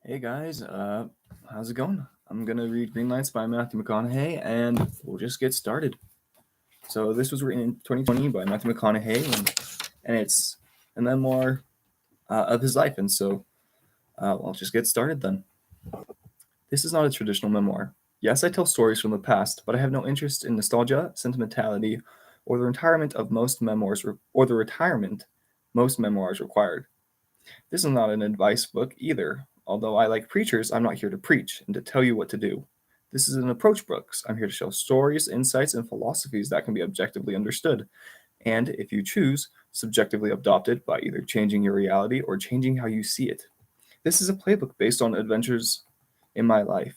Hey guys, how's it going? I'm gonna read Greenlights by Matthew McConaughey, and we'll just get started. So this was written in 2020 by Matthew McConaughey, and it's a memoir of his life. And so I'll just get started then. This is not a traditional memoir. Yes, I tell stories from the past, but I have no interest in nostalgia, sentimentality, or the retirement of most memoirs, most memoirs required. This is not an advice book either. Although I like preachers, I'm not here to preach and to tell you what to do. This is an approach book. I'm here to show stories, insights, and philosophies that can be objectively understood, and, if you choose, subjectively adopted by either changing your reality or changing how you see it. This is a playbook based on adventures in my life.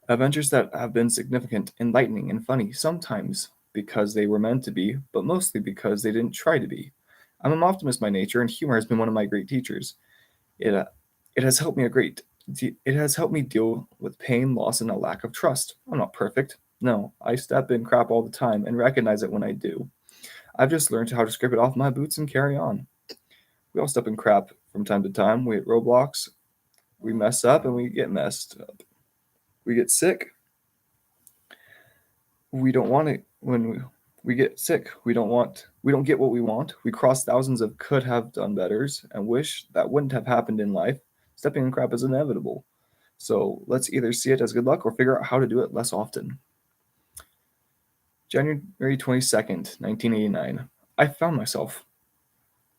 Adventures that have been significant, enlightening, and funny, sometimes because they were meant to be, but mostly because they didn't try to be. I'm an optimist by nature, and humor has been one of my great teachers. It, uh, it has helped me it has helped me deal with pain, loss, and a lack of trust. I'm not perfect. No, I step in crap all the time and recognize it when I do. I've just learned how to scrape it off my boots and carry on. We all step in crap from time to time. We hit roadblocks, we mess up, and we get messed up. We get sick. We don't want it we get sick. We don't get what we want. We cross thousands of could have done betters and wish that wouldn't have happened in life. Stepping in crap is inevitable. So let's either see it as good luck or figure out how to do it less often. January 22nd, 1989. I found myself.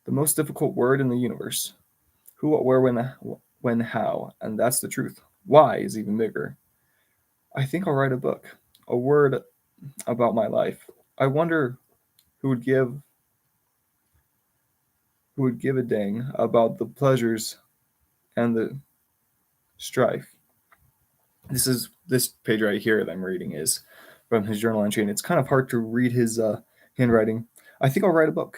The most difficult word in the universe. Who, what, where, when, how. And that's the truth. Why is even bigger. I think I'll write a book. A word about my life. I wonder who would give a dang about the pleasures and the strife. This page right here that I'm reading is from his journal entry, and it's kind of hard to read his handwriting. I think I'll write a book.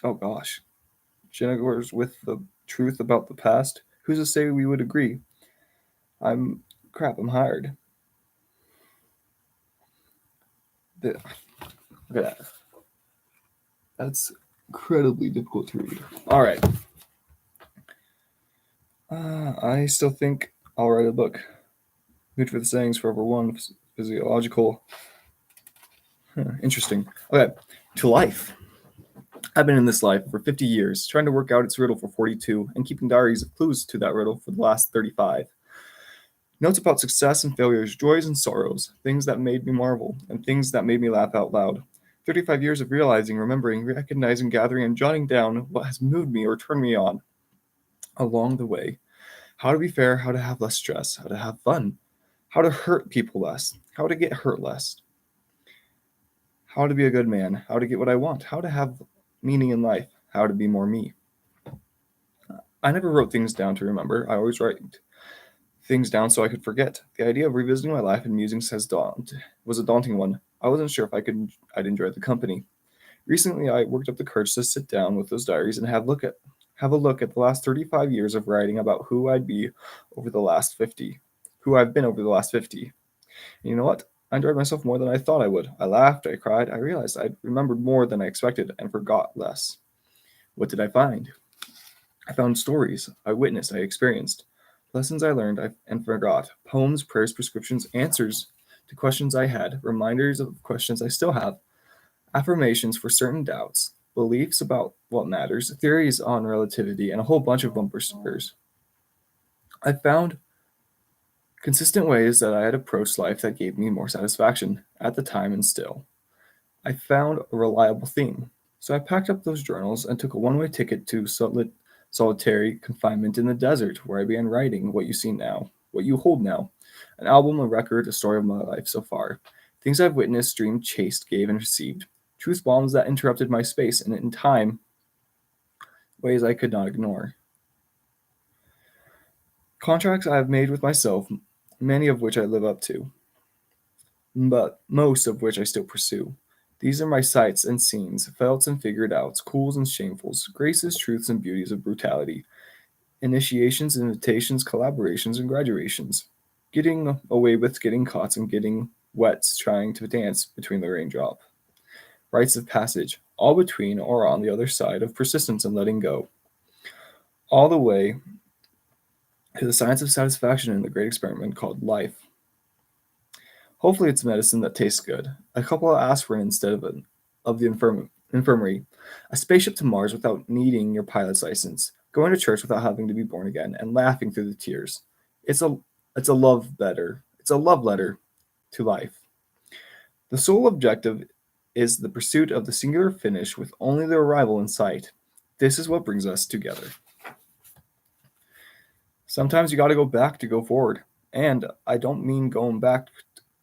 Oh gosh, Jennifer's with the truth about the past. Who's to say we would agree? I'm hired. Look at that. That's incredibly difficult to read. All right. I still think I'll write a book. Good for the sayings, forever one, physiological. Interesting. Okay, to life. I've been in this life for 50 years, trying to work out its riddle for 42, and keeping diaries of clues to that riddle for the last 35. Notes about success and failures, joys and sorrows, things that made me marvel, and things that made me laugh out loud. 35 years of realizing, remembering, recognizing, gathering, and jotting down what has moved me or turned me on along the way. How to be fair, how to have less stress, how to have fun, how to hurt people less, how to get hurt less, how to be a good man, how to get what I want, how to have meaning in life, how to be more me. I never wrote things down to remember. I always write things down so I could forget. The idea of revisiting my life and musings was a daunting one. I wasn't sure if I'd enjoy the company. Recently, I worked up the courage to sit down with those diaries and have a look at the last 35 years of writing about who I've been over the last 50. And you know what? I enjoyed myself more than I thought I would. I laughed, I cried, I realized I remembered more than I expected and forgot less. What did I find? I found stories I witnessed, I experienced, lessons I learned and forgot, poems, prayers, prescriptions, answers to questions I had, reminders of questions I still have, affirmations for certain doubts, beliefs about what matters, theories on relativity, and a whole bunch of bumper stickers. I found consistent ways that I had approached life that gave me more satisfaction at the time and still. I found a reliable theme. So I packed up those journals and took a one-way ticket to solitary confinement in the desert, where I began writing what you hold now. An album, a record, a story of my life so far. Things I've witnessed, dreamed, chased, gave, and received. Truth bombs that interrupted my space and in time, ways I could not ignore. Contracts I have made with myself, many of which I live up to, but most of which I still pursue. These are my sights and scenes, felts and figured outs, cools and shamefuls, graces, truths, and beauties of brutality, initiations, invitations, collaborations, and graduations, getting away with getting caught and getting wet trying to dance between the raindrop. Rites of passage, all between or on the other side of persistence and letting go, all the way to the science of satisfaction in the great experiment called life. Hopefully, it's medicine that tastes good. A couple of aspirin instead of the infirmary. A spaceship to Mars without needing your pilot's license. Going to church without having to be born again, and laughing through the tears. It's a love letter. It's a love letter to life. The sole objective is the pursuit of the singular finish with only the arrival in sight. This is what brings us together. Sometimes you got to go back to go forward. And I don't mean going back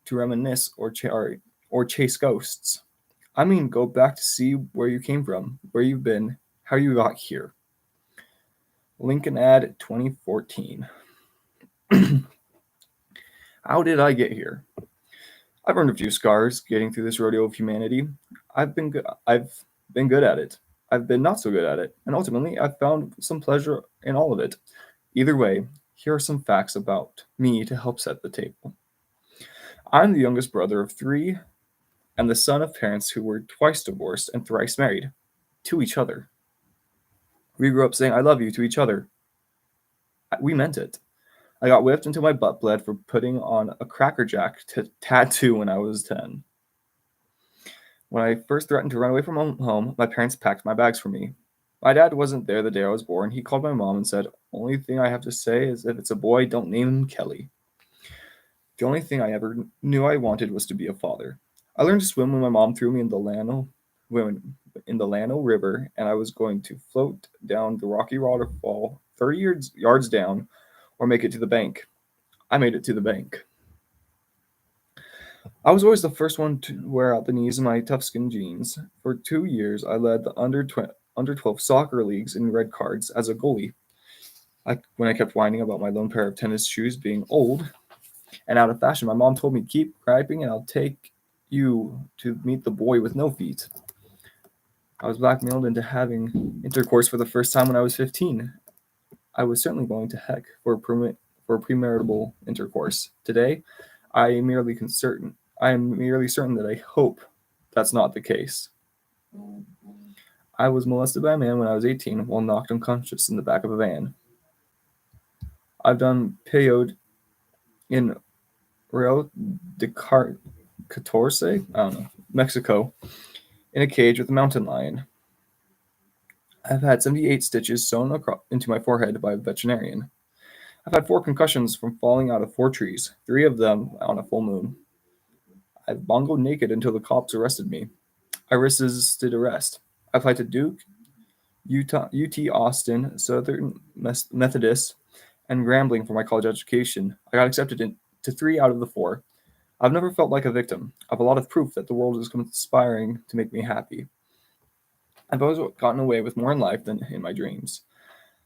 to reminisce or chase ghosts. I mean go back to see where you came from, where you've been, how you got here. Lincoln ad 2014. How did I get here? I've earned a few scars getting through this rodeo of humanity. I've been good at it. I've been not so good at it, and ultimately I've found some pleasure in all of it. Either way, here are some facts about me to help set the table. I'm the youngest brother of 3 and the son of parents who were twice divorced and thrice married to each other. We grew up saying I love you to each other. We meant it. I got whipped until my butt bled for putting on a Cracker Jack tattoo when I was 10. When I first threatened to run away from home, my parents packed my bags for me. My dad wasn't there the day I was born. He called my mom and said, "Only thing I have to say is if it's a boy, don't name him Kelly." The only thing I ever knew I wanted was to be a father. I learned to swim when my mom threw me in the Llano River, and I was going to float down the rocky waterfall 30 yards down or make it to the bank. I made it to the bank. I was always the first one to wear out the knees in my tough skin jeans. For 2 years, I led the under 12 soccer leagues in red cards as a goalie. When I kept whining about my lone pair of tennis shoes being old and out of fashion, my mom told me, "Keep griping and I'll take you to meet the boy with no feet." I was blackmailed into having intercourse for the first time when I was 15. I was certainly going to heck for premarital intercourse. Today, I am merely certain that I hope that's not the case. I was molested by a man when I was 18 while knocked unconscious in the back of a van. I've done peyote in Rio de Catorce, I don't know, Mexico, in a cage with a mountain lion. I've had 78 stitches sewn into my forehead by a veterinarian. I've had 4 concussions from falling out of 4 trees, 3 of them on a full moon. I've bongoed naked until the cops arrested me. I resisted arrest. I applied to Duke, UT Austin, Southern Methodist, and Grambling for my college education. I got accepted to 3 out of the 4. I've never felt like a victim. I have a lot of proof that the world is conspiring to make me happy. I've always gotten away with more in life than in my dreams.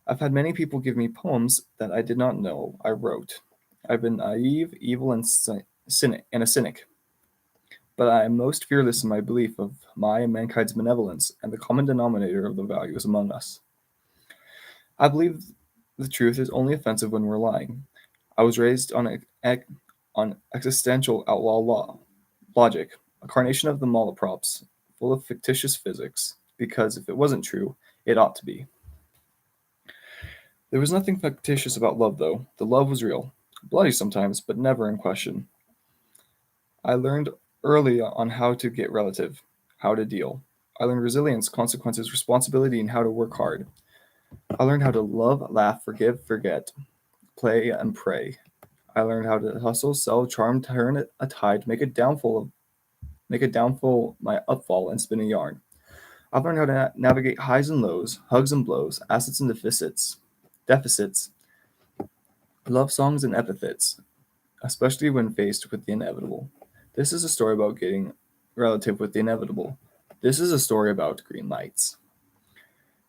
I've had many people give me poems that I did not know I wrote. I've been naive, evil, and a cynic. But I am most fearless in my belief of my and mankind's benevolence and the common denominator of the values among us. I believe the truth is only offensive when we're lying. I was raised on existential outlaw logic, a carnation of the malaprops, full of fictitious physics, because if it wasn't true, it ought to be. There was nothing fictitious about love, though. The love was real, bloody sometimes, but never in question. I learned early on how to get relative, how to deal. I learned resilience, consequences, responsibility, and how to work hard. I learned how to love, laugh, forgive, forget, play, and pray. I learned how to hustle, sell, charm, turn a tide, make a downfall my upfall, and spin a yarn. I've learned how to navigate highs and lows, hugs and blows, assets and deficits, love songs and epithets, especially when faced with the inevitable. This is a story about getting relative with the inevitable. This is a story about green lights.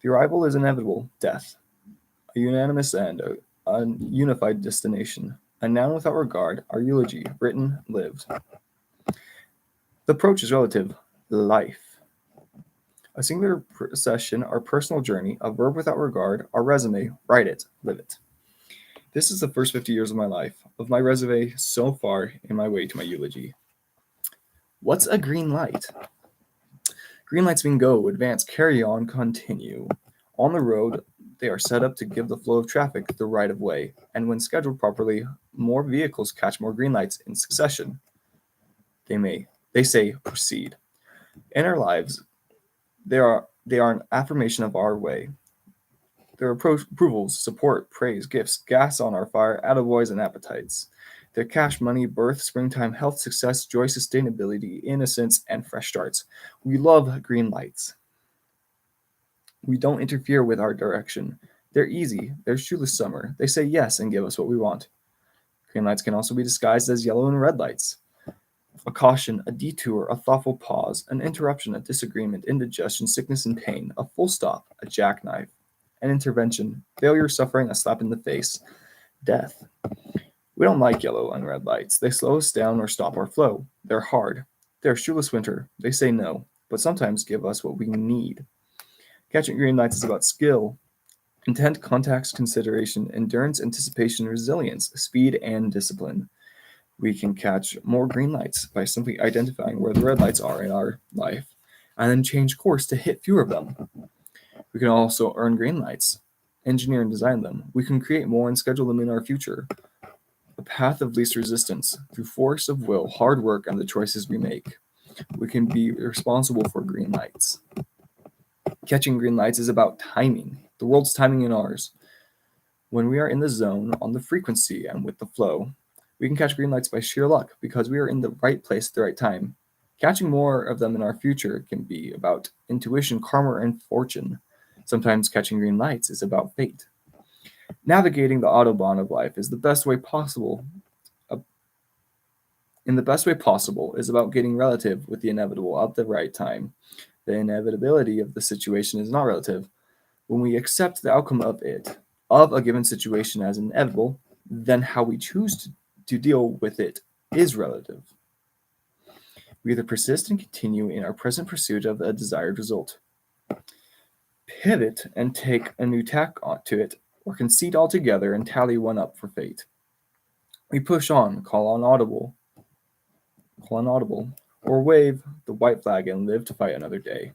The arrival is inevitable, death. A unanimous end, a unified destination. A noun without regard, our eulogy, written, lived. The approach is relative, life. A singular procession, our personal journey, a verb without regard, our resume, write it, live it. This is the first 50 years of my life, of my resume so far in my way to my eulogy. What's a green light? Green lights mean go, advance, carry on, continue. On the road, they are set up to give the flow of traffic the right of way, and when scheduled properly, more vehicles catch more green lights in succession. They say proceed. In our lives, they are an affirmation of our way. Their approvals, support, praise, gifts, gas on our fire, attaboys, and appetites. Their cash, money, birth, springtime, health, success, joy, sustainability, innocence, and fresh starts. We love green lights. We don't interfere with our direction. They're easy. They're shoeless summer. They say yes and give us what we want. Green lights can also be disguised as yellow and red lights. A caution, a detour, a thoughtful pause, an interruption, a disagreement, indigestion, sickness and pain, a full stop, a jackknife, an intervention, failure, suffering, a slap in the face, death. We don't like yellow and red lights. They slow us down or stop our flow. They're hard. They're shoeless winter. They say no, but sometimes give us what we need. Catching green lights is about skill, intent, context, consideration, endurance, anticipation, resilience, speed, and discipline. We can catch more green lights by simply identifying where the red lights are in our life and then change course to hit fewer of them. We can also earn green lights, engineer and design them. We can create more and schedule them in our future. A path of least resistance through force of will, hard work, and the choices we make. We can be responsible for green lights. Catching green lights is about timing, the world's timing and ours. When we are in the zone, on the frequency, and with the flow, we can catch green lights by sheer luck because we are in the right place at the right time. Catching more of them in our future can be about intuition, karma, and fortune. Sometimes catching green lights is about fate. Navigating the autobahn of life is the best way possible. In the best way possible is about getting relative with the inevitable at the right time. The inevitability of the situation is not relative. When we accept the outcome of a given situation as inevitable, then how we choose to deal with it is relative. We either persist and continue in our present pursuit of a desired result, pivot and take a new tack to it, or concede altogether and tally one up for fate. We push on, call on audible, or wave the white flag and live to fight another day.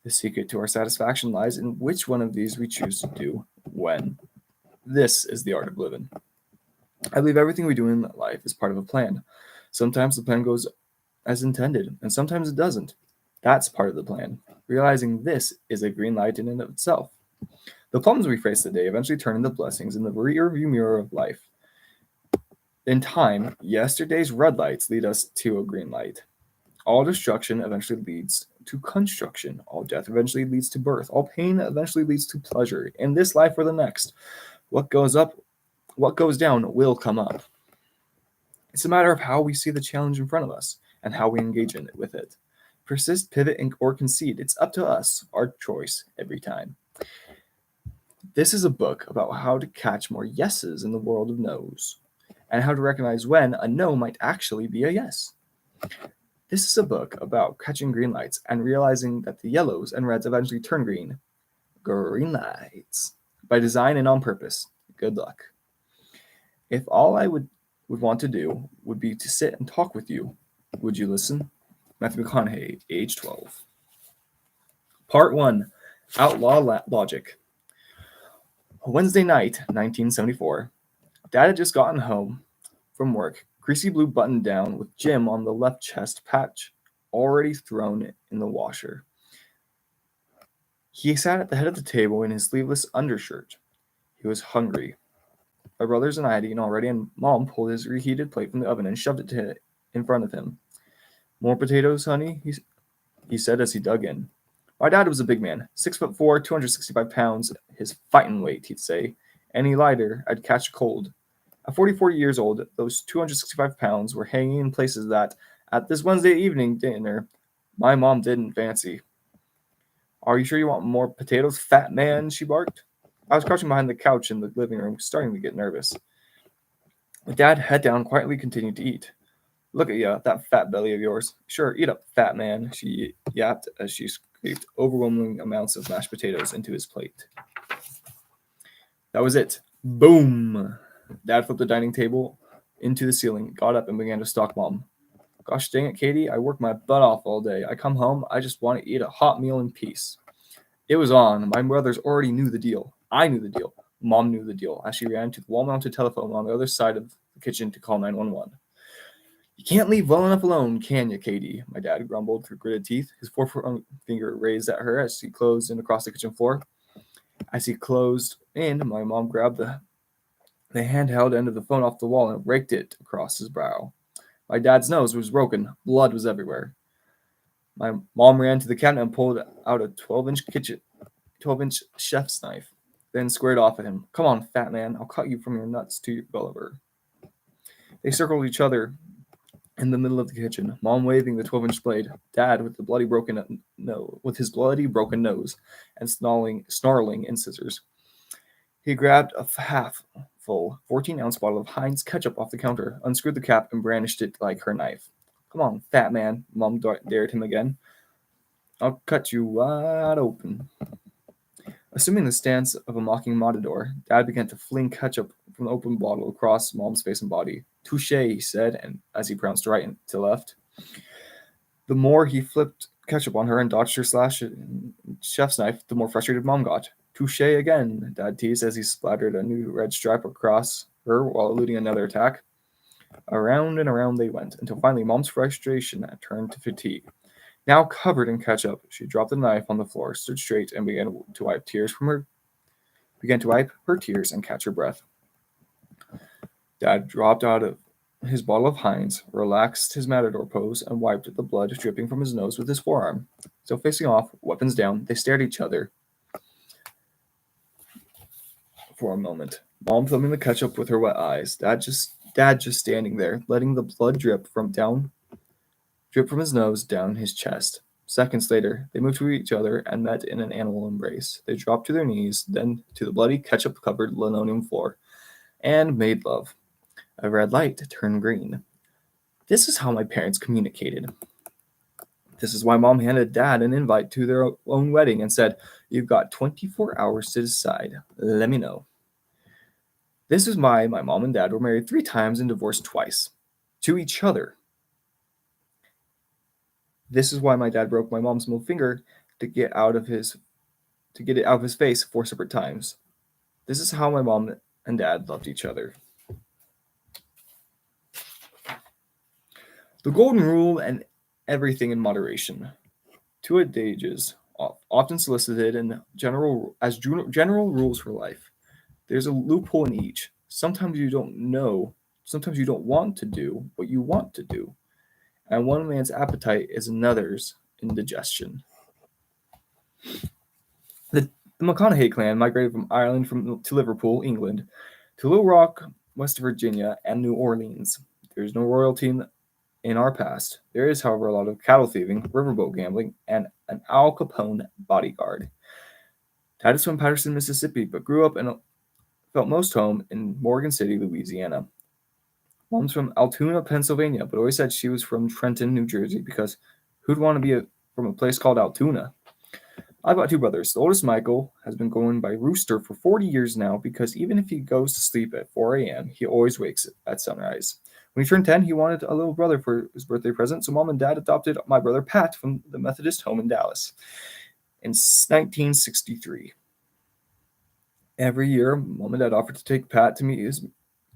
The secret to our satisfaction lies in which one of these we choose to do when. This is the art of living. I believe everything we do in life is part of a plan. Sometimes the plan goes as intended, and sometimes it doesn't. That's part of the plan. Realizing this is a green light in and of itself. The problems we face today eventually turn into blessings in the rearview mirror of life. In time, yesterday's red lights lead us to a green light. All destruction eventually leads to construction. All death eventually leads to birth. All pain eventually leads to pleasure. In this life or the next, what goes down will come up. It's a matter of how we see the challenge in front of us and how we engage in it with it. Persist, pivot, or concede. It's up to us, our choice, every time. This is a book about how to catch more yeses in the world of no's, and how to recognize when a no might actually be a yes. This is a book about catching green lights and realizing that the yellows and reds eventually turn green. Green lights. By design and on purpose. Good luck. If all I would want to do would be to sit and talk with you, would you listen? Matthew McConaughey, age 12. Part 1. Outlaw Logic. Wednesday night, 1974. Dad had just gotten home from work, greasy blue button down with Jim on the left chest patch already thrown in the washer. He sat at the head of the table in his sleeveless undershirt. He was hungry. My brothers and I had eaten already, and Mom pulled his reheated plate from the oven and shoved it in front of him. More potatoes, honey? He said as he dug in. My dad was a big man, 6'4", 265 pounds, his fighting weight, he'd say. Any lighter, I'd catch a cold. At 44 years old, those 265 pounds were hanging in places that, at this Wednesday evening dinner, my mom didn't fancy. Are you sure you want more potatoes, fat man? She barked. I was crouching behind the couch in the living room, starting to get nervous. My dad, head down, quietly continued to eat. Look at ya, that fat belly of yours. Sure, eat up, fat man, she yapped as she scraped overwhelming amounts of mashed potatoes into his plate. That was it. Boom! Dad flipped the dining table into the ceiling, got up, and began to stalk Mom. Gosh dang it, Katie, I work my butt off all day. I come home, I just want to eat a hot meal in peace. It was on. My brothers already knew the deal. I knew the deal. Mom knew the deal as she ran to the wall-mounted telephone on the other side of the kitchen to call 911. You can't leave well enough alone, can you, Katie? My dad grumbled through gritted teeth, his forefinger raised at her as he closed in across the kitchen floor. As he closed in, my mom grabbed the handheld end of the phone off the wall and raked it across his brow. My dad's nose was broken. Blood was everywhere. My mom ran to the cabinet and pulled out a 12-inch chef's knife, then squared off at him. Come on, fat man, I'll cut you from your nuts to your Gulliver. They circled each other in the middle of the kitchen, Mom waving the 12-inch blade, Dad with his bloody broken nose and snarling in scissors. He grabbed a half-full 14-ounce bottle of Heinz ketchup off the counter, unscrewed the cap, and brandished it like her knife. Come on, fat man, Mom dared him again. I'll cut you wide open. Assuming the stance of a mocking matador, Dad began to fling ketchup from the open bottle across Mom's face and body. Touché, he said, and as he pronounced right and to left. The more he flipped ketchup on her and dodged her chef's knife, the more frustrated Mom got. Touché again, Dad teased as he splattered a new red stripe across her while eluding another attack. Around and around they went, until finally Mom's frustration turned to fatigue. Now covered in ketchup, she dropped the knife on the floor, stood straight, and began to wipe her tears and catch her breath. Dad dropped out of his bottle of Heinz, relaxed his matador pose, and wiped the blood dripping from his nose with his forearm. So facing off, weapons down, they stared at each other for a moment. Mom filming the ketchup with her wet eyes. Dad just standing there, letting the blood drip from his nose down his chest. Seconds later, they moved to each other and met in an animal embrace. They dropped to their knees, then to the bloody ketchup-covered linoleum floor, and made love. A red light turned green. This is how my parents communicated. This is why Mom handed Dad an invite to their own wedding and said, "You've got 24 hours to decide. Let me know." This is why my mom and Dad were married 3 times and divorced twice. To each other. This is why my dad broke my mom's middle finger to get it out of his face 4 separate times. This is how my mom and Dad loved each other. The golden rule and everything in moderation. 2 adages, often solicited in general rules for life. There's a loophole in each. Sometimes you don't want to do what you want to do. And one man's appetite is another's indigestion. The McConaughey clan migrated from Ireland to Liverpool, England, to Little Rock, West Virginia, and New Orleans. There's no royalty in our past. There is, however, a lot of cattle thieving, riverboat gambling, and an Al Capone bodyguard. Dad is from Patterson, Mississippi, but grew up and felt most home in Morgan City, Louisiana. Mom's from Altoona, Pennsylvania, but always said she was from Trenton, New Jersey, because who'd want to be from a place called Altoona? I've got 2 brothers. The oldest, Michael, has been going by Rooster for 40 years now because even if he goes to sleep at 4 a.m., he always wakes at sunrise. When he turned 10, he wanted a little brother for his birthday present, so Mom and Dad adopted my brother Pat from the Methodist home in Dallas in 1963. Every year, Mom and Dad offered to take Pat to meet his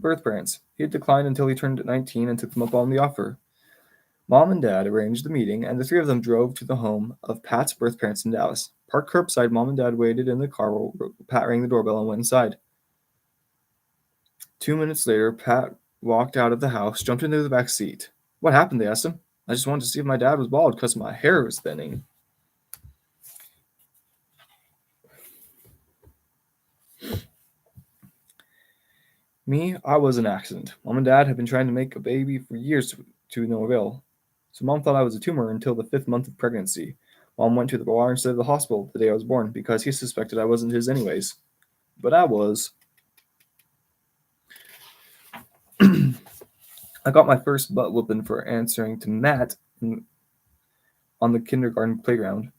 birth parents. He had declined until he turned 19 and took them up on the offer. Mom and Dad arranged the meeting, and the 3 of them drove to the home of Pat's birth parents in Dallas. Parked curbside, Mom and Dad waited in the car while Pat rang the doorbell and went inside. 2 minutes later, Pat walked out of the house, jumped into the back seat. What happened? They asked him. I just wanted to see if my dad was bald because my hair was thinning. Me, I was an accident. Mom and Dad had been trying to make a baby for years to no avail. So Mom thought I was a tumor until the 5th month of pregnancy. Mom went to the OR instead of the hospital the day I was born because he suspected I wasn't his anyways. But I was. I got my first butt whooping for answering to Matt on the kindergarten playground.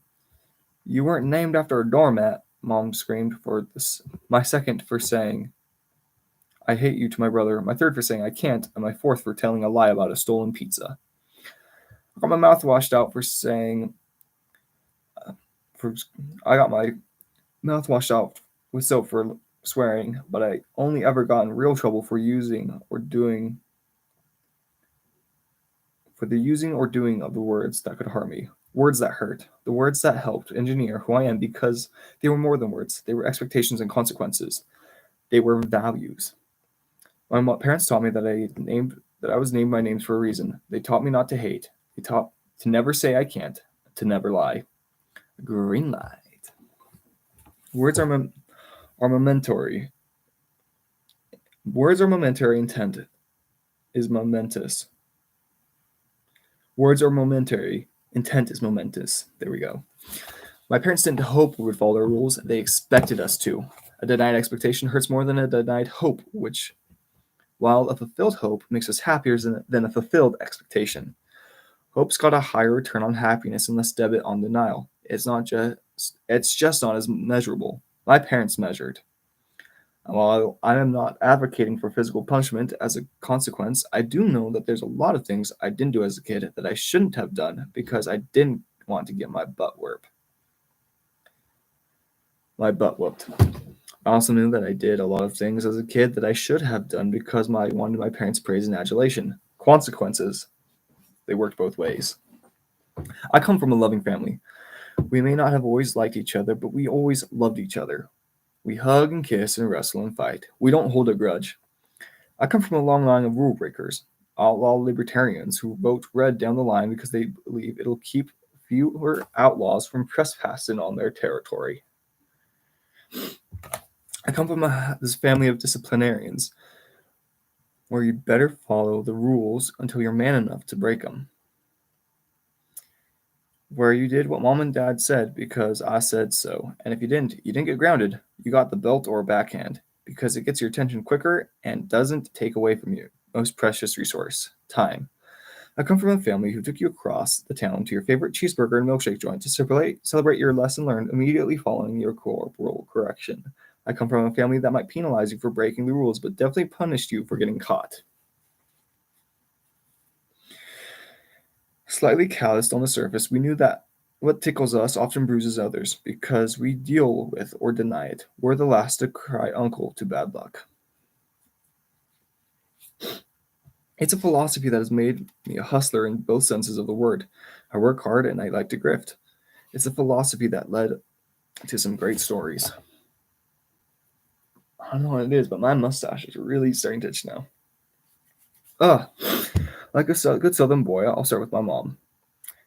You weren't named after a doormat, Mom screamed for this. My second for saying I hate you to my brother, my 3rd for saying I can't, and my 4th for telling a lie about a stolen pizza. I got my mouth washed out for saying, for I got my mouth washed out with soap for swearing, but I only ever got in real trouble for the using or doing of the words that could harm me. Words that hurt. The words that helped engineer who I am because they were more than words. They were expectations and consequences. They were values. My parents taught me that I was named my names for a reason. They taught me not to hate. They taught to never say I can't, to never lie. Greenlight. Words are momentary. Words are momentary. Intent is momentous. Words are momentary. Intent is momentous. There we go. My parents didn't hope we would follow their rules. They expected us to. A denied expectation hurts more than a denied hope, which, while a fulfilled hope makes us happier than a fulfilled expectation. Hope's got a higher return on happiness and less debit on denial. It's just not as measurable. My parents measured. While I am not advocating for physical punishment as a consequence, I do know that there's a lot of things I didn't do as a kid that I shouldn't have done because I didn't want to get my butt whooped. I also knew that I did a lot of things as a kid that I should have done because I wanted my parents' praise and adulation. Consequences. They worked both ways. I come from a loving family. We may not have always liked each other, but we always loved each other. We hug and kiss and wrestle and fight. We don't hold a grudge. I come from a long line of rule breakers, outlaw libertarians who vote red down the line because they believe it'll keep fewer outlaws from trespassing on their territory. I come from this family of disciplinarians, where you better follow the rules until you're man enough to break them. Where you did what mom and dad said because I said so, and if you didn't get grounded. You got the belt or backhand, because it gets your attention quicker and doesn't take away from your most precious resource, time. I come from a family who took you across the town to your favorite cheeseburger and milkshake joint to celebrate your lesson learned immediately following your corporal correction. I come from a family that might penalize you for breaking the rules, but definitely punished you for getting caught. Slightly calloused on the surface, we knew that what tickles us often bruises others because we deal with or deny it. We're the last to cry uncle to bad luck. It's a philosophy that has made me a hustler in both senses of the word. I work hard and I like to grift. It's a philosophy that led to some great stories. I don't know what it is, but my mustache is really starting to itch now. Like a good southern boy, I'll start with my mom.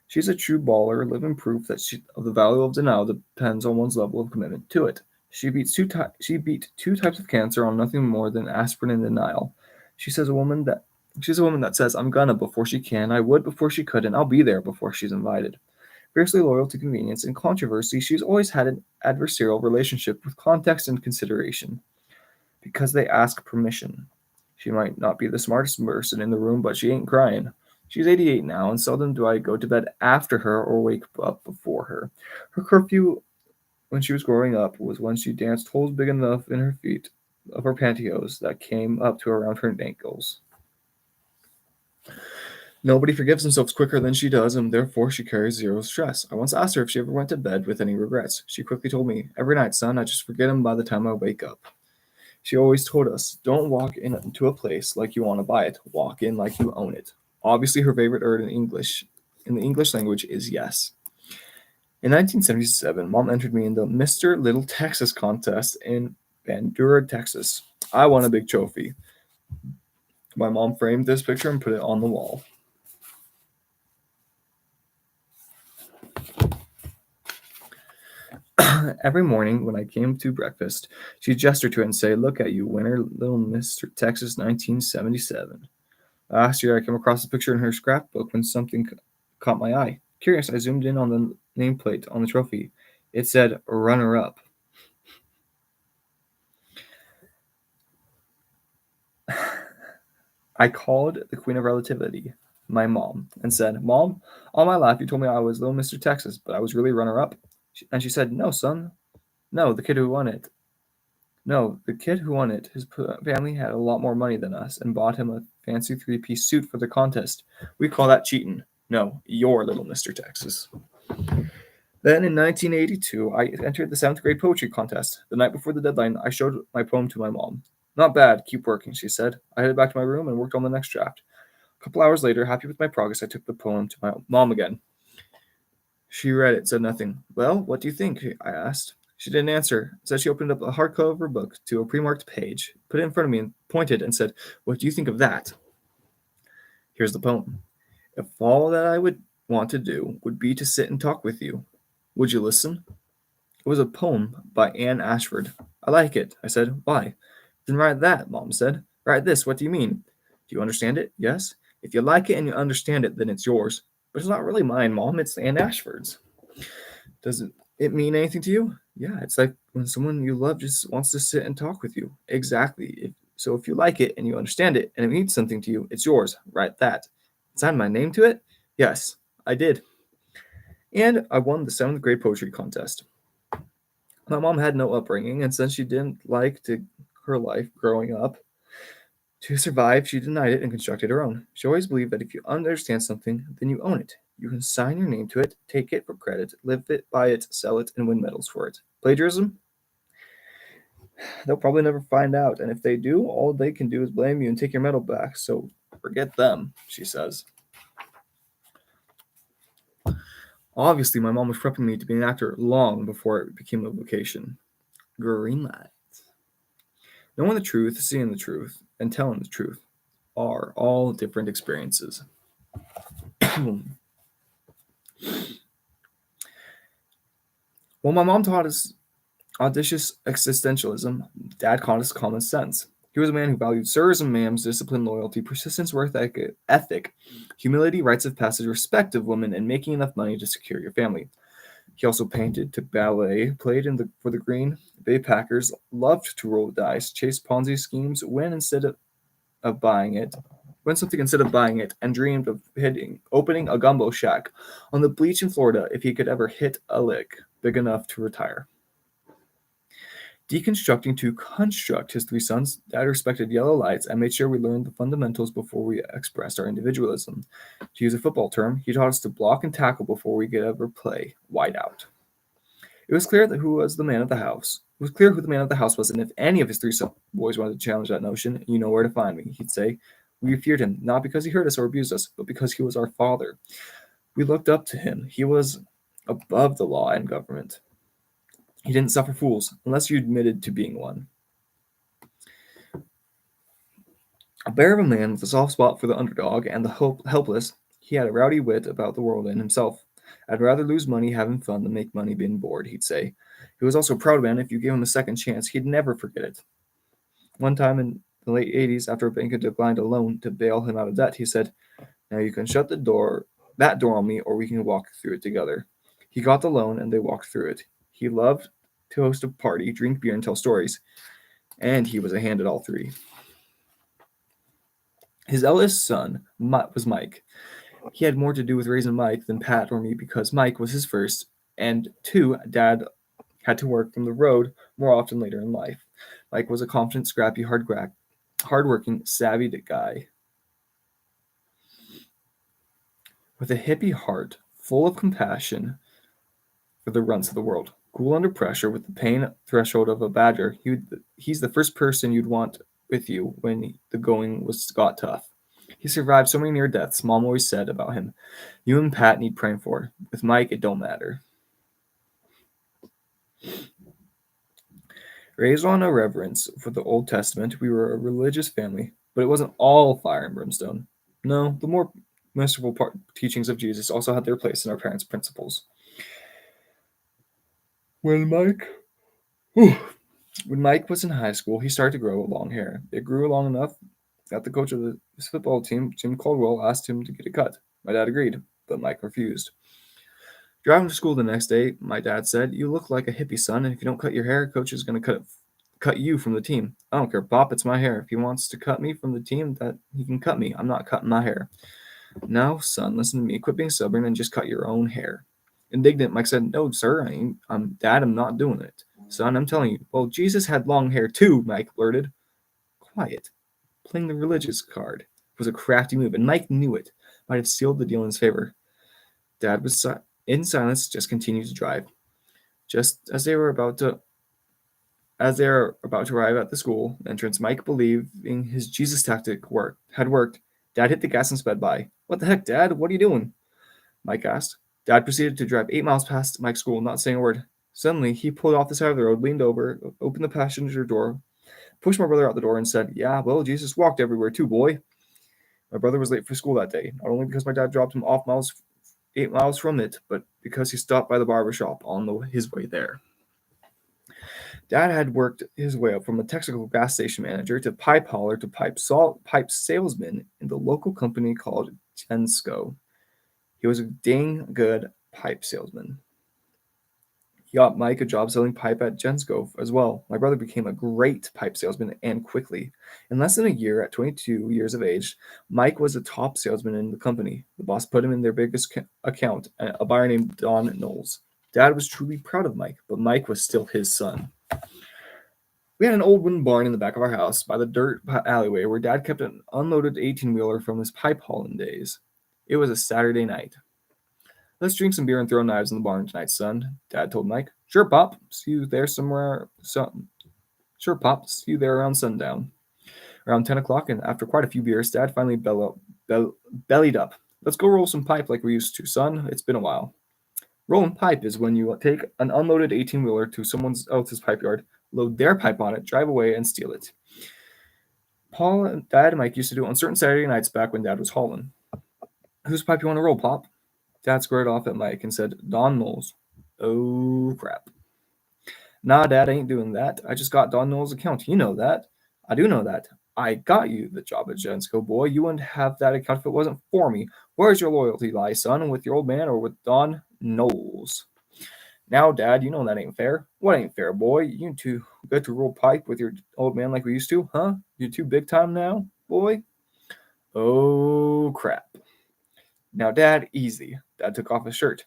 She's a true baller, living proof that of the value of denial depends on one's level of commitment to it. She beat two types of cancer on nothing more than aspirin and denial. She's a woman that says, I'm gonna before she can, I would before she could, and I'll be there before she's invited. Fiercely loyal to convenience and controversy, she's always had an adversarial relationship with context and consideration. Because they ask permission. She might not be the smartest person in the room, but she ain't crying. She's 88 now, and seldom do I go to bed after her or wake up before her. Her curfew when she was growing up was when she danced holes big enough in her feet of her pantyhose that came up to around her ankles. Nobody forgives themselves quicker than she does, and therefore she carries zero stress. I once asked her if she ever went to bed with any regrets. She quickly told me, every night, son, I just forget them by the time I wake up. She always told us, don't walk into a place like you want to buy it. Walk in like you own it. Obviously, her favorite word in the English language is yes. In 1977, Mom entered me in the Mr. Little Texas contest in Bandura, Texas. I won a big trophy. My mom framed this picture and put it on the wall. Every morning when I came to breakfast, she'd gesture to it and say, look at you, winner, little Mr. Texas 1977. Last year, I came across a picture in her scrapbook when something caught my eye. Curious, I zoomed in on the nameplate on the trophy. It said, runner-up. I called the queen of relativity, my mom, and said, Mom, all my life you told me I was little Mr. Texas, but I was really runner-up. And she said, no, son. No, the kid who won it. No, the kid who won it, his family had a lot more money than us and bought him a fancy three-piece suit for the contest. We call that cheating. No, your little Mr. Texas. Then in 1982, I entered the 7th grade poetry contest. The night before the deadline, I showed my poem to my mom. Not bad, keep working, she said. I headed back to my room and worked on the next draft. A couple hours later, happy with my progress, I took the poem to my mom again. She read it, said nothing. Well, what do you think? I asked. She didn't answer. Said she opened up a hardcover book to a pre-marked page, put it in front of me and pointed and said, "What do you think of that?" Here's the poem. If all that I would want to do would be to sit and talk with you, would you listen? It was a poem by Anne Ashford. I like it, I said. Why? Then write that, Mom said. Write this, what do you mean? Do you understand it? Yes. If you like it and you understand it, then it's yours. But it's not really mine, Mom. It's Anne Ashford's. Does it mean anything to you? Yeah, it's like when someone you love just wants to sit and talk with you. Exactly. So if you like it and you understand it and it means something to you, it's yours. Write that. Sign my name to it? Yes, I did. And I won the 7th grade poetry contest. My mom had no upbringing, and since she didn't like her life growing up, to survive, she denied it and constructed her own. She always believed that if you understand something, then you own it. You can sign your name to it, take it for credit, live it, buy it, sell it, and win medals for it. Plagiarism? They'll probably never find out, and if they do, all they can do is blame you and take your medal back, so forget them, she says. Obviously, my mom was prepping me to be an actor long before it became a vocation. Greenlights. Knowing the truth, seeing the truth, and telling the truth are all different experiences. Well, my mom taught us audacious existentialism. Dad taught us common sense. He was a man who valued sirs and ma'ams, discipline, loyalty, persistence, work ethic, humility, rites of passage, respect of women, and making enough money to secure your family. He also painted, took ballet, played for the Green Bay Packers, loved to roll dice, chased Ponzi schemes, win something instead of buying it, and dreamed of opening a gumbo shack on the beach in Florida if he could ever hit a lick big enough to retire. Deconstructing to construct his 3 sons, Dad respected yellow lights and made sure we learned the fundamentals before we expressed our individualism. To use a football term, he taught us to block and tackle before we could ever play wide out. It was clear who was the man of the house. It was clear who the man of the house was, and if any of his 3 boys wanted to challenge that notion, you know where to find me, he'd say. We feared him, not because he hurt us or abused us, but because he was our father. We looked up to him. He was above the law and government. He didn't suffer fools, unless you admitted to being one. A bear of a man with a soft spot for the underdog and the helpless, he had a rowdy wit about the world and himself. I'd rather lose money having fun than make money being bored, he'd say. He was also a proud man. If you gave him a second chance, he'd never forget it. One time in the late 80s, after a bank had declined a loan to bail him out of debt, he said, "Now you can shut that door on me, or we can walk through it together." He got the loan, and they walked through it. He loved to host a party, drink beer, and tell stories. And he was a hand at all 3. His eldest son was Mike. He had more to do with raising Mike than Pat or me because Mike was his first, and 2, Dad had to work from the road more often later in life. Mike was a confident, scrappy, hardworking, savvy guy with a hippie heart full of compassion for the runts of the world. Cool under pressure with the pain threshold of a badger, he's the first person you'd want with you when the going got tough. He survived so many near deaths. Mom always said about him, "You and Pat need praying for. With Mike, it don't matter." Raised on a reverence for the Old Testament, we were a religious family, but it wasn't all fire and brimstone. No, the more merciful teachings of Jesus also had their place in our parents' principles. When Mike was in high school, he started to grow long hair. It grew long enough that the coach of his football team, Jim Caldwell, asked him to get it cut. My dad agreed, but Mike refused. Driving to school the next day, my dad said, "You look like a hippie, son, and if you don't cut your hair, coach is going to cut you from the team." "I don't care, Pop, it's my hair. If he wants to cut me from the team, that he can cut me. I'm not cutting my hair." "Now, son, listen to me. Quit being stubborn and just cut your own hair." Indignant, Mike said, "No, sir, Dad, I'm not doing it." "Son, I'm telling you." "Well, Jesus had long hair too," Mike blurted. Quiet. Playing the religious card was a crafty move, and Mike knew it. might have sealed the deal in his favor. Dad was in silence, just continued to drive. Just as they were about to arrive at the school entrance, Mike, believing his Jesus tactic had worked, Dad hit the gas and sped by. What the heck, Dad? What are you doing? Mike asked. Dad proceeded to drive 8 miles past Mike's school, not saying a word. Suddenly, he pulled off the side of the road, leaned over, opened the passenger door, pushed my brother out the door, and said, Yeah, well, Jesus walked everywhere too, boy. My brother was late for school that day, not only because my dad dropped him off 8 miles from it, but because he stopped by the barber shop on his way there. Dad had worked his way up from a Texaco gas station manager to pipe hauler to pipe salesman in the local company called Gensco. He was a dang good pipe salesman. He got Mike a job selling pipe at Gensco as well. My brother became a great pipe salesman and quickly. In less than a year, at 22 years of age, Mike was a top salesman in the company. The boss put him in their biggest account, a buyer named Don Knowles. Dad was truly proud of Mike, but Mike was still his son. We had an old wooden barn in the back of our house by the dirt alleyway where Dad kept an unloaded 18-wheeler from his pipe hauling days. It was a Saturday night. Let's drink some beer and throw knives in the barn tonight, son, Dad told Mike. Sure, Pop. See you there Sure, Pop. See you there around sundown. Around 10 o'clock, and after quite a few beers, Dad finally bellied up. Let's go roll some pipe like we used to, son. It's been a while. Rolling pipe is when you take an unloaded 18-wheeler to someone else's pipe yard, load their pipe on it, drive away, and steal it. Paul and Dad and Mike used to do it on certain Saturday nights back when Dad was hauling. Whose pipe you want to roll, Pop? Dad squared off at Mike and said, Don Knowles. Oh, crap. Nah, Dad, I ain't doing that. I just got Don Knowles' account. You know that. I do know that. I got you the job at Gensco, boy. You wouldn't have that account if it wasn't for me. Where's your loyalty lie, son? With your old man or with Don Knowles? Now, Dad, you know that ain't fair. What ain't fair, boy? You too good to roll pipe with your old man like we used to, huh? You too big time now, boy? Oh, crap. Now, Dad, easy. Dad took off his shirt.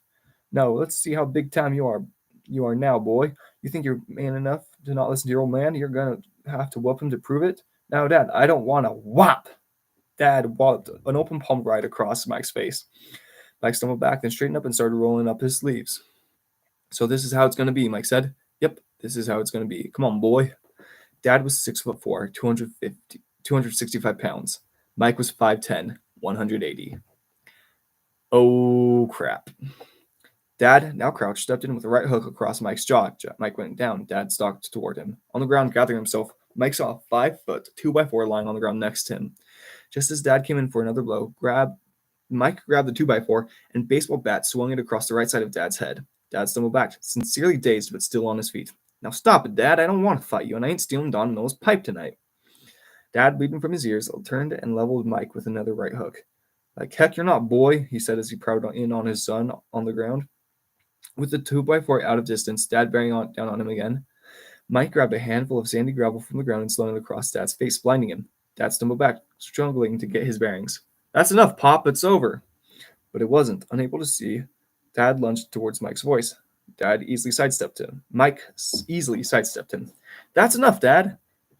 No, let's see how big time you are now, boy. You think you're man enough to not listen to your old man? You're gonna have to whoop him to prove it? Now, Dad, I don't want to whop. Dad whopped an open palm right across Mike's face. Mike stumbled back, then straightened up and started rolling up his sleeves. So this is how it's gonna be, Mike said. Yep, this is how it's gonna be. Come on, boy. Dad was 6'4", 265 pounds. Mike was 5'10", 180. Oh, crap. Dad, now crouched, stepped in with a right hook across Mike's jaw. Mike went down. Dad stalked toward him. On the ground, gathering himself, Mike saw a 5-foot 2x4 lying on the ground next to him. Just as Dad came in for another blow, Mike grabbed the 2x4 and baseball bat swung it across the right side of Dad's head. Dad stumbled back, sincerely dazed but still on his feet. Now stop it, Dad. I don't want to fight you, and I ain't stealing Don Knowles' pipe tonight. Dad, bleeding from his ears, turned and leveled Mike with another right hook. Like heck you're not, boy, he said as he prowled in on his son on the ground. With the 2x4 out of distance, Dad bearing down on him again. Mike grabbed a handful of sandy gravel from the ground and slung it across Dad's face, blinding him. Dad stumbled back, struggling to get his bearings. That's enough, Pop. It's over. But it wasn't. Unable to see, Dad lunged towards Mike's voice. Dad easily sidestepped him. Mike easily sidestepped him. That's enough, Dad.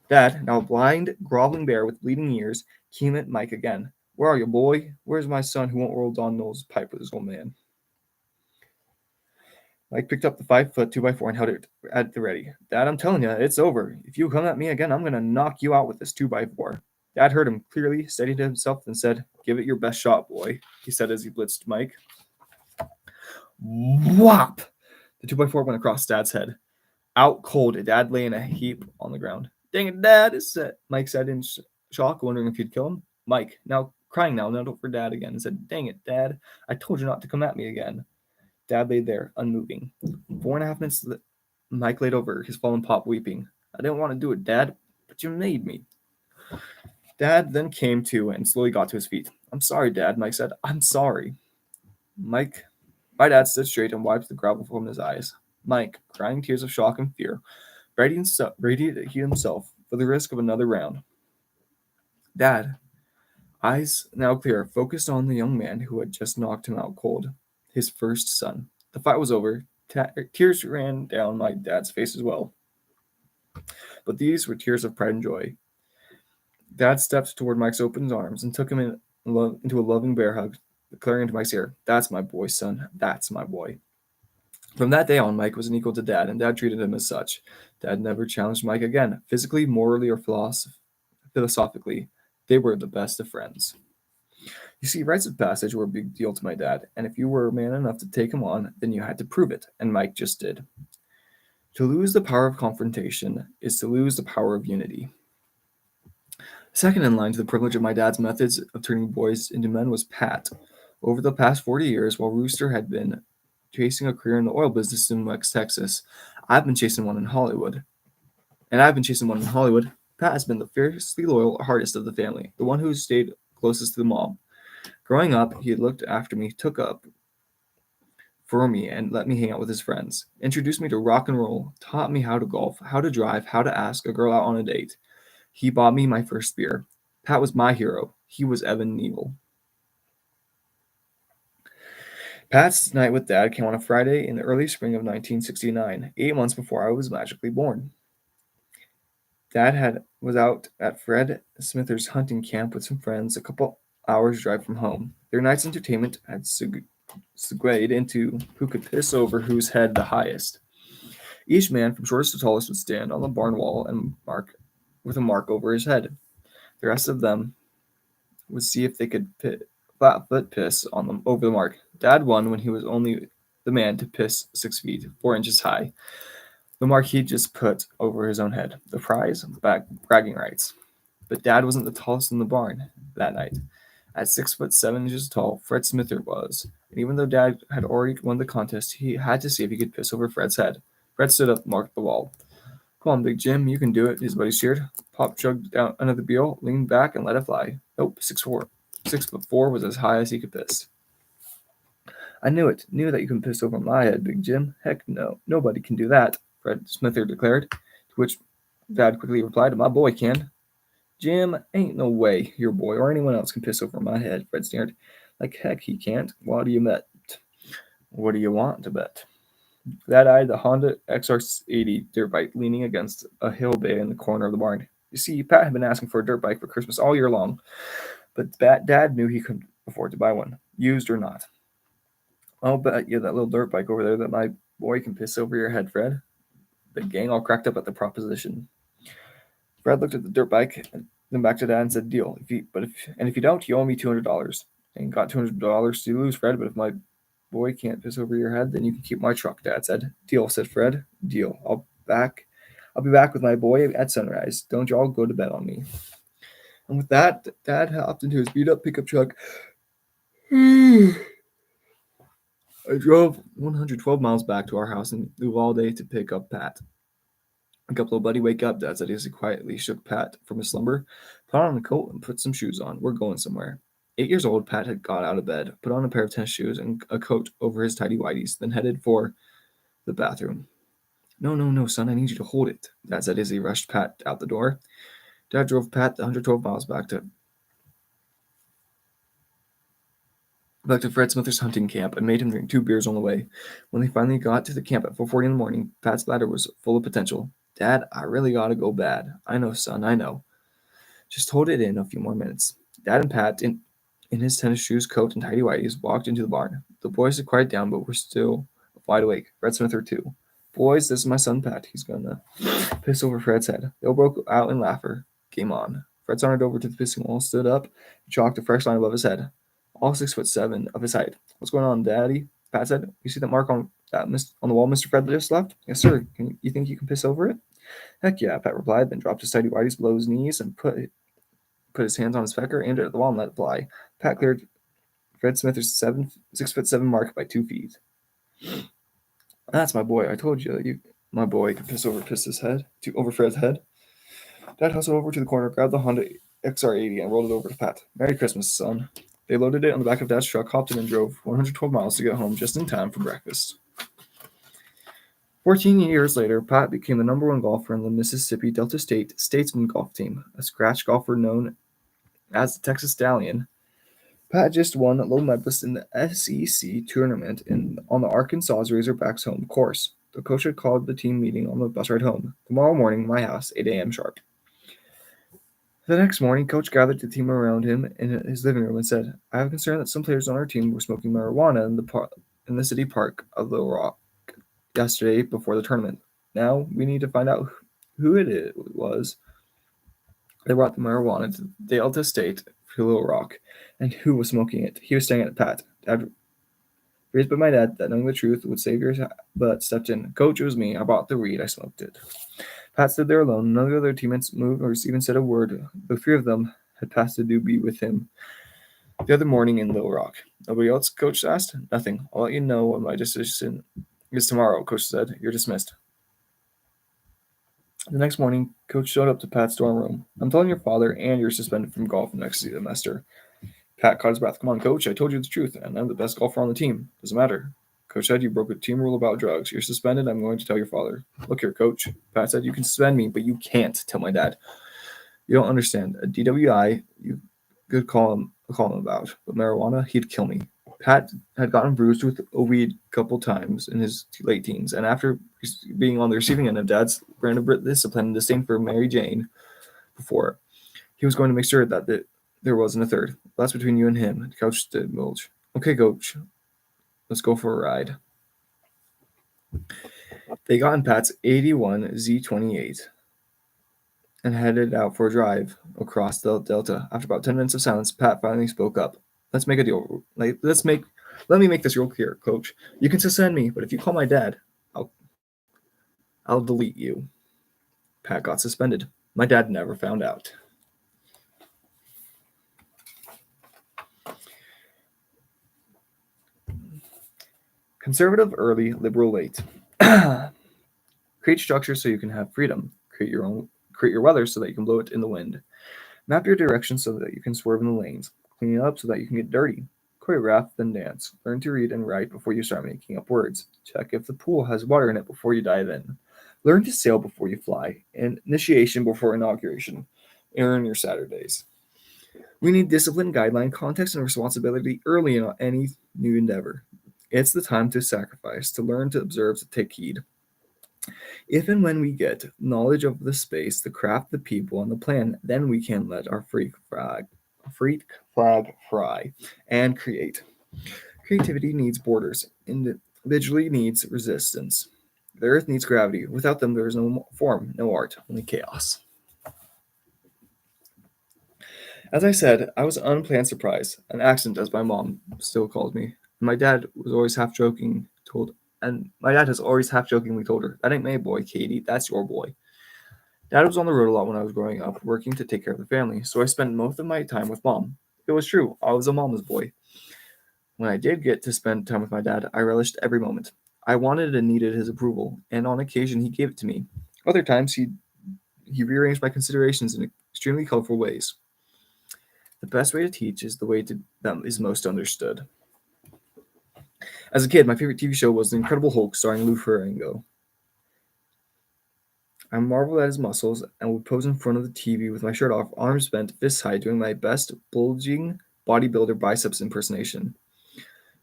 Dad, now a blind, groveling bear with bleeding ears, came at Mike again. Where are you, boy? Where's my son who won't roll Don Knowles' pipe with his old man? Mike picked up the 5-foot 2x4 and held it at the ready. Dad, I'm telling you, it's over. If you come at me again, I'm going to knock you out with this 2x4. Dad heard him clearly, steadied himself, and said, Give it your best shot, boy, he said as he blitzed Mike. Whop! The 2x4 went across Dad's head. Out cold, Dad lay in a heap on the ground. Dang it, Dad, Mike said in shock, wondering if he'd kill him. Mike, now crying now, knelt over Dad again and said, Dang it, Dad, I told you not to come at me again. Dad lay there, unmoving. 4.5 minutes, Mike laid over his fallen Pop, weeping. I didn't want to do it, Dad, but you made me. Dad then came to and slowly got to his feet. I'm sorry, Dad, Mike said. I'm sorry. My dad stood straight and wiped the gravel from his eyes. Mike, crying tears of shock and fear, readied himself for the risk of another round. Dad, eyes now clear, focused on the young man who had just knocked him out cold. His first son. The fight was over. Tears ran down my dad's face as well. But these were tears of pride and joy. Dad stepped toward Mike's open arms and took him into a loving bear hug. declaring into Mike's ear, "That's my boy, son. That's my boy." From that day on, Mike was an equal to Dad, and Dad treated him as such. Dad never challenged Mike again, physically, morally, or philosophically. They were the best of friends. You see, rites of passage were a big deal to my dad, and if you were man enough to take him on, then you had to prove it, and Mike just did. To lose the power of confrontation is to lose the power of unity. Second in line to the privilege of my dad's methods of turning boys into men was Pat. Over the past 40 years, while Rooster had been chasing a career in the oil business in West Texas, I've been chasing one in Hollywood. Pat has been the fiercely loyal hardest of the family, the one who stayed closest to the mom. Growing up, he had looked after me, took up for me, and let me hang out with his friends. Introduced me to rock and roll, taught me how to golf, how to drive, how to ask a girl out on a date. He bought me my first beer. Pat was my hero. He was Evan Neal. Pat's night with Dad came on a Friday in the early spring of 1969, 8 months before I was magically born. Dad was out at Fred Smither's hunting camp with some friends a couple hours' drive from home. Their night's entertainment had segued into who could piss over whose head the highest. Each man, from shortest to tallest, would stand on the barn wall and mark with a mark over his head. The rest of them would see if they could flat-foot piss on them over the mark. Dad won when he was only the man to piss 6 feet, 4 inches high. The mark he'd just put over his own head. The prize? Bragging rights. But Dad wasn't the tallest in the barn that night. At 6'7" tall, Fred Smither was. And even though Dad had already won the contest, he had to see if he could piss over Fred's head. Fred stood up and marked the wall. "Come on, Big Jim, you can do it," his buddies cheered. Pop chugged down another beer, leaned back, and let it fly. Nope, 6'4" was as high as he could piss. "I knew it. Knew that you can piss over my head, Big Jim. Heck no. Nobody can do that," Fred Smither declared, to which Dad quickly replied, "My boy can." "Jim, ain't no way your boy or anyone else can piss over my head," Fred sneered. "Like heck he can't. What do you bet?" "What do you want to bet?" Dad eyed the Honda XR80 dirt bike leaning against a hill bay in the corner of the barn. You see, Pat had been asking for a dirt bike for Christmas all year long, but Dad knew he couldn't afford to buy one, used or not. "I'll bet you that little dirt bike over there that my boy can piss over your head, Fred." The gang all cracked up at the proposition. Fred looked at the dirt bike and then back to Dad and said, "Deal. If you don't, you owe me $200. Ain't got $200 to lose, Fred, but if my boy can't piss over your head, then you can keep my truck," Dad said. "Deal," said Fred. "Deal. I'll be back with my boy at sunrise. Don't y'all go to bed on me." And with that, Dad hopped into his beat-up pickup truck. I drove 112 miles back to our house in Uvalde to pick up Pat. "Wake up, little buddy, wake up," Dad said as he quietly shook Pat from his slumber. "Put on a coat and put some shoes on. We're going somewhere." 8 years old, Pat had got out of bed, put on a pair of tennis shoes and a coat over his tidy whities, then headed for the bathroom. No, son, I need you to hold it," Dad said as he rushed Pat out the door. Dad drove Pat the 112 miles back to Fred Smither's hunting camp and made him drink 2 beers on the way. When they finally got to the camp at 4:40 in the morning, Pat's bladder was full of potential. "Dad, I really gotta go bad." "I know, son, I know. Just hold it in a few more minutes." Dad and Pat, in his tennis shoes, coat, and tidy whities, walked into the barn. The boys had quieted down, but were still wide awake. Fred Smither, too. "Boys, this is my son Pat. He's gonna piss over Fred's head." They all broke out in laughter. Game on. Fred sauntered over to the pissing wall, stood up, and chalked a fresh line above his head, all 6'7" of his height. "What's going on, Daddy?" Pat said. "You see that mark on the wall Mr. Fred just left?" "Yes, sir. You think you can piss over it?" "Heck yeah," Pat replied, then dropped his tidy whities below his knees and put his hands on his pecker, aimed it at the wall, and let it fly. Pat cleared Fred Smither's 6'7" mark by 2 feet. "That's my boy. I told you that my boy could piss over Fred's head." Dad hustled over to the corner, grabbed the Honda XR80, and rolled it over to Pat. "Merry Christmas, son." They loaded it on the back of Dad's truck, hopped in, and drove 112 miles to get home just in time for breakfast. 14 years later, Pat became the #1 golfer in the Mississippi Delta State Statesman golf team, a scratch golfer known as the Texas Stallion. Pat just won low medalist in the SEC tournament on the Arkansas Razorbacks home course. The coach had called the team meeting on the bus ride home. "Tomorrow morning, my house, 8 a.m. sharp." The next morning, Coach gathered the team around him in his living room and said, "I have concern that some players on our team were smoking marijuana in the city park of Little Rock yesterday before the tournament. Now we need to find out who it was that brought the marijuana to Delta State for Little Rock and who was smoking it." He was staring at Pat. Dad, raised by my dad that knowing the truth would save your butt, stepped in. "Coach, it was me. I bought the weed. I smoked it." Pat stood there alone. None of the other teammates moved or even said a word. The three of them had passed the doobie with him the other morning in Little Rock. "Nobody else?" Coach asked. "Nothing. I'll let you know what my decision is tomorrow," Coach said. "You're dismissed." The next morning, Coach showed up to Pat's dorm room. "I'm telling your father, and you're suspended from golf next semester." Pat caught his breath. "Come on, Coach. I told you the truth, and I'm the best golfer on the team. Doesn't matter." Coach said, "You broke a team rule about drugs. You're suspended. I'm going to tell your father." "Look here, Coach." Pat said, "You can suspend me, but you can't tell my dad. You don't understand. A DWI, you could call him about, but marijuana, he'd kill me." Pat had gotten bruised with a weed a couple times in his late teens, and after being on the receiving end of Dad's brand of discipline and disdain for Mary Jane before, he was going to make sure that there wasn't a third. "That's between you and him," Coach did mulch. "Okay, Coach, let's go for a ride." They got in Pat's 81 Z28 and headed out for a drive across the Delta. After about 10 minutes of silence, Pat finally spoke up. "Let's make a deal. Let me make this real clear, Coach. You can suspend me, but if you call my dad, I'll delete you." Pat got suspended. My dad never found out. Conservative early, liberal late. Create structure so you can have freedom. Create your weather so that you can blow it in the wind. Map your direction so that you can swerve in the lanes. Clean it up so that you can get dirty. Choreograph, then dance. Learn to read and write before you start making up words. Check if the pool has water in it before you dive in. Learn to sail before you fly. And initiation before inauguration. Earn your Saturdays. We need discipline, guideline, context, and responsibility early in any new endeavor. It's the time to sacrifice, to learn, to observe, to take heed. If and when we get knowledge of the space, the craft, the people, and the plan, then we can let our freak flag fly and create. Creativity needs borders. Individually needs resistance. The earth needs gravity. Without them, there is no form, no art, only chaos. As I said, I was an unplanned surprise, an accident, as my mom still calls me. My dad was always half joking told, and my dad has always half jokingly told her, "That ain't my boy, Katie. That's your boy." Dad was on the road a lot when I was growing up, working to take care of the family, so I spent most of my time with mom. It was true, I was a mama's boy. When I did get to spend time with my dad, I relished every moment. I wanted and needed his approval, and on occasion he gave it to me. Other times he rearranged my considerations in extremely colorful ways. The best way to teach is the way to them is most understood. As a kid, my favorite TV show was The Incredible Hulk starring Lou Ferrigno. I marveled at his muscles and would pose in front of the TV with my shirt off, arms bent, fists high, doing my best bulging bodybuilder biceps impersonation.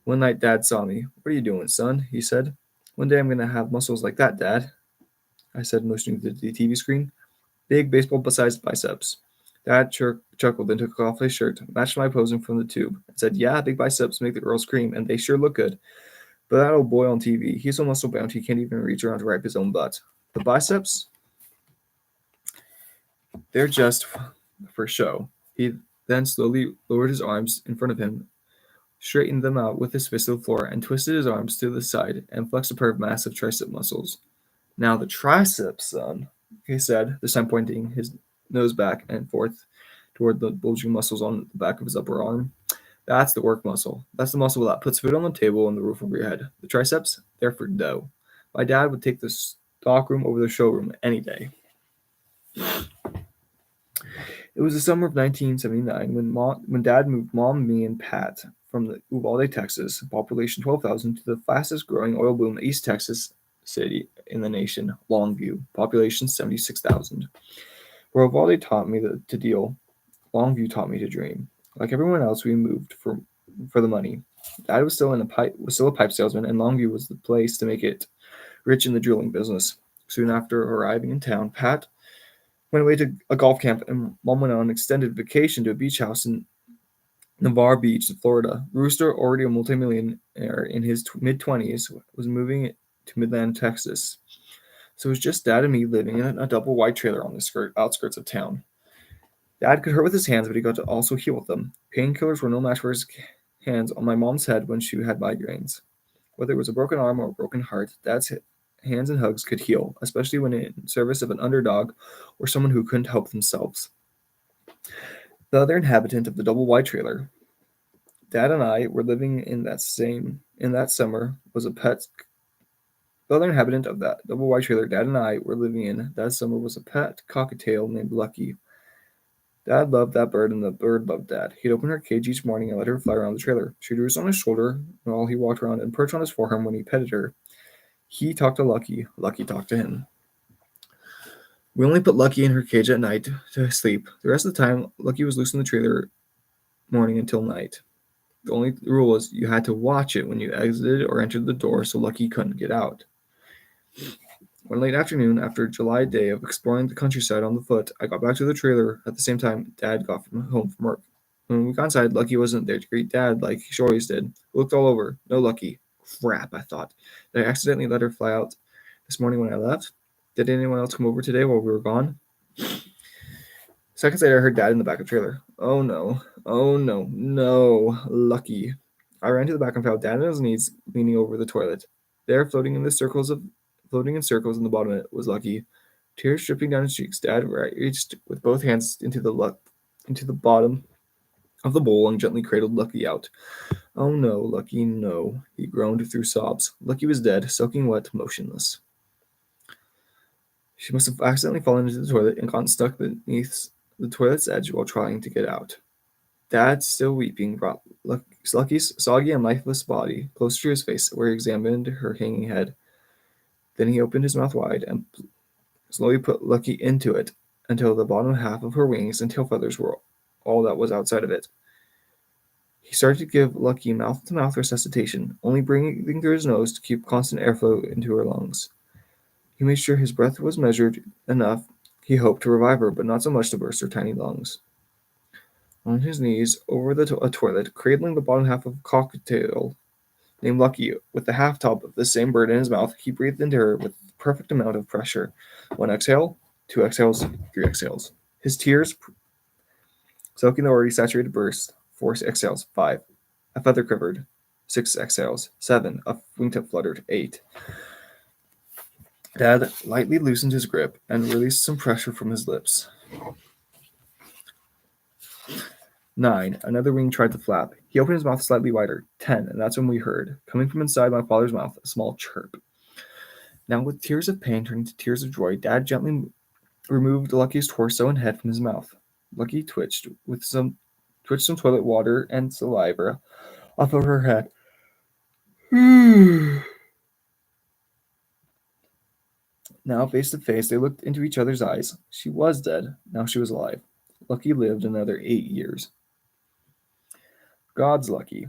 One night, Dad saw me. "What are you doing, son?" he said. "One day I'm going to have muscles like that, Dad," I said, motioning to the TV screen. "Big baseball-sized biceps." Dad chuckled and took off his shirt, matched my pose in front of the tube, and said, "Yeah, big biceps make the girls scream, and they sure look good. But that old boy on TV, he's so muscle-bound he can't even reach around to wipe his own butt. The biceps? They're just for show." He then slowly lowered his arms in front of him, straightened them out with his fist to the floor, and twisted his arms to the side and flexed a pair of massive tricep muscles. "Now the triceps, son," he said, this time pointing his nose back and forth toward the bulging muscles on the back of his upper arm. "That's the work muscle. That's the muscle that puts food on the table and the roof over your head. The triceps, they're for dough." My dad would take the stockroom over the showroom any day. It was the summer of 1979 when Dad moved Mom, me, and Pat from the Uvalde, Texas, population 12,000, to the fastest growing oil boom East Texas city in the nation, Longview, population 76,000. Where Uvalde taught me to deal, Longview taught me to dream. Like everyone else, we moved for the money. Dad was still a pipe salesman, and Longview was the place to make it rich in the drilling business. Soon after arriving in town, Pat went away to a golf camp, and Mom went on an extended vacation to a beach house in Navarre Beach, Florida. Rooster, already a multimillionaire in his mid-20s, was moving to Midland, Texas. So it was just Dad and me living in a double wide trailer on the outskirts of town. Dad could hurt with his hands, but he got to also heal with them. Painkillers were no match for his hands on my mom's head when she had migraines. Whether it was a broken arm or a broken heart, Dad's hands and hugs could heal, especially when in service of an underdog or someone who couldn't help themselves. The other inhabitant of the double wide trailer, Dad and I were living in that summer was a pet. The other inhabitant of that double wide trailer Dad and I were living in that summer was a pet cockatiel named Lucky. Dad loved that bird, and the bird loved Dad. He'd open her cage each morning and let her fly around the trailer. She'd roost on his shoulder while he walked around and perch on his forearm when he petted her. He talked to Lucky. Lucky talked to him. We only put Lucky in her cage at night to sleep. The rest of the time, Lucky was loose in the trailer morning until night. The only rule was you had to watch it when you exited or entered the door so Lucky couldn't get out. One late afternoon, after a July day of exploring the countryside on the foot, I got back to the trailer at the same time Dad got home from work. When we got inside, Lucky wasn't there to greet Dad like he always did. We looked all over. No Lucky. Crap, I thought. Did I accidentally let her fly out this morning when I left? Did anyone else come over today while we were gone? Seconds later, I heard Dad in the back of the trailer. Oh no. Oh no. No. Lucky. I ran to the back and found Dad on his knees, leaning over the toilet. There, floating in circles in the bottom of it, was Lucky. Tears dripping down his cheeks. Dad reached with both hands into the bottom of the bowl and gently cradled Lucky out. Oh no, Lucky, no. He groaned through sobs. Lucky was dead, soaking wet, motionless. She must have accidentally fallen into the toilet and gotten stuck beneath the toilet's edge while trying to get out. Dad, still weeping, brought Lucky's soggy and lifeless body closer to his face, where he examined her hanging head. Then he opened his mouth wide and slowly put Lucky into it until the bottom half of her wings and tail feathers were all that was outside of it. He started to give Lucky mouth-to-mouth resuscitation, only breathing through his nose to keep constant airflow into her lungs. He made sure his breath was measured enough, he hoped, to revive her, but not so much to burst her tiny lungs. On his knees over a toilet, cradling the bottom half of a cockatiel named Lucky, with the half-top of the same bird in his mouth, he breathed into her with the perfect amount of pressure. 1 exhale, 2 exhales, 3 exhales. His tears soaking the already saturated burst. 4 exhales. 5. A feather quivered. 6 exhales. 7. A wingtip fluttered. 8. Dad lightly loosened his grip and released some pressure from his lips. 9. Another wing tried to flap. He opened his mouth slightly wider. 10. And that's when we heard, coming from inside my father's mouth, a small chirp. Now, with tears of pain turning to tears of joy, Dad gently removed Lucky's torso and head from his mouth. Lucky twitched some toilet water and saliva off of her head. Now, face to face, they looked into each other's eyes. She was dead. Now she was alive. Lucky lived another 8 years. God's Lucky.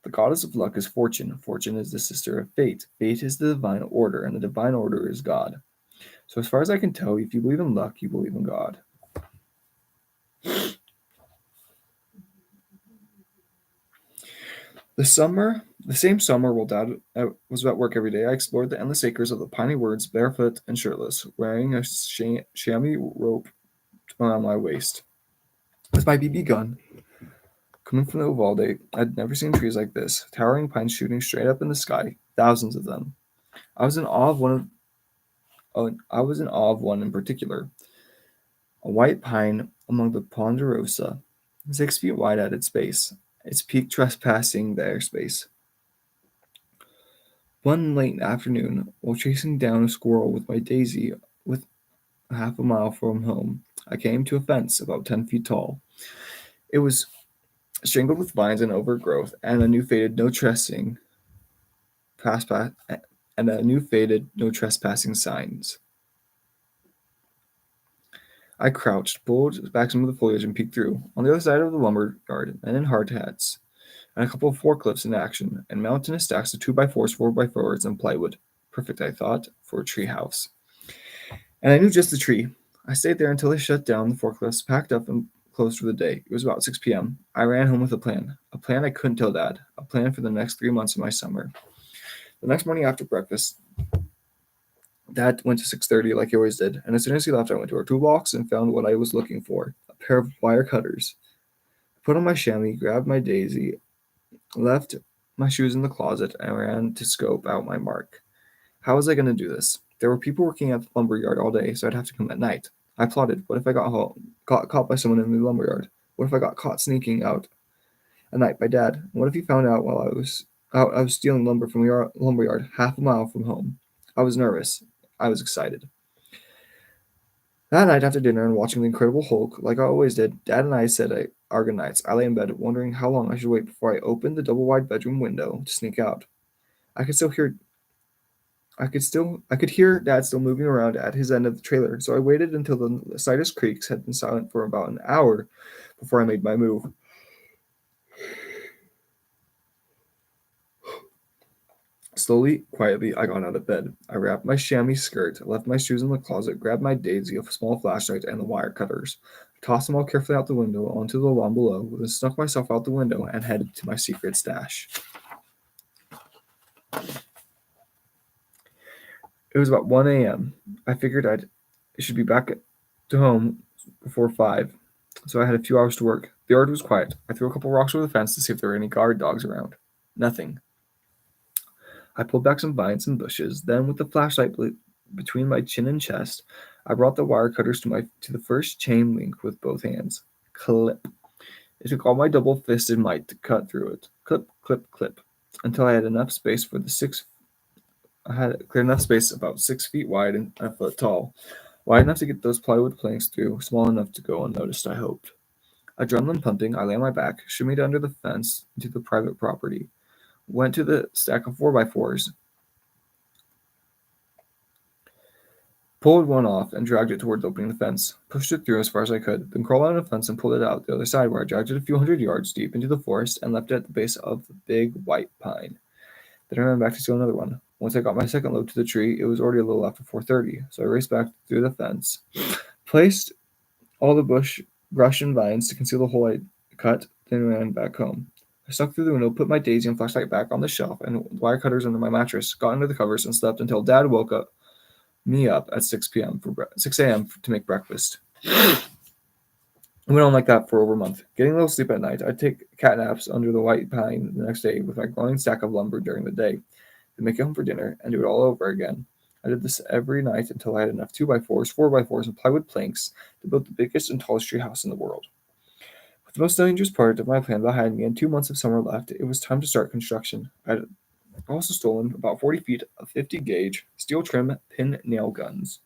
The goddess of luck is Fortune. Fortune is the sister of Fate. Fate is the divine order, and the divine order is God. So as far as I can tell, if you believe in luck, you believe in God. The same summer while Dad was at work every day, I explored the endless acres of the Piney Woods barefoot and shirtless, wearing a chamois rope around my waist. With my BB gun, coming from the Uvalde, I'd never seen trees like this, towering pines shooting straight up in the sky, thousands of them. I was in awe of one in particular, a white pine among the ponderosa, 6 feet wide at its base, its peak trespassing the airspace. One late afternoon, while chasing down a squirrel with my Daisy with half a mile from home, I came to a fence about 10 feet tall. It was strangled with vines and overgrowth, and a new faded no trespassing signs. I crouched, pulled back some of the foliage, and peeked through. On the other side of the lumber yard, men in hard hats, and a couple of forklifts in action, and mountainous stacks of 2x4s, 4x4s, and plywood. Perfect, I thought, for a tree house. And I knew just the tree. I stayed there until they shut down the forklifts, packed up, and closed for the day. It was about 6 p.m. I ran home with a plan I couldn't tell Dad, a plan for the next 3 months of my summer. The next morning after breakfast, Dad went to 6:30 like he always did, and as soon as he left, I went to our toolbox and found what I was looking for: a pair of wire cutters. I put on my chamois, grabbed my daisy, left my shoes in the closet, and ran to scope out my mark. How was I going to do this? There were people working at the lumber yard all day, so I'd have to come at night. I plotted. What if I got caught by someone in the lumber yard? What if I got caught sneaking out at night by Dad? What if he found out while I was out? I was stealing lumber from the lumber yard, half a mile from home. I was nervous. I was excited. That night after dinner and watching The Incredible Hulk, like I always did, Dad and I said our goodnights. I lay in bed, wondering how long I should wait before I opened the double-wide bedroom window to sneak out. I could still hear I could hear Dad still moving around at his end of the trailer, so I waited until the slightest creaks had been silent for about an hour before I made my move. Slowly, quietly, I got out of bed. I wrapped my chamois skirt, left my shoes in the closet, grabbed my daisy, a small flashlight, and the wire cutters. I tossed them all carefully out the window onto the lawn below, then snuck myself out the window and headed to my secret stash. It was about 1 a.m. I figured I should be back to home before 5, so I had a few hours to work. The yard was quiet. I threw a couple rocks over the fence to see if there were any guard dogs around. Nothing. I pulled back some vines and bushes. Then, with the flashlight between my chin and chest, I brought the wire cutters to the first chain link with both hands. Clip. It took all my double-fisted might to cut through it. Clip, clip, clip, until I had enough space for the six. I had cleared enough space about 6 feet wide and a foot tall, wide enough to get those plywood planks through, small enough to go unnoticed. I hoped. Adrenaline pumping, I lay on my back, shimmied under the fence into the private property. Went to the stack of 4x4s, pulled one off, and dragged it towards opening the fence. Pushed it through as far as I could, then crawled out of the fence and pulled it out the other side, where I dragged it a few hundred yards deep into the forest and left it at the base of the big white pine. Then I ran back to steal another one. Once I got my second load to the tree, it was already a little after 4:30, so I raced back through the fence, placed all the brush and vines to conceal the hole I cut, then ran back home. I snuck through the window, put my daisy and flashlight back on the shelf, and wire cutters under my mattress, got under the covers, and slept until Dad woke me up at 6 a.m. to make breakfast. It went on like that for over a month. Getting a little sleep at night, I'd take cat naps under the white pine the next day with my growing stack of lumber during the day, then make it home for dinner and do it all over again. I did this every night until I had enough 2x4s, 4x4s, and plywood planks to build the biggest and tallest tree house in the world. With the most dangerous part of my plan behind me and 2 months of summer left, it was time to start construction. I had also stolen about 40 feet of 50-gauge steel trim pin nail guns.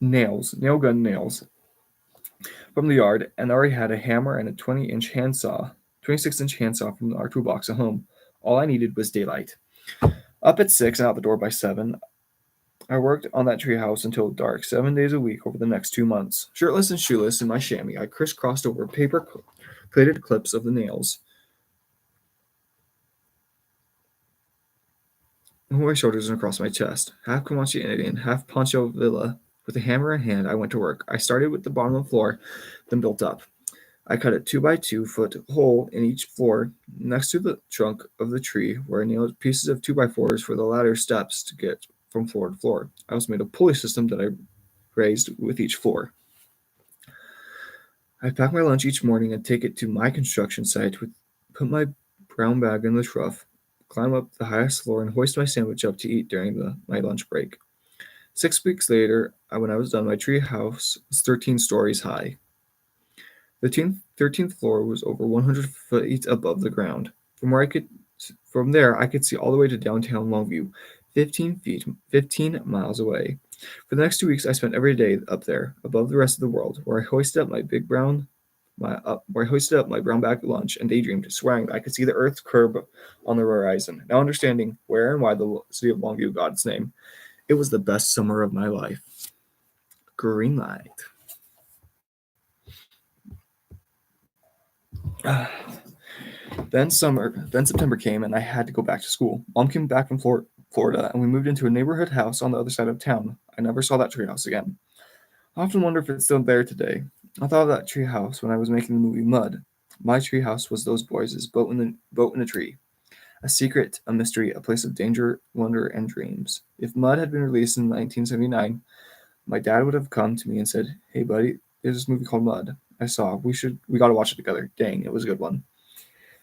Nail gun nails, from the yard, and already had a hammer and a 26-inch handsaw from our toolbox at home. All I needed was daylight. Up at 6 and out the door by 7, I worked on that treehouse until dark, 7 days a week over the next 2 months. Shirtless and shoeless in my chamois, I crisscrossed over paper-plated clips of the nails over my shoulders and across my chest. Half Comanche Indian, half Pancho Villa. With a hammer in hand, I went to work. I started with the bottom of the floor, then built up. I cut a 2x2-foot hole in each floor next to the trunk of the tree, where I nailed pieces of 2x4s for the ladder steps to get from floor to floor. I also made a pulley system that I raised with each floor. I'd pack my lunch each morning and take it to my construction site, put my brown bag in the trough, climb up the highest floor, and hoist my sandwich up to eat during my lunch break. 6 weeks later, when I was done, my tree house was 13 stories high. The 13th floor was over 100 feet above the ground. From there, I could see all the way to downtown Longview, 15 miles away. For the next 2 weeks, I spent every day up there, above the rest of the world, where I hoisted up my brown bag lunch and daydreamed, swearing that I could see the Earth's curve on the horizon. Now understanding where and why the city of Longview got its name, it was the best summer of my life. Greenlight. Then September came, and I had to go back to school. Mom came back from Florida Florida, and we moved into a neighborhood house on the other side of town. I never saw that treehouse again. I often wonder if it's still there today. I thought of that treehouse when I was making the movie Mud. My treehouse was those boys' boat in a tree. A secret, a mystery, a place of danger, wonder, and dreams. If Mud had been released in 1979, my dad would have come to me and said, "Hey, buddy, there's this movie called Mud. I saw. We got to watch it together. Dang, it was a good one."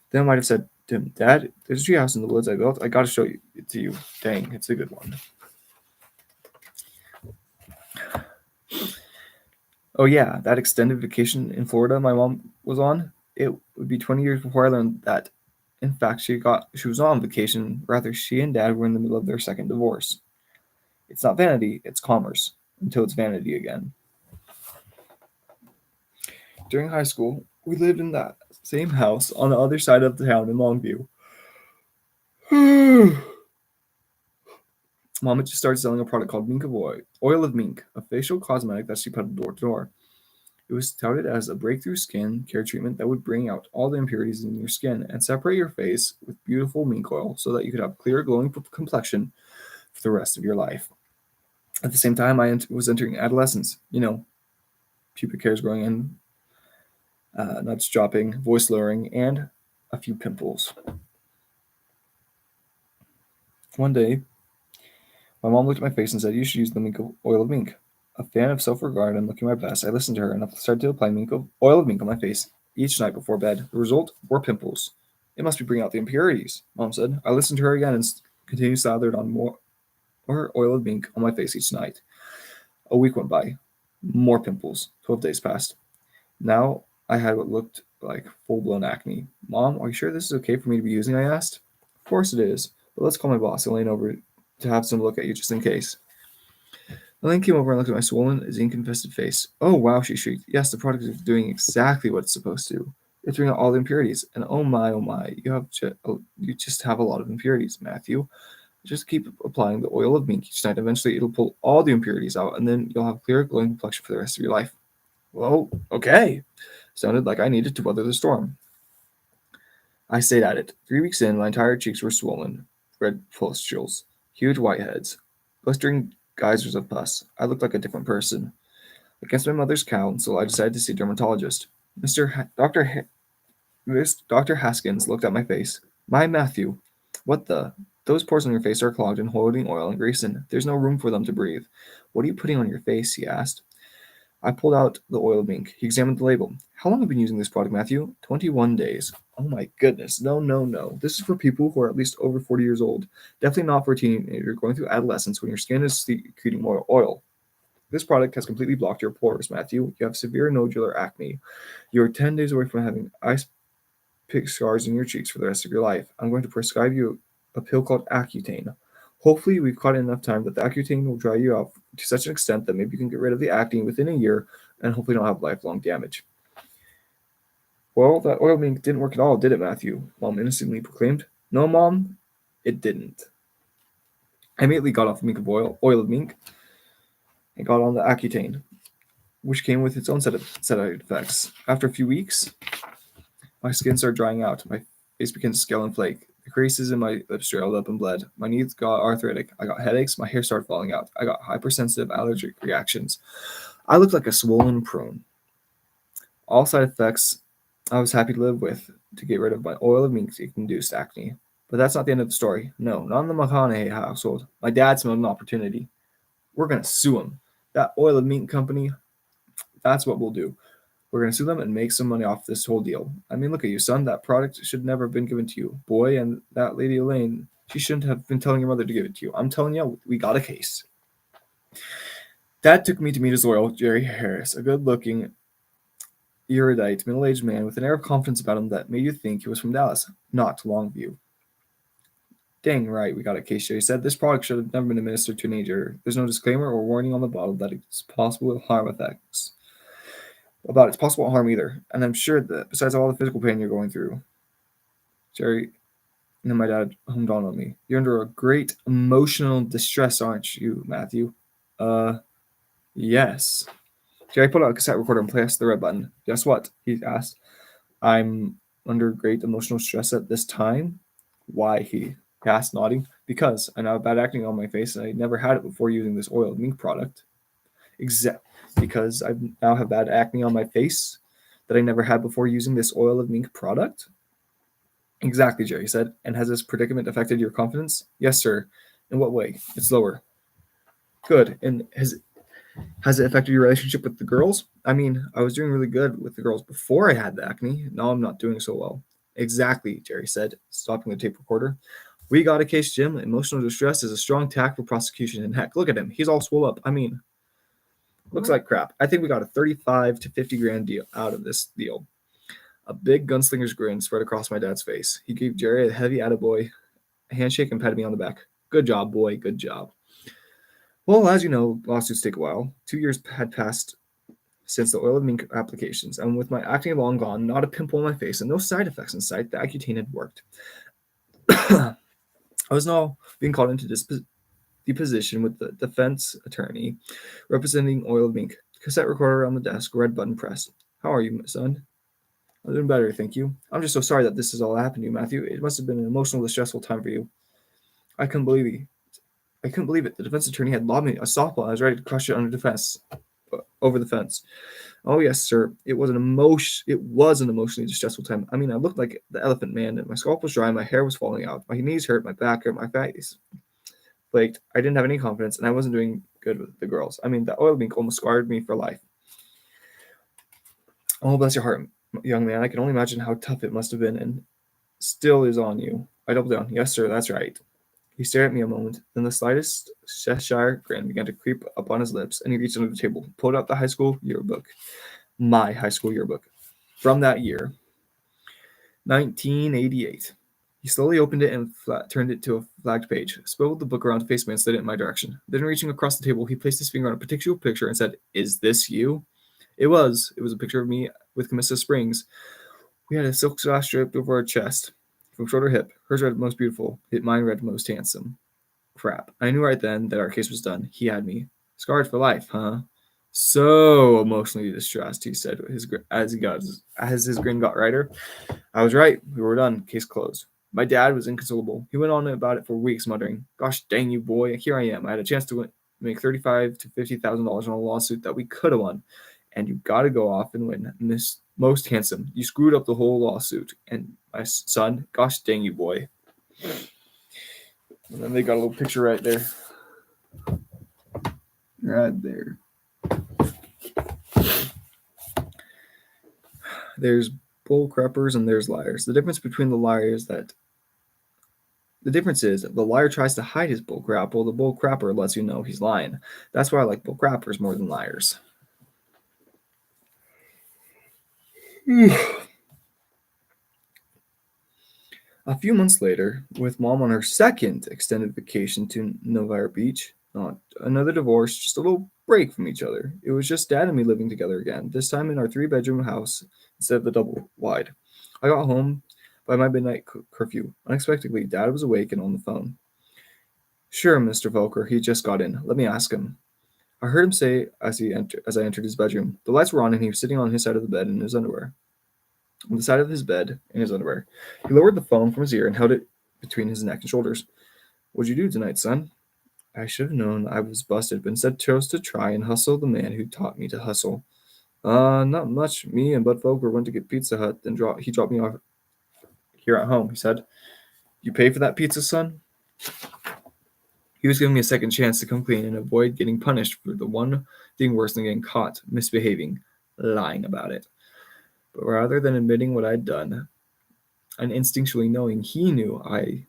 Then I might have said to him, "Dad, there's a treehouse in the woods I built. I got to show it to you. Dang, it's a good one." Oh yeah, that extended vacation in Florida my mom was on. It would be 20 years before I learned that. In fact, she was on vacation. Rather, she and Dad were in the middle of their second divorce. It's not vanity, it's commerce. Until it's vanity again. During high school, we lived in that same house on the other side of the town in Longview. Mom had just started selling a product called Mink of Oil of Mink, a facial cosmetic that she peddled door to door. It was touted as a breakthrough skin care treatment that would bring out all the impurities in your skin and separate your face with beautiful mink oil so that you could have clear, glowing complexion for the rest of your life. At the same time, I was entering adolescence. Pubic hairs growing in, nuts dropping, voice lowering, and a few pimples. One day, my mom looked at my face and said, "You should use the oil of mink." A fan of self-regard and looking my best, I listened to her and started to apply oil of mink on my face each night before bed. The result were pimples. "It must be bringing out the impurities," Mom said. I listened to her again and continued slathered on more oil of mink on my face each night. A week went by. More pimples. 12 days passed. Now I had what looked like full-blown acne. "Mom, are you sure this is okay for me to be using?" I asked. "Of course it is, but let's call my boss, Elaine, over to have some look at you just in case." Elaine came over and looked at my swollen, zinc-infested face. "Oh, wow," she shrieked. "Yes, the product is doing exactly what it's supposed to. It's bringing out all the impurities. And oh my, you just have a lot of impurities, Matthew. Just keep applying the oil of mink each night. Eventually, it'll pull all the impurities out, and then you'll have clear, glowing complexion for the rest of your life." Well, okay. Sounded like I needed to weather the storm. I stayed at it. 3 weeks in, my entire cheeks were swollen, red pustules, huge whiteheads, blistering geysers of pus. I looked like a different person. Against my mother's counsel, I decided to see a dermatologist. Dr. Haskins looked at my face. "My Matthew, what the? Those pores on your face are clogged and holding oil and grease in. There's no room for them to breathe. What are you putting on your face?" he asked. I pulled out the oil of mink. He examined the label. "How long have you been using this product, Matthew?" 21 days. Oh my goodness. No. This is for people who are at least over 40 years old. Definitely not for a teenager going through adolescence when your skin is secreting more oil. This product has completely blocked your pores, Matthew. You have severe nodular acne. You're 10 days away from having ice pick scars in your cheeks for the rest of your life. I'm going to prescribe you a pill called Accutane. Hopefully, we've caught enough time that the Accutane will dry you out to such an extent that maybe you can get rid of the acne within a year and hopefully not have lifelong damage. Well, that oil mink didn't work at all, did it, Matthew? Mom innocently proclaimed. No, Mom, it didn't. I immediately got off oil of mink, and got on the Accutane, which came with its own set of effects. After a few weeks, my skin started drying out. My face began to scale and flake. The creases in my lips swelled up and bled. My knees got arthritic. I got headaches. My hair started falling out. I got hypersensitive allergic reactions. I looked like a swollen prune. All side effects I was happy to live with to get rid of my oil of mink-induced acne. But that's not the end of the story. No, not in the McConaughey household. My dad smelled an opportunity. We're going to sue him. That oil of mink company, that's what we'll do. We're going to sue them and make some money off this whole deal. I mean, look at you, son. That product should never have been given to you. Boy, and that lady Elaine, she shouldn't have been telling your mother to give it to you. I'm telling you, we got a case. Dad took me to meet his lawyer, Jerry Harris, a good-looking, erudite, middle-aged man with an air of confidence about him that made you think he was from Dallas, not Longview. Dang right, we got a case, Jerry said. This product should have never been administered to a teenager. There's no disclaimer or warning on the bottle that it's possible harm effects. About its possible harm either. And I'm sure that besides all the physical pain you're going through, Jerry, and then my dad homed on me. You're under a great emotional distress, aren't you, Matthew? Yes. Jerry pulled out a cassette recorder and pressed the red button. Guess what? He asked. I'm under great emotional stress at this time. Why, he he asked, nodding. Because I now have bad acne on my face and I never had it before using this oil of mink product. Because I now have bad acne on my face that I never had before using this oil of mink product? Exactly, Jerry said. And has this predicament affected your confidence? Yes, sir. In what way? It's lower. Good. And has it affected your relationship with the girls? I mean, I was doing really good with the girls before I had the acne. Now I'm not doing so well. Exactly, Jerry said, stopping the tape recorder. We got a case, Jim. Emotional distress is a strong tack for prosecution. And heck, look at him. He's all swole up. I mean, looks like crap. I think we got a 35 to 50 grand deal out of this deal. A big gunslinger's grin spread across my dad's face. He gave Jerry a heavy attaboy, a handshake, and patted me on the back. Good job, boy. Good job. Well, as you know, lawsuits take a while. 2 years had passed since the oil of mink applications, and with my acne long gone, not a pimple on my face, and no side effects in sight, the Accutane had worked. I was now being called into deposition with the defense attorney representing oil of mink. Cassette recorder on the desk, red button pressed. How are you, son? I'm doing better, thank you. I'm just so sorry that this has all happened to you, Matthew. It must have been an emotional, distressful time for you. I couldn't believe it. The defense attorney had lobbed me a softball. I was ready to crush it over the fence. Oh yes, sir. It was an emotionally distressful time. I mean, I looked like the Elephant Man, and my scalp was dry, my hair was falling out, my knees hurt, my back hurt, my face flaked. I didn't have any confidence, and I wasn't doing good with the girls. I mean, the oil mink almost scarred me for life. Oh, bless your heart, young man. I can only imagine how tough it must have been, and still is on you. I doubled down. Yes, sir. That's right. He stared at me a moment, then the slightest Cheshire grin began to creep up on his lips, and he reached under the table, pulled out the high school yearbook, my high school yearbook, from that year, 1988. He slowly opened it and turned it to a flagged page, spilled the book around to face me and slid it in my direction. Then, reaching across the table, he placed his finger on a particular picture and said, "Is this you?" It was. It was a picture of me with Camissa Springs. We had a silk sash draped over our chest, from shoulder to hip. Hers read most beautiful. Mine read most handsome. Crap. I knew right then that our case was done. He had me. Scarred for life, huh? So emotionally distressed, he said as his grin got brighter. I was right. We were done. Case closed. My dad was inconsolable. He went on about it for weeks, muttering, "Gosh dang you, boy! Here I am. I had a chance to make $35,000 to $50,000 on a lawsuit that we could have won, and you got to go off and win. Most handsome. You screwed up the whole lawsuit. And my son, gosh dang you, boy." And then they got a little picture right there. Right there. There's bull crappers and there's liars. The difference is the liar tries to hide his bull crap, while the bull crapper lets you know he's lying. That's why I like bull crappers more than liars. A few months later, with Mom on her second extended vacation to Novire Beach, not another divorce, just a little break from each other. It was just Dad and me living together again, this time in our 3-bedroom house instead of the double wide. I got home by my midnight curfew. Unexpectedly, Dad was awake and on the phone. "Sure, Mr. Volker, he just got in. Let me ask him." I heard him say as I entered his bedroom. The lights were on and he was sitting on his side of the bed in his underwear. On the side of his bed in his underwear. He lowered the phone from his ear and held it between his neck and shoulders. "What'd you do tonight, son?" I should have known I was busted, but instead chose to try and hustle the man who taught me to hustle. Not much. Me and Bud Volker went to get Pizza Hut, then he dropped me off here at home," he said. "You pay for that pizza, son?" He was giving me a second chance to come clean and avoid getting punished for the one thing worse than getting caught misbehaving, lying about it. But rather than admitting what I'd done, and instinctually knowing he knew I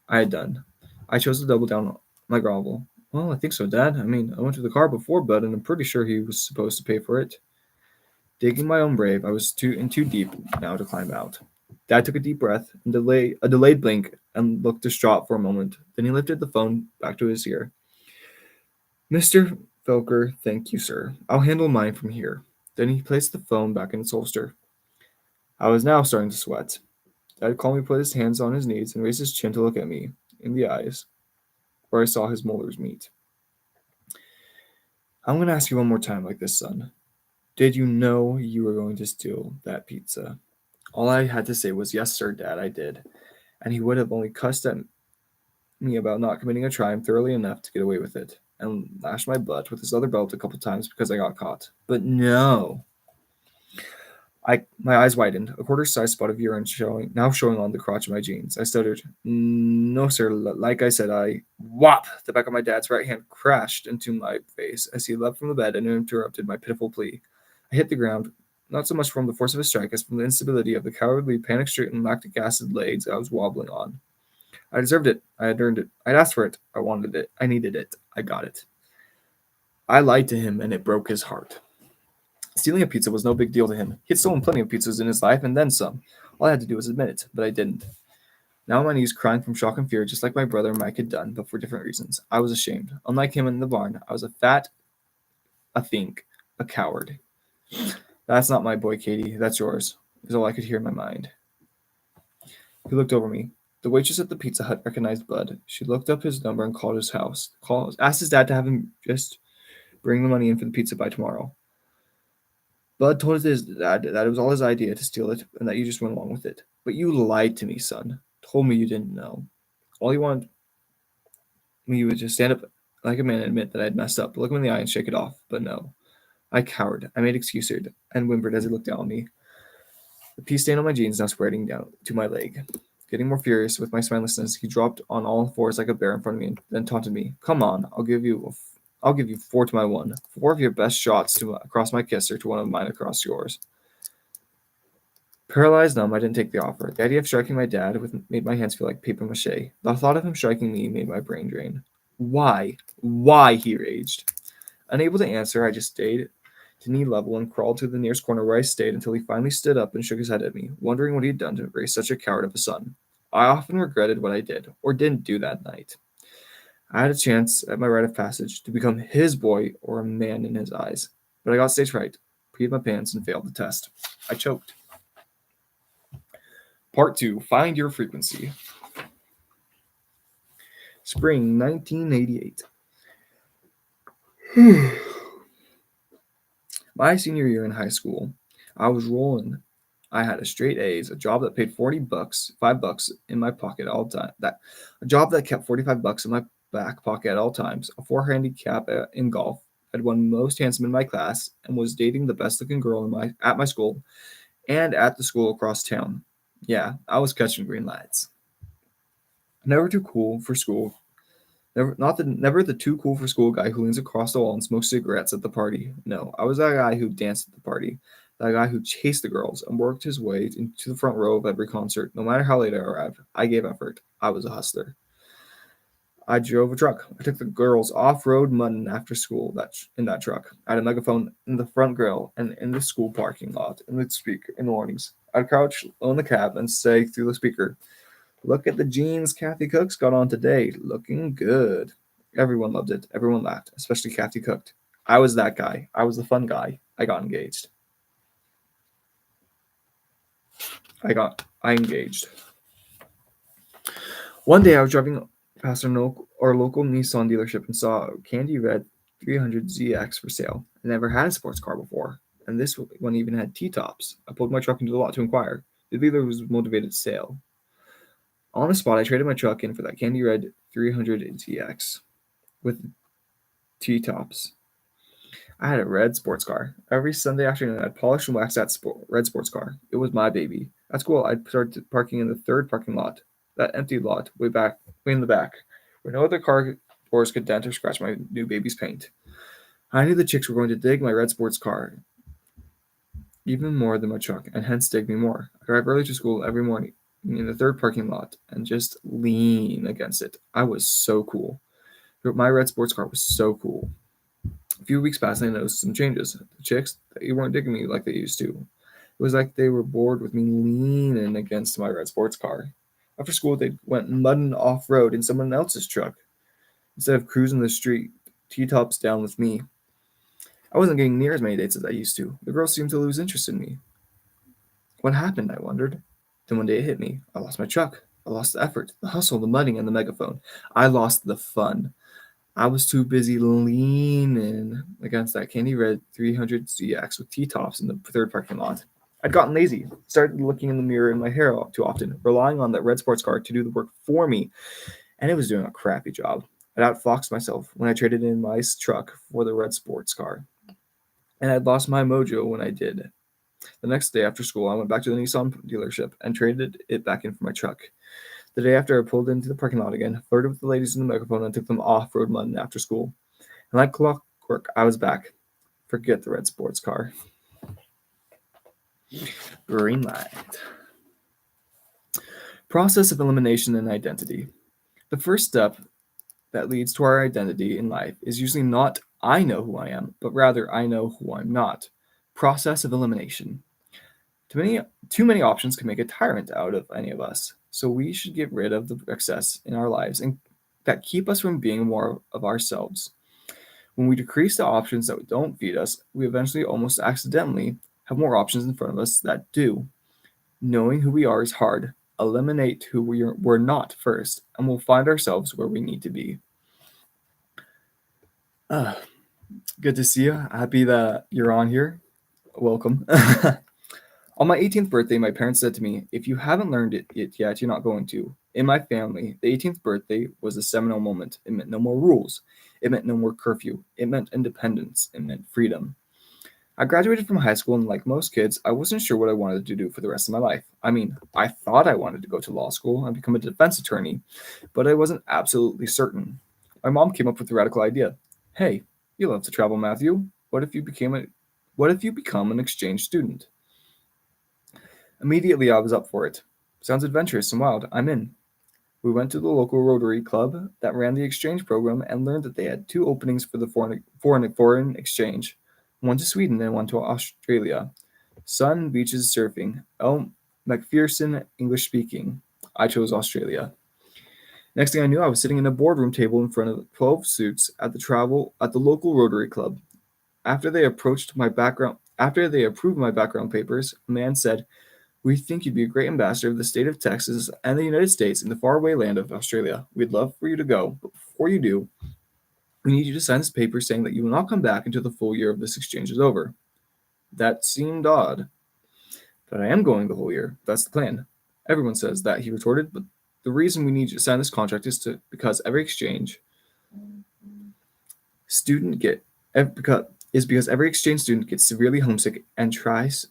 had done, I chose to double down on my grovel. "Well, I think so, Dad. I mean, I went to the car before Bud, and I'm pretty sure he was supposed to pay for it." Digging my own grave, I was too deep now to climb out. Dad took a deep breath, and a delayed blink, and looked distraught for a moment. Then he lifted the phone back to his ear. "Mr. Felker, thank you, sir. I'll handle mine from here." Then he placed the phone back in its holster. I was now starting to sweat. Dad calmly put his hands on his knees and raised his chin to look at me in the eyes, where I saw his molars meet. "I'm going to ask you one more time like this, son. Did you know you were going to steal that pizza?" All I had to say was, "Yes, sir, Dad, I did." And he would have only cussed at me about not committing a crime thoroughly enough to get away with it, and lashed my butt with his leather belt a couple times because I got caught. But no. My eyes widened, a quarter-sized spot of urine showing on the crotch of my jeans. I stuttered, "No, sir. Like I said, I..." Whop! The back of my dad's right hand crashed into my face as he leapt from the bed and interrupted my pitiful plea. I hit the ground, not so much from the force of his strike as from the instability of the cowardly, panic-stricken lactic acid legs I was wobbling on. I deserved it. I had earned it. I'd asked for it. I wanted it. I needed it. I got it. I lied to him, and it broke his heart. Stealing a pizza was no big deal to him. He had stolen plenty of pizzas in his life, and then some. All I had to do was admit it, but I didn't. Now on my knees, crying from shock and fear, just like my brother Mike had done, but for different reasons. I was ashamed. Unlike him in the barn, I was a think, a coward. "That's not my boy, Katie. That's yours," is all I could hear in my mind. He looked over me. The waitress at the Pizza Hut recognized Bud. She looked up his number and called his house. Asked his dad to have him just bring the money in for the pizza by tomorrow. Bud told his dad that it was all his idea to steal it and that you just went along with it. "But you lied to me, son. Told me you didn't know. All you wanted me was just stand up like a man and admit that I had messed up, look him in the eye and shake it off. But no. I cowered. I made excuses and whimpered as he looked down on me. The pee stain on my jeans now spreading down to my leg. Getting more furious with my spinelessness, he dropped on all fours like a bear in front of me and then taunted me. "Come on, I'll give you 4 to my 1. 4 of your best shots across my kisser to 1 of mine across yours." Paralyzed numb, I didn't take the offer. The idea of striking my dad made my hands feel like paper mache. The thought of him striking me made my brain drain. "Why? Why?" he raged. Unable to answer, I just stayed to knee level and crawled to the nearest corner where I stayed until he finally stood up and shook his head at me, wondering what he had done to raise such a coward of a son. I often regretted what I did, or didn't do that night. I had a chance at my rite of passage to become his boy or a man in his eyes, but I got stage fright, peed my pants, and failed the test. I choked. Part 2. Find your frequency. Spring 1988. My senior year in high school, I was rolling. I had a straight A's, a job that paid $5 in my pocket all time. A job that kept $45 in my back pocket at all times. A 4 handicap in golf. I'd won most handsome in my class and was dating the best looking girl at my school and at the school across town. Yeah, I was catching green lights. Never too cool for school. Never the too cool for school guy who leans across the wall and smokes cigarettes at the party. No, I was that guy who danced at the party, that guy who chased the girls and worked his way into the front row of every concert. No matter how late I arrived, I gave effort. I was a hustler. I drove a truck. I took the girls off-road mudding after school in that truck. I had a megaphone in the front grill and in the school parking lot in the speaker in the mornings. I'd crouch on the cab and say through the speaker, "Look at the jeans Kathy Cook's got on today. Looking good." Everyone loved it. Everyone laughed, especially Kathy Cook. I was that guy. I was the fun guy. I got engaged. I engaged. One day I was driving past our local Nissan dealership and saw a candy red 300ZX for sale. I never had a sports car before, and this one even had T-tops. I pulled my truck into the lot to inquire. The dealer was motivated to sale. On the spot, I traded my truck in for that candy red 300ZX with T-tops. I had a red sports car. Every Sunday afternoon, I'd polish and wax that red sports car. It was my baby. At school, I'd start parking in the third parking lot, that empty lot way in the back, where no other car doors could dent or scratch my new baby's paint. I knew the chicks were going to dig my red sports car even more than my truck, and hence dig me more. I drive early to school every morning in the third parking lot and just lean against it. I was so cool. My red sports car was so cool. A few weeks passed and I noticed some changes. The chicks, they weren't digging me like they used to. It was like they were bored with me leaning against my red sports car. After school, they went mudding off-road in someone else's truck. Instead of cruising the street, T-tops down with me. I wasn't getting near as many dates as I used to. The girls seemed to lose interest in me. What happened, I wondered. Then one day it hit me. I lost my truck. I lost the effort, the hustle, the mudding, and the megaphone. I lost the fun. I was too busy leaning against that candy red 300ZX with T-tops in the third parking lot. I'd gotten lazy, started looking in the mirror in my hair too often, relying on that red sports car to do the work for me, and it was doing a crappy job. I'd outfoxed myself when I traded in my truck for the red sports car, and I'd lost my mojo when I did. The next day after school, I went back to the Nissan dealership and traded it back in for my truck. The day after, I pulled into the parking lot again, flirted with the ladies in the microphone, and took them off-road London after school. And like clockwork, I was back. Forget the red sports car. Greenlight. Process of elimination and identity. The first step that leads to our identity in life is usually not I know who I am, but rather I know who I'm not. Process of elimination. Too many options can make a tyrant out of any of us, so we should get rid of the excess in our lives and that keep us from being more of ourselves. When we decrease the options that don't feed us, we eventually almost accidentally have more options in front of us that do. Knowing who we are is hard. Eliminate who we're not first, and we'll find ourselves where we need to be. Good to see you. Happy that you're on here. Welcome. On my 18th birthday, my parents said to me, if you haven't learned it yet, you're not going to. In my family, the 18th birthday was a seminal moment. It meant no more rules. It meant no more curfew. It meant independence. It meant freedom. I graduated from high school, and like most kids, I wasn't sure what I wanted to do for the rest of my life. I mean, I thought I wanted to go to law school and become a defense attorney, but I wasn't absolutely certain. My mom came up with the radical idea. Hey, you love to travel, Matthew. What if you become an exchange student? Immediately, I was up for it. Sounds adventurous and wild. I'm in. We went to the local Rotary Club that ran the exchange program and learned that they had 2 openings for the foreign exchange, one to Sweden and one to Australia. Sun, beaches, surfing. McPherson, English speaking. I chose Australia. Next thing I knew, I was sitting in a boardroom table in front of 12 suits at the local Rotary Club. After they approved my background papers, a man said, we think you'd be a great ambassador of the state of Texas and the United States in the faraway land of Australia. We'd love for you to go, but before you do, we need you to sign this paper saying that you will not come back until the full year of this exchange is over. That seemed odd, but I am going the whole year. That's the plan. Everyone says that, he retorted, but the reason we need you to sign this contract is because every exchange student gets severely homesick and tries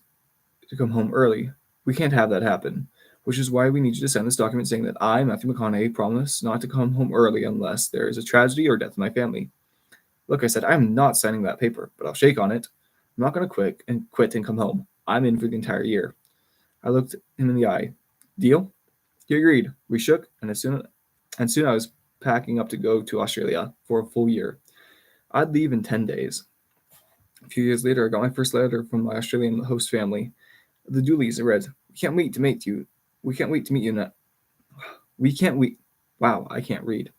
to come home early. We can't have that happen, which is why we need you to sign this document saying that I, Matthew McConaughey, promise not to come home early unless there is a tragedy or death in my family. Look, I said, I'm not signing that paper, but I'll shake on it. I'm not going to quit and come home. I'm in for the entire year. I looked him in the eye. Deal? He agreed. We shook, and soon I was packing up to go to Australia for a full year. I'd leave in 10 days. A few years later, I got my first letter from my Australian host family. The Dooleys read, we can't wait to meet you. We can't wait to meet you. Wow, I can't read.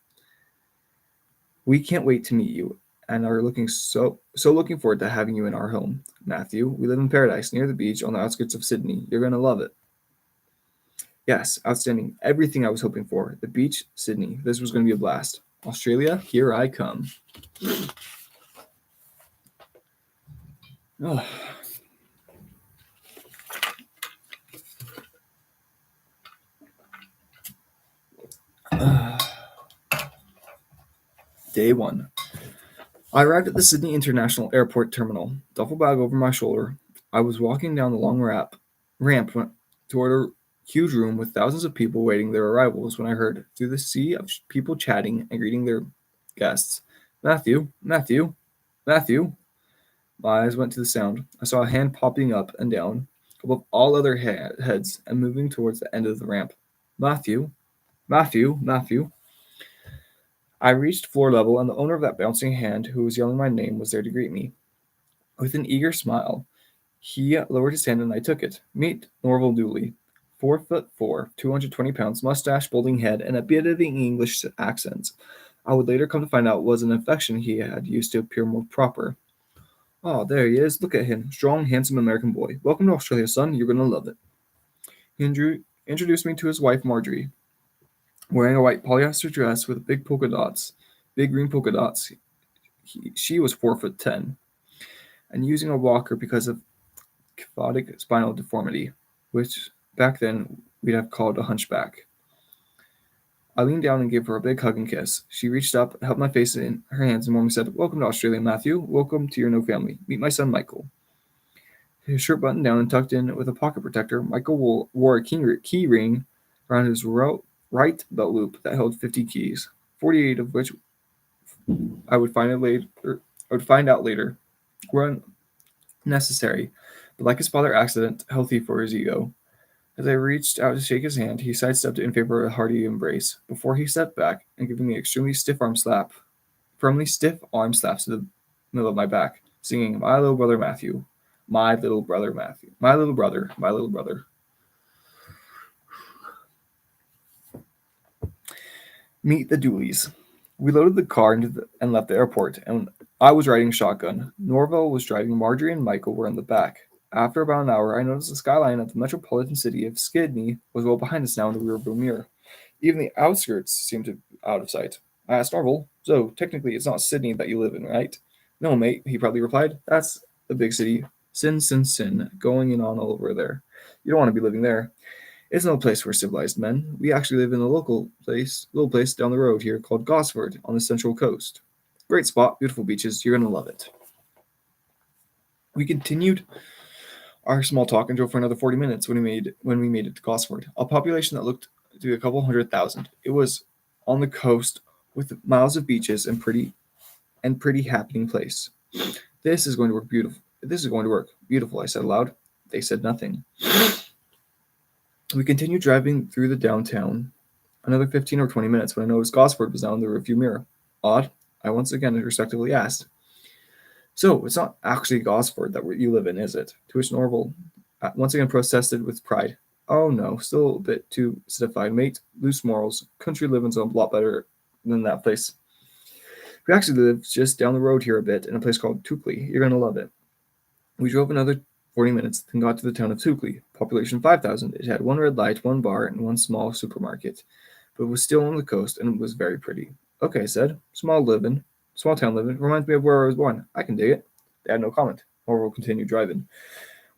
We can't wait to meet you and are so looking forward to having you in our home. Matthew, we live in paradise near the beach on the outskirts of Sydney. You're going to love it. Yes, outstanding. Everything I was hoping for. The beach, Sydney. This was going to be a blast. Australia, here I come. Oh. Day 1. I arrived at the Sydney International Airport terminal, duffel bag over my shoulder. I was walking down the long ramp toward a huge room with thousands of people waiting their arrivals when I heard, through the sea of people chatting and greeting their guests, Matthew, Matthew, Matthew. My eyes went to the sound. I saw a hand popping up and down above all other heads and moving towards the end of the ramp. Matthew, Matthew, Matthew. I reached floor level, and the owner of that bouncing hand, who was yelling my name, was there to greet me. With an eager smile, he lowered his hand, and I took it. Meet Norval Dooley, 4'4", 220 pounds, mustache, balding head, and a bit of the English accent. I would later come to find out was an infection he had used to appear more proper. Oh, there he is. Look at him. Strong, handsome American boy. Welcome to Australia, son. You're going to love it. He introduced me to his wife, Marjorie. Wearing a white polyester dress with big green polka dots. She was 4'10", and using a walker because of kyphotic spinal deformity, which back then we'd have called a hunchback. I leaned down and gave her a big hug and kiss. She reached up, held my face in her hands, and warmly said, "Welcome to Australia, Matthew. Welcome to your new family. Meet my son, Michael." His shirt buttoned down and tucked in with a pocket protector, Michael wore a key ring around his right belt loop that held 50 keys, 48 of which I would find out later were unnecessary, but like his father accident, healthy for his ego. As I reached out to shake his hand, he sidestepped it in favor of a hearty embrace, before he stepped back and giving me firmly stiff arm slaps to the middle of my back, singing, "My little brother Matthew, my little brother Matthew, my little brother, my little brother." Meet the Dooleys. We loaded the car and left the airport, and I was riding shotgun. Norville was driving, Marjorie and Michael were in the back. After about an hour, I noticed the skyline of the metropolitan city of Sydney was well behind us now in the rearview mirror. Even the outskirts seemed to be out of sight. I asked Norville, "So, technically it's not Sydney that you live in, right?" "No, mate," he proudly replied. "That's the big city. Sin, going in on all over there. You don't want to be living there. It's no place for civilized men. We actually live in a little place down the road here called Gosford on the central coast. Great spot, beautiful beaches. You're gonna love it." We continued our small talk and drove for another 40 minutes when we made it to Gosford, a population that looked to be a couple 100,000. It was on the coast with miles of beaches and pretty happening place. This is going to work beautiful. This is going to work beautiful, I said aloud. They said nothing. We continued driving through the downtown another 15 or 20 minutes when I noticed Gosford was now in the rearview mirror. "Odd?" I once again respectively asked. "So, it's not actually Gosford that you live in, is it?" To which Norval once again protested with pride. "Oh no, still a bit too citified, mate. Loose morals. Country living's a lot better than that place. We actually live just down the road here a bit in a place called Tukley. You're gonna love it." We drove another 40 minutes, then got to the town of Tukley. Population 5,000. It had one red light, one bar, and one small supermarket, but it was still on the coast and it was very pretty. "Okay," I said. Small town living. Reminds me of where I was born. I can dig it." They had no comment. Orville continued driving.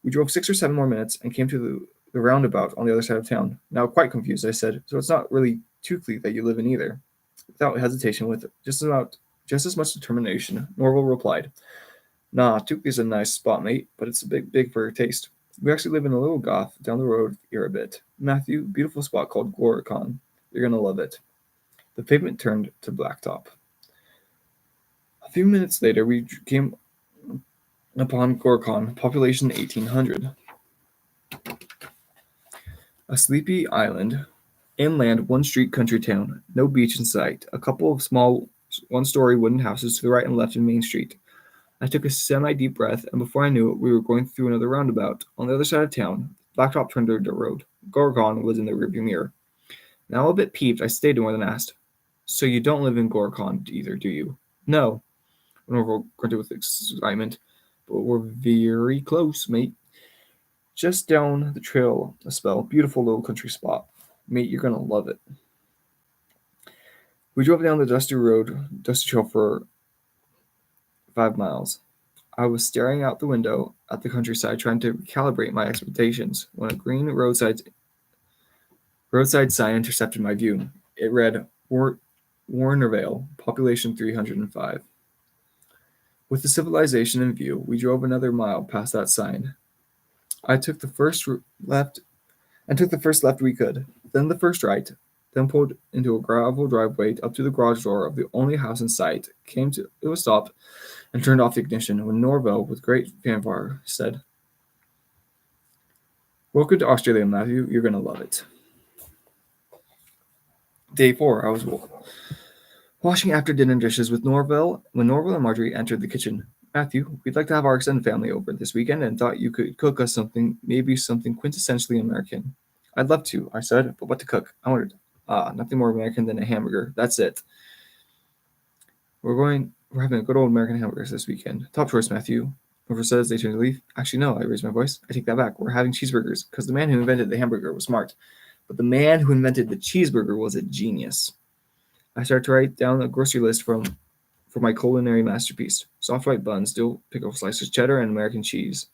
We drove 6 or 7 more minutes and came to the roundabout on the other side of town. Now quite confused, I said, "So it's not really Tukley that you live in either?" Without hesitation, with just as much determination, Norval replied, "Nah, Tukley's a nice spot, mate, but it's a big for your taste. We actually live in a little goth down the road here a bit. Matthew, beautiful spot called Goricon. You're gonna love it." The pavement turned to blacktop. A few minutes later, we came upon Goricon, population 1,800. A sleepy island, inland, one-street country town, no beach in sight, a couple of small one-story wooden houses to the right and left in Main Street. I took a semi-deep breath, and before I knew it, we were going through another roundabout. On the other side of town, blacktop turned to the road. Gorgon was in the rearview mirror. Now a bit peeved, I stayed more than asked, "So you don't live in Gorgon either, do you?" "No," Norval grunted with excitement, "but we're very close, mate. Just down the trail a spell. Beautiful little country spot. Mate, you're gonna love it." We drove down the dusty trail for 5 miles. I was staring out the window at the countryside, trying to calibrate my expectations, when a green roadside sign intercepted my view. It read, "Warnervale, population 305. With the civilization in view, we drove another mile past that sign. I took the first left we could, then the first right, then pulled into a gravel driveway up to the garage door of the only house in sight, came to a stop, and turned off the ignition when Norville, with great fanfare, said, "Welcome to Australia, Matthew. You're gonna love it." Day 4, I was washing after dinner dishes with Norville when Norville and Marjorie entered the kitchen. "Matthew, we'd like to have our extended family over this weekend and thought you could cook us something, maybe something quintessentially American." "I'd love to," I said, "but what to cook?" I wondered. Nothing more American than a hamburger. That's it. We're having a good old American hamburgers this weekend. Top choice, Matthew." Norville said as they turned to leave. "Actually, no," I raised my voice. "I take that back. We're having cheeseburgers, because the man who invented the hamburger was smart. But the man who invented the cheeseburger was a genius." I started to write down a grocery list for my culinary masterpiece. Soft white buns, dill pickle slices, cheddar, and American cheese.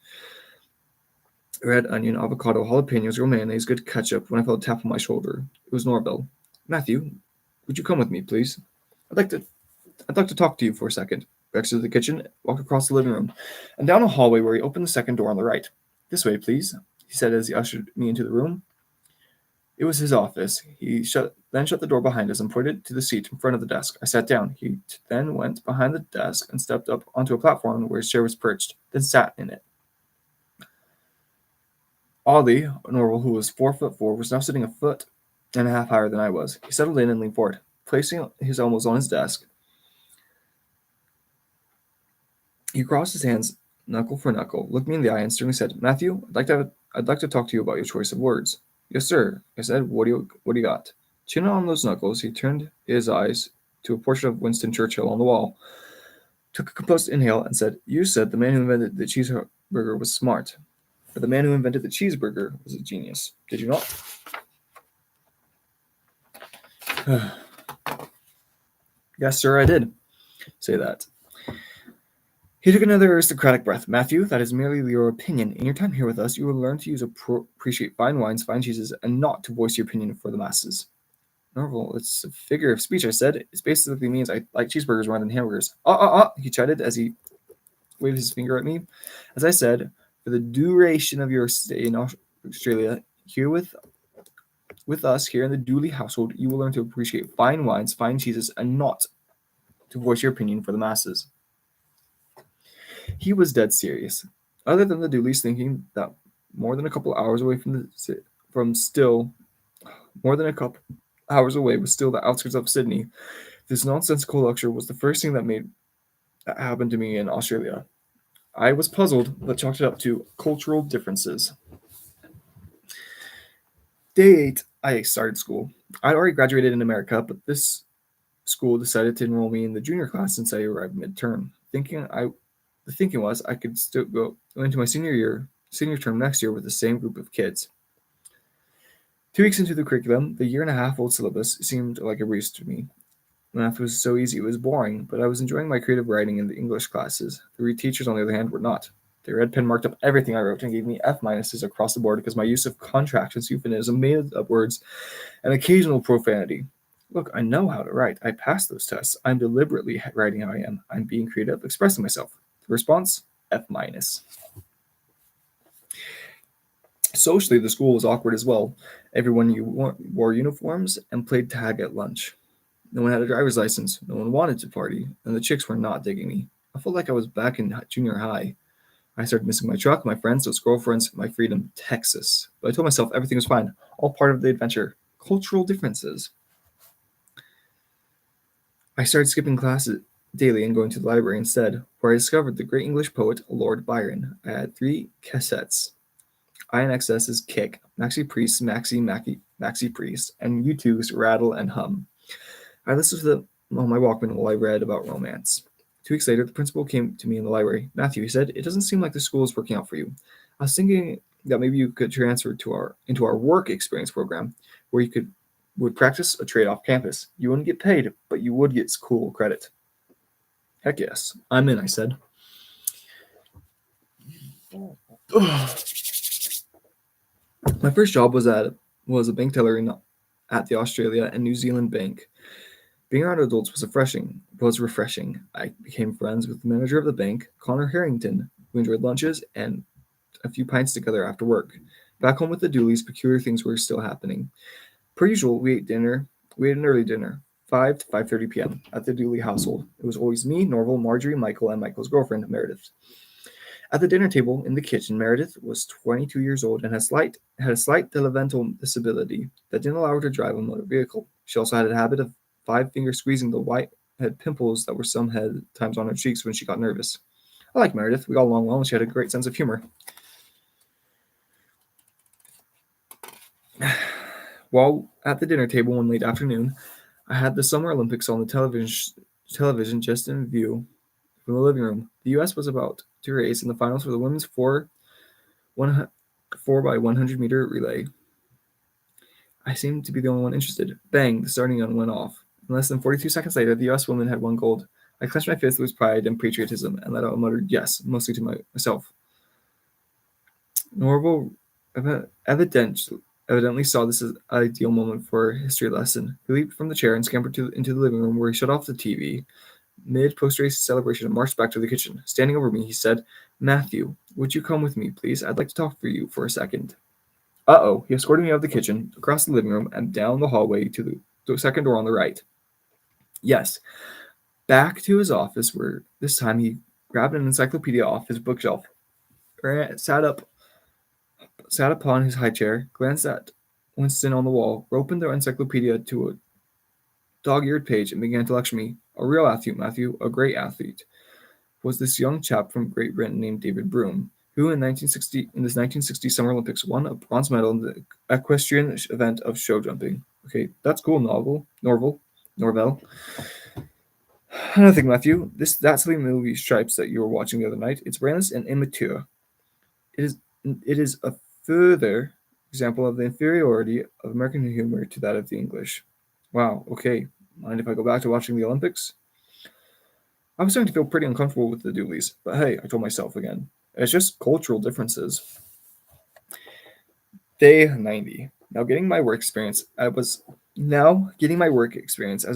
Red onion, avocado, jalapenos, real mayonnaise, good ketchup. When I felt a tap on my shoulder, it was Norville. "Matthew, Would you come with me, please? I'd like to talk to you for a second. We exited the kitchen, walked across the living room, and down a hallway where he opened the second door on the right. This way, please, he said as he ushered me into the room. It was his office. He then shut the door behind us and pointed to the seat in front of the desk. I sat down. He then went behind the desk and stepped up onto a platform where his chair was perched, then sat in it. Oddly, Norval, who was 4'4", was now sitting a foot and a half higher than I was. He settled in and leaned forward, placing his elbows on his desk. He crossed his hands, knuckle for knuckle, looked me in the eye, and sternly said, "Matthew, I'd like to talk to you about your choice of words." "Yes, sir," I said. What do you got?" Chin on those knuckles, he turned his eyes to a portrait of Winston Churchill on the wall, took a composed inhale, and said, "You said the man who invented the cheeseburger was smart, but the man who invented the cheeseburger was a genius. Did you not?" "Yes, sir, I did say that." He took another aristocratic breath. "Matthew, that is merely your opinion. In your time here with us, you will learn to appreciate fine wines, fine cheeses, and not to voice your opinion for the masses." "Norval, it's a figure of speech," I said. "It basically means I like cheeseburgers more than hamburgers." He chided as he waved his finger at me. "As I said, for the duration of your stay in Australia, here with us, here in the Dooley household, you will learn to appreciate fine wines, fine cheeses, and not to voice your opinion for the masses." He was dead serious. Other than the Dooleys thinking that more than a couple hours away was still the outskirts of Sydney, this nonsensical lecture was the first thing that happened to me in Australia. I was puzzled, but chalked it up to cultural differences. Day 8, I started school. I'd already graduated in America, but this school decided to enroll me in the junior class since I arrived midterm. The thinking was I could still go into my senior term next year with the same group of kids. 2 weeks into the curriculum, the year-and-a-half-old syllabus seemed like a breeze to me. Math was so easy it was boring, but I was enjoying my creative writing in the English classes. The teachers, on the other hand, were not. Their red pen marked up everything I wrote and gave me F-minuses across the board because my use of contractions, euphemism, made-up words, and occasional profanity. Look, I know how to write. I passed those tests. I'm deliberately writing how I am. I'm being creative, expressing myself. The response? F-. Socially, the school was awkward as well. Everyone wore uniforms and played tag at lunch. No one had a driver's license. No one wanted to party, and the chicks were not digging me. I felt like I was back in junior high. I started missing my truck, my friends, those girlfriends, my freedom, Texas. But I told myself everything was fine, all part of the adventure. Cultural differences. I started skipping classes daily and going to the library instead, where I discovered the great English poet Lord Byron. I had 3 cassettes. INXS's Kick, Maxi Priest's Maxi Priest, and U2's Rattle and Hum. I listened to them on my Walkman while I read about romance. 2 weeks later, the principal came to me in the library. "Matthew," he said, "it doesn't seem like the school is working out for you. I was thinking that maybe you could transfer into our work experience program, where you would practice a trade off campus. You wouldn't get paid, but you would get school credit." "Heck yes, I'm in," I said. My first job was a bank teller at the Australia and New Zealand Bank. Being around adults was refreshing. I became friends with the manager of the bank, Connor Harrington. We enjoyed lunches and a few pints together after work. Back home with the Dooleys, peculiar things were still happening. Per usual, we ate an early dinner, 5 to 5:30 p.m. at the Dooley household. It was always me, Norval, Marjorie, Michael, and Michael's girlfriend, Meredith. At the dinner table in the kitchen, Meredith was 22 years old and had a slight developmental disability that didn't allow her to drive a motor vehicle. She also had a habit of 5-finger squeezing the white head pimples that were sometimes on her cheeks when she got nervous. I liked Meredith. We got along well, and she had a great sense of humor. While at the dinner table one late afternoon, I had the Summer Olympics on the television just in view from the living room. The U.S. was about to race in the finals for the women's 4 by 100 meter relay. I seemed to be the only one interested. Bang, the starting gun went off. In less than 42 seconds later, the U.S. women had won gold. I clenched my fists with pride and patriotism and let out a muttered yes, mostly to myself. Norval evidently saw this as an ideal moment for a history lesson. He leaped from the chair and scampered into the living room where he shut off the TV. Mid post-race celebration and marched back to the kitchen. Standing over me, he said, "Matthew, would you come with me, please? I'd like to talk to you for a second." Uh-oh, he escorted me out of the kitchen, across the living room, and down the hallway to the second door on the right. Yes, back to his office, where this time he grabbed an encyclopedia off his bookshelf, sat upon his high chair, glanced at Winston on the wall, opened the encyclopedia to a dog-eared page, and began to lecture me. A real athlete, Matthew, a great athlete, was this young chap from Great Britain named David Broom, who in this 1960 Summer Olympics won a bronze medal in the equestrian event of show jumping. Okay, that's cool, Norvel. Another thing, Matthew, that's the movie Stripes that you were watching the other night. It's brainless and immature. It is a further example of the inferiority of American humor to that of the English. Wow, okay. Mind if I go back to watching the Olympics? I was starting to feel pretty uncomfortable with the Dooleys, but hey, I told myself again, it's just cultural differences. Day 90. Now getting my work experience as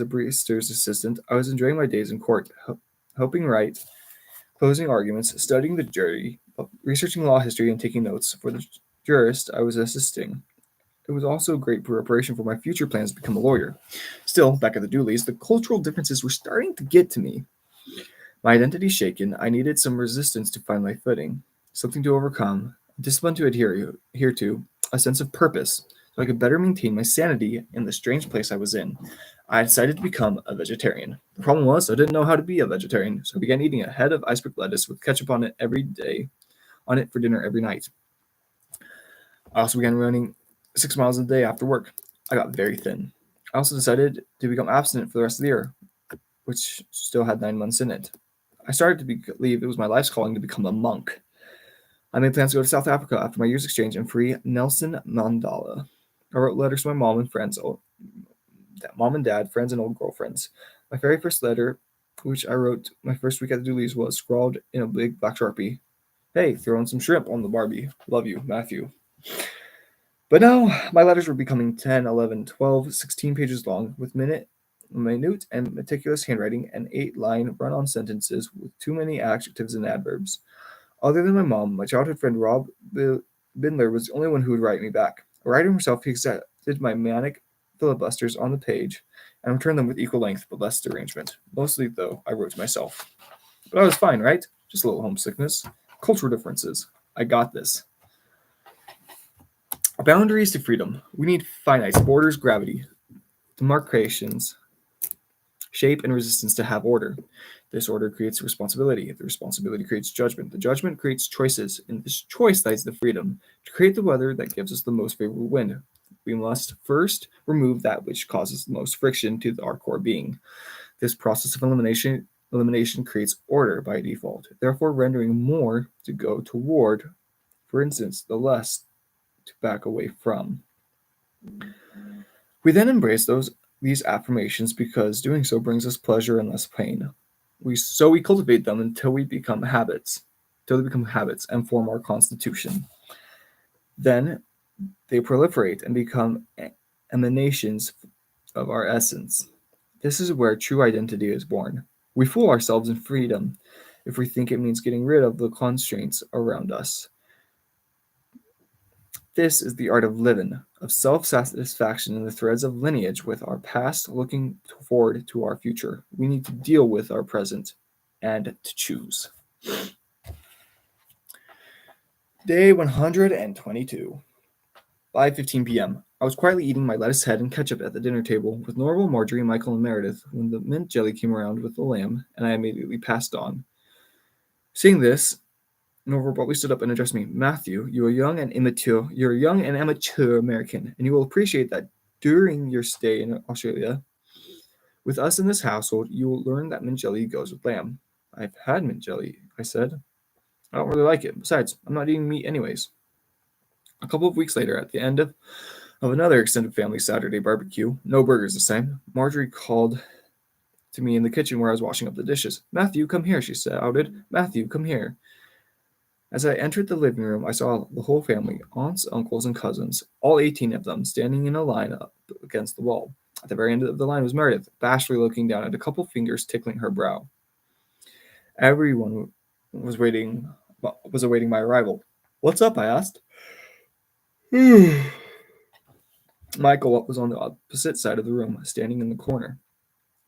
a barrister's assistant, I was enjoying my days in court, helping write closing arguments, studying the jury, researching law history, and taking notes for the jurist I was assisting. It was also great preparation for my future plans to become a lawyer. Still, back at the Dooleys, the cultural differences were starting to get to me. My identity shaken, I needed some resistance to find my footing, something to overcome, discipline to adhere to, a sense of purpose, so I could better maintain my sanity in the strange place I was in. I decided to become a vegetarian. The problem was I didn't know how to be a vegetarian, so I began eating a head of iceberg lettuce with ketchup on it for dinner every night. I also began running 6 miles a day after work. I got very thin. I also decided to become abstinent for the rest of the year, which still had 9 months in it. I started to believe it was my life's calling to become a monk. I made plans to go to South Africa after my year's exchange and free Nelson Mandela. I wrote letters to my mom and dad, friends, and old girlfriends. My very first letter, which I wrote my first week at the Dooleys, was scrawled in a big black Sharpie. Hey, throwing some shrimp on the Barbie. Love you, Matthew. But now, my letters were becoming 10, 11, 12, 16 pages long, with minute and meticulous handwriting, and 8-line run-on sentences with too many adjectives and adverbs. Other than my mom, my childhood friend Rob Bindler was the only one who would write me back. A writer himself, he accepted my manic filibusters on the page and returned them with equal length but less derangement. Mostly, though, I wrote to myself. But I was fine, right? Just a little homesickness. Cultural differences. I got this. Boundaries to freedom. We need finites, borders, gravity, demarcations, shape, and resistance to have order. This order creates responsibility. The responsibility creates judgment. The judgment creates choices. In this choice lies the freedom. To create the weather that gives us the most favorable wind, we must first remove that which causes the most friction to our core being. This process of elimination creates order by default, therefore rendering more to go toward, for instance, the less to back away from. We then embrace these affirmations because doing so brings us pleasure and less pain. We cultivate them until they become habits and form our constitution. Then they proliferate and become emanations of our essence. This is where true identity is born. We fool ourselves in freedom if we think it means getting rid of the constraints around us. This is the art of living, of self-satisfaction in the threads of lineage with our past looking forward to our future. We need to deal with our present and to choose. Day 122. 5:15 p.m. I was quietly eating my lettuce head and ketchup at the dinner table with Norval, Marjorie, Michael, and Meredith when the mint jelly came around with the lamb, and I immediately passed on. Seeing this, Norval abruptly stood up and addressed me. Matthew, you're a young and amateur American, and you will appreciate that during your stay in Australia. With us in this household, you will learn that mint jelly goes with lamb. I've had mint jelly, I said. I don't really like it. Besides, I'm not eating meat anyways. A couple of weeks later, at the end of another extended family Saturday barbecue, no burgers this time, Marjorie called to me in the kitchen where I was washing up the dishes. Matthew, come here, she shouted. Matthew, come here. As I entered the living room, I saw the whole family, aunts, uncles, and cousins, all 18 of them, standing in a line up against the wall. At the very end of the line was Meredith, bashfully looking down at a couple fingers tickling her brow. Everyone was awaiting my arrival. "What's up?" I asked. Michael was on the opposite side of the room, standing in the corner,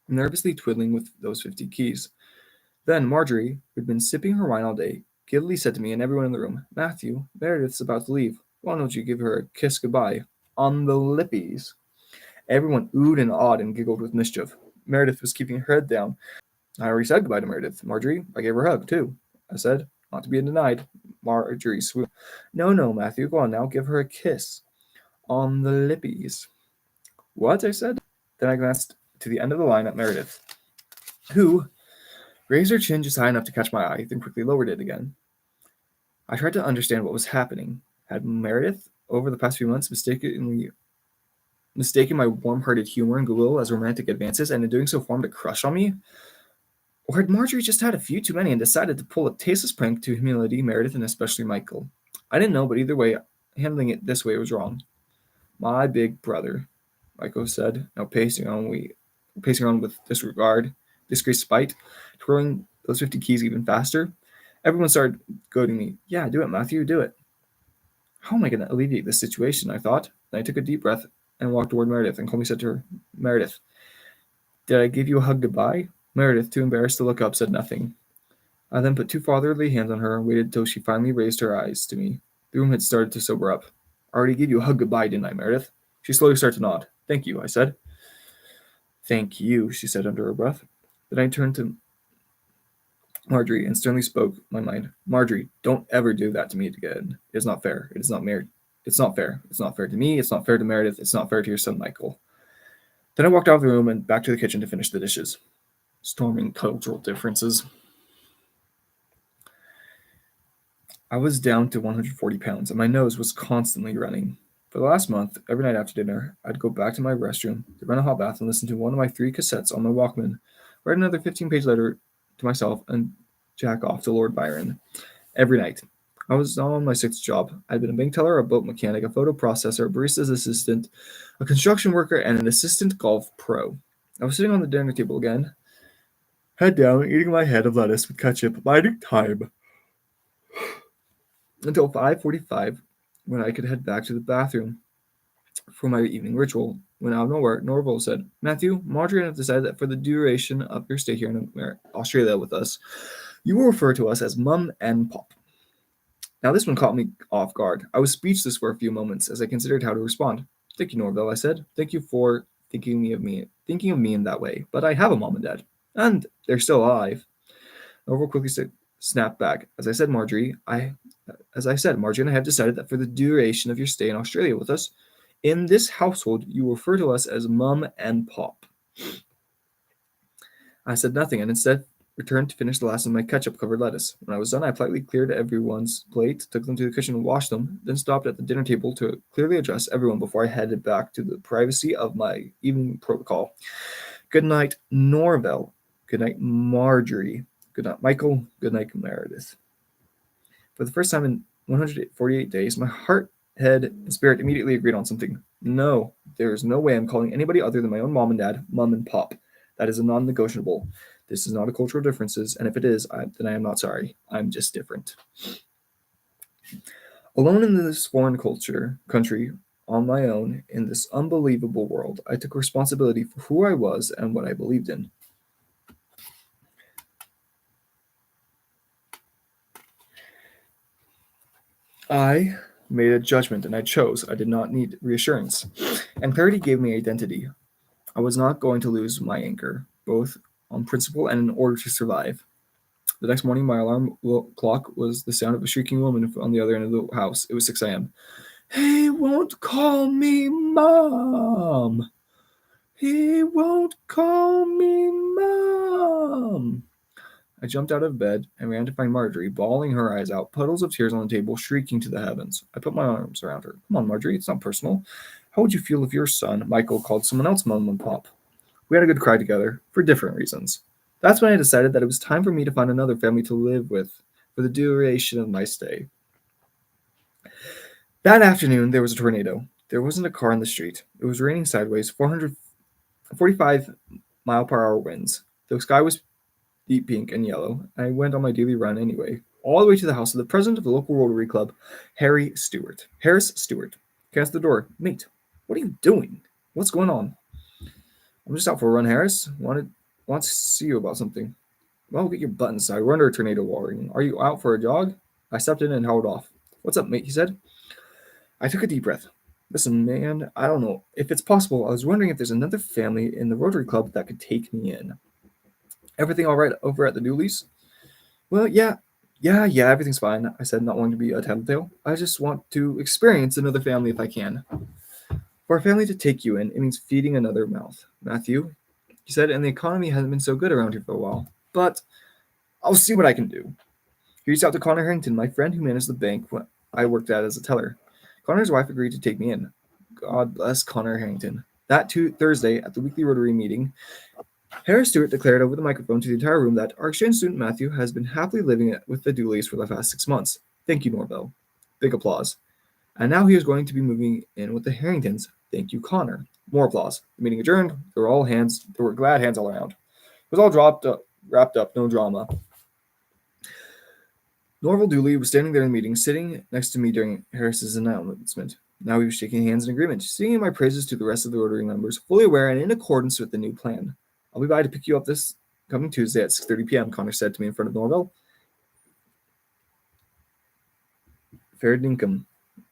nervously twiddling with those 50 keys. Then Marjorie, who'd been sipping her wine all day, giddily said to me and everyone in the room, "Matthew, Meredith's about to leave. Why don't you give her a kiss goodbye? On the lippies." Everyone oohed and awed and giggled with mischief. Meredith was keeping her head down. "I already said goodbye to Meredith, Marjorie. I gave her a hug, too," I said, not to be denied. Marjorie swooped. No, Matthew, go on now. Give her a kiss. On the lippies." "What?" I said. Then I glanced to the end of the line at Meredith, who raised her chin just high enough to catch my eye, then quickly lowered it again. I tried to understand what was happening. Had Meredith, over the past few months, mistaken my warm-hearted humor and goodwill as romantic advances, and in doing so formed a crush on me? Or had Marjorie just had a few too many and decided to pull a tasteless prank to humiliate Meredith and especially Michael? I didn't know, but either way, handling it this way was wrong. "My big brother," Michael said, now pacing around with disgraced spite, twirling those 50 keys even faster. Everyone started goading me. "Yeah, do it, Matthew, do it." How am I going to alleviate this situation, I thought. Then I took a deep breath and walked toward Meredith and calmly said to her, "Meredith, did I give you a hug goodbye?" Meredith, too embarrassed to look up, said nothing. I then put two fatherly hands on her and waited till she finally raised her eyes to me. The room had started to sober up. "I already gave you a hug goodbye, didn't I, Meredith?" She slowly started to nod. "Thank you," I said. "Thank you," she said under her breath. Then I turned to Marjorie and sternly spoke my mind. "Marjorie, don't ever do that to me again. It is not fair. It is not fair. It's not fair. It's not fair to me. It's not fair to Meredith. It's not fair to your son, Michael." Then I walked out of the room and back to the kitchen to finish the dishes. Storming cultural differences. I was down to 140 pounds, and my nose was constantly running. For the last month, every night after dinner, I'd go back to my restroom, to run a hot bath, and listen to one of my 3 cassettes on my Walkman, write another 15-page letter to myself, and jack off to Lord Byron. Every night. I was on my 6th job. I'd been a bank teller, a boat mechanic, a photo processor, a barista's assistant, a construction worker, and an assistant golf pro. I was sitting on the dinner table again, head down, eating my head of lettuce with ketchup, biding time, until 5:45, when I could head back to the bathroom for my evening ritual. When out of nowhere, Norval said, "Matthew, Marjorie and I have decided that for the duration of your stay here in Australia with us, you will refer to us as Mum and Pop." Now this one caught me off guard. I was speechless for a few moments as I considered how to respond. "Thank you, Norville," I said. "Thank you for thinking of me in that way. But I have a mom and dad, and they're still alive." Norville quickly snapped back. Marjorie and I have decided that for the duration of your stay in Australia with us, in this household, you refer to us as Mum and Pop. I said nothing and instead returned to finish the last of my ketchup-covered lettuce. When I was done, I politely cleared everyone's plate, took them to the kitchen and washed them, then stopped at the dinner table to clearly address everyone before I headed back to the privacy of my evening protocol. "Good night, Norville. Good night, Marjorie. Good night, Michael. Good night, Meredith." For the first time in 148 days, my heart, head, and spirit immediately agreed on something. No, there is no way I'm calling anybody other than my own mom and dad Mum and Pop. That is a non-negotiable. This is not a cultural differences, and if it is, then I am not sorry. I'm just different. Alone in this foreign country, on my own, in this unbelievable world, I took responsibility for who I was and what I believed in. I made a judgment and I chose. I did not need reassurance. And clarity gave me identity. I was not going to lose my anchor, both on principle and in order to survive. The next morning, my alarm clock was the sound of a shrieking woman on the other end of the house. It was 6 a.m. "He won't call me Mom. He won't call me Mom." I jumped out of bed and ran to find Marjorie, bawling her eyes out, puddles of tears on the table, shrieking to the heavens. I put my arms around her. "Come on, Marjorie, it's not personal. How would you feel if your son, Michael, called someone else Mum and Pop?" We had a good cry together, for different reasons. That's when I decided that it was time for me to find another family to live with for the duration of my stay. That afternoon, there was a tornado. There wasn't a car on the street. It was raining sideways, 445-mile-per-hour winds. The sky was deep pink and yellow, and I went on my daily run anyway, all the way to the house of the president of the local Rotary Club, Harris Stewart. Came to the door. Mate, what are you doing? What's going on? I'm just out for a run, Harris. Want to see you about something. Well, get your butt inside. We're under a tornado warning. Are you out for a jog? I stepped in and held off. What's up, mate? He said. I took a deep breath. Listen, man, I don't know. If it's possible, I was wondering if there's another family in the Rotary Club that could take me in. Everything all right over at the Dooleys? Well, yeah, everything's fine, I said, not wanting to be a tattletale. I just want to experience another family if I can. For a family to take you in, it means feeding another mouth. Matthew, he said, and the economy hasn't been so good around here for a while. But I'll see what I can do. He reached out to Connor Harrington, my friend who managed the bank I worked at as a teller. Connor's wife agreed to take me in. God bless Connor Harrington. That Thursday, at the weekly Rotary meeting, Harris Stewart declared over the microphone to the entire room that our exchange student Matthew has been happily living with the Dooleys for the past 6 months. Thank you, Norvell. Big applause. And now he is going to be moving in with the Harringtons. Thank you, Connor. More applause. The meeting adjourned. There were glad hands all around. It was all wrapped up, no drama. Norval Dooley was standing there in the meeting, sitting next to me during Harris's announcement. Now he was shaking hands in agreement, singing my praises to the rest of the Rotary members, fully aware and in accordance with the new plan. I'll be by to pick you up this coming Tuesday at 6:30 p.m., Connor said to me in front of Norvell. Fair dinkum,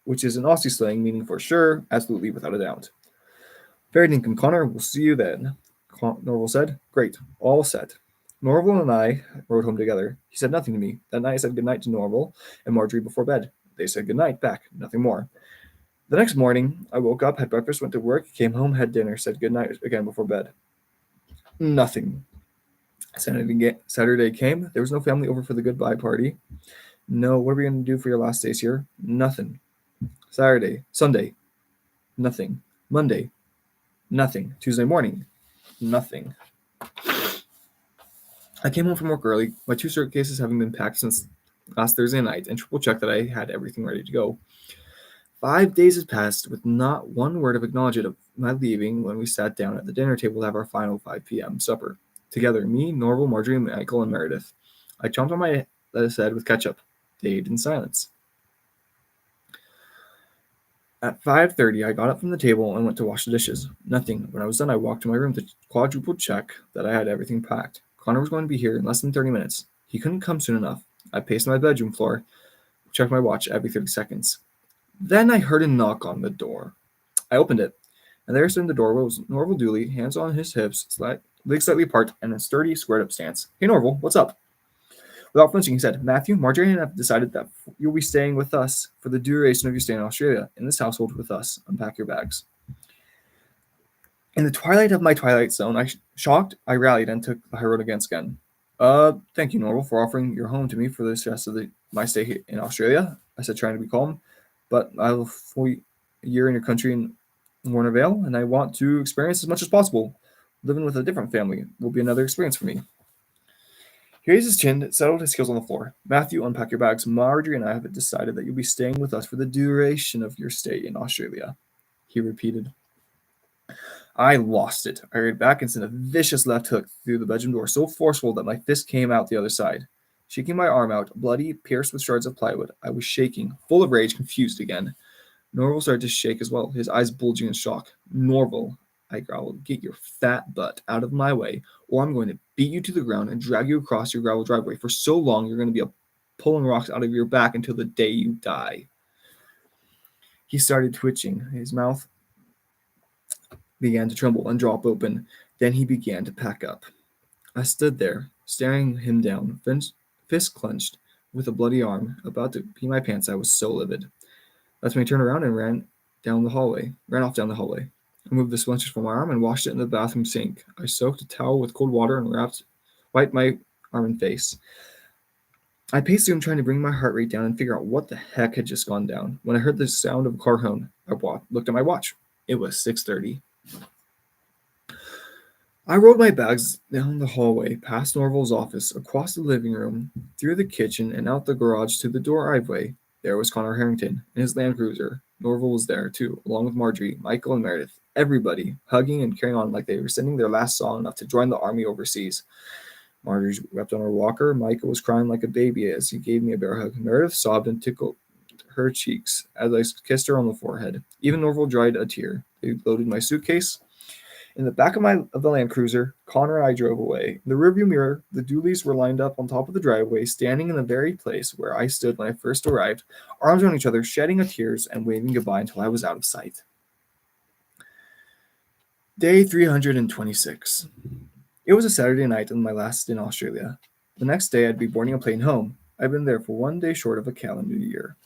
which is an Aussie slang meaning for sure, absolutely, without a doubt. Fair dinkum, Connor, we'll see you then, Norval said. Great, all set. Norval and I rode home together. He said nothing to me. That night I said goodnight to Norval and Marjorie before bed. They said goodnight back, nothing more. The next morning, I woke up, had breakfast, went to work, came home, had dinner, said goodnight again before bed. Nothing. Saturday came. There was no family over for the goodbye party. No, what are we going to do for your last days here? Nothing. Sunday, nothing. Monday, nothing. Tuesday morning, nothing. I came home from work early, my 2 suitcases having been packed since last Thursday night, and triple-checked that I had everything ready to go. 5 days had passed with not one word of acknowledgement of my leaving when we sat down at the dinner table to have our final 5 p.m. supper. Together, me, Norval, Marjorie, Michael, and Meredith. I chomped on my lettuce head with ketchup. They ate in silence. At 5:30, I got up from the table and went to wash the dishes. Nothing. When I was done, I walked to my room to quadruple check that I had everything packed. Connor was going to be here in less than 30 minutes. He couldn't come soon enough. I paced my bedroom floor, checked my watch every 30 seconds. Then I heard a knock on the door. I opened it, and there stood in the doorway was Norval Dooley, hands on his hips, legs slightly apart, and a sturdy, squared-up stance. Hey, Norval, what's up? Without flinching, he said, Matthew, Marjorie and I have decided that you'll be staying with us for the duration of your stay in Australia, in this household with us. Unpack your bags. In the twilight of my twilight zone, I rallied and took the high road again. Thank you, Norval, for offering your home to me for the rest of my stay in Australia, I said, trying to be calm. But I will full year in your country in Warner Vale, and I want to experience as much as possible. Living with a different family will be another experience for me. He raised his chin, settled his heels on the floor. Matthew, unpack your bags. Marjorie and I have decided that you'll be staying with us for the duration of your stay in Australia, he repeated. I lost it. I reared back and sent a vicious left hook through the bedroom door, so forceful that my fist came out the other side. Shaking my arm out, bloody, pierced with shards of plywood, I was shaking, full of rage, confused again. Norval started to shake as well, his eyes bulging in shock. Norval, I growled, get your fat butt out of my way, or I'm going to beat you to the ground and drag you across your gravel driveway for so long you're going to be pulling rocks out of your back until the day you die. He started twitching. His mouth began to tremble and drop open. Then he began to pack up. I stood there, staring him down, fist clenched, with a bloody arm, about to pee my pants. I was so livid. That's when he turned around and ran off down the hallway. I moved the splinters from my arm and washed it in the bathroom sink. I soaked a towel with cold water and wiped my arm and face. I paced through him, trying to bring my heart rate down and figure out what the heck had just gone down. When I heard the sound of a car horn, I looked at my watch. It was 6:30. I rolled my bags down the hallway, past Norval's office, across the living room, through the kitchen, and out the garage to the driveway. There was Connor Harrington in his Land Cruiser. Norval was there, too, along with Marjorie, Michael, and Meredith. Everybody, hugging and carrying on like they were singing their last song up to join the army overseas. Marjorie wept on her walker. Michael was crying like a baby as he gave me a bear hug. Meredith sobbed and tickled her cheeks as I kissed her on the forehead. Even Norval dried a tear. They loaded my suitcase. In the back of the Land Cruiser, Connor and I drove away. In the rearview mirror, the Dooleys were lined up on top of the driveway, standing in the very place where I stood when I first arrived, arms around each other, shedding tears and waving goodbye until I was out of sight. Day 326. It was a Saturday night and my last in Australia. The next day, I'd be boarding a plane home. I'd been there for 1 day short of a calendar year.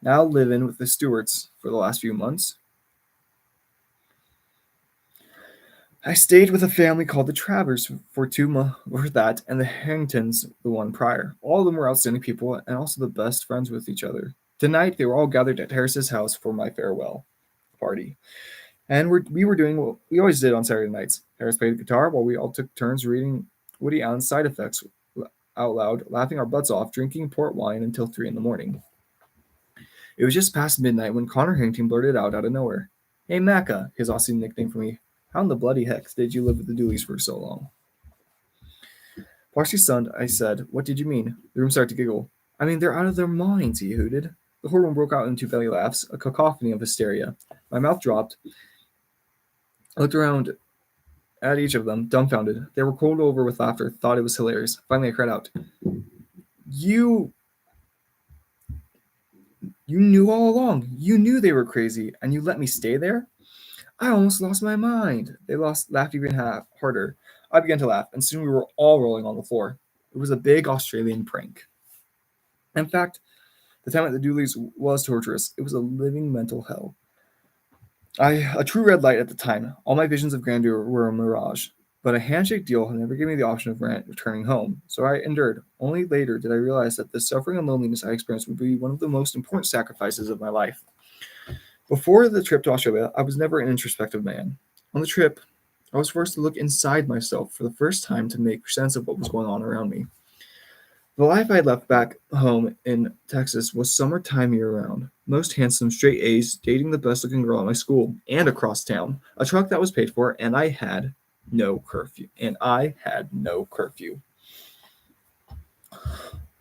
Now living with the Stewarts for the last few months. I stayed with a family called the Travers for 2 months for that, and the Harringtons the one prior. All of them were outstanding people and also the best friends with each other. Tonight, they were all gathered at Harris's house for my farewell party. And we were doing what we always did on Saturday nights. Harris played the guitar while we all took turns reading Woody Allen's Side Effects out loud, laughing our butts off, drinking port wine until 3 in the morning. It was just past midnight when Connor Harrington blurted out of nowhere, "Hey, Macca," his Aussie nickname for me. "How in the bloody heck did you live with the Dooleys for so long?" Partially stunned, I said, "What did you mean?" The room started to giggle. "I mean, they're out of their minds," he hooted. The whole room broke out into belly laughs, a cacophony of hysteria. My mouth dropped. I looked around at each of them, dumbfounded. They were rolled over with laughter, thought it was hilarious. Finally, I cried out, You knew all along. You knew they were crazy, and you let me stay there?" I almost lost my mind. They laughed even harder. I began to laugh, and soon we were all rolling on the floor. It was a big Australian prank. In fact, the time at the Dooleys was torturous. It was a living mental hell. A true red light at the time. All my visions of grandeur were a mirage. But a handshake deal never gave me the option of returning home, so I endured. Only later did I realize that the suffering and loneliness I experienced would be one of the most important sacrifices of my life. Before the trip to Australia, I was never an introspective man. On the trip, I was forced to look inside myself for the first time to make sense of what was going on around me. The life I had left back home in Texas was summertime year-round. Most handsome, straight A's, dating the best-looking girl at my school, and across town. A truck that was paid for, and I had no curfew.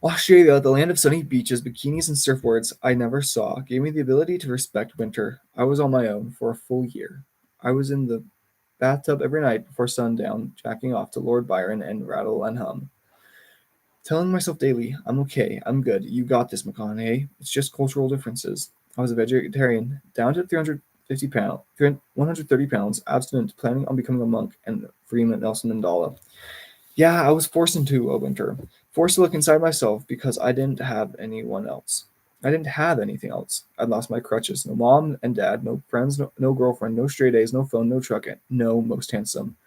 Australia, the land of sunny beaches, bikinis, and surfboards I never saw, gave me the ability to respect winter. I was on my own for a full year. I was in the bathtub every night before sundown, jacking off to Lord Byron and Rattle and Hum. Telling myself daily, "I'm okay, I'm good, you got this, McConaughey. It's just cultural differences." I was a vegetarian, down to 130 pounds, abstinent, planning on becoming a monk, and Freeman Nelson Mandela. Yeah, I was forced into a winter. Forced to look inside myself because I didn't have anyone else. I didn't have anything else. I'd lost my crutches. No mom and dad, no friends, no girlfriend, no straight A's, no phone, no truck, no most handsome.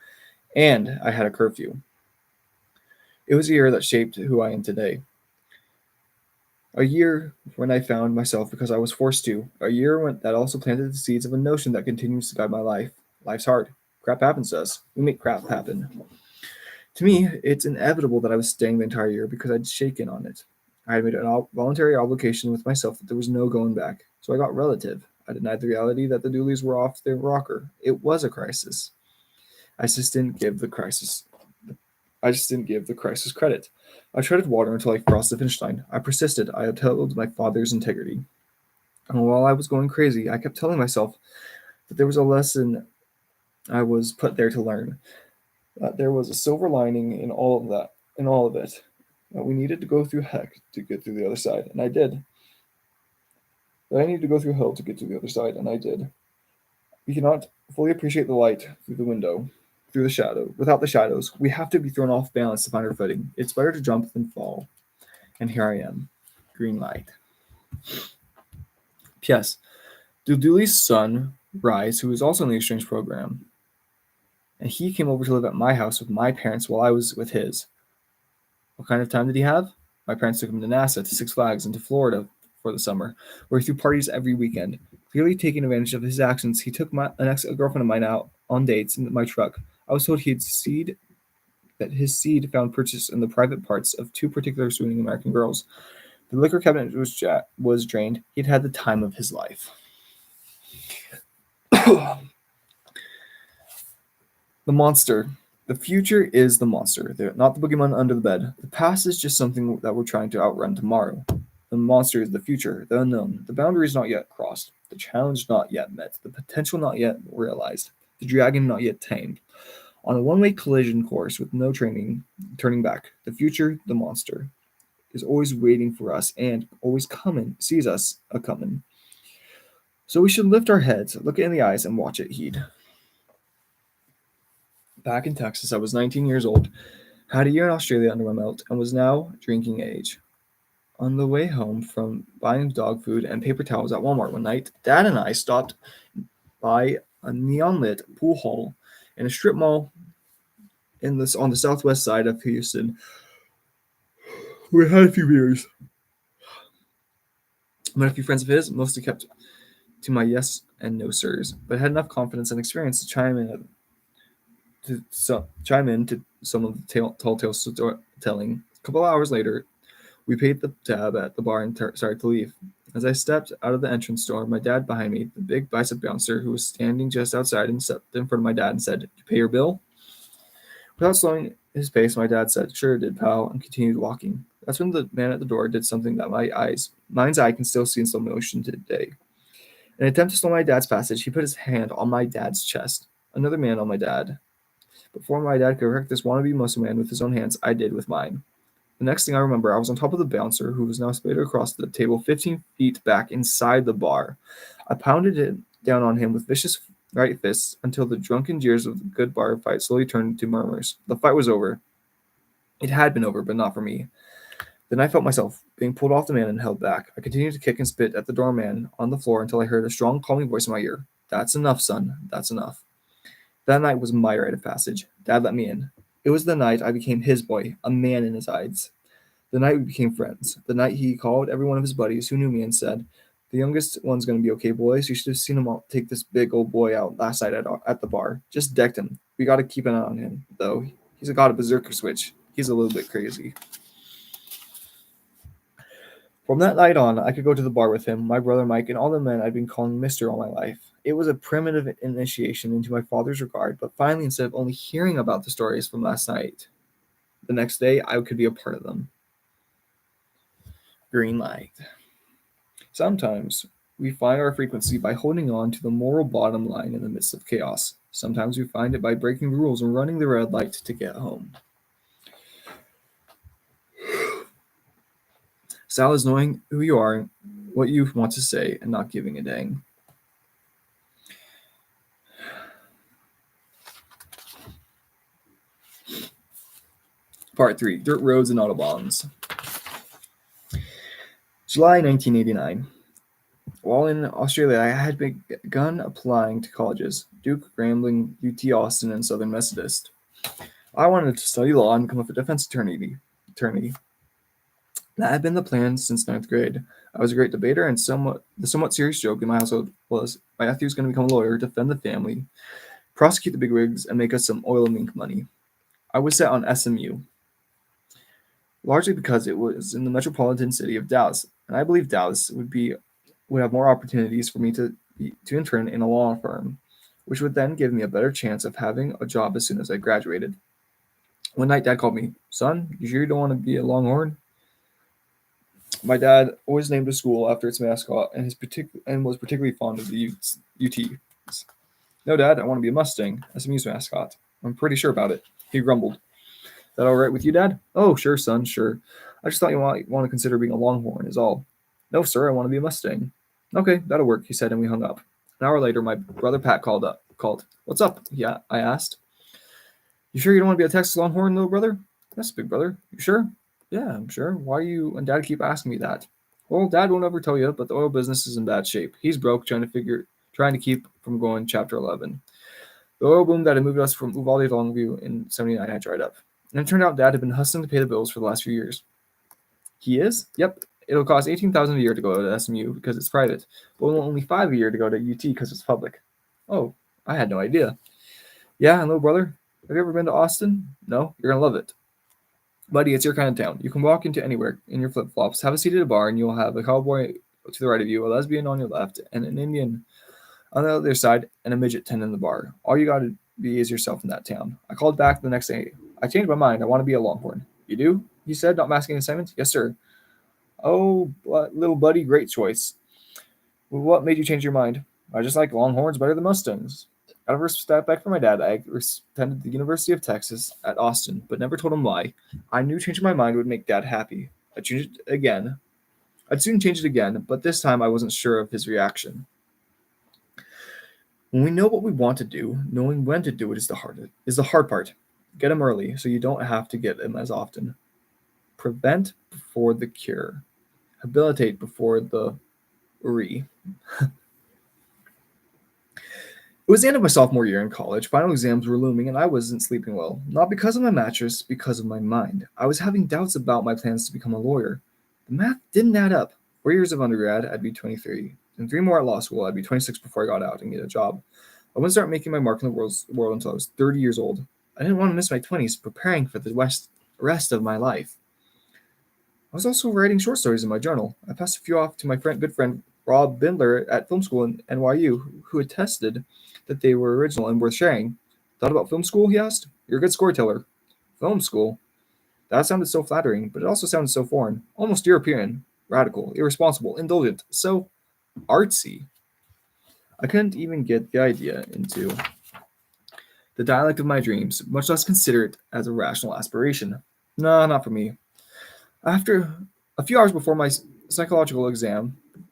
And I had a curfew. It was a year that shaped who I am today. A year when I found myself because I was forced to. A year that also planted the seeds of a notion that continues to guide my life. Life's hard. Crap happens to us. We make crap happen. To me, it's inevitable that I was staying the entire year because I'd shaken on it. I had made a voluntary obligation with myself that there was no going back. So I got relative. I denied the reality that the Dooleys were off their rocker. It was a crisis. I just didn't give the crisis credit. I treaded water until I crossed the finish line. I persisted. I upheld my father's integrity. And while I was going crazy, I kept telling myself that there was a lesson I was put there to learn. That there was a silver lining in all of it. That we needed to go through heck to get through the other side, and I did. That I needed to go through hell to get to the other side, and I did. We cannot fully appreciate the light through the window, through the shadow. Without the shadows, we have to be thrown off balance to find our footing. It's better to jump than fall. And here I am. Green light. P.S. Dooley's son, Rise, who was also in the exchange program, and he came over to live at my house with my parents while I was with his. What kind of time did he have? My parents took him to NASA, to Six Flags, and to Florida for the summer, where he threw parties every weekend. Clearly taking advantage of his actions, he took an ex-girlfriend of mine out on dates in my truck. I was told that his seed found purchase in the private parts of two particular swooning American girls. The liquor cabinet was drained. He'd had the time of his life. The monster. The future is the monster, not the boogeyman under the bed. The past is just something that we're trying to outrun tomorrow. The monster is the future, the unknown. The boundary is not yet crossed. The challenge not yet met. The potential not yet realized. The dragon not yet tamed. On a one-way collision course with no turning back. The future, the monster, is always waiting for us and always coming, sees us a-coming. So we should lift our heads, look it in the eyes, and watch it heed. Back in Texas, I was 19 years old, had a year in Australia under my belt, and was now drinking age. On the way home from buying dog food and paper towels at Walmart one night, Dad and I stopped by a neon-lit pool hall in a strip mall on the southwest side of Houston. We had a few beers. I met a few friends of his, mostly kept to my yes and no sirs, but had enough confidence and experience to chime in to some of the tall tale storytelling. A couple hours later, we paid the tab at the bar and started to leave. As I stepped out of the entrance door, my dad behind me, the big bicep bouncer who was standing just outside, and stepped in front of my dad and said, "You pay your bill?" Without slowing his pace, my dad said, "Sure did, pal," and continued walking. That's when the man at the door did something that mind's eye can still see in slow motion today. In an attempt to slow my dad's passage, he put his hand on my dad's chest. Another man on my dad. Before my dad could correct this wannabe muscle man with his own hands, I did with mine. The next thing I remember, I was on top of the bouncer, who was now splayed across the table 15 feet back inside the bar. I pounded it down on him with vicious right fists until the drunken jeers of the good bar fight slowly turned into murmurs. The fight was over. It had been over, but not for me. Then I felt myself being pulled off the man and held back. I continued to kick and spit at the doorman on the floor until I heard a strong, calming voice in my ear. "That's enough, son. That's enough." That night was my rite of passage. Dad let me in. It was the night I became his boy, a man in his eyes. The night we became friends. The night he called every one of his buddies who knew me and said, "The youngest one's going to be okay, boys. You should have seen him take this big old boy out last night at the bar. Just decked him. We got to keep an eye on him, though. He's got a berserker switch. He's a little bit crazy." From that night on, I could go to the bar with him, my brother Mike, and all the men I'd been calling Mister all my life. It was a primitive initiation into my father's regard, but finally, instead of only hearing about the stories from last night, the next day I could be a part of them. Green light. Sometimes we find our frequency by holding on to the moral bottom line in the midst of chaos. Sometimes we find it by breaking the rules and running the red light to get home. Style is knowing who you are, what you want to say, and not giving a dang. Part 3. Dirt Roads and Autobahns. July 1989. While in Australia, I had begun applying to colleges, Duke, Grambling, UT Austin, and Southern Methodist. I wanted to study law and become a defense attorney. That had been the plan since 9th grade. I was a great debater, and the somewhat serious joke in my household was Matthew was going to become a lawyer, defend the family, prosecute the bigwigs, and make us some oil and ink money. I was set on SMU, largely because it was in the metropolitan city of Dallas, and I believe Dallas would have more opportunities for me to intern in a law firm, which would then give me a better chance of having a job as soon as I graduated. One night, Dad called me, "Son, you sure you don't want to be a Longhorn?" My dad always named a school after its mascot, and was particularly fond of the UTs. "No, Dad, I want to be a Mustang, SMU's mascot. I'm pretty sure about it," he grumbled. "That all right with you, Dad?" "Oh, sure, son, sure. I just thought you might want to consider being a Longhorn is all." "No, sir, I want to be a Mustang." "Okay, that'll work," he said, and we hung up. An hour later, my brother Pat called. "What's up?" "Yeah," I asked. "You sure you don't want to be a Texas Longhorn, little brother?" "Yes, big brother. You sure?" "Yeah, I'm sure. Why do you and Dad keep asking me that?" "Well, Dad won't ever tell you, but the oil business is in bad shape. He's broke, trying to keep from going Chapter 11. The oil boom that had moved us from Uvalde to Longview in '79 had dried up, and it turned out Dad had been hustling to pay the bills for the last few years." "He is?" "Yep. It'll cost $18,000 a year to go to SMU because it's private, but only $5,000 a year to go to UT because it's public." "Oh, I had no idea." "Yeah, and little brother, Have you ever been to Austin? No? You're gonna love it. Buddy, it's your kind of town. You can walk into anywhere in your flip flops, have a seat at a bar, and you'll have a cowboy to the right of you, a lesbian on your left, and an Indian on the other side, and a midget tending the bar. All you gotta be is yourself in that town. I called back the next day. I changed my mind. I want to be a Longhorn. You do? He said, not masking assignments. Yes, sir. Oh, little buddy, great choice. Well, what made you change your mind? I just like Longhorns better than Mustangs. Out of respect for my dad, I attended the University of Texas at Austin, but never told him why. I knew changing my mind would make Dad happy. I changed it again. I'd soon change it again, but this time I wasn't sure of his reaction. When we know what we want to do, knowing when to do it is the hard part. Get them early so you don't have to get them as often. Prevent before the cure. Habilitate before the re. It was the end of my sophomore year in college. Final exams were looming, and I wasn't sleeping well. Not because of my mattress, because of my mind. I was having doubts about my plans to become a lawyer. The math didn't add up. 4 years of undergrad, I'd be 23. And 3 more at law school, I'd be 26 before I got out and get a job. I wouldn't start making my mark in the world until I was 30 years old. I didn't want to miss my 20s preparing for the rest of my life. I was also writing short stories in my journal. I passed a few off to my good friend Rob Bindler at film school in NYU, who attested that they were original and worth sharing. Thought about film school, he asked? You're a good storyteller. Film school? That sounded so flattering, but it also sounded so foreign, almost European, radical, irresponsible, indulgent, so artsy. I couldn't even get the idea into the dialect of my dreams, much less consider it as a rational aspiration. No, not for me. After a few hours before my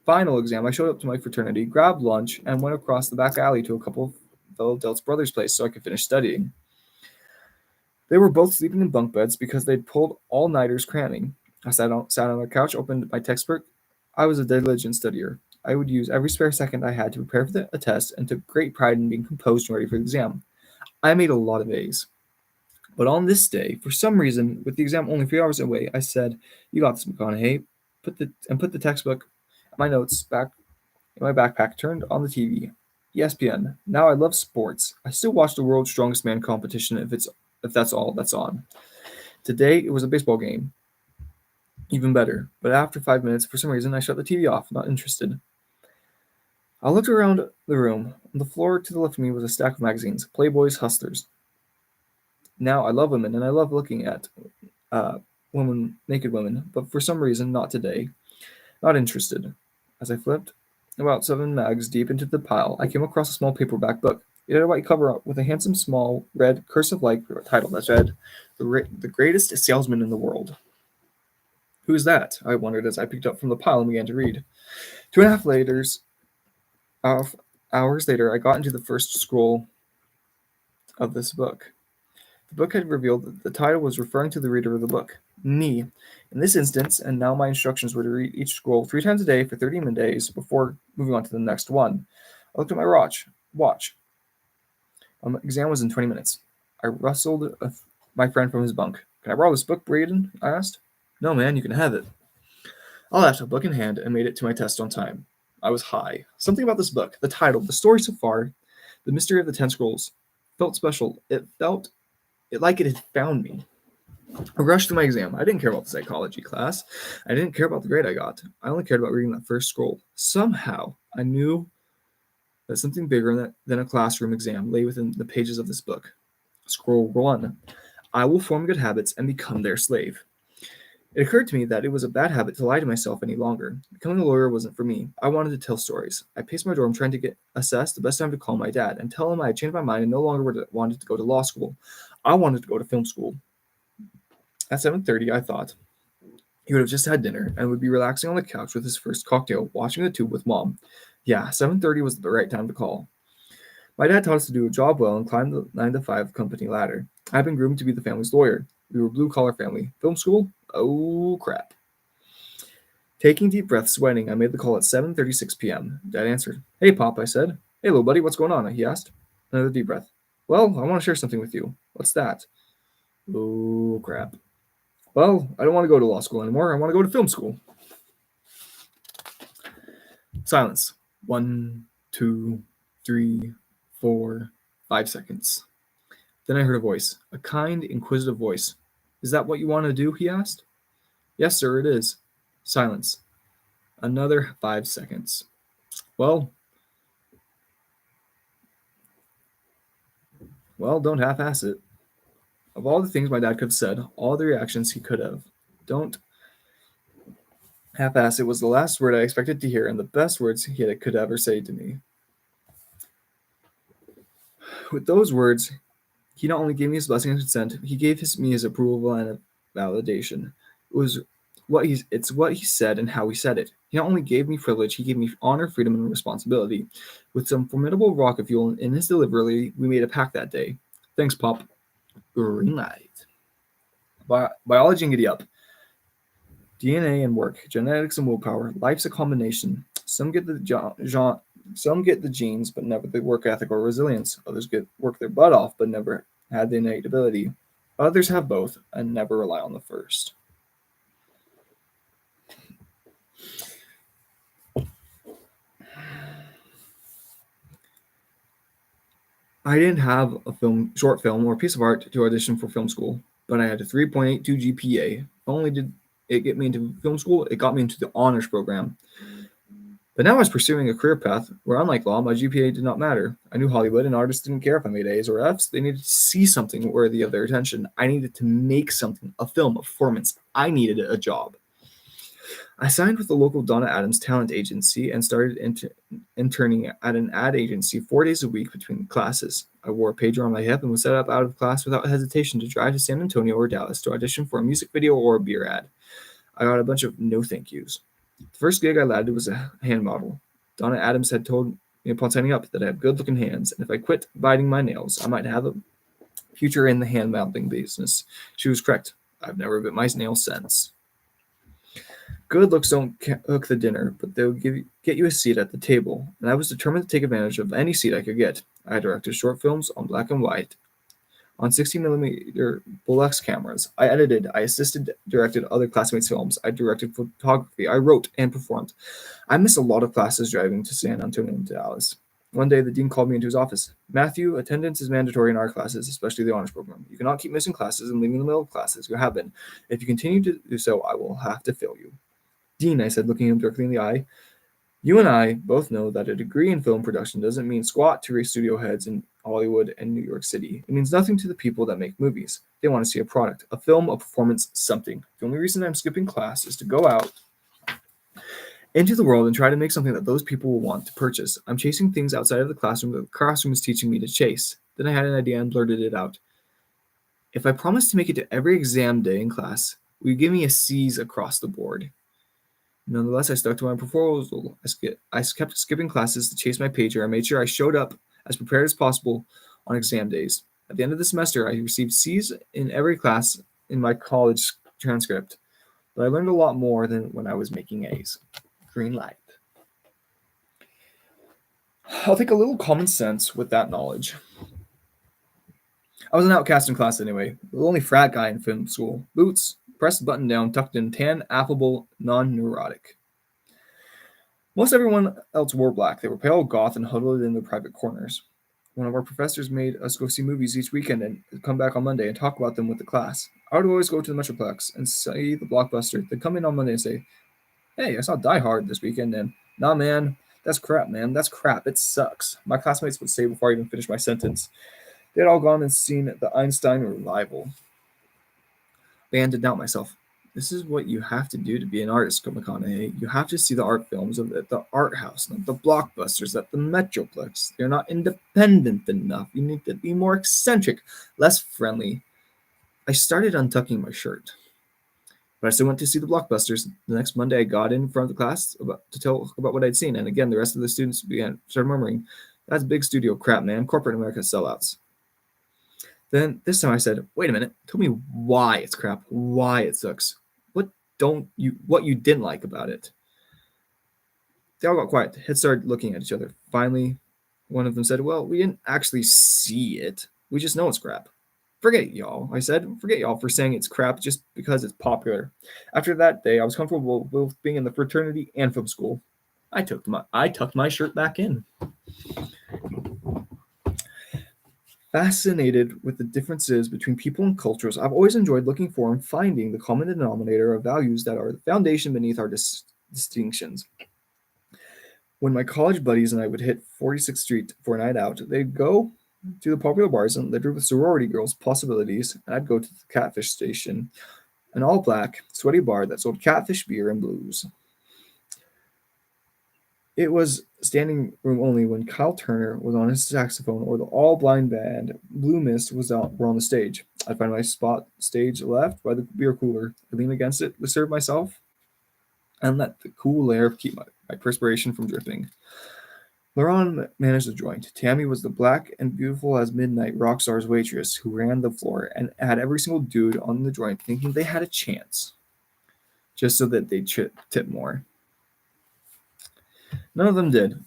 final exam, I showed up to my fraternity, grabbed lunch, and went across the back alley to a couple of fellow Delts brothers' place so I could finish studying. They were both sleeping in bunk beds because they'd pulled all-nighters cramming. I sat on the couch, opened my textbook. I was a diligent studier. I would use every spare second I had to prepare for a test and took great pride in being composed and ready for the exam. I made a lot of A's. But on this day, for some reason, with the exam only 3 hours away, I said, "You got this, McConaughey." Put the textbook, my notes back in my backpack. Turned on the TV, ESPN. Now I love sports. I still watch the World's Strongest Man competition if that's all that's on. Today it was a baseball game. Even better. But after 5 minutes, for some reason, I shut the TV off. Not interested. I looked around the room. On the floor to the left of me was a stack of magazines, Playboy's, Hustlers. Now I love women and I love looking at naked women, but for some reason, not today. Not interested. As I flipped about 7 mags deep into the pile, I came across a small paperback book. It had a white cover with a handsome small red cursive-like title that said, "The Greatest Salesman in the World." Who is that? I wondered as I picked up from the pile and began to read. 2.5 hours later, I got into the first scroll of this book. The book had revealed that the title was referring to the reader of the book, me. In this instance, and now my instructions were to read each scroll 3 times a day for 30 days before moving on to the next one. I looked at my watch. My exam was in 20 minutes. I rustled my friend from his bunk. "Can I borrow this book, Braden?" I asked. "No, man, you can have it." I left, a book in hand, and made it to my test on time. I was high. Something about this book, the title, the story so far, the mystery of the 10 scrolls, felt special. It felt like it had found me. I rushed through my exam. I didn't care about the psychology class. I didn't care about the grade I got. I only cared about reading that first scroll. Somehow, I knew that something bigger than a classroom exam lay within the pages of this book. Scroll 1. I will form good habits and become their slave. It occurred to me that it was a bad habit to lie to myself any longer. Becoming a lawyer wasn't for me. I wanted to tell stories. I paced my dorm trying to assess the best time to call my dad and tell him I had changed my mind and no longer wanted to go to law school. I wanted to go to film school. At 7:30, I thought he would have just had dinner and would be relaxing on the couch with his first cocktail, watching the tube with Mom. Yeah, 7:30 was the right time to call. My dad taught us to do a job well and climb the 9-to-5 company ladder. I had been groomed to be the family's lawyer. We were a blue-collar family. Film school? Oh, crap. Taking deep breaths, sweating, I made the call at 7:36 p.m. Dad answered. "Hey, Pop," I said. "Hey, little buddy, what's going on?" he asked. Another deep breath. "Well, I want to share something with you." "What's that?" "Oh, crap. Well, I don't want to go to law school anymore. I want to go to film school." Silence. 1, 2, 3, 4, 5 seconds. Then I heard a voice, a kind, inquisitive voice. Is that what you want to do? He asked. Yes, sir, it is. Silence. Another 5 seconds. Well, don't half-ass it. Of all the things my dad could have said, all the reactions he could have, don't half-ass it was the last word I expected to hear and the best words he could ever say to me. With those words, he not only gave me his blessing and consent, he gave me his approval and validation. It's what he said and how he said it. He not only gave me privilege, he gave me honor, freedom, and responsibility. With some formidable rocket fuel in his delivery, we made a pact that day. Thanks, Pop. Greenlights. Biology and giddy up. DNA and work, genetics and willpower. Life's a combination. Some get the genes, but never the work ethic or resilience. Others work their butt off, but never had the innate ability. Others have both and never rely on the first. I didn't have a short film, or piece of art to audition for film school, but I had a 3.82 GPA. Not only did it get me into film school, it got me into the honors program. But now I was pursuing a career path where, unlike law, my GPA did not matter. I knew Hollywood and artists didn't care if I made A's or F's. They needed to see something worthy of their attention. I needed to make something, a film, a performance. I needed a job. I signed with the local Donna Adams talent agency and started interning at an ad agency 4 days a week between classes. I wore a pager on my hip and was set up out of class without hesitation to drive to San Antonio or Dallas to audition for a music video or a beer ad. I got a bunch of no thank yous. The first gig I landed was a hand model. Donna Adams had told me upon signing up that I have good-looking hands, and if I quit biting my nails, I might have a future in the hand modeling business. She was correct. I've never bit my nails since. Good looks don't hook the dinner, but they'll get you a seat at the table, and I was determined to take advantage of any seat I could get. I directed short films on black and white, on 60mm Bolex cameras. I edited, I assisted, directed other classmates' films. I directed photography. I wrote and performed. I missed a lot of classes driving to San Antonio and Dallas. One day, the dean called me into his office. Matthew, attendance is mandatory in our classes, especially the honors program. You cannot keep missing classes and leaving in the middle of classes. You have been. If you continue to do so, I will have to fail you. Dean, I said, looking him directly in the eye, you and I both know that a degree in film production doesn't mean squat to studio heads in Hollywood and New York City. It means nothing to the people that make movies. They want to see a product, a film, a performance, something. The only reason I'm skipping class is to go out into the world and try to make something that those people will want to purchase. I'm chasing things outside of the classroom that the classroom is teaching me to chase. Then I had an idea and blurted it out. If I promise to make it to every exam day in class, will you give me a C's across the board? Nonetheless, I stuck to my proposal. I kept skipping classes to chase my pager. I made sure I showed up as prepared as possible on exam days. At the end of the semester, I received C's in every class in my college transcript, but I learned a lot more than when I was making A's. Green light. I'll take a little common sense with that knowledge. I was an outcast in class anyway, the only frat guy in film school. Boots, pressed button down, tucked in, tan, affable, non-neurotic. Most everyone else wore black. They were pale, goth, and huddled in their private corners. One of our professors made us go see movies each weekend and come back on Monday and talk about them with the class. I would always go to the Metroplex and see the blockbuster, then come in on Monday and say, hey, I saw Die Hard this weekend, and nah, man, that's crap, man. That's crap. It sucks. My classmates would say before I even finished my sentence. They had all gone and seen the Einstein revival. I began to doubt myself. This is what you have to do to be an artist, McConaughey. You have to see the art films at the art house, not the blockbusters at the Metroplex. They're not independent enough. You need to be more eccentric, less friendly. I started untucking my shirt. But I still went to see the blockbusters. The next Monday, I got in front of the class to tell about what I'd seen. And again, the rest of the students started murmuring, that's big studio crap, man. Corporate America sellouts. Then this time I said, wait a minute. Tell me why it's crap, why it sucks. What you didn't like about it. They all got quiet. Heads started looking at each other. Finally, one of them said, well, we didn't actually see it. We just know it's crap. Forget y'all, I said. Forget y'all for saying it's crap just because it's popular. After that day, I was comfortable with being in the fraternity and film school. I tucked my shirt back in. Fascinated with the differences between people and cultures, I've always enjoyed looking for and finding the common denominator of values that are the foundation beneath our distinctions. When my college buddies and I would hit 46th Street for a night out, they'd go to the popular bars and littered with sorority girls possibilities, and I'd go to the catfish station, an all black, sweaty bar that sold catfish beer and blues. It was standing room only when Kyle Turner was on his saxophone or the all blind band Blue Mist were on the stage. I'd find my spot stage left by the beer cooler. I'd lean against it to serve myself and let the cool air keep my perspiration from dripping. Laurent managed the joint. Tammy was the black and beautiful as midnight rock star's waitress who ran the floor and had every single dude on the joint thinking they had a chance, just so that they'd tip more. None of them did.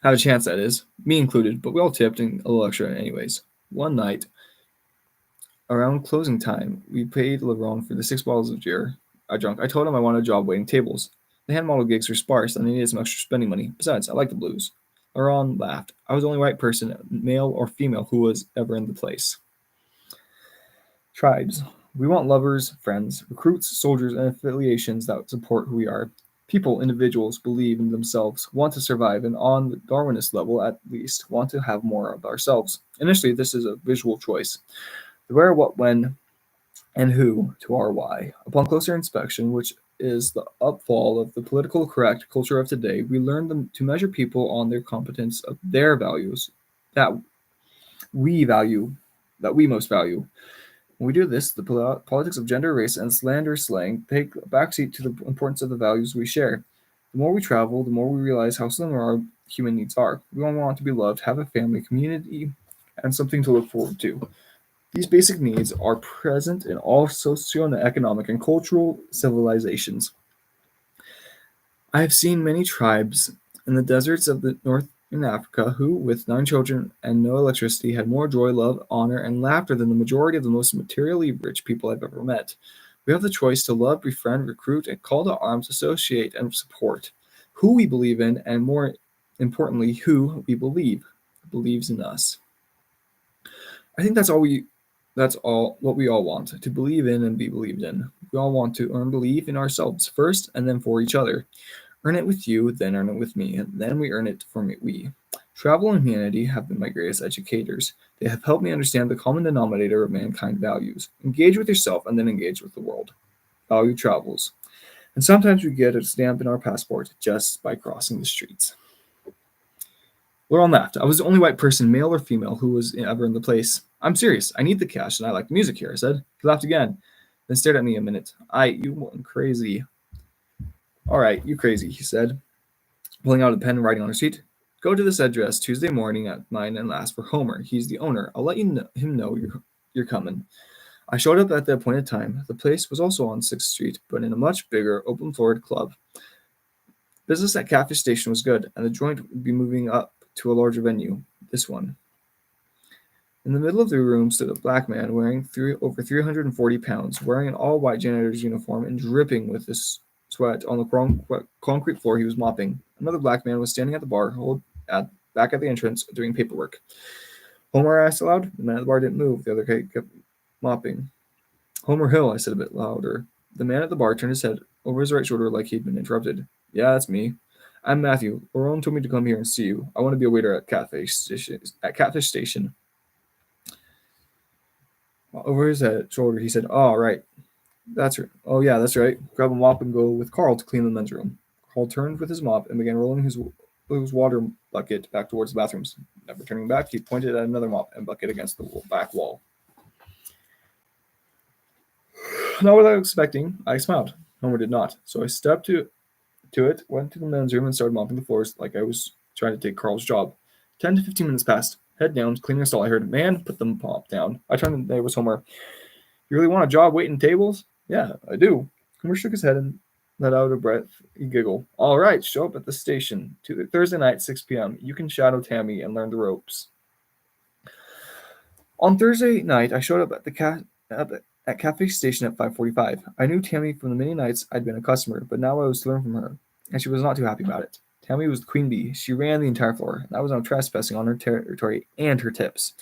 Have a chance, that is, me included, but we all tipped and a little extra anyways. One night, around closing time, we paid Laurent for the 6 bottles of beer I drank. I told him I wanted a job waiting tables. The hand model gigs were sparse, and I needed some extra spending money. Besides, I like the blues. Laurent laughed. I was the only white person, male or female, who was ever in the place. Tribes. We want lovers, friends, recruits, soldiers, and affiliations that support who we are. People, individuals, believe in themselves, want to survive, and on the Darwinist level at least, want to have more of ourselves. Initially, this is a visual choice. The where, what, when, and who to our why. Upon closer inspection, which is the upfall of the political correct culture of today, we learn them to measure people on their competence of their values that we value, that we most value. When we do this, the politics of gender, race, and slander slang take a backseat to the importance of the values we share. The more we travel, the more we realize how similar our human needs are. We all want to be loved, have a family, community, and something to look forward to. These basic needs are present in all socioeconomic and cultural civilizations. I have seen many tribes in the deserts of the north in Africa who, with 9 children and no electricity, had more joy, love, honor, and laughter than the majority of the most materially rich people I've ever met. We have the choice to love, befriend, recruit, and call to arms, associate, and support who we believe in, and more importantly, who we believe believes in us. I think that's all what we all want, to believe in and be believed in. We all want to earn belief in ourselves first and then for each other. Earn it with you, then earn it with me, and then we earn it for we. Travel and humanity have been my greatest educators. They have helped me understand the common denominator of mankind values. Engage with yourself and then engage with the world. Value travels. And sometimes we get a stamp in our passport just by crossing the streets. Laurent laughed. I was the only white person, male or female, who was ever in the place. I'm serious. I need the cash, and I like the music here, I said. He laughed again, then stared at me a minute. You went crazy. All right, you crazy, he said, pulling out a pen and writing on a sheet. Go to this address Tuesday morning at 9 and ask for Homer. He's the owner. I'll let him know you're coming. I showed up at the appointed time. The place was also on 6th Street, but in a much bigger, open-floored club. Business at Catfish Station was good, and the joint would be moving up to a larger venue, this one. In the middle of the room stood a black man weighing over 340 pounds, wearing an all-white janitor's uniform and dripping with his sweat on the concrete floor he was mopping. Another black man was standing at the bar, back at the entrance, doing paperwork. Homer, I asked aloud. The man at the bar didn't move. The other guy kept mopping. Homer Hill, I said a bit louder. The man at the bar turned his head over his right shoulder like he'd been interrupted. Yeah, that's me. I'm Matthew. Laurent told me to come here and see you. I want to be a waiter at Catfish Station. Over his shoulder, he said, "Oh, right. That's right. Oh, yeah, that's right. Grab a mop and go with Carl to clean the men's room." Carl turned with his mop and began rolling his water bucket back towards the bathrooms. Never turning back, he pointed at another mop and bucket against the back wall. Not what I was expecting. I smiled. Homer did not. So I stepped to it, went to the men's room, and started mopping the floors like I was trying to take Carl's job. 10 to 15 minutes passed. Head down, cleaning a stall. I heard, "Man, put the mop down." I turned, and there was Homer. "You really want a job waiting tables?" "Yeah, I do." Homer shook his head and let out a breath. He giggled. "All right, show up at the station Thursday night, 6 p.m. You can shadow Tammy and learn the ropes." On Thursday night, I showed up at Cafe Station at 5:45. I knew Tammy from the many nights I'd been a customer, but now I was to learn from her, and she was not too happy about it. Tammy was the queen bee. She ran the entire floor. That was no trespassing on her territory and her tips.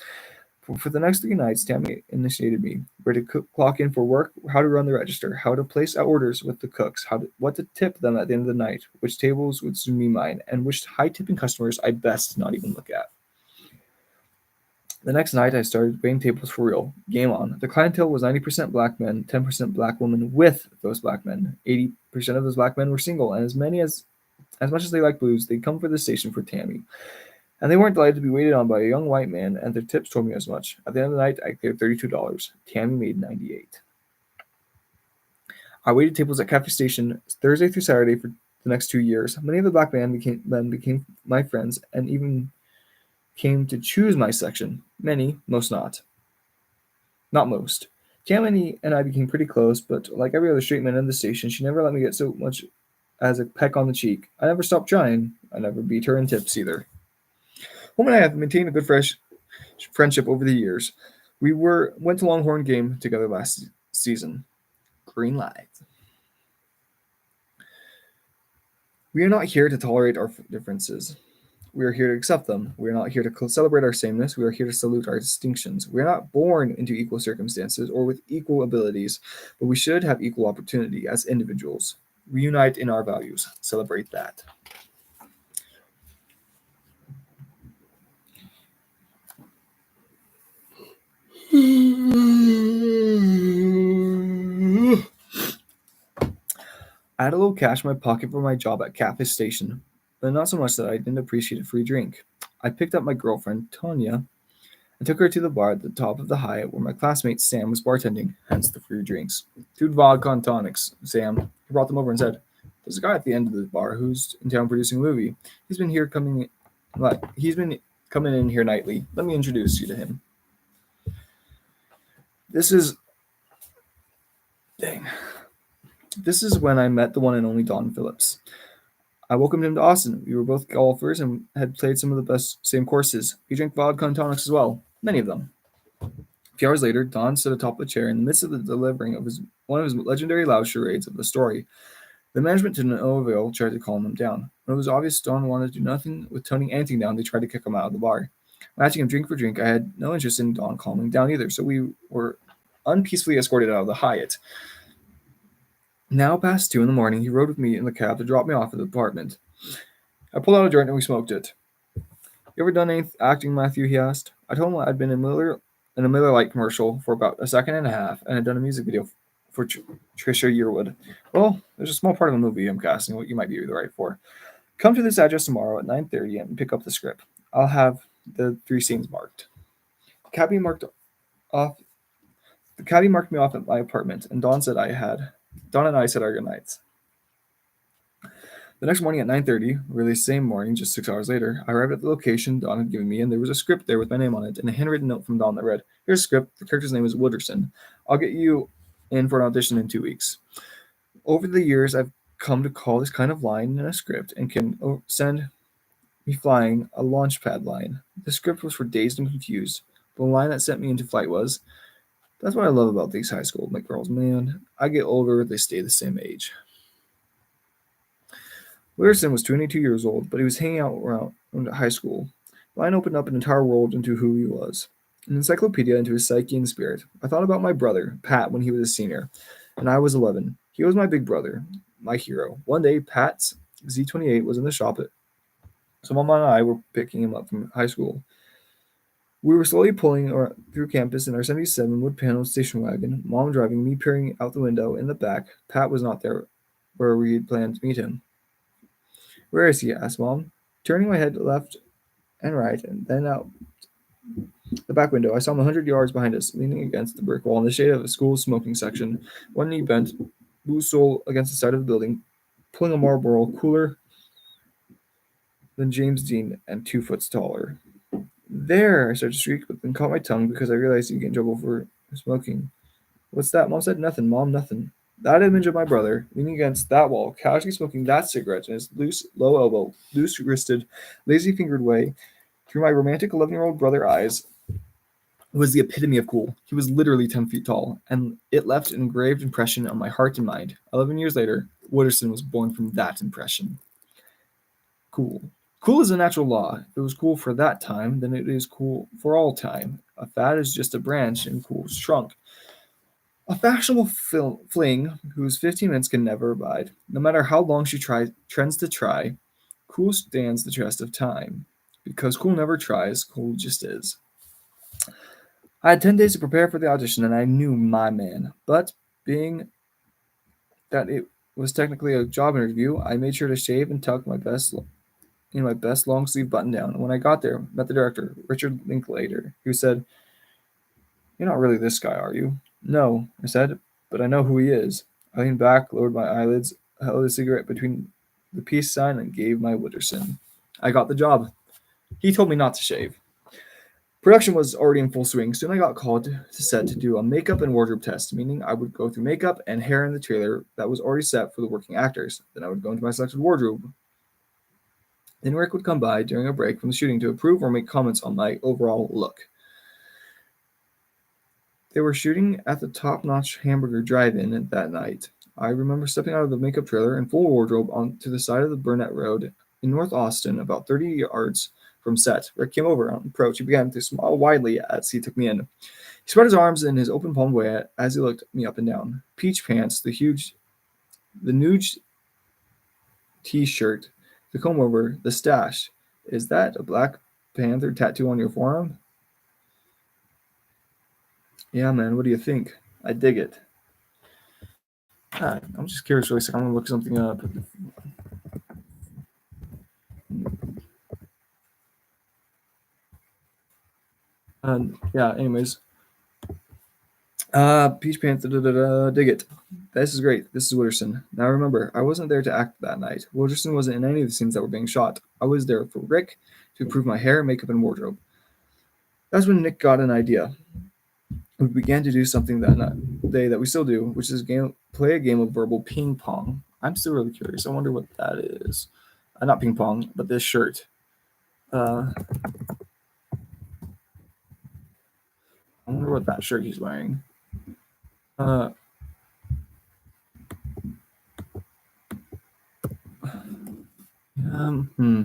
For the next 3 nights, Tammy initiated me where to clock in for work, how to run the register, how to place orders with the cooks, what to tip them at the end of the night, which tables would soon be mine, and which high-tipping customers I best not even look at. The next night, I started waiting tables for real. Game on. The clientele was 90% black men, 10% black women with those black men. 80% of those black men were single, and as much as they liked blues, they'd come for the station for Tammy. And they weren't delighted to be waited on by a young white man, and their tips told me as much. At the end of the night, I gave $32. Tammy made $98. I waited tables at Cafe Station Thursday through Saturday for the next 2 years. Many of the black men became my friends, and even came to choose my section. Many, most not. Not most. Tammy and I became pretty close, but like every other straight man in the station, she never let me get so much as a peck on the cheek. I never stopped trying. I never beat her in tips either. Home and I have maintained a good friendship over the years. We went to Longhorn game together last season. Greenlights. We are not here to tolerate our differences. We are here to accept them. We are not here to celebrate our sameness. We are here to salute our distinctions. We are not born into equal circumstances or with equal abilities, but we should have equal opportunity as individuals. We unite in our values. Celebrate that. I had a little cash in my pocket for my job at Cafe Station, but not so much that I didn't appreciate a free drink. I picked up my girlfriend, Tanya, and took her to the bar at the top of the Hyatt where my classmate Sam was bartending, hence the free drinks. 2 vodka and tonics, Sam. He brought them over and said, "There's a guy at the end of the bar who's in town producing a movie. He's been coming in here nightly. Let me introduce you to him." This is when I met the one and only Don Phillips. I welcomed him to Austin. We were both golfers and had played some of the same courses. We drank vodka and tonics as well, many of them. A few hours later, Don stood atop a chair in the midst of the delivering of one of his legendary loud charades of the story. The management to no avail tried to calm him down. When it was obvious Don wanted to do nothing with toning anything down, they tried to kick him out of the bar. Matching him drink for drink, I had no interest in Don calming down either, so we were unpeacefully escorted out of the Hyatt. Now past 2 in the morning, he rode with me in the cab to drop me off at the apartment. I pulled out a joint and we smoked it. "You ever done any acting, Matthew?" he asked. I told him I'd been in a Miller Lite commercial for about a second and a half and had done a music video for Trisha Yearwood. "Well, there's a small part of the movie I'm casting what you might be the right for. Come to this address tomorrow at 9:30 and pick up the script. I'll have the 3 scenes marked." The cabbie marked me off at my apartment, and Don and I said our goodnights. The next morning at 9:30, really the same morning, just 6 hours later, I arrived at the location Don had given me, and there was a script there with my name on it and a handwritten note from Don that read, "Here's a script. The character's name is Wooderson. I'll get you in for an audition in 2 weeks." Over the years, I've come to call this kind of line in a script and can send me flying a launchpad line. The script was for Dazed and Confused. The line that sent me into flight was, "That's what I love about these high school girls, man. I get older, they stay the same age." Wooderson was 22 years old, but he was hanging out around high school. The line opened up an entire world into who he was. An encyclopedia into his psyche and spirit. I thought about my brother, Pat, when he was a senior, and I was 11. He was my big brother, my hero. One day, Pat's Z28 was in the shop, so Mom and I were picking him up from high school. We were slowly pulling through campus in our 77 wood-paneled station wagon, Mom driving, me peering out the window in the back. Pat was not there where we had planned to meet him. "Where is he?" asked Mom. Turning my head left and right, and then out the back window, I saw him 100 yards behind us, leaning against the brick wall in the shade of a school smoking section, one knee bent, loose sole against the side of the building, pulling a Marlboro cooler than James Dean and 2 foot taller. "There!" I started to shriek, but then caught my tongue because I realized he'd get in trouble for smoking. "What's that?" Mom said. "Nothing, Mom, nothing." That image of my brother, leaning against that wall, casually smoking that cigarette in his loose, low-elbow, loose-wristed, lazy-fingered way, through my romantic 11-year-old brother eyes, was the epitome of cool. He was literally 10 feet tall, and it left an engraved impression on my heart and mind. 11 years later, Wooderson was born from that impression. cool. Cool is a natural law. If it was cool for that time, then it is cool for all time. A fad is just a branch in cool's trunk. A fashionable fling whose 15 minutes can never abide. No matter how long she trends to try, cool stands the test of time. Because cool never tries, cool just is. I had 10 days to prepare for the audition and I knew my man. But being that it was technically a job interview, I made sure to shave and tuck my best long sleeve button down. When I got there, met the director, Richard Linklater, who said, "You're not really this guy, are you?" "No," I said, "but I know who he is." I leaned back, lowered my eyelids, held a cigarette between the peace sign, and gave my Witterson. I got the job. He told me not to shave. Production was already in full swing. Soon I got called to set to do a makeup and wardrobe test, meaning I would go through makeup and hair in the trailer that was already set for the working actors. Then I would go into my selected wardrobe. Then Rick would come by during a break from the shooting to approve or make comments on my overall look. They were shooting at the top-notch Hamburger Drive-In that night. I remember stepping out of the makeup trailer in full wardrobe onto the side of the Burnett Road in North Austin, about 30 yards from set. Rick came over on approach. He began to smile widely as he took me in. He spread his arms in his open palmed way as he looked me up and down. Peach pants, the nude t-shirt, the comb over, the stash. Is that a Black Panther tattoo on your forearm? Yeah, man, what do you think? I dig it. I'm just curious really quick. I'm gonna look something up. Yeah, anyways. Peach Panther, dig it. This is great. This is Witterson. Now remember, I wasn't there to act that night. Witterson wasn't in any of the scenes that were being shot. I was there for Rick to approve my hair, makeup, and wardrobe. That's when Nick got an idea. We began to do something day that we still do, which is play a game of verbal ping pong. I'm still really curious. I wonder what that is. Not ping pong, but this shirt. I wonder what that shirt he's wearing. Uh, hmm.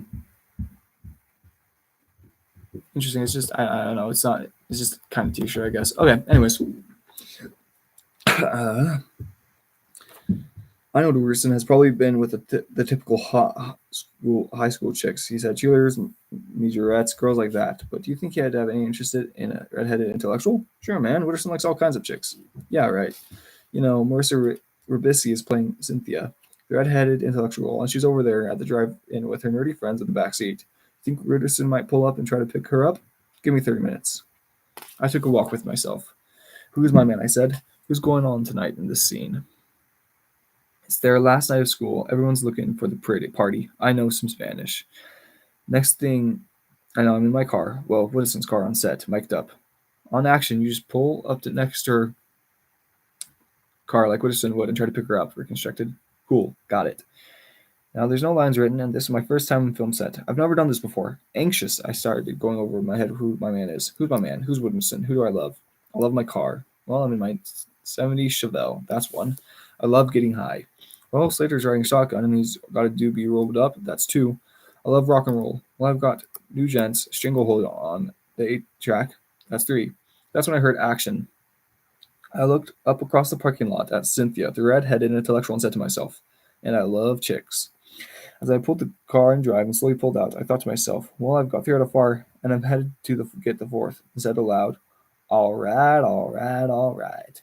Interesting. It's just I don't know. It's not. It's just kind of t-shirt, I guess. Okay. Anyways, I know Witterson has probably been with the typical high school chicks. He's had cheerleaders, majorettes, girls like that. But do you think he had to have any interest in a redheaded intellectual? Sure, man. Witterson likes all kinds of chicks. Yeah, right. You know, Marissa Ribisi is playing Cynthia, the redheaded intellectual, and she's over there at the drive-in with her nerdy friends in the back seat. Think Witterson might pull up and try to pick her up? Give me 30 minutes. I took a walk with myself. Who's my man? I said. Who's going on tonight in this scene? It's their last night of school. Everyone's looking for the party. I know some Spanish. Next thing I know, I'm in my car. Well, Witterson's car on set, mic'd up. On action, you just pull up to next to her car like Witterson would and try to pick her up. Reconstructed. Cool. Got it. Now, there's no lines written, and this is my first time in film set. I've never done this before. Anxious, I started going over in my head who my man is. Who's my man? Who's Witterson? Who do I love? I love my car. Well, I'm in my 70s Chevelle. That's one. I love getting high. Well, Slater's riding shotgun, and he's got a doobie rolled up. That's two. I love rock and roll. Well, I've got New Gents Stranglehold on the 8-track. That's three. That's when I heard action. I looked up across the parking lot at Cynthia, the red-headed intellectual, and said to myself, and I love chicks. As I pulled the car and drive and slowly pulled out, I thought to myself, well, I've got 3 out of 4, and I'm headed to get the 4th, and said aloud, all right, all right, all right.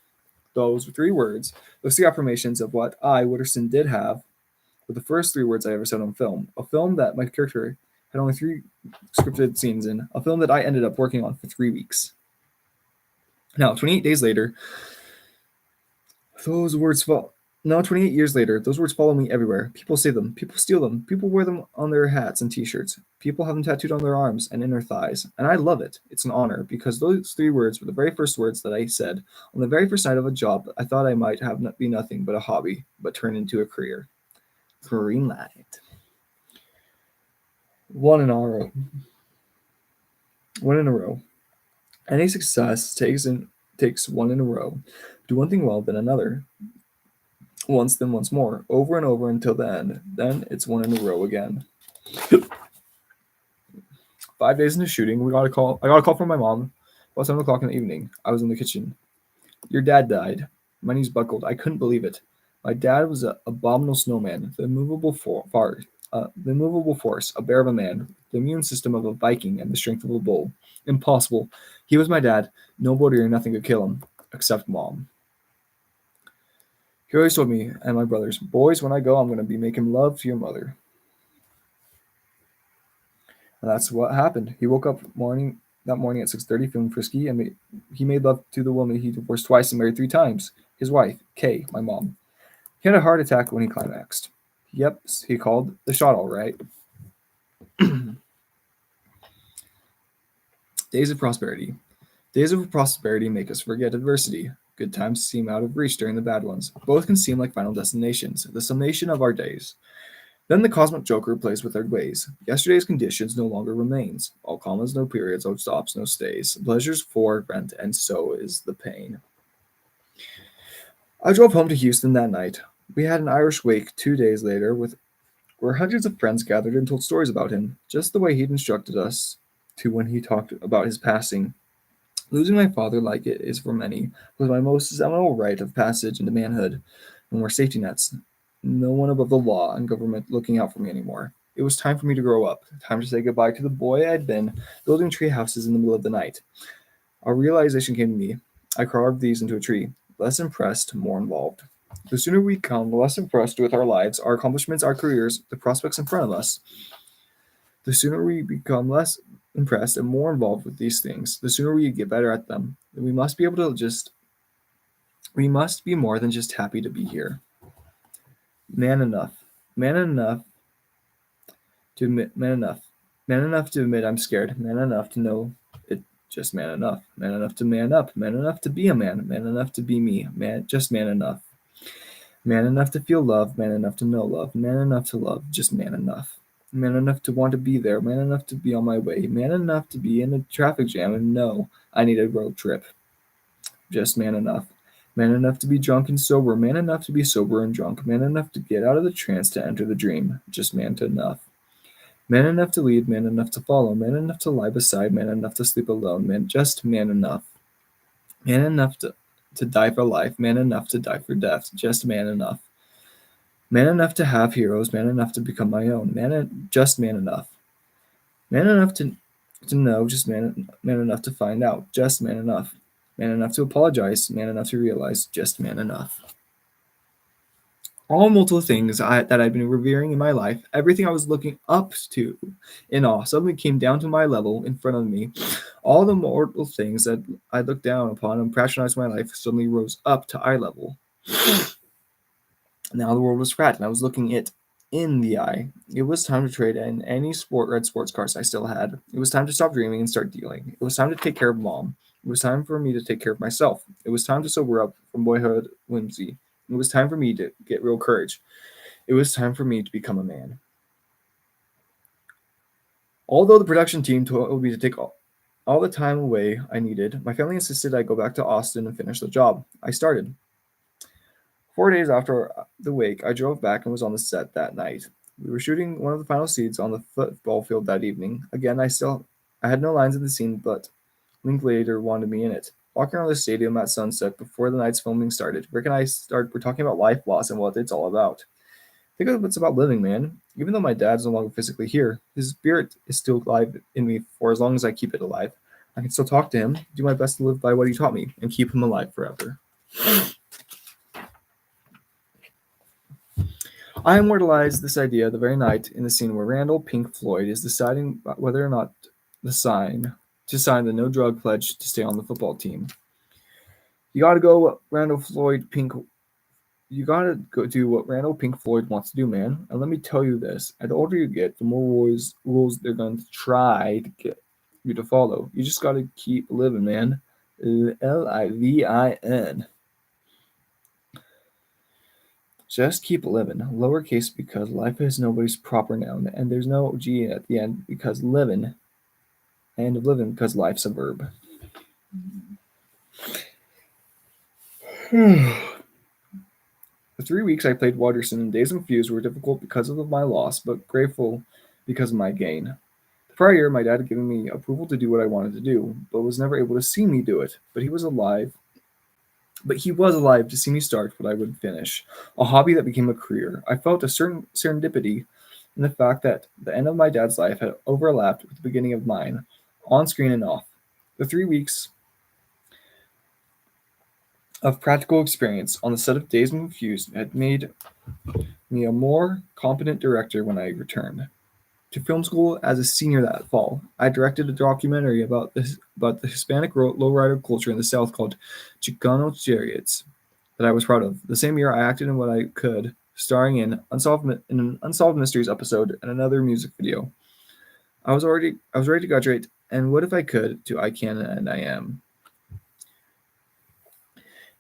Those were 3 words. Those 3 affirmations of what I, Witterson, did have were the first 3 words I ever said on film. A film that my character had only 3 scripted scenes in. A film that I ended up working on for 3 weeks. Now, 28 days later, those words fall. No, 28 years later, those words follow me everywhere. People say them. People steal them. People wear them on their hats and t-shirts. People have them tattooed on their arms and inner thighs. And I love it. It's an honor because those 3 words were the very first words that I said on the very first night of a job I thought I might have be nothing but a hobby, but turn into a career. Greenlight. One in a row. One in a row. Any success takes one in a row. Do one thing well, then another. Once, then once more, over and over until the end. Then it's one in a row again. 5 days into shooting, we got a call. I got a call from my mom about 7 o'clock in the evening. I was in the kitchen. Your dad died. My knees buckled. I couldn't believe it. My dad was an abominable snowman, the immovable force, a bear of a man, the immune system of a Viking, and the strength of a bull. Impossible. He was my dad. Nobody or nothing could kill him, except mom. He always told me and my brothers, boys, when I go, I'm going to be making love to your mother. And that's what happened. He woke up that morning at 6:30, feeling frisky, and he made love to the woman he divorced twice and married 3 times. His wife, Kay, my mom. He had a heart attack when he climaxed. Yep, he called the shot all right. Days of prosperity. Days of prosperity make us forget adversity. Good times seem out of reach during the bad ones. Both can seem like final destinations, the summation of our days. Then the cosmic joker plays with our ways. Yesterday's conditions no longer remains. All commas, no periods, no stops, no stays. Pleasures for rent, and so is the pain. I drove home to Houston that night. We had an Irish wake 2 days later where hundreds of friends gathered and told stories about him, just the way he'd instructed us to when he talked about his passing. Losing my father, like it is for many, was my most seminal rite of passage into manhood. No more safety nets, no one above the law and government looking out for me anymore. It was time for me to grow up, time to say goodbye to the boy I'd been, building tree houses in the middle of the night. A realization came to me. I carved these into a tree. Less impressed, more involved. The sooner we become less impressed with our lives, our accomplishments, our careers, the prospects in front of us, the sooner we become less impressed and more involved with these things, the sooner we get better at them. And we must be more than just happy to be here. Man enough. Man enough to admit, man enough. Man enough to admit I'm scared. Man enough to know it. Just man enough. Man enough to man up. Man enough to be a man. Man enough to be me. Just man enough. Man enough to feel love. Man enough to know love. Man enough to love. Just man enough. Man enough to want to be there. Man enough to be on my way. Man enough to be in a traffic jam and know I need a road trip. Just man enough. Man enough to be drunk and sober. Man enough to be sober and drunk. Man enough to get out of the trance to enter the dream. Just man enough. Man enough to lead, man enough to follow, man enough to lie beside, man enough to sleep alone, just man enough. Man enough to die for life, man enough to die for death, just man enough. Man enough to have heroes, man enough to become my own, just man enough. Man enough to know, just man enough to find out, just man enough. Man enough to apologize, man enough to realize, just man enough. All multiple things that I'd been revering in my life, everything I was looking up to in awe, suddenly came down to my level in front of me. All the mortal things that I looked down upon and patronized my life suddenly rose up to eye level. Now the world was flat, and I was looking it in the eye. It was time to trade in any red sports cars I still had. It was time to stop dreaming and start dealing. It was time to take care of mom. It was time for me to take care of myself. It was time to sober up from boyhood whimsy. It was time for me to get real courage. It was time for me to become a man. Although the production team told me to take all the time away I needed, my family insisted I go back to Austin and finish the job. I started. 4 days after the wake, I drove back and was on the set that night. We were shooting one of the final scenes on the football field that evening. Again, I had no lines in the scene, but Linklater wanted me in it. Walking around the stadium at sunset before the night's filming started, Rick and I were talking about life, loss, and what it's all about. Think of what's about living, man. Even though my dad's no longer physically here, his spirit is still alive in me for as long as I keep it alive. I can still talk to him, do my best to live by what he taught me, and keep him alive forever. I immortalized this idea the very night in the scene where Randall Pink Floyd is deciding whether or not to sign the no drug pledge to stay on the football team. You gotta do what Randall Pink Floyd wants to do, man. And let me tell you this: the older you get, the more rules they're going to try to get you to follow. You just gotta keep living, man. Livin. Just keep living, lowercase because life is nobody's proper noun, and there's no G at the end because living, end of living because life's a verb. The 3 weeks I played Watterson and Days and Fuse were difficult because of my loss, but grateful because of my gain. The prior year, my dad had given me approval to do what I wanted to do, but was never able to see me do it. But he was alive to see me start what I would finish, a hobby that became a career. I felt a certain serendipity in the fact that the end of my dad's life had overlapped with the beginning of mine, on screen and off. The 3 weeks of practical experience on the set of Dazed and Confused had made me a more competent director when I returned to film school as a senior that fall. I directed a documentary about the Hispanic lowrider culture in the South called Chicano Chariots that I was proud of. The same year, I acted in what I could, starring in an Unsolved Mysteries episode and another music video. I was ready to graduate, and what if I could to I Can and I Am.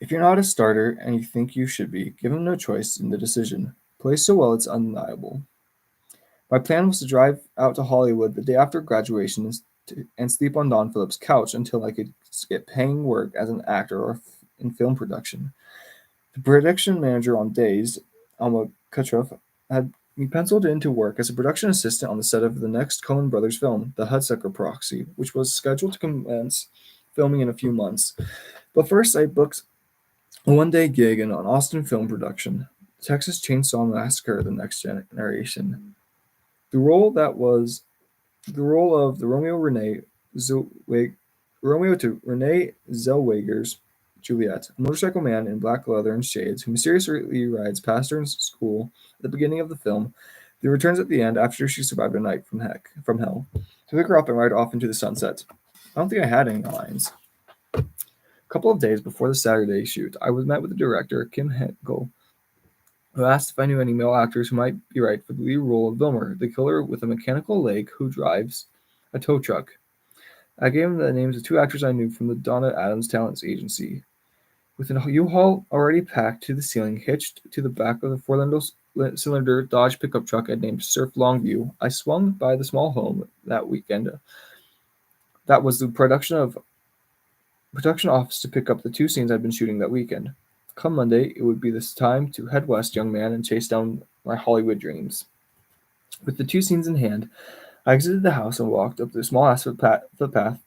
If you're not a starter and you think you should be, give him no choice in the decision. Plays so well it's undeniable. My plan was to drive out to Hollywood the day after graduation and sleep on Don Phillips' couch until I could get paying work as an actor or in film production. The production manager on Dazed, Alma Kutroff, had me penciled in to work as a production assistant on the set of the next Coen Brothers film, The Hudsucker Proxy, which was scheduled to commence filming in a few months. But first, I booked a one-day gig in an Austin film production, Texas Chainsaw Massacre: The Next Generation. The role of the Romeo to Renee Zellweger's Juliet, a motorcycle man in black leather and shades who mysteriously rides past her in school at the beginning of the film, then returns at the end after she survived a night from hell to pick her up and ride off into the sunset. I don't think I had any lines. A couple of days before the Saturday shoot, I was met with the director, Kim Henkel, who asked if I knew any male actors who might be right for the lead role of Wilmer, the killer with a mechanical leg who drives a tow truck. I gave him the names of 2 actors I knew from the Donna Adams Talents Agency. With a U-Haul already packed to the ceiling, hitched to the back of the 4-cylinder Dodge pickup truck I'd named Surf Longview, I swung by the small home that weekend. That was the production office to pick up the 2 scenes I'd been shooting that weekend. Come Monday, it would be this time to head west, young man, and chase down my Hollywood dreams. With the 2 scenes in hand, I exited the house and walked up the small asphalt footpath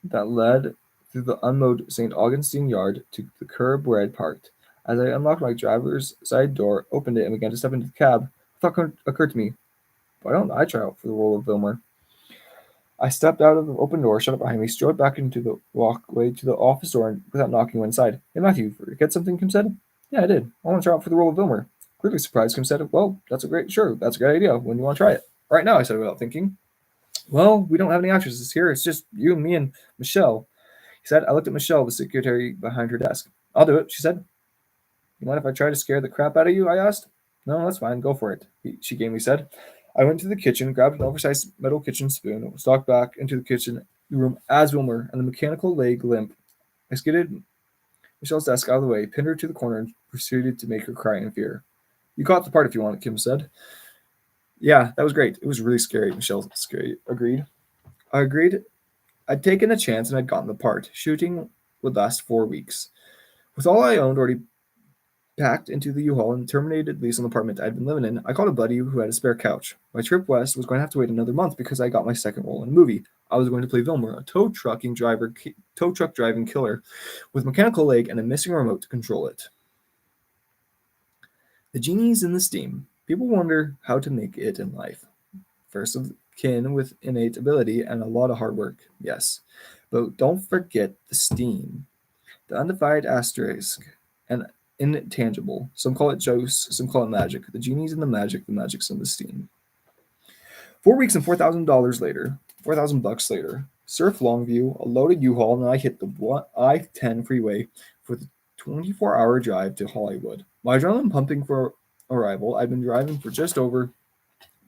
that led through the unmowed St. Augustine yard to the curb where I'd parked. As I unlocked my driver's side door, opened it, and began to step into the cab, a thought occurred to me. Why don't I try out for the role of Wilmer? I stepped out of the open door, shut it behind me, strode back into the walkway to the office door, and without knocking went inside. Hey, Matthew, forget something, Kim said. Yeah, I did. I want to try out for the role of Wilmer. Clearly surprised, Kim said, well, that's a great idea. When do you want to try it? Right now, I said without thinking. Well, we don't have any actresses here. It's just you, me, and Michelle. He said. I looked at Michelle, the secretary behind her desk. I'll do it, she said. You mind if I try to scare the crap out of you? I asked. No, that's fine. Go for it, she gamely said. I went to the kitchen, grabbed an oversized metal kitchen spoon, stalked back into the kitchen room as Wilmer, and the mechanical leg limp. I skidded Michelle's desk out of the way, pinned her to the corner, and proceeded to make her cry in fear. You got the part if you want it, Kim said. Yeah, that was great. It was really scary, Michelle agreed. I agreed. I'd taken a chance and I'd gotten the part. Shooting would last 4 weeks. With all I owned already packed into the U-Haul and terminated lease on the apartment I'd been living in, I called a buddy who had a spare couch. My trip west was going to have to wait another month because I got my second role in a movie. I was going to play Wilmer, a tow truck driving killer with mechanical leg and a missing remote to control it. The genie's in the steam. People wonder how to make it in life. First of kin with innate ability and a lot of hard work, yes. But don't forget the steam. The undefined asterisk and intangible. Some call it juice, some call it magic. The genie's in the magic's in the steam. 4 weeks and $4,000 later, $4,000 later, Surf Longview, a loaded U-Haul, and I hit the I-10 freeway for the 24-hour drive to Hollywood. My adrenaline pumping for arrival. I'd been driving for just over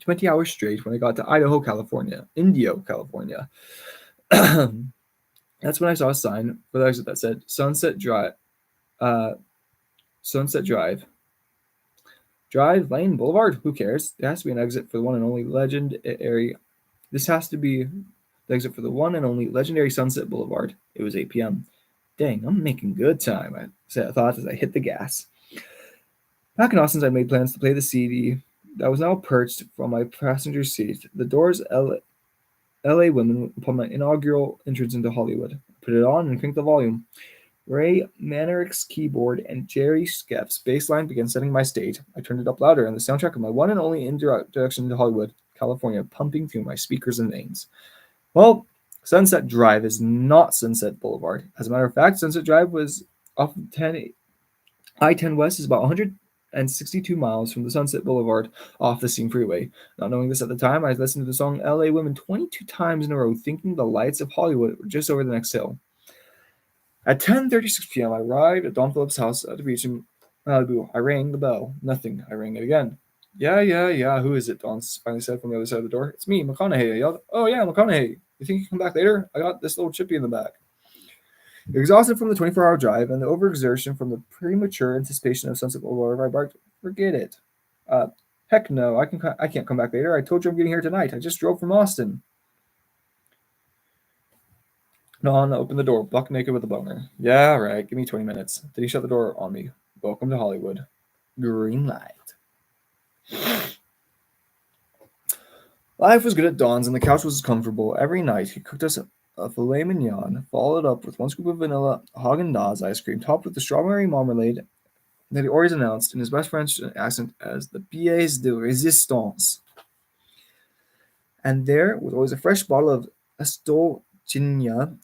20 hours straight when I got to Indio, California. That's when I saw a sign for the exit that said Sunset Drive. Drive Lane Boulevard? Who cares? There has to be an exit for the one and only legendary. This has to be the exit for the one and only legendary Sunset Boulevard. It was 8 p.m. Dang, I'm making good time, I thought as I hit the gas. Back in Austin, I made plans to play the CD that was now perched from my passenger seat. The doors LA Women upon my inaugural entrance into Hollywood. I put it on and cranked the volume. Ray Manerick's keyboard and Jerry Skepp's bass line began setting my stage. I turned it up louder, and the soundtrack of my one and only introduction to Hollywood, California, pumping through my speakers and veins. Well, Sunset Drive is not Sunset Boulevard. As a matter of fact, Sunset Drive was off of I-10 West is about 162 miles from the Sunset Boulevard off the Scene Freeway. Not knowing this at the time, I listened to the song LA Women 22 times in a row, thinking the lights of Hollywood were just over the next hill. At 10:36 p.m., I arrived at Don Phillips' house at the beach in Malibu. I rang the bell. Nothing. I rang it again. Yeah. Who is it? Don finally said from the other side of the door. It's me, McConaughey. I yelled. Oh, yeah, McConaughey. You think you can come back later? I got this little chippy in the back. Exhausted from the 24-hour drive and the overexertion from the premature anticipation of Sunset Boulevard, I barked, forget it. Heck no, I can't come back later. I told you I'm getting here tonight. I just drove from Austin. Don opened the door, buck naked with a boner. Yeah, right. Give me 20 minutes. Then he shut the door on me. Welcome to Hollywood. Greenlight. Life was good at Don's, and the couch was comfortable. Every night, he cooked us a filet mignon, followed up with one scoop of vanilla Haagen-Dazs ice cream, topped with the strawberry marmalade that he always announced in his best French accent as the pièce de résistance. And there was always a fresh bottle of Astolchinia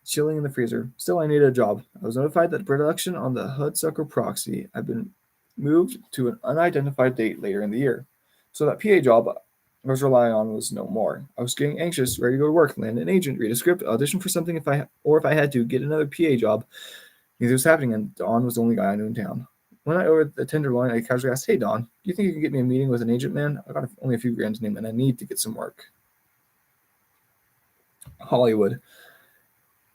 chilling in the freezer. Still, I needed a job. I was notified that production on the Hudsucker Proxy had been moved to an unidentified date later in the year. So that PA job I was relying on was no more. I was getting anxious, ready to go to work, land an agent, read a script, audition for something if I had to, get another PA job. Neither was happening, and Don was the only guy I knew in town. One night over the Tenderloin, I casually asked, "Hey, Don, do you think you can get me a meeting with an agent, man? I got only a few grand in him, and I need to get some work." Hollywood.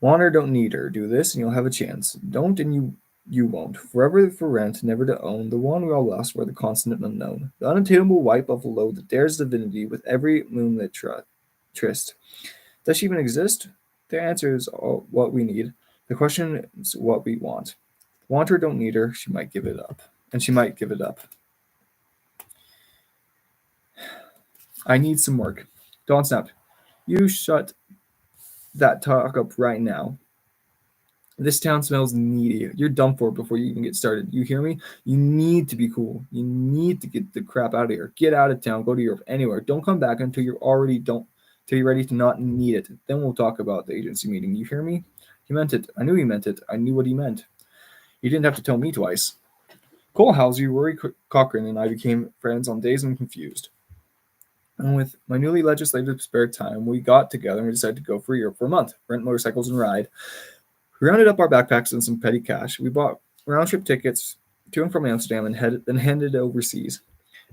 Want her, don't need her. Do this, and you'll have a chance. Don't, and you won't. Forever for rent, never to own. The one we all lost for the constant unknown. The unattainable white buffalo that dares divinity with every moonlit tryst. Does she even exist? The answer is what we need. The question is what we want. Want her, don't need her. She might give it up. And she might give it up. I need some work. Don snapped. You shut that talk up right now. This town smells needy. You're done for before you even get started. You hear me? You need to be cool. You need to get the crap out of here. Get out of town. Go to Europe. Anywhere. Don't come back until you're ready to not need it. Then we'll talk about the agency meeting. You hear me? He meant it. I knew he meant it. I knew what he meant. He didn't have to tell me twice. Cole Halsey, Rory Cochran, and I became friends on days I'm confused. And with my newly legislative spare time, we got together and we decided to go for Europe for a month, rent motorcycles and ride. We rounded up our backpacks and some petty cash. We bought round-trip tickets to and from Amsterdam and then headed overseas.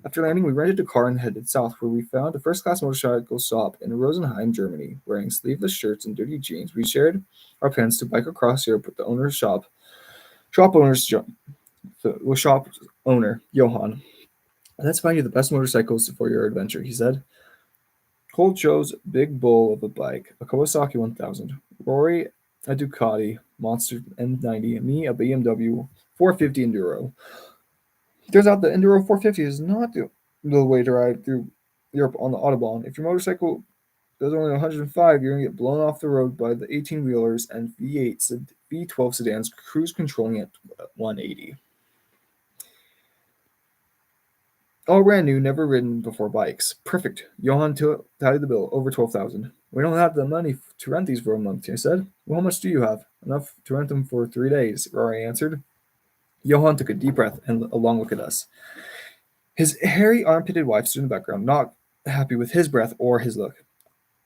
After landing, we rented a car and headed south, where we found a first-class motorcycle shop in Rosenheim, Germany. Wearing sleeveless shirts and dirty jeans, we shared our plans to bike across Europe with the shop owner, Johan. Let's find you the best motorcycles for your adventure, he said. Cole chose big bull of a bike, a Kawasaki 1000. Rory, a Ducati Monster M90, and me, a BMW 450 Enduro. Turns out the Enduro 450 is not the way to ride through Europe on the Autobahn. If your motorcycle goes only 105, you're going to get blown off the road by the 18-wheelers and V12 sedans cruise controlling at 180. All brand new, never ridden before bikes. Perfect. Johan tallied the bill, over 12,000. We don't have the money to rent these for a month, I said. Well, how much do you have? Enough to rent them for 3 days, Rory answered. Johan took a deep breath and a long look at us. His hairy, armpitted wife stood in the background, not happy with his breath or his look.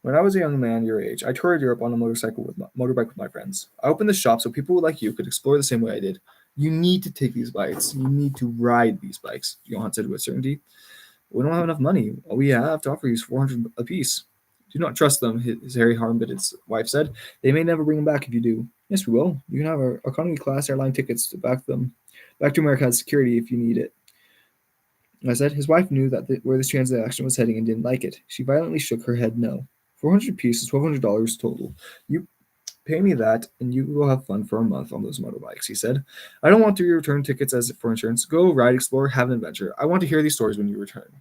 When I was a young man your age, I toured Europe on a motorbike with my friends. I opened the shop so people like you could explore the same way I did. You need to take these bikes. You need to ride these bikes, Johan said with certainty. We don't have enough money. All we have to offer you is 400 apiece. Do not trust them, his hairy armpitted wife said. They may never bring them back if you do. Yes, we will. You can have our economy class airline tickets to back to America as security if you need it. I said. His wife knew where this transaction was heading and didn't like it. She violently shook her head no. 400 apiece is $1,200 total. You pay me that, and you will have fun for a month on those motorbikes, he said. I don't want to return tickets as for insurance. Go, ride, explore, have an adventure. I want to hear these stories when you return.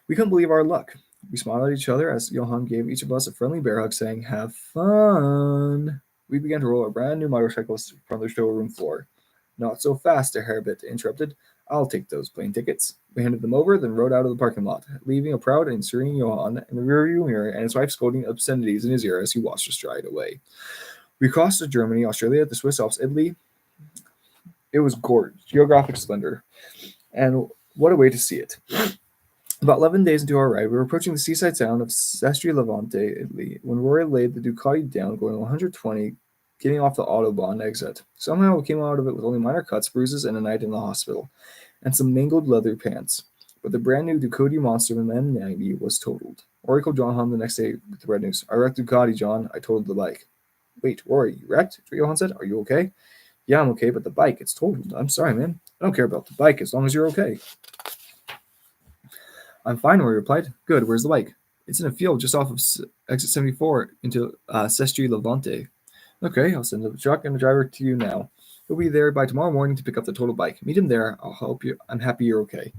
We couldn't believe our luck. We smiled at each other as Johann gave each of us a friendly bear hug, saying, "Have fun." We began to roll our brand new motorcycles from the showroom floor. "Not so fast," a Herbert interrupted. "I'll take those plane tickets." We handed them over, then rode out of the parking lot, leaving a proud and serene Johann in the rearview mirror and his wife scolding obscenities in his ear as he watched us stride away. We crossed to Germany, Australia, the Swiss Alps, Italy. It was gorgeous, geographic splendor, and what a way to see it. About 11 days into our ride, we were approaching the seaside town of Sestri Levante, Italy, when Rory laid the Ducati down, going 120, getting off the Autobahn exit. Somehow we came out of it with only minor cuts, bruises, and a night in the hospital, and some mangled leather pants. But the brand new Ducati Monster M90 was totaled. Rory called Johann the next day with the red news. "I wrecked Ducati, John. I totaled the bike." "Wait, Rory, you wrecked?" Johann said. "Are you okay?" "Yeah, I'm okay, but the bike, it's totaled." "I'm sorry, man. I don't care about the bike as long as you're okay." "I'm fine," Rory replied. "Good, where's the bike?" "It's in a field just off of exit 74 into Sestri Levante." "Okay, I'll send a truck and a driver to you now. He'll be there by tomorrow morning to pick up the total bike. Meet him there. I'll help you. I'm happy you're okay."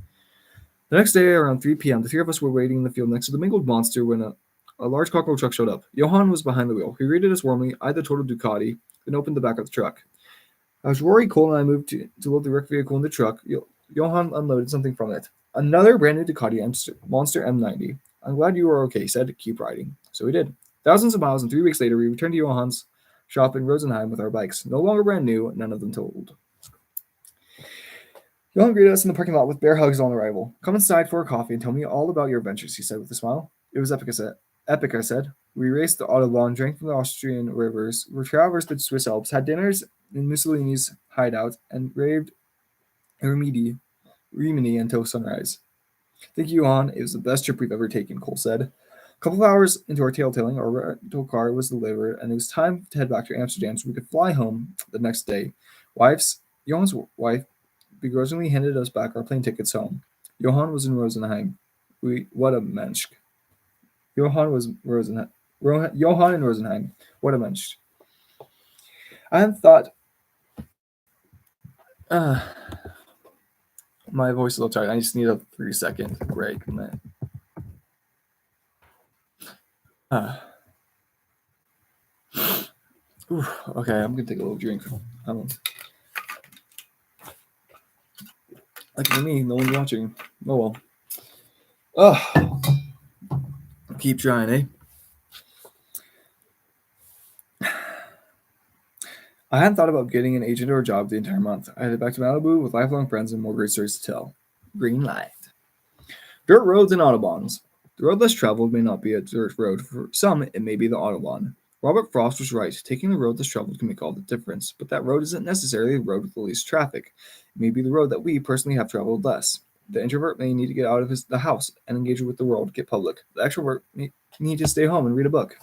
The next day, around 3 p.m., the three of us were waiting in the field next to the mangled monster when a large cockroach truck showed up. Johann was behind the wheel. He greeted us warmly, eyed the total Ducati, then opened the back of the truck. As Rory, Cole, and I moved to load the wrecked vehicle in the truck, Johann unloaded something from it. "Another brand new Ducati Monster M90. I'm glad you are okay," he said. "Keep riding." So we did. Thousands of miles, and 3 weeks later, we returned to Johann's shop in Rosenheim with our bikes. No longer brand new, none of them totaled. Johann greeted us in the parking lot with bear hugs on arrival. "Come inside for a coffee and tell me all about your adventures," he said with a smile. It was epic, I said. We raced the Autobahn, drank from the Austrian rivers, we traversed the Swiss Alps, had dinners in Mussolini's hideout, and raved Rimini until sunrise. "Thank you, Johann. It was the best trip we've ever taken," Cole said. A couple of hours into our tale-telling, our rental car was delivered, and it was time to head back to Amsterdam so we could fly home the next day. Johann's wife begrudgingly handed us back our plane tickets home. Johann was in Rosenheim. What a mensch. Johann in Rosenheim. What a mensch. I hadn't thought. My voice is a little tired. I just need a 3-second break. Okay, I'm gonna take a little drink. Like for me, no one's watching. Oh well. Keep trying, eh? I hadn't thought about getting an agent or a job the entire month. I headed back to Malibu with lifelong friends and more great stories to tell. Greenlight. Dirt roads and autobahns. The road less traveled may not be a dirt road. For some, it may be the autobahn. Robert Frost was right. Taking the road less traveled can make all the difference. But that road isn't necessarily the road with the least traffic. It may be the road that we personally have traveled less. The introvert may need to get out of the house and engage with the world, get public. The extrovert may need to stay home and read a book.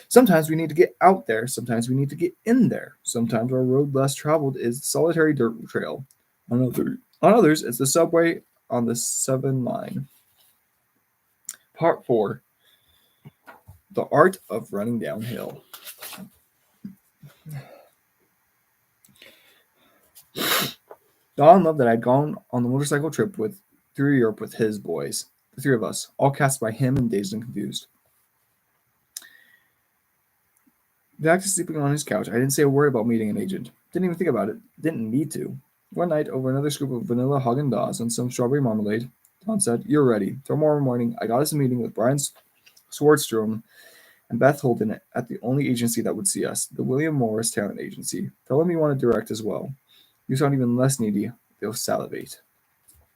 Sometimes we need to get out there. Sometimes we need to get in there. Sometimes our road less traveled is the solitary dirt trail. On others, it's the subway on the 7 line. Part 4. The Art of Running Downhill. Don loved that I'd gone on the motorcycle trip through Europe with his boys. The three of us, all cast by him and dazed and confused. Back to sleeping on his couch, I didn't say a word about meeting an agent. Didn't even think about it. Didn't need to. One night, over another scoop of vanilla Haagen-Dazs and some strawberry marmalade, Don said, "You're ready. Tomorrow morning, I got us a meeting with Brian Swardstrom and Beth Holden at the only agency that would see us, the William Morris Talent Agency. Tell them you want to direct as well. You sound even less needy. They'll salivate."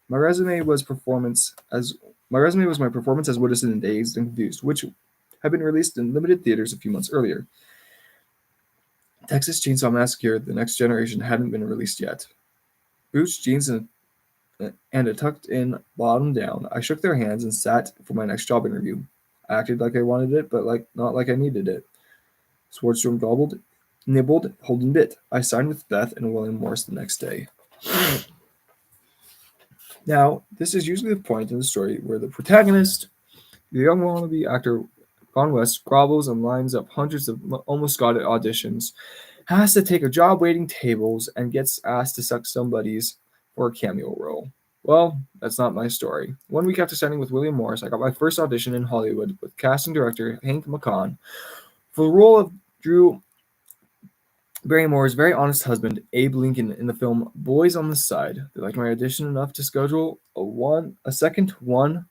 My resume was my performance as Woodison in Dazed and Confused, which had been released in limited theaters a few months earlier. Texas Chainsaw Massacre: The Next Generation hadn't been released yet. Boots, jeans, and a tucked-in bottom down, I shook their hands and sat for my next job interview. I acted like I wanted it, but not like I needed it. Swardstrom gobbled, nibbled, Holden bit. I signed with Beth and William Morris the next day. Now, this is usually the point in the story where the protagonist, the young wannabe actor gone west, grovels and lines up hundreds of almost got it auditions, has to take a job waiting tables, and gets asked to suck some buddies for a cameo role. Well, that's not my story. 1 week after signing with William Morris, I got my first audition in Hollywood with casting director Hank McConaughey for the role of Drew Barrymore's very honest husband, Abe Lincoln, in the film Boys on the Side. They liked my audition enough to schedule a second one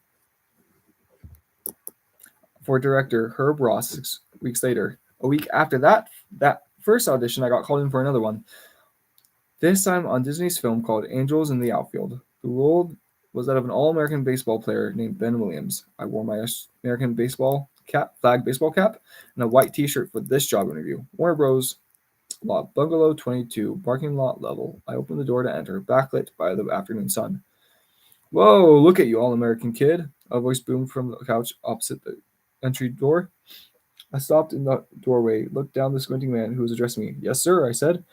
for director Herb Ross 6 weeks later. A week after that first audition, I got called in for another one. This time on Disney's film called Angels in the Outfield. The role was that of an all-American baseball player named Ben Williams. I wore my American flag baseball cap, and a white T-shirt for this job interview. Warner Bros. Lot Bungalow 22, parking lot level. I opened the door to enter, backlit by the afternoon sun. Whoa, look at you, all-American kid. A voice boomed from the couch opposite the entry door. I stopped in the doorway, looked down the squinting man who was addressing me. Yes, sir, I said.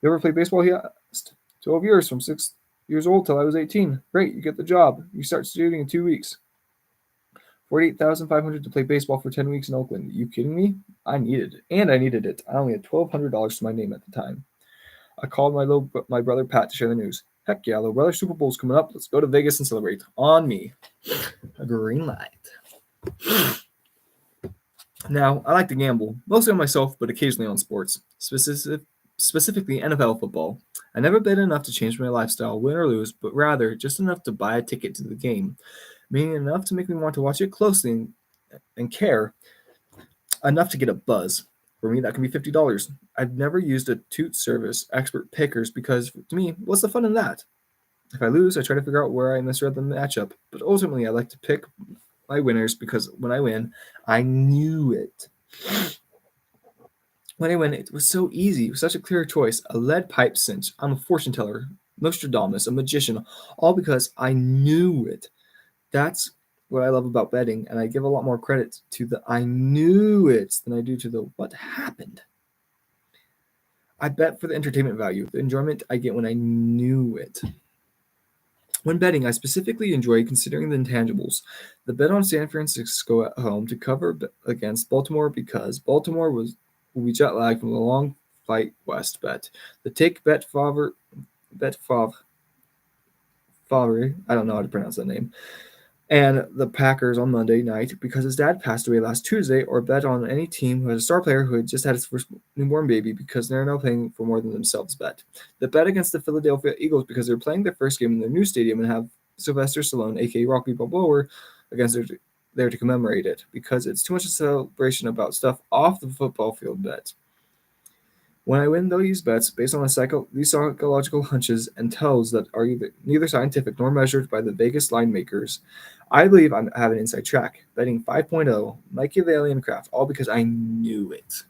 You ever play baseball? He asked. 12 years, from 6 years old till I was 18. Great, you get the job. You start studying in 2 weeks. $48,500 to play baseball for 10 weeks in Oakland. You kidding me? I needed it. I only had $1,200 to my name at the time. I called my brother Pat to share the news. Heck yeah, little brother, Super Bowl's coming up. Let's go to Vegas and celebrate. On me. A green light. Now, I like to gamble, mostly on myself, but occasionally on sports, specifically NFL football. I never bet enough to change my lifestyle, win or lose, but rather just enough to buy a ticket to the game, meaning enough to make me want to watch it closely and care enough to get a buzz. For me, that can be $50. I've never used a toot service expert pickers because, to me, what's the fun in that? If I lose, I try to figure out where I misread the matchup, but ultimately I like to pick my winners because when I win, I knew it. When I win, it was so easy. It was such a clear choice. A lead pipe cinch. I'm a fortune teller, Nostradamus, a magician, all because I knew it. That's what I love about betting, and I give a lot more credit to the I knew it than I do to the what happened. I bet for the entertainment value, the enjoyment I get when I knew it. When betting, I specifically enjoy considering the intangibles. The bet on San Francisco at home to cover against Baltimore because Baltimore will be jet lagged from the long flight west bet. The take bet favre, I don't know how to pronounce that name, and the Packers on Monday night because his dad passed away last Tuesday, or bet on any team who has a star player who had just had his first newborn baby because they're now playing for more than themselves bet. The bet against the Philadelphia Eagles because they're playing their first game in their new stadium and have Sylvester Stallone, aka Rocky Balboa, there to commemorate it because it's too much a celebration about stuff off the football field bet. When I win these bets based on these psychological hunches and tells that are neither scientific nor measured by the Vegas line makers, I believe I have an inside track, betting 5.0, Machiavellian craft, all because I knew it.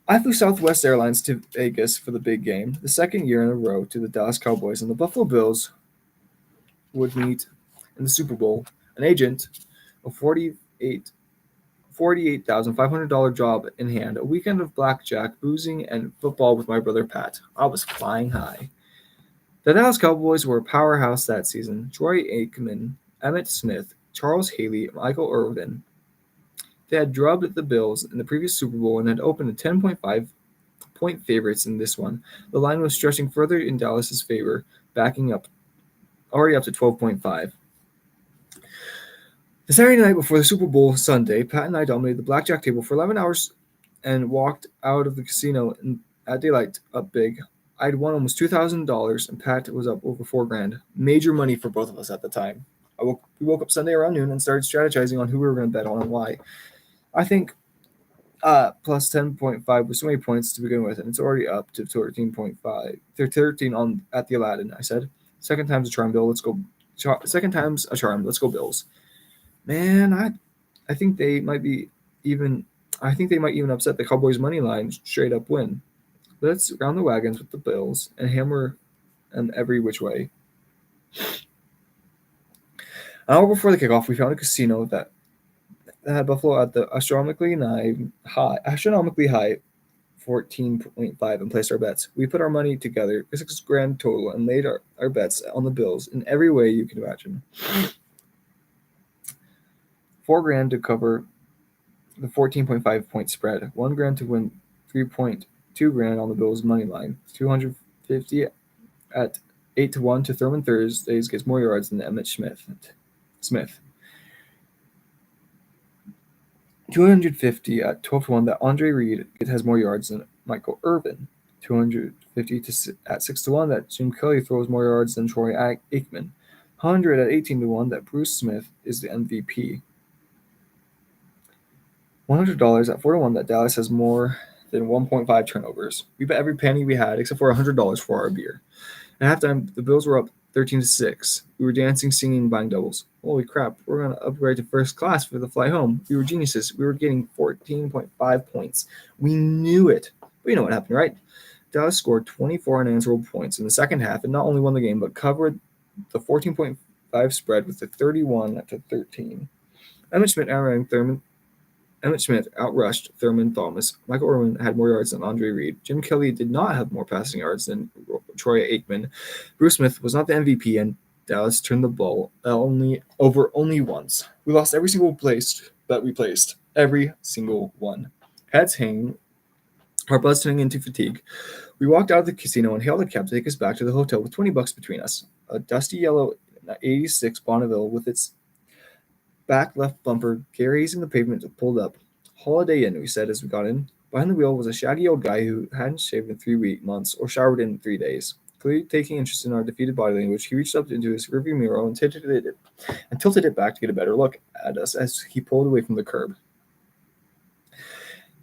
I flew Southwest Airlines to Vegas for the big game, the second year in a row to the Dallas Cowboys, and the Buffalo Bills would meet in the Super Bowl. An agent, a $48,500 job in hand, a weekend of blackjack, boozing, and football with my brother Pat. I was flying high. The Dallas Cowboys were a powerhouse that season. Troy Aikman, Emmitt Smith, Charles Haley, Michael Irvin. They had drubbed the Bills in the previous Super Bowl and had opened a 10.5-point favorites in this one. The line was stretching further in Dallas's favor, backing up, already up to 12.5. The Saturday night before the Super Bowl Sunday, Pat and I dominated the blackjack table for 11 hours and walked out of the casino at daylight up big. I'd won almost $2,000 and Pat was up over $4,000. Major money for both of us at the time. We woke up Sunday around noon and started strategizing on who we were going to bet on and why. I think plus 10.5 was so many points to begin with, and it's already up to 13.5. They're 13 on at the Aladdin. I said, second time's a charm, Bill. Let's go. Second time's a charm. Let's go, Bills. Man, I think they might even upset the Cowboys money line straight up win. Let's round the wagons with the Bills and hammer them every which way. An hour before the kickoff, we found a casino that had Buffalo at the astronomically high 14.5 and placed our bets. We put our money together, $6,000 total, and laid our bets on the Bills in every way you can imagine. $4,000 to cover the 14.5 point spread, $1,000 to win $3.2 grand on the Bills money line, $250 at 8-1 to Thurman Thursdays gets more yards than Emmett Smith. 250 at 12-1 that Andre Reed has more yards than Michael Irvin. 250 at 6-1 that Jim Kelly throws more yards than Troy Aikman. 100 at 18-1 that Bruce Smith is the MVP. $100 at 4-1 that Dallas has more than 1.5 turnovers. We bet every penny we had except for $100 for our beer. At halftime, the Bills were up 13-6. We were dancing, singing, buying doubles. Holy crap, we're going to upgrade to first class for the flight home. We were geniuses. We were getting 14.5 points. We knew it. But you know what happened, right? Dallas scored 24 unanswerable points in the second half and not only won the game, but covered the 14.5 spread with a 31-13. Emmett Smith outrushed Thurman Thomas. Michael Irvin had more yards than Andre Reed. Jim Kelly did not have more passing yards than Troy Aikman. Bruce Smith was not the MVP, and Dallas turned the ball only once. We lost every single place that we placed. Every single one. Heads hanging, our blood turning into fatigue. We walked out of the casino and hailed a cab to take us back to the hotel with $20 between us. A dusty yellow 86 Bonneville with its back left bumper grazing the pavement pulled up. Holiday Inn, we said as we got in. Behind the wheel was a shaggy old guy who hadn't shaved in 3 months or showered in 3 days. Clearly taking interest in our defeated body language, he reached up into his rearview mirror and tilted it back to get a better look at us as he pulled away from the curb.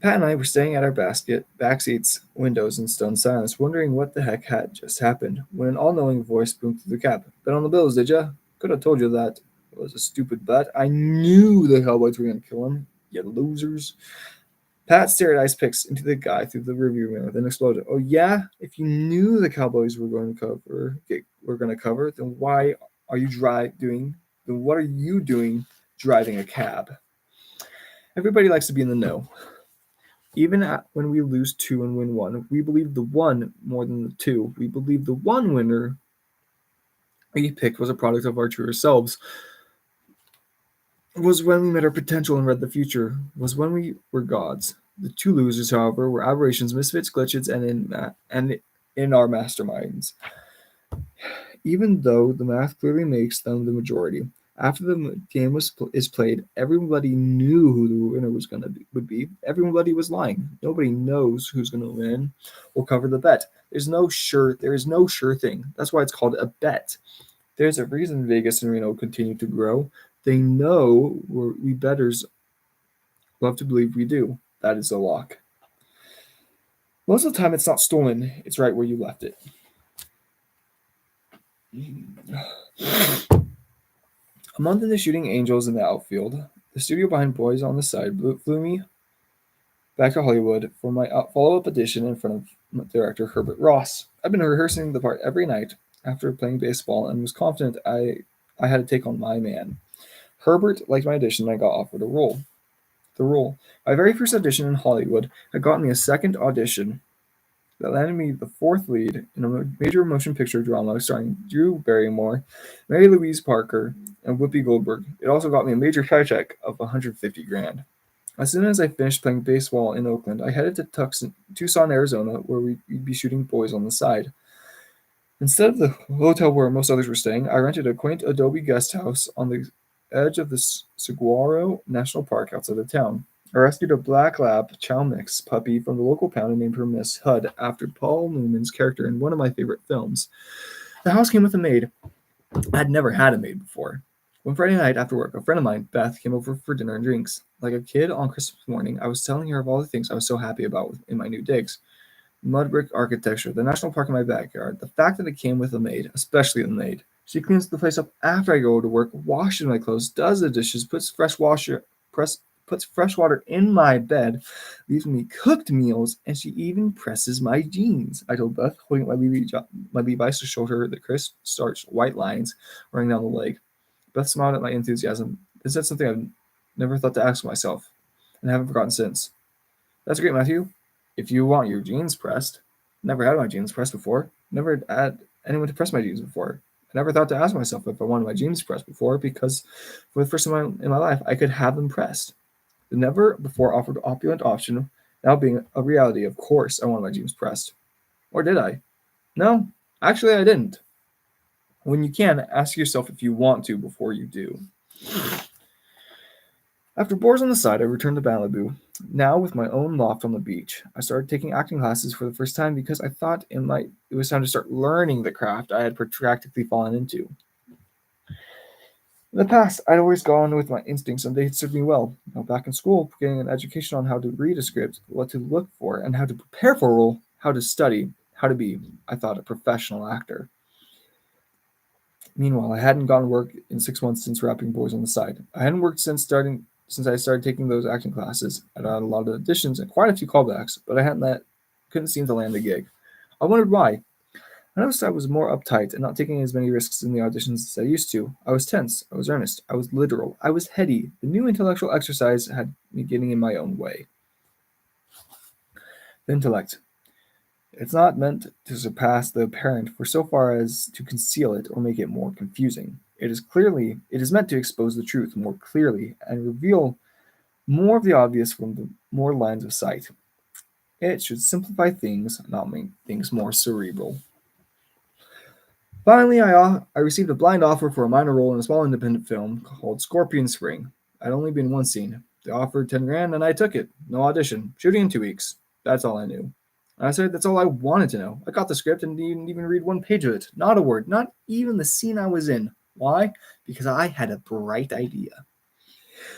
Pat and I were staying at our back seats, windows in stone silence, wondering what the heck had just happened, when an all-knowing voice boomed through the cab. Bet on the Bills, did ya? Could have told you that. It was a stupid bet. I knew the Cowboys were going to kill him, you losers. Pat stared ice picks into the guy through the rearview mirror, then exploded. Oh yeah? If you knew the Cowboys were going to cover, then what are you doing driving a cab? Everybody likes to be in the know. Even when we lose 2 and win 1, we believe the 1 more than the 2. We believe the 1 winner we picked was a product of our truer selves. Was when we met our potential and read the future. Was when we were gods. The 2 losers, however, were aberrations, misfits, glitches, and in our masterminds. Even though the math clearly makes them the majority. After the game is played, everybody knew who the winner would be. Everybody was lying. Nobody knows who's going to win or cover the bet. There is no sure thing. That's why it's called a bet. There's a reason Vegas and Reno continue to grow. They know we bettors love to believe we do. That is a lock. Most of the time, it's not stolen. It's right where you left it. A month into shooting Angels in the outfield, the studio behind Boys on the Side flew me back to Hollywood for my follow-up audition in front of director Herbert Ross. I've been rehearsing the part every night after playing baseball and was confident I had to take on my man. Herbert liked my audition and I got offered the role. My very first audition in Hollywood had gotten me a second audition that landed me the 4th lead in a major motion picture drama starring Drew Barrymore, Mary Louise Parker, and Whoopi Goldberg. It also got me a major paycheck of $150,000. As soon as I finished playing baseball in Oakland, I headed to Tucson, Arizona, where we'd be shooting Boys on the Side. Instead of the hotel where most others were staying, I rented a quaint adobe guest house on the edge of the Saguaro National Park outside of town. I rescued a black lab chow mix puppy from the local pound and named her Miss Hud after Paul Newman's character in one of my favorite films. The house came with a maid. I had never had a maid before. One Friday night after work, a friend of mine, Beth, came over for dinner and drinks. Like a kid on Christmas morning, I was telling her of all the things I was so happy about in my new digs. Mud brick architecture, the national park in my backyard, the fact that it came with a maid, especially the maid. She cleans the place up after I go to work, washes my clothes, does the dishes, puts fresh water in my bed, leaves me cooked meals, and she even presses my jeans. I told Beth, holding my Levi's to show her the crisp, starched white lines running down the leg. Beth smiled at my enthusiasm and said something I've never thought to ask myself, and haven't forgotten since. That's great, Matthew. If you want your jeans pressed. Never had my jeans pressed before. Never had anyone to press my jeans before. I never thought to ask myself if I wanted my jeans pressed before, because for the first time in my life, I could have them pressed. The never before offered opulent option now being a reality. Of course, I wanted my jeans pressed. Or did I? No, actually I didn't. When you can, ask yourself if you want to before you do. After Boars on the Side, I returned to Malibu, now with my own loft on the beach. I started taking acting classes for the first time because I thought it was time to start learning the craft I had protractedly fallen into. In the past, I'd always gone with my instincts and they had served me well. Now, back in school, getting an education on how to read a script, what to look for, and how to prepare for a role, how to study, how to be, I thought, a professional actor. Meanwhile, I hadn't gone to work in 6 months since wrapping Boys on the Side. I hadn't worked since I started taking those acting classes. I'd had a lot of auditions and quite a few callbacks, but couldn't seem to land a gig. I wondered why. I noticed I was more uptight and not taking as many risks in the auditions as I used to. I was tense, I was earnest, I was literal, I was heady. The new intellectual exercise had me getting in my own way. The intellect. It's not meant to surpass the apparent for so far as to conceal it or make it more confusing. It is meant to expose the truth more clearly and reveal more of the obvious from the more lines of sight. It should simplify things, not make things more cerebral. Finally, I received a blind offer for a minor role in a small independent film called Scorpion Spring. I'd only been in one scene. They offered 10 grand and I took it. No audition. Shooting in 2 weeks. That's all I knew. And I said that's all I wanted to know. I got the script and didn't even read one page of it. Not a word. Not even the scene I was in. Why? Because I had a bright idea.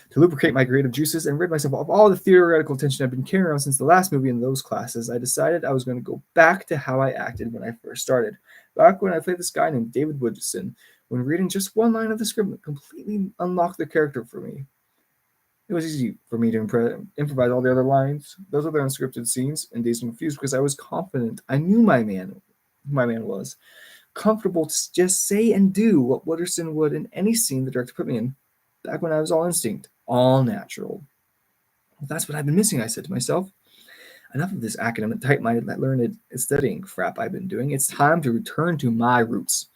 To lubricate my creative juices and rid myself of all the theoretical tension I've been carrying around since the last movie in those classes, I decided I was going to go back to how I acted when I first started. Back when I played this guy named David Woodson, when reading just one line of the script completely unlocked the character for me. It was easy for me to improvise all the other lines, those other unscripted scenes, and Dazed and Confused because I was confident. I knew who my man was. Comfortable to just say and do what Wooderson would in any scene the director put me in. Back when I was all instinct, all natural. Well, that's what I've been missing, I said to myself. Enough of this academic, tight-minded, learned studying crap I've been doing. It's time to return to my roots.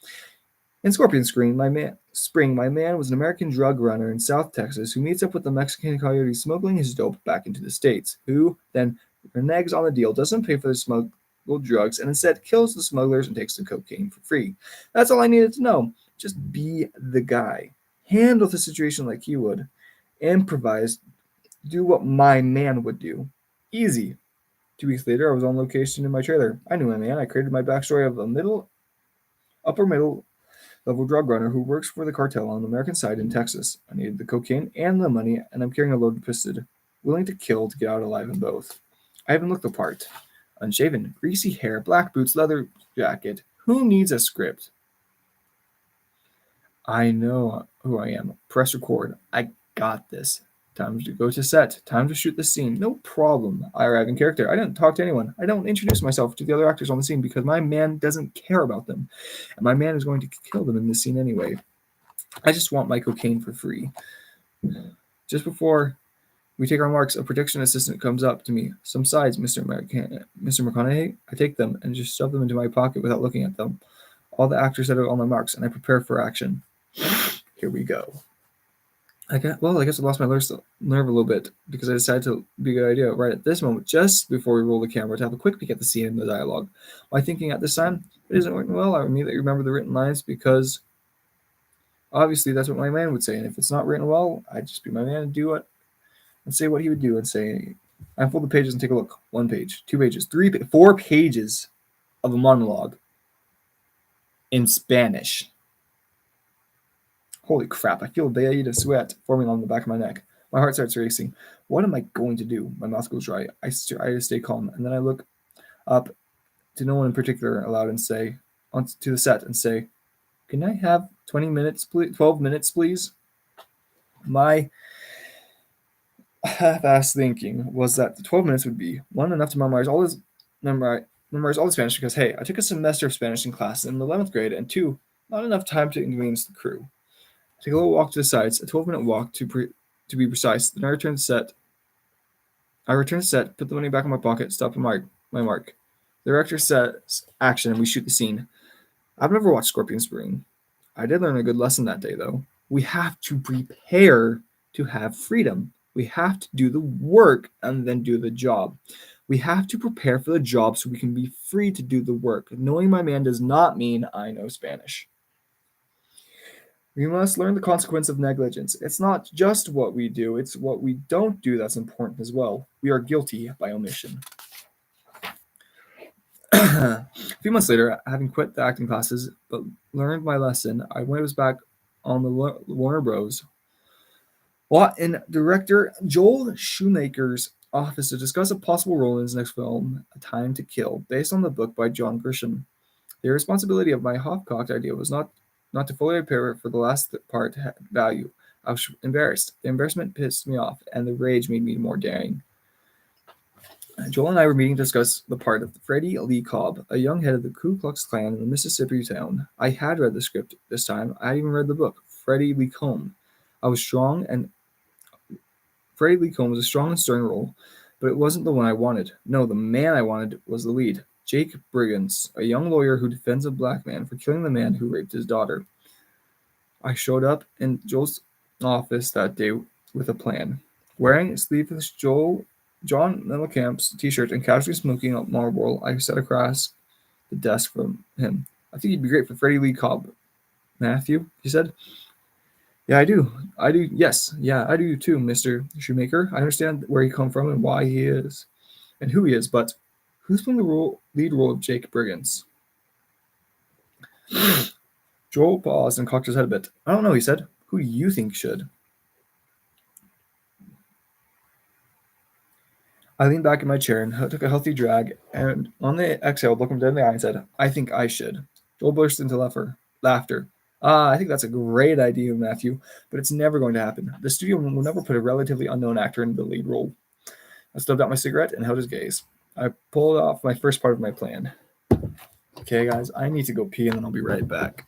In Scorpion Spring, my man was an American drug runner in South Texas who meets up with the Mexican coyote smuggling his dope back into the States, who then reneges on the deal, doesn't pay for the smuggled drugs, and instead kills the smugglers and takes the cocaine for free. That's all I needed to know. Just be the guy. Handle the situation like he would. Improvise. Do what my man would do. Easy. 2 weeks later, I was on location in my trailer. I knew my man. I created my backstory of a upper middle level drug runner who works for the cartel on the American side in Texas. I needed the cocaine and the money, and I'm carrying a loaded pistol, willing to kill to get out alive in both. I even looked the part. Unshaven, greasy hair, black boots, leather jacket. Who needs a script? I know who I am. Press record. I got this. Time to go to set. Time to shoot the scene. No problem. I arrive in character. I don't talk to anyone. I don't introduce myself to the other actors on the scene because my man doesn't care about them. And my man is going to kill them in this scene anyway. I just want my cocaine for free. Just before we take our marks, a production assistant comes up to me. Some sides, Mr. McConaughey. I take them and just shove them into my pocket without looking at them. All the actors that are on my marks, and I prepare for action. Here we go. I guess I lost my nerve a little bit because I decided to be a good idea right at this moment, just before we roll the camera, to have a quick peek at the scene and the dialogue. My thinking at this time, it isn't working well. I immediately remember the written lines because obviously that's what my man would say. And if it's not written well, I'd just be my man and do it and say what he would do and say. I unfold the pages and take a look. 1 page, 2 pages, 4 pages of a monologue in Spanish. Holy crap, I feel a bead of sweat forming on the back of my neck. My heart starts racing. What am I going to do? My mouth goes dry. I try to stay calm, and then I look up to no one in particular aloud and say, onto the set and say, can I have 20 minutes, please? 12 minutes, please? My half-assed thinking was that the 12 minutes would be, one, enough to memorize all the Spanish because, hey, I took a semester of Spanish in class in the 11th grade, and 2, not enough time to inconvenience the crew. Take a little walk to the sides, a 12-minute walk to be precise. Then I return to set. Put the money back in my pocket, stop my mark. The director says action, and we shoot the scene. I've never watched Scorpion Spring. I did learn a good lesson that day, though. We have to prepare to have freedom. We have to do the work and then do the job. We have to prepare for the job so we can be free to do the work. Knowing my man does not mean I know Spanish. We must learn the consequence of negligence. It's not just what we do, it's what we don't do that's important as well. We are guilty by omission. A few months later, having quit the acting classes but learned my lesson, I was back on the Warner Bros. In director Joel Shoemaker's office to discuss a possible role in his next film, A Time to Kill, based on the book by John Grisham. The responsibility of my half-cocked idea was not to fully prepare for the last part value. I was embarrassed. The embarrassment pissed me off, and the rage made me more daring. Joel and I were meeting to discuss the part of Freddie Lee Cobb, a young head of the Ku Klux Klan in a Mississippi town. I had read the script this time. I had even read the book, Freddie Lee Combe. I was strong, and Freddie Lee Combe was a strong and stern role, but it wasn't the one I wanted. No, the man I wanted was the lead. Jake Briggins, a young lawyer who defends a black man for killing the man who raped his daughter. I showed up in Joel's office that day with a plan. Wearing a sleeveless John Mellencamp's t-shirt and casually smoking a Marlboro, I sat across the desk from him. I think you'd be great for Freddie Lee Cobb. Matthew, he said. Yeah, I do. Yes. Yeah, I do too, Mr. Shoemaker. I understand where he come from and why he is and who he is, but who's playing the lead role of Jake Briggins? Joel paused and cocked his head a bit. I don't know, he said. Who do you think should? I leaned back in my chair and took a healthy drag, and on the exhale, looked him dead in the eye and said, I think I should. Joel burst into laughter. I think that's a great idea, Matthew, but it's never going to happen. The studio will never put a relatively unknown actor in the lead role. I stubbed out my cigarette and held his gaze. I pulled off my first part of my plan. Okay, guys, I need to go pee and then I'll be right back.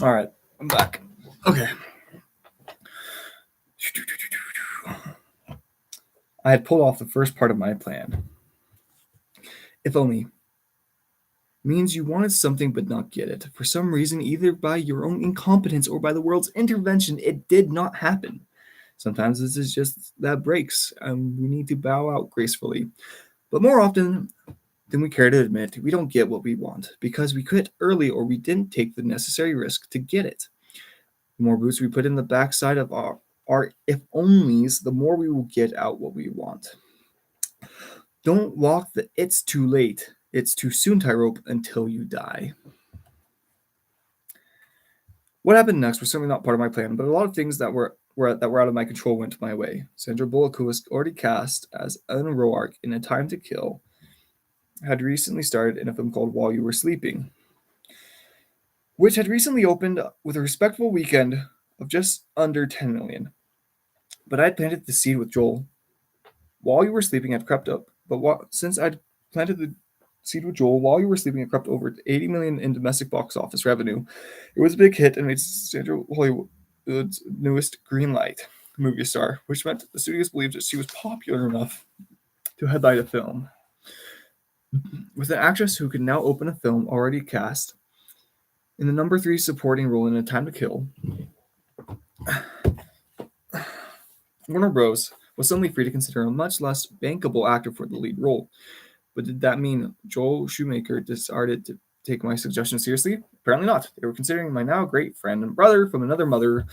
All right, I'm back. Okay. I had pulled off the first part of my plan. If only means you wanted something but not get it. For some reason, either by your own incompetence or by the world's intervention, it did not happen. Sometimes this is just that breaks, and we need to bow out gracefully. But more often than we care to admit, we don't get what we want because we quit early or we didn't take the necessary risk to get it. The more boots we put in the backside of our if onlys, the more we will get out what we want. Don't walk the it's too late, it's too soon tightrope until you die. What happened next was certainly not part of my plan, but a lot of things that were out of my control went my way. Sandra Bullock, who was already cast as Ellen Roark in A Time to Kill, had recently starred in a film called While You Were Sleeping, which had recently opened with a respectable weekend of just under 10 million. But I had planted the seed with Joel. While You Were Sleeping had crept up, but since I'd planted the seed with Joel, While You Were Sleeping had crept over to 80 million in domestic box office revenue. It was a big hit and made Sandra Hollywood's newest Greenlight movie star, which meant the studios believed that she was popular enough to headline a film. With an actress who could now open a film already cast in the number 3 supporting role in A Time to Kill, Warner Bros. Was suddenly free to consider a much less bankable actor for the lead role. But did that mean Joel Shoemaker decided to take my suggestion seriously? Apparently not. They were considering my now great friend and brother from another mother,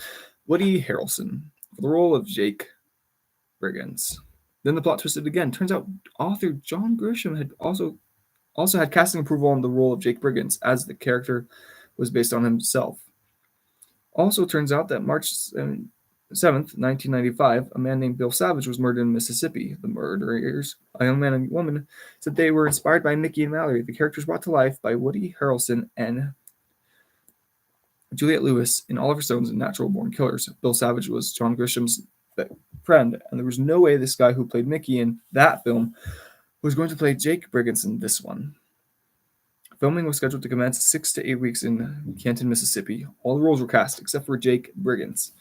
Woody Harrelson for the role of Jake Briggins. Then the plot twisted again. Turns out author John Grisham had also had casting approval on the role of Jake Briggins, as the character was based on himself. Also turns out that March 7th, 1995, a man named Bill Savage was murdered in Mississippi. The murderers, a young man and woman, said they were inspired by Mickey and Mallory. The characters brought to life by Woody Harrelson and Juliette Lewis in Oliver Stone's Natural Born Killers. Bill Savage was John Grisham's friend, and there was no way this guy who played Mickey in that film was going to play Jake Briggins in this one. Filming was scheduled to commence 6 to 8 weeks in Canton, Mississippi. All the roles were cast except for Jake Briggins.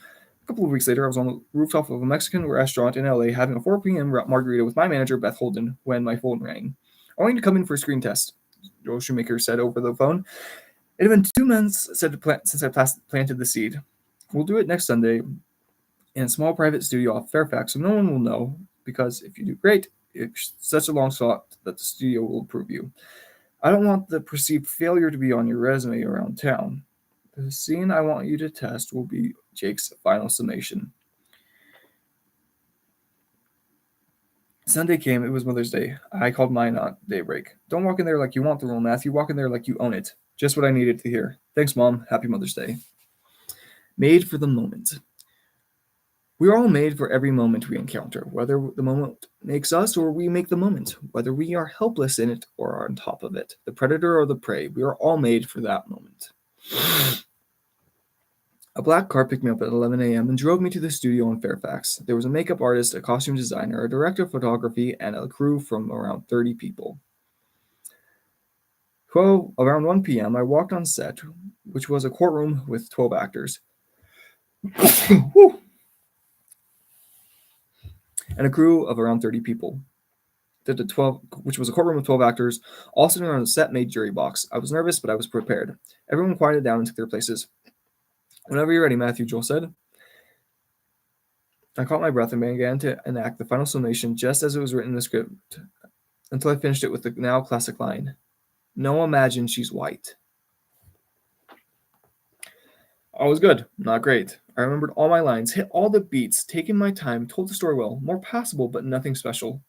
A couple of weeks later, I was on the rooftop of a Mexican restaurant in LA having a 4 p.m. margarita with my manager, Beth Holden, when my phone rang. I wanted to come in for a screen test, Joel Shoemaker said over the phone. It had been 2 months since I planted the seed. We'll do it next Sunday in a small private studio off Fairfax, so no one will know, because if you do great, it's such a long shot that the studio will approve you. I don't want the perceived failure to be on your resume around town. The scene I want you to test will be Jake's final summation. Sunday came. It was Mother's Day. I called mine at daybreak. Don't walk in there like you want the role, Matthew. Walk in there like you own it. Just what I needed to hear. Thanks, Mom. Happy Mother's Day. Made for the moment. We are all made for every moment we encounter, whether the moment makes us or we make the moment, whether we are helpless in it or are on top of it, the predator or the prey. We are all made for that moment. A black car picked me up at 11 a.m. and drove me to the studio in Fairfax. There was a makeup artist, a costume designer, a director of photography, and a crew from around 30 people. Around 1 p.m., I walked on set, which was a courtroom with 12 actors. And a crew of around 30 people. Which was a courtroom with 12 actors, all sitting around a set-made jury box. I was nervous, but I was prepared. Everyone quieted down and took their places. Whenever you're ready, Matthew, Joel said. I caught my breath and began to enact the final summation just as it was written in the script, until I finished it with the now classic line, "No, imagine she's white." I was good, not great. I remembered all my lines, hit all the beats, taken my time, told the story well, more passable, but nothing special.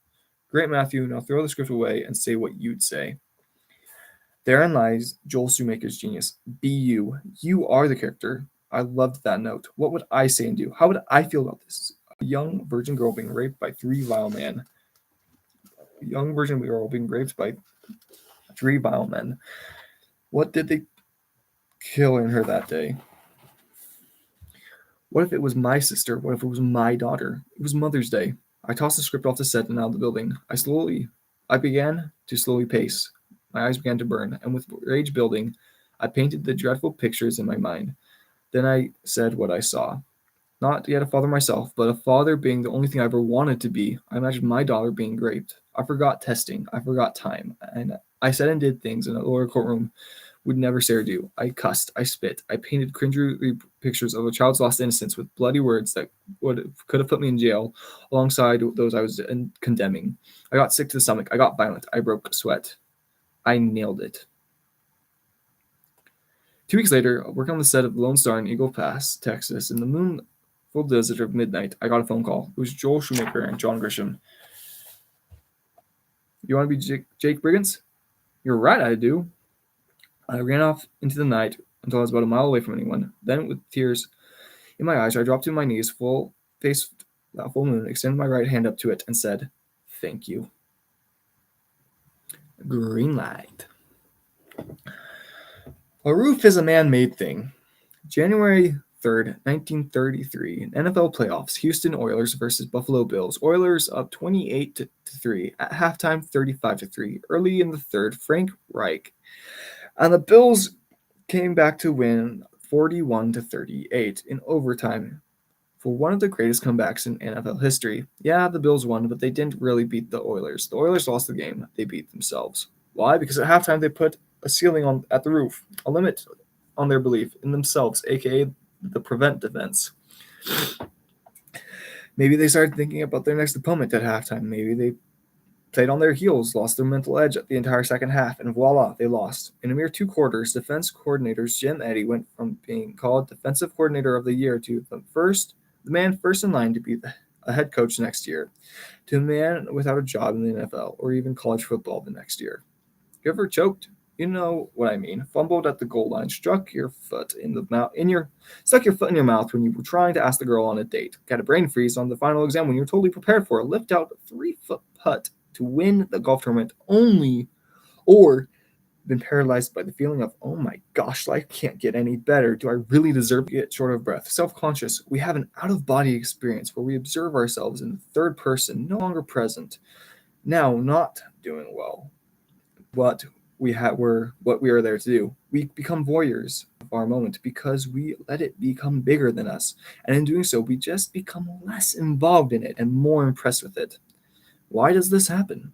Great, Matthew, now throw the script away and say what you'd say. Therein lies Joel Shoemaker's genius. Be you. You are the character. I loved that note. What would I say and do? How would I feel about this? A young virgin girl being raped by 3 vile men. A young virgin girl being raped by 3 vile men. What did they kill in her that day? What if it was my sister? What if it was my daughter? It was Mother's Day. I tossed the script off the set and out of the building. I began to slowly pace. My eyes began to burn, and with rage building, I painted the dreadful pictures in my mind. Then I said what I saw. Not yet a father myself, but a father being the only thing I ever wanted to be. I imagined my daughter being raped. I forgot testing. I forgot time. And I said and did things in a lower courtroom would never say or do. I cussed. I spit. I painted cringeworthy pictures of a child's lost innocence with bloody words that could have put me in jail alongside those I was condemning. I got sick to the stomach. I got violent. I broke sweat. I nailed it. 2 weeks later, working on the set of Lone Star in Eagle Pass, Texas, in the moonful desert of midnight, I got a phone call. It was Joel Shoemaker and John Grisham. You want to be Jake Briggins? You're right, I do. I ran off into the night until I was about a mile away from anyone. Then, with tears in my eyes, I dropped to my knees, full moon, extended my right hand up to it, and said, "Thank you." Greenlight. A roof is a man-made thing. January 3rd, 1933, NFL playoffs. Houston Oilers versus Buffalo Bills. Oilers up 28-3 at halftime, 35-3. Early in the third, Frank Reich and the Bills came back to win 41-38 in overtime for one of the greatest comebacks in NFL history. Yeah, the Bills won, but they didn't really beat the Oilers. The Oilers lost the game. They beat themselves. Why? Because at halftime they put a ceiling at the roof, a limit on their belief in themselves, aka the prevent defense. Maybe they started thinking about their next opponent at halftime. Maybe they played on their heels, lost their mental edge at the entire second half, and voila, they lost. In a mere 2 quarters, defense coordinators Jim Eddy went from being called Defensive Coordinator of the Year to the man first in line to be a head coach next year, to a man without a job in the NFL or even college football the next year. You ever choked? You know what I mean. Fumbled at the goal line, stuck your foot in your mouth when you were trying to ask the girl on a date. Got a brain freeze on the final exam when you were totally prepared for it. Lift out a 3-foot putt to win the golf tournament or been paralyzed by the feeling of, oh my gosh, life can't get any better. Do I really deserve to get short of breath? Self-conscious. We have an out-of-body experience where we observe ourselves in the third person, no longer present. Now, not doing well. What we are there to do. We become voyeurs of our moment because we let it become bigger than us. And in doing so, we just become less involved in it and more impressed with it. Why does this happen?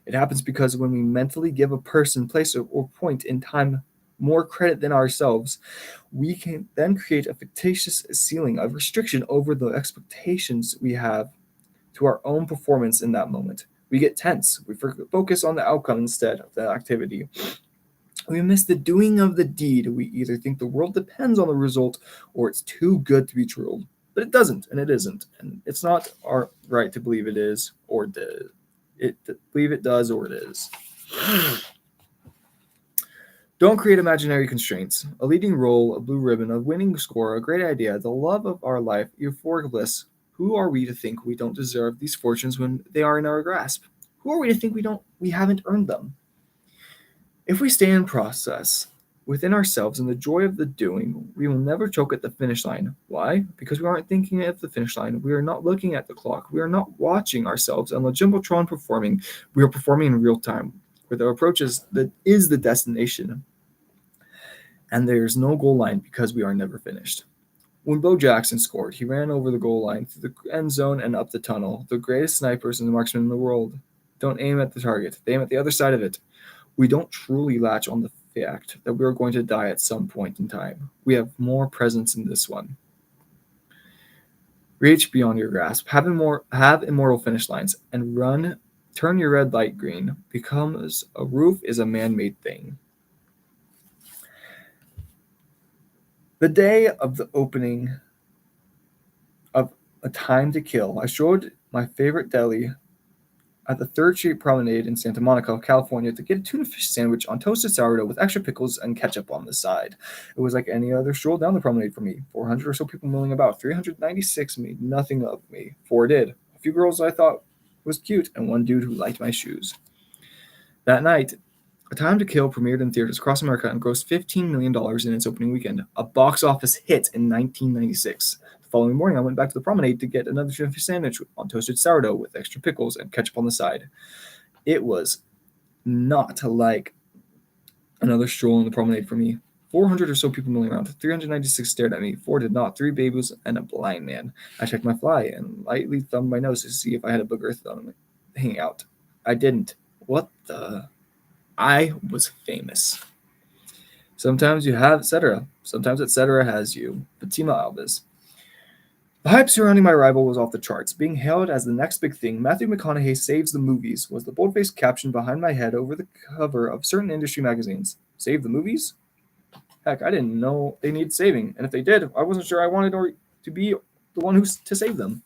It happens because when we mentally give a person, place, or point in time more credit than ourselves, we can then create a fictitious ceiling of restriction over the expectations we have to our own performance in that moment. We get tense. We focus on the outcome instead of the activity. We miss the doing of the deed. We either think the world depends on the result or it's too good to be true. But it doesn't, and it isn't. And it's not our right to believe it is or believe it does or it is. Don't create imaginary constraints. A leading role, a blue ribbon, a winning score, a great idea, the love of our life, euphoric bliss. Who are we to think we don't deserve these fortunes when they are in our grasp? Who are we to think we haven't earned them? If we stay in process within ourselves and the joy of the doing, we will never choke at the finish line. Why? Because we aren't thinking of the finish line. We are not looking at the clock. We are not watching ourselves on the Jumbotron performing. We are performing in real time, where the approach is the destination. And there's no goal line because we are never finished. When Bo Jackson scored, he ran over the goal line through the end zone and up the tunnel. The greatest snipers and marksmen in the world don't aim at the target. They aim at the other side of it. We don't truly latch on the fact that we are going to die at some point in time. We have more presence in this one. Reach beyond your grasp. Have immortal finish lines and run. Turn your red light green. Because a roof is a man-made thing. The day of the opening of A Time to Kill, I showed my favorite deli at the 3rd Street Promenade in Santa Monica, California, to get a tuna fish sandwich on toasted sourdough with extra pickles and ketchup on the side. It was like any other stroll down the promenade for me. 400 or so people milling about. 396 made nothing of me. 4 did. A few girls I thought was cute, and 1 dude who liked my shoes. That night, A Time to Kill premiered in theaters across America and grossed $15 million in its opening weekend, a box office hit in 1996. The following morning, I went back to the promenade to get another tuna fish sandwich on toasted sourdough with extra pickles and ketchup on the side. It was not like another stroll on the promenade for me. 400 or so people milling around. 396 stared at me. 4 did not. 3 babies and a blind man. I checked my fly and lightly thumbed my nose to see if I had a booger thumb hanging out. I didn't. What the... I was famous. Sometimes you have etc. Sometimes etc. has you. Fatima Alves. The hype surrounding my rival was off the charts. Being hailed as the next big thing, Matthew McConaughey saves the movies, was the bold-faced caption behind my head over the cover of certain industry magazines. Save the movies? Heck, I didn't know they needed saving. And if they did, I wasn't sure I wanted to be the one who's to save them.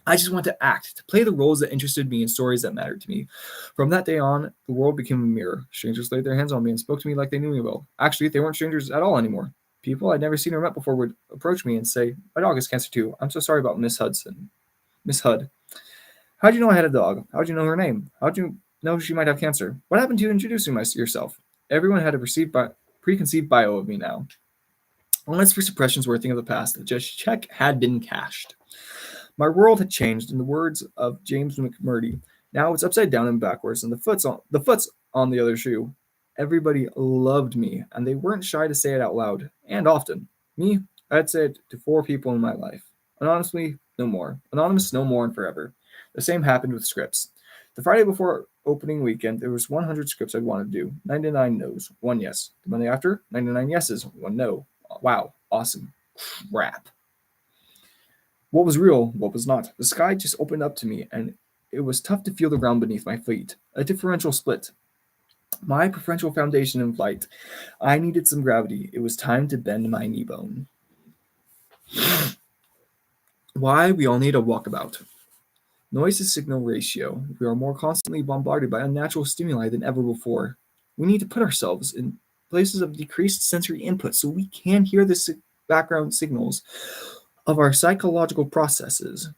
I just wanted to act, to play the roles that interested me and stories that mattered to me. From that day on, the world became a mirror. Strangers laid their hands on me and spoke to me like they knew me well. Actually, they weren't strangers at all anymore. People I'd never seen or met before would approach me and say, my dog has cancer too. I'm so sorry about Miss Hudson. Miss Hud. How'd you know I had a dog? How'd you know her name? How'd you know she might have cancer? What happened to you introducing yourself? Everyone had a preconceived bio of me now. Unless for suppressions were a thing of the past, the check had been cashed. My world had changed, in the words of James McMurdy. Now it's upside down and backwards, and the foot's on the other shoe. Everybody loved me, and they weren't shy to say it out loud, and often. Me, I'd say it to 4 people in my life. Anonymously, no more. Anonymous, no more and forever. The same happened with scripts. The Friday before opening weekend, there was 100 scripts I'd want to do. 99 no's, 1 yes. The Monday after, 99 yeses, 1 no. Wow, awesome. Crap. What was real, what was not? The sky just opened up to me, and It was tough to feel the ground beneath my feet. A differential split. My preferential foundation in flight. I needed some gravity. It was time to bend my knee bone. Why we all need a walkabout. Noise to signal ratio. We are more constantly bombarded by unnatural stimuli than ever before. We need to put ourselves in places of decreased sensory input so we can hear the background signals of our psychological processes.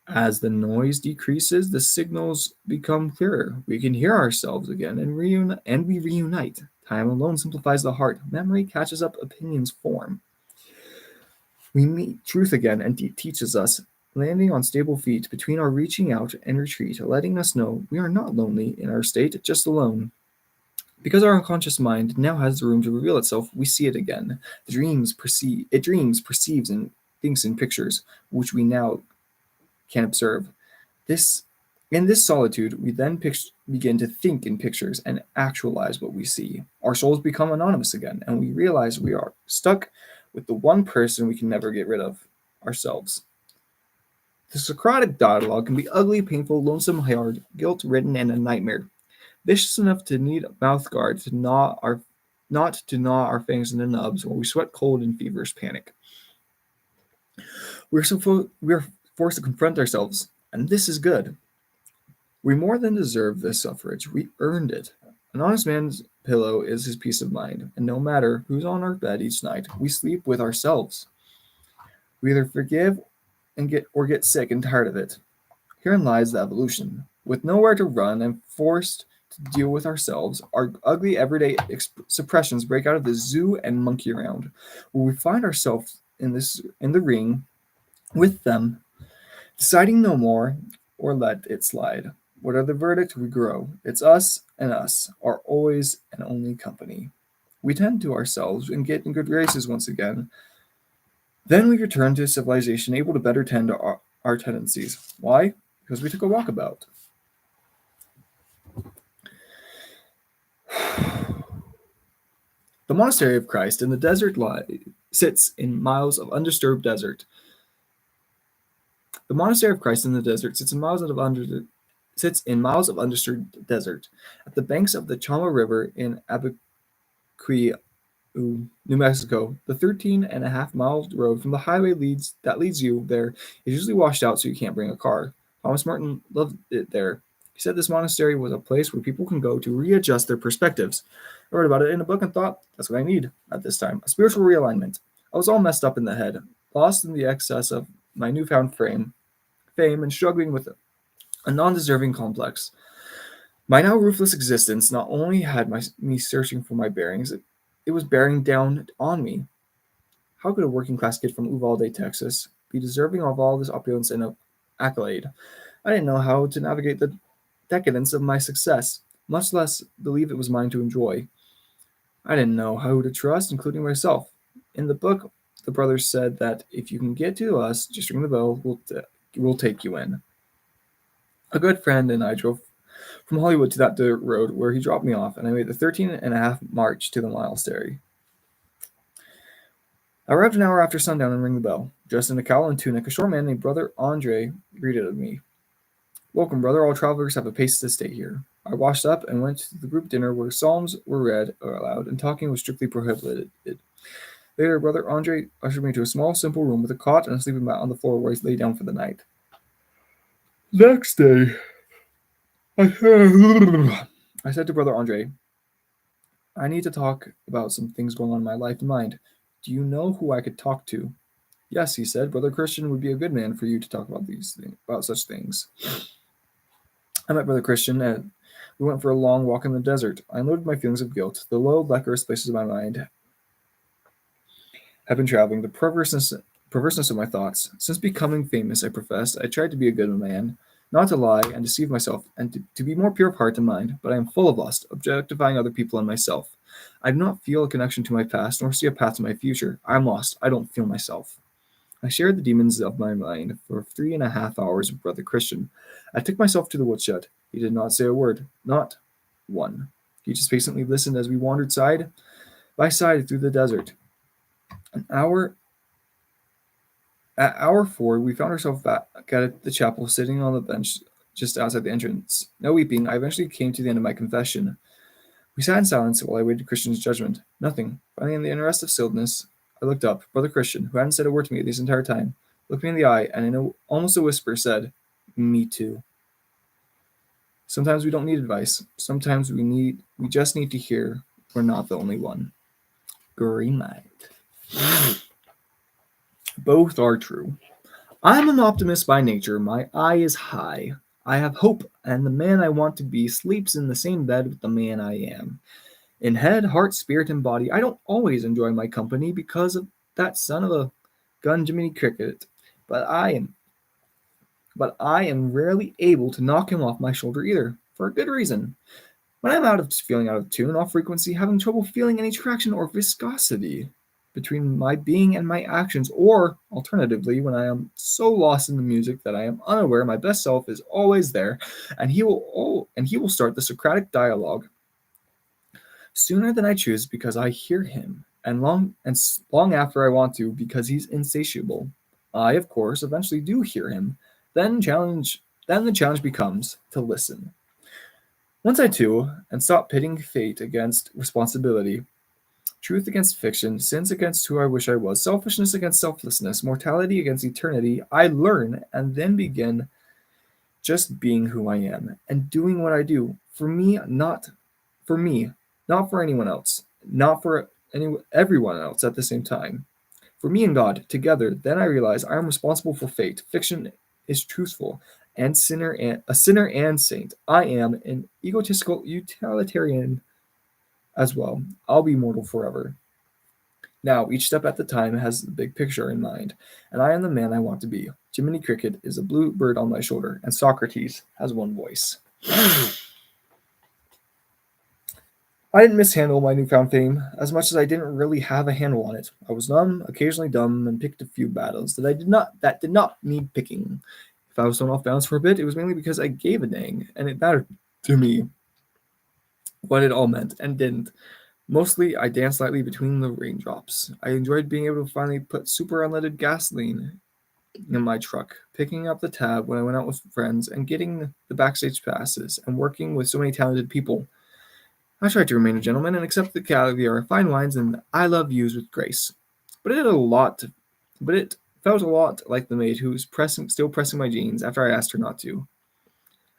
As the noise decreases, the signals become clearer. We can hear ourselves again and we reunite. Time alone simplifies the heart. Memory catches up, opinions form. We meet truth again and teaches us, landing on stable feet between our reaching out and retreat, letting us know we are not lonely in our state, just alone. Because our unconscious mind now has the room to reveal itself, we see it again. It dreams, perceives, and thinks in pictures, which we now can observe. In this solitude, we then begin to think in pictures and actualize what we see. Our souls become anonymous again, and we realize we are stuck with the one person we can never get rid of, ourselves. The Socratic dialogue can be ugly, painful, lonesome, hard, guilt-ridden, and a nightmare. Vicious enough to need a mouth guard to not to gnaw our fangs into nubs while we sweat cold in feverish panic. We are forced to confront ourselves, and this is good. We more than deserve this suffrage. We earned it. An honest man's pillow is his peace of mind, and no matter who's on our bed each night, we sleep with ourselves. We either forgive and get sick and tired of it. Herein lies the evolution. With nowhere to run and forced to deal with ourselves, our ugly everyday suppressions break out of the zoo and monkey around, where we find ourselves in the ring with them, deciding no more or let it slide. What are the verdict? We grow. It's us and us, our always and only company. We tend to ourselves and get in good graces once again. Then we return to civilization, able to better tend to our tendencies. Why? Because we took a walkabout. The monastery of Christ in the desert sits in miles of undisturbed desert. The monastery of Christ in the desert sits in miles of undisturbed desert. At the banks of the Chama River in Abiquiu, New Mexico, the 13.5-mile road from the highway that leads you there is usually washed out so you can't bring a car. Thomas Martin loved it there. He said this monastery was a place where people can go to readjust their perspectives. I read about it in a book and thought, that's what I need at this time. A spiritual realignment. I was all messed up in the head, lost in the excess of my newfound fame, and struggling with a non-deserving complex. My now ruthless existence not only had me searching for my bearings, it was bearing down on me. How could a working-class kid from Uvalde, Texas, be deserving of all this opulence and accolade? I didn't know how to navigate the decadence of my success, much less believe it was mine to enjoy. I didn't know who to trust, including myself. In the book, the brothers said that if you can get to us, just ring the bell, we'll take you in. A good friend and I drove from Hollywood to that dirt road where he dropped me off, and I made the 13.5 march to the monastery. I arrived an hour after sundown and rang the bell. Dressed in a cowl and tunic, a short man named Brother Andre greeted me. Welcome, brother. All travelers have a place to stay here. I washed up and went to the group dinner where psalms were read aloud and talking was strictly prohibited. Later, Brother Andre ushered me to a small, simple room with a cot and a sleeping mat on the floor where he lay down for the night. Next day, I said to Brother Andre, I need to talk about some things going on in my life and mind. Do you know who I could talk to? Yes, he said. Brother Christian would be a good man for you to talk about such things. I met Brother Christian and we went for a long walk in the desert. I unloaded my feelings of guilt. The low, lecherous places of my mind have been traveling. The perverseness of my thoughts. Since becoming famous, I professed, I tried to be a good man, not to lie and deceive myself, and to be more pure of heart and mind, but I am full of lust, objectifying other people and myself. I do not feel a connection to my past, nor see a path to my future. I am lost. I don't feel myself. I shared the demons of my mind for 3.5 hours with Brother Christian. I took myself to the woodshed. He did not say a word, not one. He just patiently listened as we wandered side by side through the desert. At hour 4, we found ourselves back at the chapel, sitting on the bench just outside the entrance. No weeping, I eventually came to the end of my confession. We sat in silence while I waited Christian's judgment. Nothing. Finally, in the interest of stillness, I looked up. Brother Christian, who hadn't said a word to me this entire time, looked me in the eye and in almost a whisper said, "Me too." Sometimes we don't need advice. Sometimes we just need to hear we're not the only one. Greenlight. Both are true. I'm an optimist by nature. My eye is high. I have hope, and the man I want to be sleeps in the same bed with the man I am. In head, heart, spirit, and body, I don't always enjoy my company because of that son of a gun Jiminy Cricket, but I am rarely able to knock him off my shoulder either, for a good reason. When I'm feeling out of tune, off frequency, having trouble feeling any traction or viscosity between my being and my actions, or alternatively, when I am so lost in the music that I am unaware my best self is always there, and he will start the Socratic dialogue sooner than I choose because I hear him, and long after I want to because he's insatiable. I, of course, eventually do hear him. Then the challenge becomes to listen. Once I too, and stop pitting fate against responsibility, truth against fiction, sins against who I wish I was, selfishness against selflessness, mortality against eternity, I learn and then begin just being who I am and doing what I do for me, not for anyone else, not for everyone else at the same time. For me and God together, then I realize I am responsible for fate. Fiction is truthful, and a sinner and saint. I am an egotistical utilitarian as well. I'll be mortal forever. Now, each step at the time has the big picture in mind, and I am the man I want to be. Jiminy Cricket is a blue bird on my shoulder, and Socrates has one voice. I didn't mishandle my newfound fame as much as I didn't really have a handle on it. I was numb, occasionally dumb, and picked a few battles that did not need picking. If I was thrown off balance for a bit, it was mainly because I gave a dang, and it mattered to me what it all meant and didn't. Mostly, I danced lightly between the raindrops. I enjoyed being able to finally put super unleaded gasoline in my truck, picking up the tab when I went out with friends, and getting the backstage passes, and working with so many talented people. I tried to remain a gentleman and accept the caviar, fine wines, and I love yous with grace. But it felt a lot like the maid who was still pressing my jeans after I asked her not to.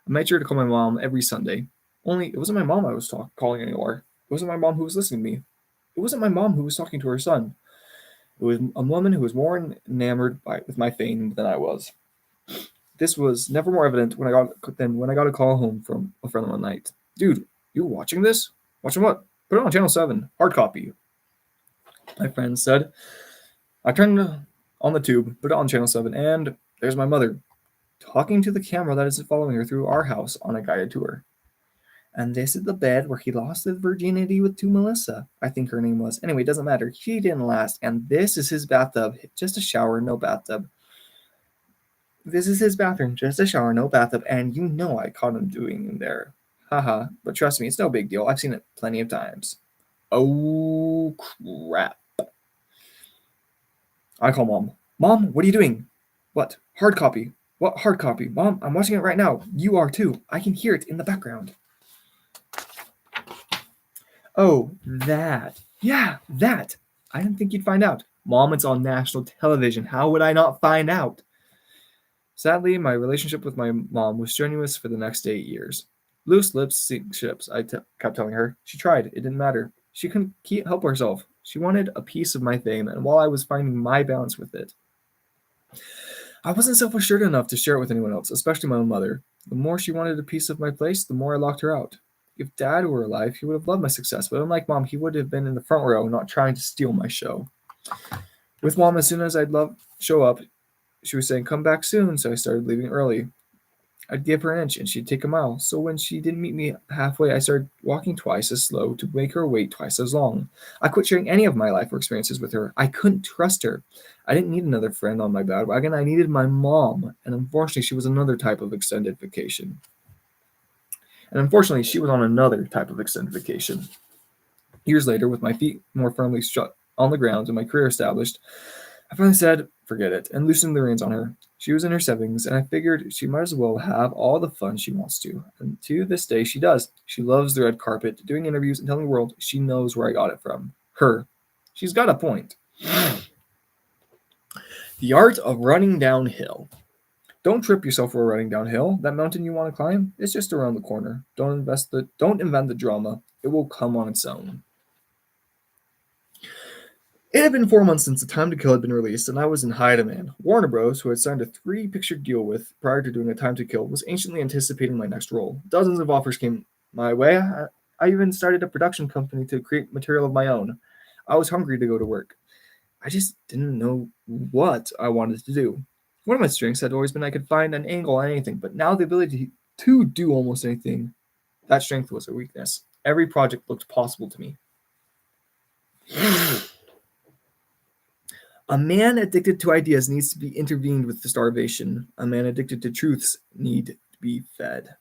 I made sure to call my mom every Sunday. Only it wasn't my mom I was calling anymore. It wasn't my mom who was listening to me. It wasn't my mom who was talking to her son. It was a woman who was more enamored with my fame than I was. This was never more evident when I got a call home from a friend one night. "Dude, you watching this?" "Watching what?" "Put it on channel 7, hard copy," my friend said. I turned on the tube, put it on channel 7, and there's my mother, talking to the camera that is following her through our house on a guided tour. "And this is the bed where he lost his virginity to Melissa," I think her name was. Anyway, it doesn't matter. She didn't last. "And this is his bathtub. Just a shower, no bathtub. This is his bathroom. Just a shower, no bathtub. And you know I caught him doing in there. Haha. But trust me, it's no big deal. I've seen it plenty of times." Oh, crap. I call Mom. "Mom, what are you doing?" "What? Hard copy." "What hard copy?" "Mom, I'm watching it right now. You are too. I can hear it in the background." "Oh, that. Yeah, that. I didn't think you'd find out." "Mom, it's on national television. How would I not find out?" Sadly, my relationship with my mom was strenuous for the next 8 years. "Loose lips sink ships," I kept telling her. She tried. It didn't matter. She couldn't help herself. She wanted a piece of my fame, and while I was finding my balance with it, I wasn't self-assured enough to share it with anyone else, especially my own mother. The more she wanted a piece of my place, the more I locked her out. If Dad were alive, he would have loved my success, but unlike Mom, he would have been in the front row, not trying to steal my show. With Mom, as soon as I'd show up, she was saying, "Come back soon," so I started leaving early. I'd give her an inch, and she'd take a mile. So when she didn't meet me halfway, I started walking twice as slow to make her wait twice as long. I quit sharing any of my life or experiences with her. I couldn't trust her. I didn't need another friend on my bandwagon. I needed my mom, and unfortunately, she was another type of extended vacation. Years later, with my feet more firmly shut on the ground and my career established, I finally said, forget it, and loosened the reins on her. She was in her 70s, and I figured she might as well have all the fun she wants to. And to this day, she does. She loves the red carpet, doing interviews, and telling the world she knows where I got it from. Her. She's got a point. The art of running downhill. Don't trip yourself while running downhill. That mountain you want to climb is just around the corner. Don't invent the drama. It will come on its own. It had been 4 months since The Time to Kill had been released, and I was in high demand. Warner Bros., who had signed a 3-picture deal with prior to doing A Time to Kill, was anciently anticipating my next role. Dozens of offers came my way. I even started a production company to create material of my own. I was hungry to go to work. I just didn't know what I wanted to do. One of my strengths had always been I could find an angle on anything, but now the ability to do almost anything, that strength was a weakness. Every project looked possible to me. A man addicted to ideas needs to be intervened with the starvation. A man addicted to truths need to be fed.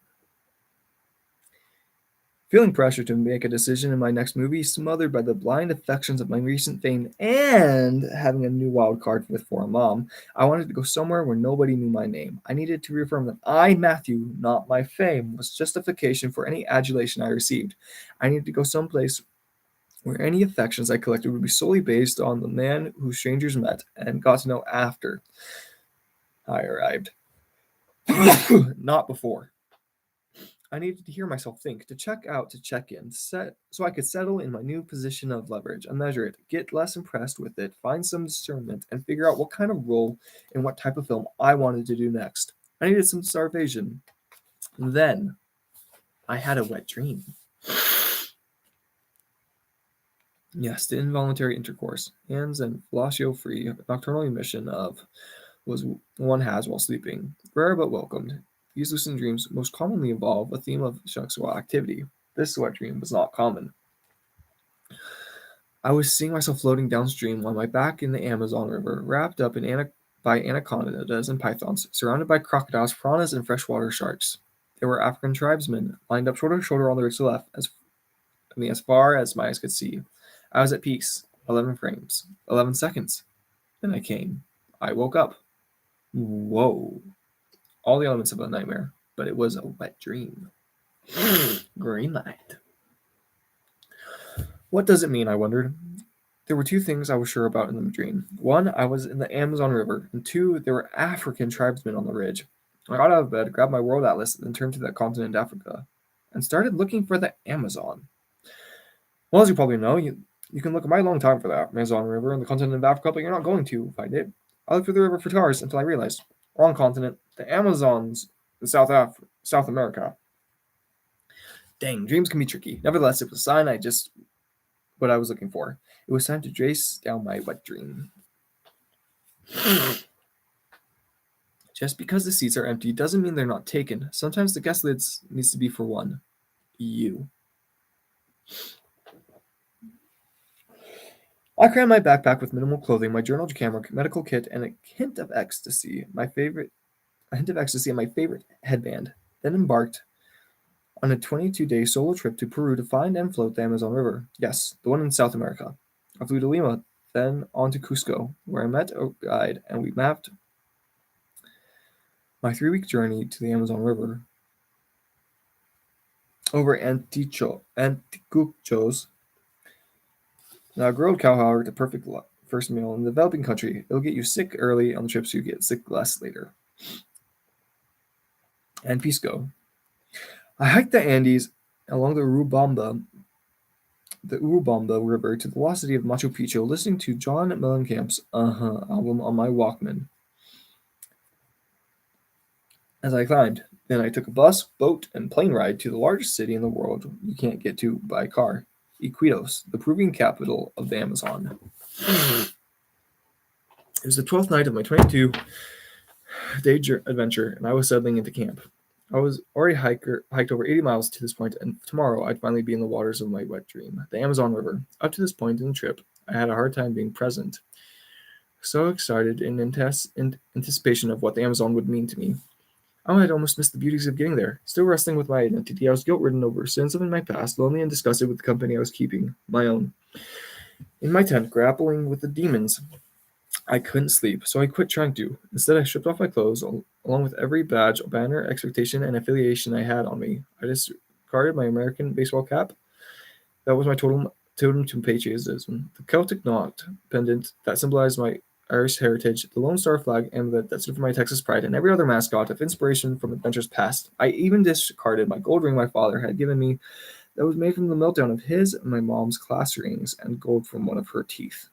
Feeling pressure to make a decision in my next movie, smothered by the blind affections of my recent fame, and having a new wild card for a mom, I wanted to go somewhere where nobody knew my name. I needed to reaffirm that I, Matthew, not my fame, was justification for any adulation I received. I needed to go someplace where any affections I collected would be solely based on the man who strangers met and got to know after I arrived. Not before. I needed to hear myself think, to check out, to check in, so I could settle in my new position of leverage and measure it, get less impressed with it, find some discernment, and figure out what kind of role and what type of film I wanted to do next. I needed some starvation. Then I had a wet dream. Yes, the involuntary intercourse, hands and fellatio-free nocturnal emission of was one has while sleeping, rare but welcomed. These lucid dreams most commonly involve a theme of sexual activity. This wet dream was not common. I was seeing myself floating downstream on my back in the Amazon River, wrapped up by anacondas and pythons, surrounded by crocodiles, piranhas, and freshwater sharks. There were African tribesmen lined up shoulder to shoulder on the ridge to the left, as far as my eyes could see. I was at peace. 11 frames. 11 seconds. Then I came. I woke up. Whoa. All the elements of a nightmare, but it was a wet dream. Greenlight. What does it mean, I wondered. There were 2 things I was sure about in the dream. 1, I was in the Amazon River, and 2, there were African tribesmen on the ridge. I got out of bed, grabbed my world atlas, and turned to that continent, Africa, and started looking for the Amazon. Well, as you probably know, you can look a mighty long time for the Amazon River and the continent of Africa, but you're not going to find it. I looked for the river for cars until I realized, wrong continent, the Amazon's in South America. Dang, dreams can be tricky. Nevertheless, it was a sign what I was looking for. It was time to trace down my wet dream. Just because the seats are empty doesn't mean they're not taken. Sometimes the guest list needs to be for one. You. I crammed my backpack with minimal clothing, my journal, camera, medical kit, and a hint of ecstasy, my favorite headband, then embarked on a 22-day solo trip to Peru to find and float the Amazon River. Yes, the one in South America. I flew to Lima, then on to Cusco, where I met a guide, and we mapped my 3-week journey to the Amazon River. Over Anticuchos. Now, grilled cow, however, the perfect first meal in the developing country. It'll get you sick early on the trip, so you get sick less later. And Pisco. I hiked the Andes along the Urubamba River to the lost city of Machu Picchu, listening to John Mellencamp's album on my Walkman. As I climbed, then I took a bus, boat, and plane ride to the largest city in the world you can't get to by car, Iquitos, the Peruvian capital of the Amazon. It was the 12th night of my 22-day adventure, and I was settling into camp. I was already hiked over 80 miles to this point, and tomorrow I'd finally be in the waters of my wet dream, the Amazon River. Up to this point in the trip, I had a hard time being present. So excited in anticipation of what the Amazon would mean to me. I had almost missed the beauties of getting there. Still wrestling with my identity, I was guilt-ridden over sins of my past, lonely and disgusted with the company I was keeping, my own. In my tent, grappling with the demons I couldn't sleep, so I quit trying to. Instead, I stripped off my clothes, along with every badge, banner, expectation, and affiliation I had on me. I discarded my American baseball cap. That was my totem to patriotism. The Celtic knot pendant that symbolized my Irish heritage, the Lone Star flag amulet that stood for my Texas pride, and every other mascot of inspiration from adventures past. I even discarded my gold ring my father had given me that was made from the meltdown of his and my mom's class rings and gold from one of her teeth.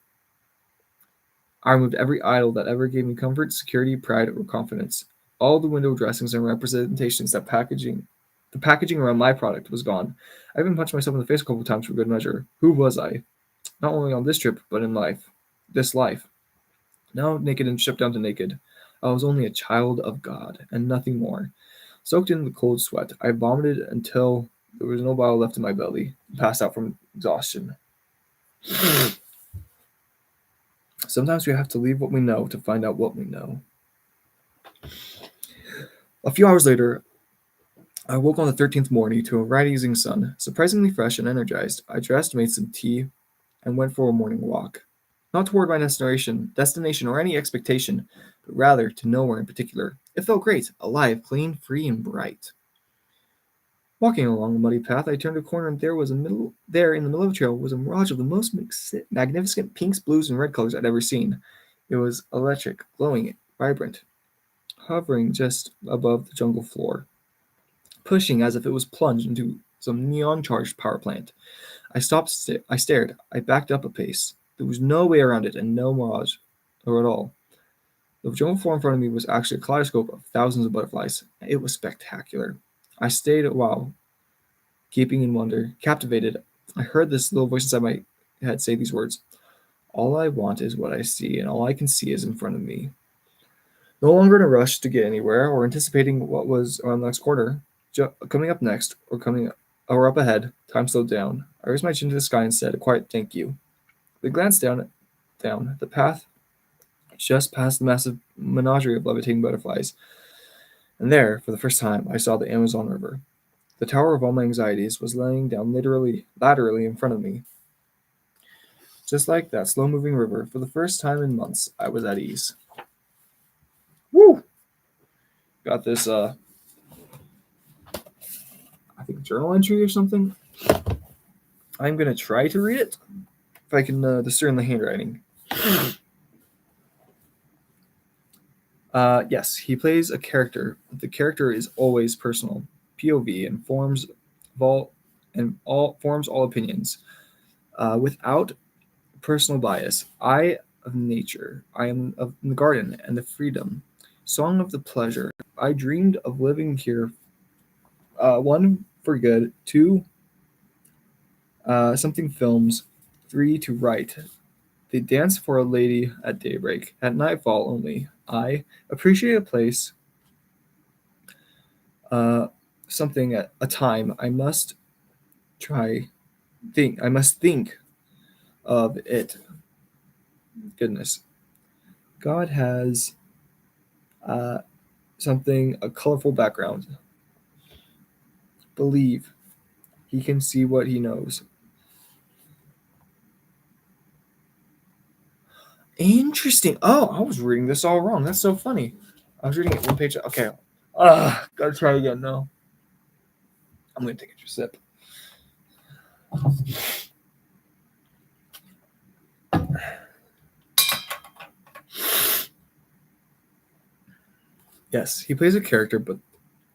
I removed every idol that ever gave me comfort, security, pride, or confidence. All the window dressings and representations the packaging around my product was gone. I even punched myself in the face a couple of times for good measure. Who was I? Not only on this trip, but in life. This life. Now naked and stripped down to naked. I was only a child of God, and nothing more. Soaked in the cold sweat, I vomited until there was no bile left in my belly, and passed out from exhaustion. Sometimes we have to leave what we know to find out what we know. A few hours later, I woke on the 13th morning to a rising sun, surprisingly fresh and energized. I dressed, made some tea, and went for a morning walk. Not toward my destination or any expectation, but rather to nowhere in particular. It felt great, alive, clean, free, and bright. Walking along a muddy path, I turned a corner, and there in the middle of the trail was a mirage of the most magnificent pinks, blues, and red colors I'd ever seen. It was electric, glowing, vibrant, hovering just above the jungle floor, pushing as if it was plunged into some neon-charged power plant. I stared. I backed up a pace. There was no way around it, and no mirage, or at all. The jungle floor in front of me was actually a kaleidoscope of thousands of butterflies. It was spectacular. I stayed a while, gaping in wonder, captivated. I heard this little voice inside my head say these words: "All I want is what I see, and all I can see is in front of me." No longer in a rush to get anywhere, or anticipating what was around the next corner, coming up next, or up ahead, time slowed down. I raised my chin to the sky and said a quiet thank you. We glanced down the path, just past the massive menagerie of levitating butterflies, and there, for the first time, I saw the Amazon River. The tower of all my anxieties was laying down laterally in front of me. Just like that slow-moving river, for the first time in months, I was at ease. Woo! Got this, I think, journal entry or something. I'm going to try to read it, if I can discern the handwriting. Yes, he plays a character. The character is always personal, POV, and forms all opinions, without personal bias. I of nature, I am of the garden and the freedom. Song of the pleasure. I dreamed of living here. One, for good. Two, something films. Three, to write. They dance for a lady at daybreak. At nightfall only. I appreciate a place. Something at a time. I must think of it. Goodness. God has a colorful background. Believe. He can see what he knows. Interesting. Oh, I was reading this all wrong. That's so funny. I was reading it one page. Okay. Gotta try again now. I'm gonna take a sip. Yes, he plays a character, but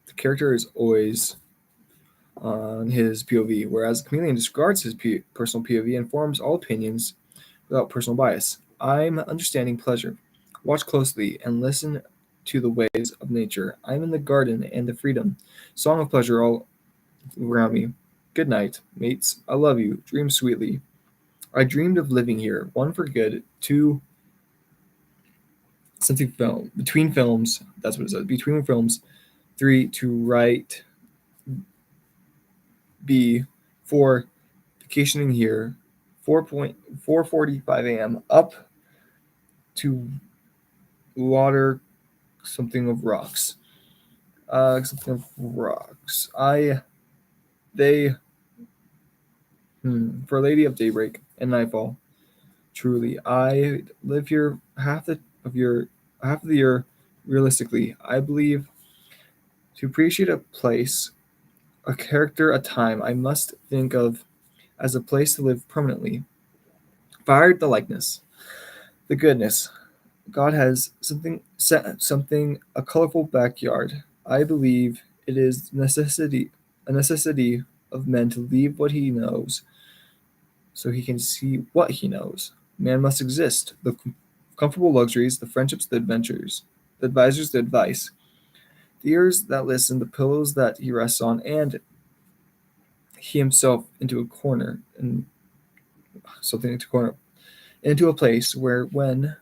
the character is always on his POV, whereas the chameleon disregards his personal POV and forms all opinions without personal bias. I'm understanding pleasure. Watch closely and listen to the ways of nature. I'm in the garden and the freedom. Song of pleasure all around me. Good night, mates. I love you. Dream sweetly. I dreamed of living here. One, for good. Two, something film between films. That's what it says. Between films. Three, to write. B, four, vacationing here. 4:45 a.m. Up to water. Something of rocks. Something of rocks. They. For a lady of daybreak and nightfall. truly. I live here half of the year. Realistically, I believe to appreciate a place, a character, a time, I must think of as a place to live permanently. Fired the likeness, the goodness. God has something a colorful backyard. I believe it is a necessity of men to leave what he knows so he can see what he knows. Man must exist. The comfortable luxuries, the friendships, the adventures, the advisors, the advice, the ears that listen, the pillows that he rests on, and he himself into a corner and something into a corner into a place where when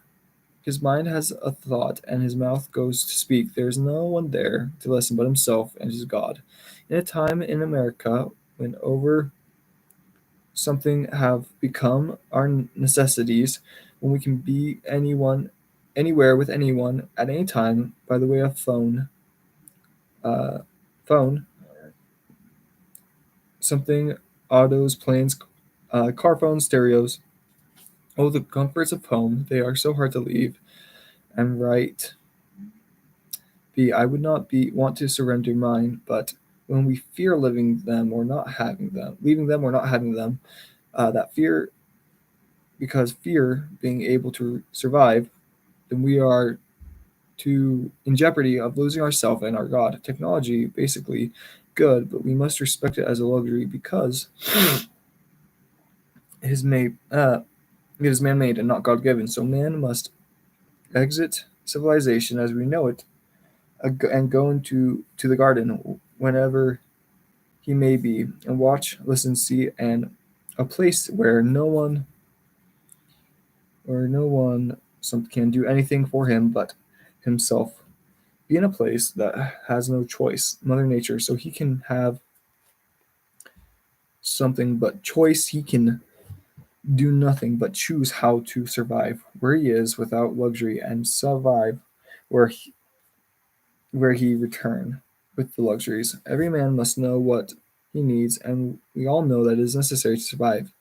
his mind has a thought and his mouth goes to speak, there is no one there to listen but himself and his God. In a time in America when over something have become our necessities, when we can be anyone, anywhere with anyone at any time by the way of uh, phone, something, autos, planes, car phones, stereos. Oh, the comforts of home, they are so hard to leave. And right, I would not be want to surrender mine, but when we fear leaving them or not having them, that fear, because fear being able to survive, then we are in jeopardy of losing ourselves and our God. Technology, basically, good, but we must respect it as a luxury because it is it is man-made and not God-given. So man must exit civilization as we know it and go into to the garden whenever he may be, and watch, listen, see, and a place where no one can do anything for him but himself. Be in a place that has no choice, Mother Nature, so he can have something but choice. He can do nothing but choose how to survive where he is without luxury and survive where he return with the luxuries. Every man must know what he needs, and we all know that it is necessary to survive.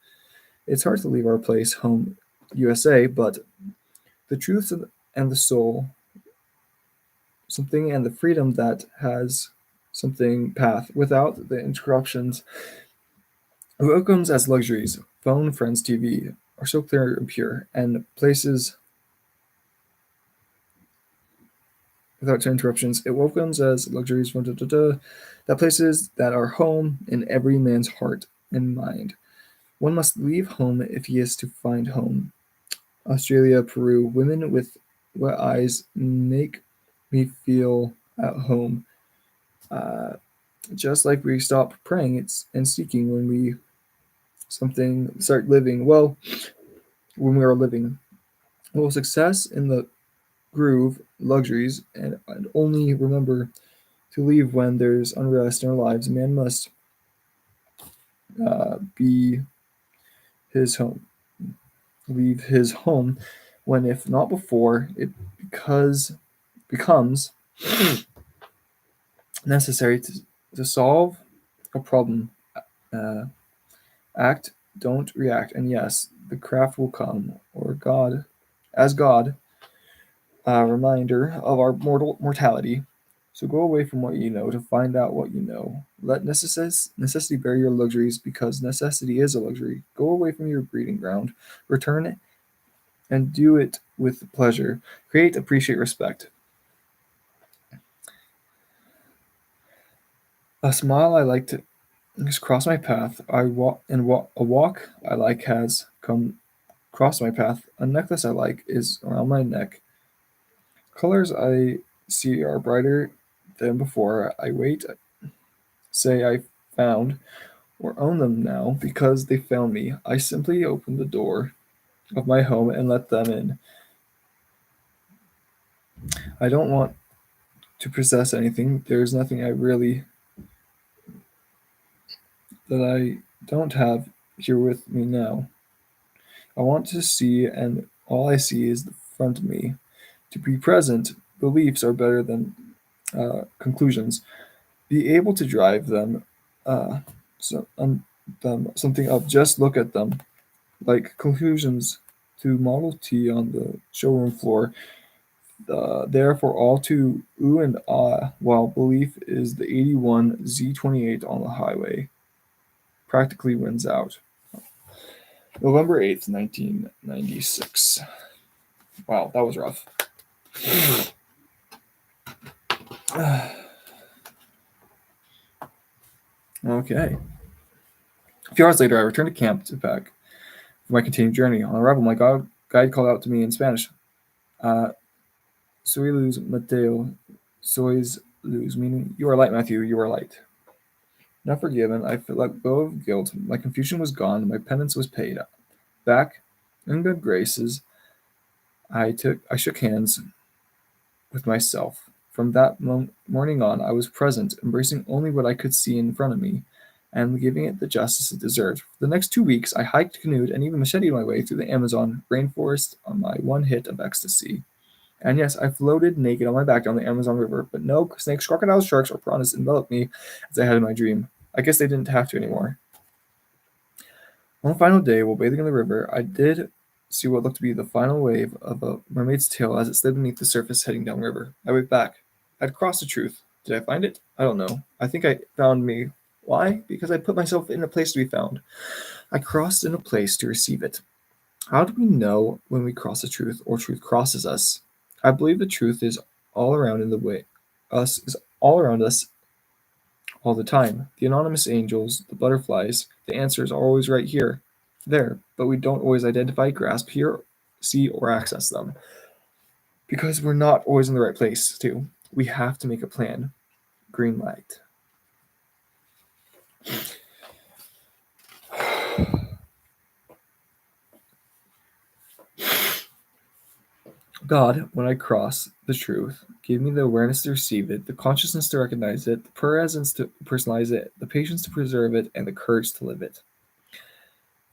It's hard to leave our place, home, USA, but the truth and the soul, something, and the freedom that has something path without the interruptions of outcomes as luxuries. Phone, friends, TV are so clear and pure, and places without interruptions. It welcomes as luxuries from that places that are home in every man's heart and mind. One must leave home if he is to find home. Australia, Peru, women with wet eyes make me feel at home. Uh, just like we stop praying and seeking when we something start living. Well, when we are living. Well, success in the groove, luxuries, and only remember to leave when there's unrest in our lives. Man must be his home, leave his home when, if not before, it because becomes necessary to solve a problem. Uh, Act, don't react, and yes, the craft will come, or God, as God, a reminder of our mortality. So go away from what you know to find out what you know. Let necessity bear your luxuries because necessity is a luxury. Go away from your breeding ground. Return and do it with pleasure. Create, appreciate, respect. A smile I like to has crossed my path. A walk I like has come crossed my path. A necklace I like is around my neck. Colors I see are brighter than before. I wait, say I found or own them now because they found me. I simply open the door of my home and let them in. I don't want to possess anything. There is nothing I really that I don't have here with me now. I want to see, and all I see is the front of me. To be present, beliefs are better than conclusions. Be able to drive them, uh, so, them something up. Just look at them, like conclusions to Model T on the showroom floor, there for all to ooh and ah, while belief is the 81 Z28 on the highway practically wins out. November 8th, 1996. Wow, that was rough. Okay. A few hours later, I returned to camp to pack for my continued journey. On arrival, my guide called out to me in Spanish, Soy luz, Mateo. Sois luz, meaning, you are light, Matthew, you are light. Now forgiven, I let go of guilt. My confusion was gone. My penance was paid. Back in good graces, I shook hands with myself. From that morning on, I was present, embracing only what I could see in front of me, and giving it the justice it deserved. For the next 2 weeks, I hiked, canoed, and even macheted my way through the Amazon rainforest on my one hit of ecstasy. And yes, I floated naked on my back down the Amazon River, but no snakes, crocodiles, sharks, or piranhas enveloped me as I had in my dream. I guess they didn't have to anymore. On the final day, while bathing in the river, I did see what looked to be the final wave of a mermaid's tail as it slid beneath the surface heading downriver. I waved back. I'd crossed the truth. Did I find it? I don't know. I think I found me. Why? Because I put myself in a place to be found. I crossed in a place to receive it. How do we know when we cross the truth or truth crosses us? I believe the truth is all around in the way us is all around us all the time. The anonymous angels, the butterflies, the answers are always right here, there, but we don't always identify, grasp, hear, see, or access them. Because we're not always in the right place, too. We have to make a plan. Green light. God, when I cross the truth, give me the awareness to receive it, the consciousness to recognize it, the presence to personalize it, the patience to preserve it, and the courage to live it.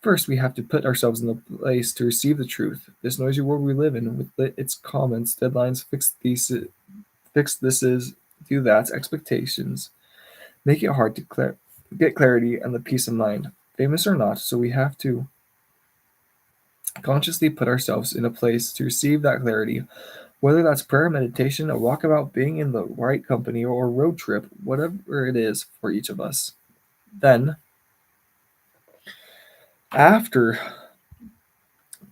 First, we have to put ourselves in the place to receive the truth. This noisy world we live in, with its comments, deadlines, fixed thises, do that, expectations, make it hard to get clarity and the peace of mind, famous or not. So we have to consciously put ourselves in a place to receive that clarity, whether that's prayer, meditation, a walkabout, being in the right company, or a road trip, whatever it is for each of us. Then, after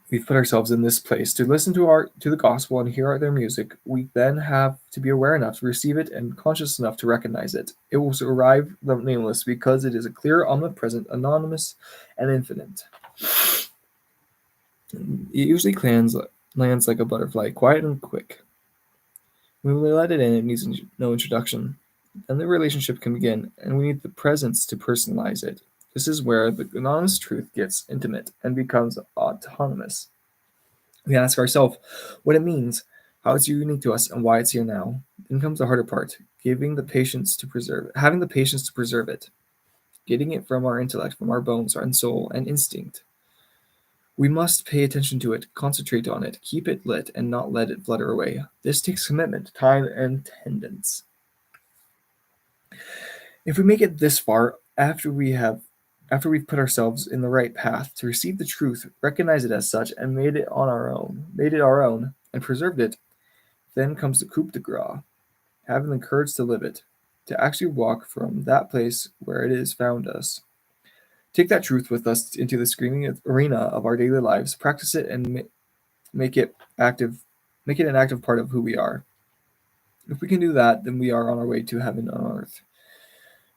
we've put ourselves in this place to listen to the gospel and hear their music, we then have to be aware enough to receive it and conscious enough to recognize it. It will arrive the nameless because it is a clear, omnipresent, anonymous, and infinite. It usually lands like a butterfly, quiet and quick. When we let it in, it needs no introduction. Then the relationship can begin, and we need the presence to personalize it. This is where the anonymous truth gets intimate and becomes autonomous. We ask ourselves what it means, how it's unique to us, and why it's here now. Then comes the harder part, having the patience to preserve it, getting it from our intellect, from our bones, our soul, and instinct. We must pay attention to it, concentrate on it, keep it lit, and not let it flutter away. This takes commitment, time, and tendance. If we make it this far, after we've put ourselves in the right path to receive the truth, recognize it as such, and made it our own, and preserved it, then comes the coup de grace, having the courage to live it, to actually walk from that place where it has found us. Take that truth with us into the screaming arena of our daily lives, practice it, and make it an active part of who we are. If we can do that, then we are on our way to heaven on earth.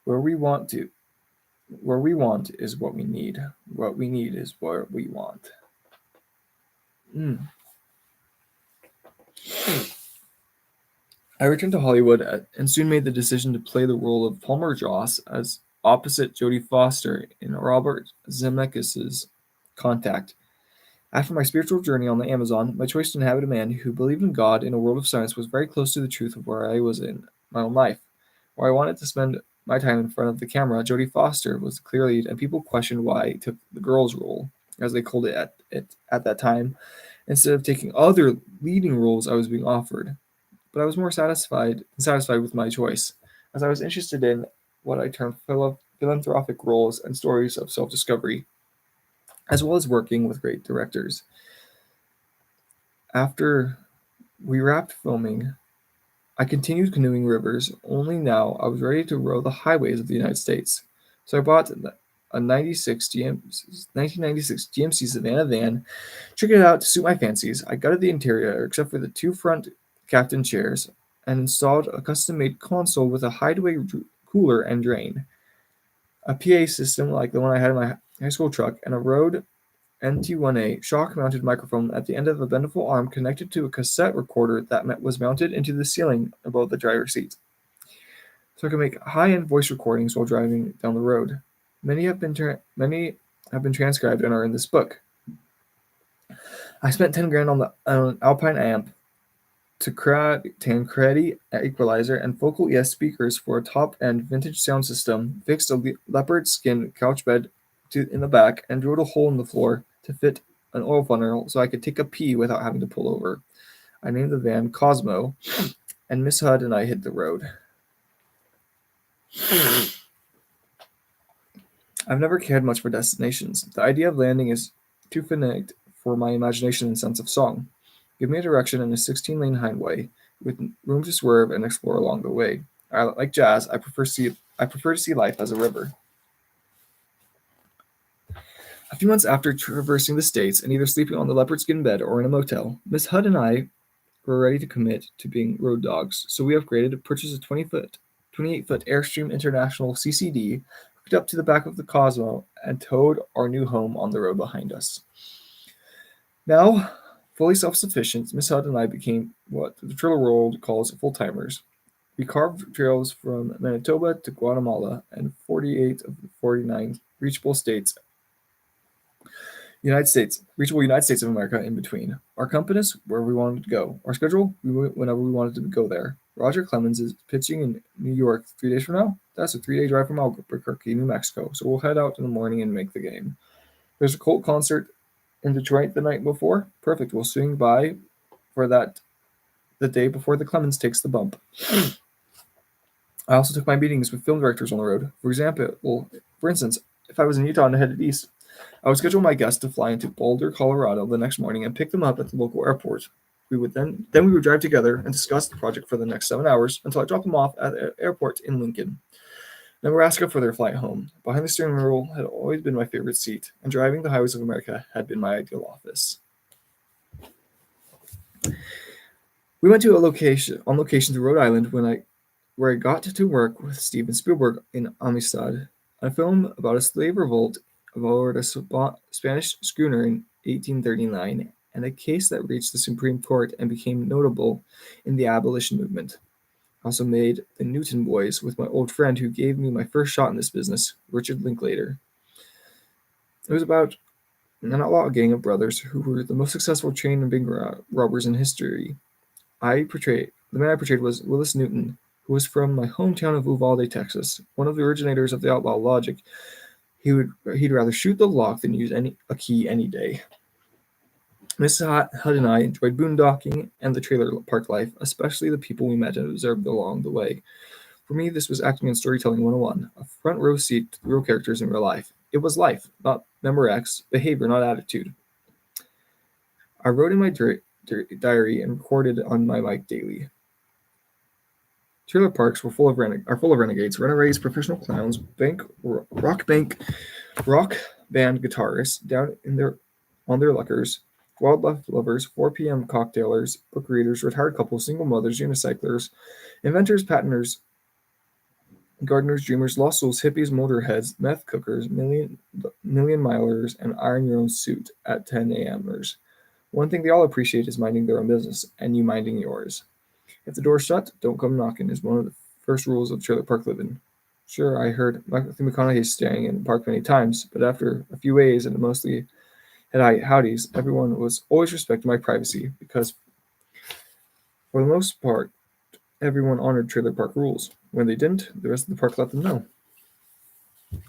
Where we want is what we need. What we need is what we want. I returned to Hollywood and soon made the decision to play the role of Palmer Joss as opposite Jodie Foster in Robert Zemeckis' Contact. After my spiritual journey on the Amazon, my choice to inhabit a man who believed in God in a world of science was very close to the truth of where I was in my own life. Where I wanted to spend my time in front of the camera, Jodie Foster was the clear lead, and people questioned why I took the girl's role, as they called it at that time, instead of taking other leading roles I was being offered. But I was more satisfied with my choice, as I was interested in what I termed philanthropic roles and stories of self-discovery, as well as working with great directors. After we wrapped filming, I continued canoeing rivers, only now I was ready to row the highways of the United States. So I bought a 1996 GMC Savannah van, tricked it out to suit my fancies. I gutted the interior except for the two front captain chairs and installed a custom-made console with a hideaway cooler and drain, a PA system like the one I had in my high school truck, and a Rode NT1A shock-mounted microphone at the end of a bendable arm connected to a cassette recorder that was mounted into the ceiling above the driver's seat, so I could make high-end voice recordings while driving down the road. Many have been transcribed and are in this book. I spent 10 grand on an Alpine amp, Tancredi equalizer, and Focal ES speakers for a top-end vintage sound system, fixed a leopard skin couch bed in the back, and drilled a hole in the floor to fit an oil funnel so I could take a pee without having to pull over. I named the van Cosmo, and Miss Hud and I hit the road. I've never cared much for destinations. The idea of landing is too finite for my imagination and sense of song. Give me a direction and a 16-lane highway with room to swerve and explore along the way. Like jazz, I prefer to see life as a river. A few months after traversing the states and either sleeping on the leopard skin bed or in a motel, Miss Hud and I were ready to commit to being road dogs, so we upgraded to purchase a 28-foot Airstream International CCD, hooked up to the back of the Cosmo, and towed our new home on the road behind us. Now, fully self-sufficient, Miss Hud and I became what the trailer world calls full-timers. We carved trails from Manitoba to Guatemala and 48 of the 49 reachable United States of America in between. Our compass, where we wanted to go. Our schedule, we went whenever we wanted to go there. Roger Clemens is pitching in New York 3 days from now. That's a 3-day drive from Albuquerque, New Mexico, so we'll head out in the morning and make the game. There's a Colt concert in Detroit the night before. Perfect, we'll swing by for that the day before the Clemens takes the bump. I also took my meetings with film directors on the road. For instance, if I was in Utah and headed east, I would schedule my guests to fly into Boulder, Colorado the next morning and pick them up at the local airport. We would drive together and discuss the project for the next 7 hours until I dropped them off at the airport in Lincoln, Nebraska for their flight home. Behind the steering wheel had always been my favorite seat, and driving the highways of America had been my ideal office. We went to on location to Rhode Island where I got to work with Steven Spielberg in Amistad, a film about a slave revolt aboard a Spanish schooner in 1839, and a case that reached the Supreme Court and became notable in the abolition movement. I also made The Newton Boys with my old friend who gave me my first shot in this business, Richard Linklater. It was about an outlaw gang of brothers who were the most successful train and bank robbers in history. The man I portrayed was Willis Newton, who was from my hometown of Uvalde, Texas, one of the originators of the outlaw logic. He'd rather shoot the lock than use a key any day. Miss Hud and I enjoyed boondocking and the trailer park life, especially the people we met and observed along the way. For me, this was acting and storytelling 101, a front row seat to the real characters in real life. It was life, not memoire, behavior, not attitude. I wrote in my diary and recorded on my mic daily. Trailer parks are full of renegades, runaways, professional clowns, rock band guitarists down on their luckers, wildlife lovers, 4 p.m. cocktailers, book readers, retired couples, single mothers, unicyclers, inventors, patenters, gardeners, dreamers, lost souls, hippies, motorheads, meth cookers, million milers, and iron your own suit at 10 a.m.ers. One thing they all appreciate is minding their own business, and you minding yours. If the door's shut, don't come knocking is one of the first rules of trailer park living. Sure, I heard Matthew McConaughey staying in the park many times, but after a few A's and mostly had howdies, everyone was always respecting my privacy because, for the most part, everyone honored trailer park rules. When they didn't, the rest of the park let them know.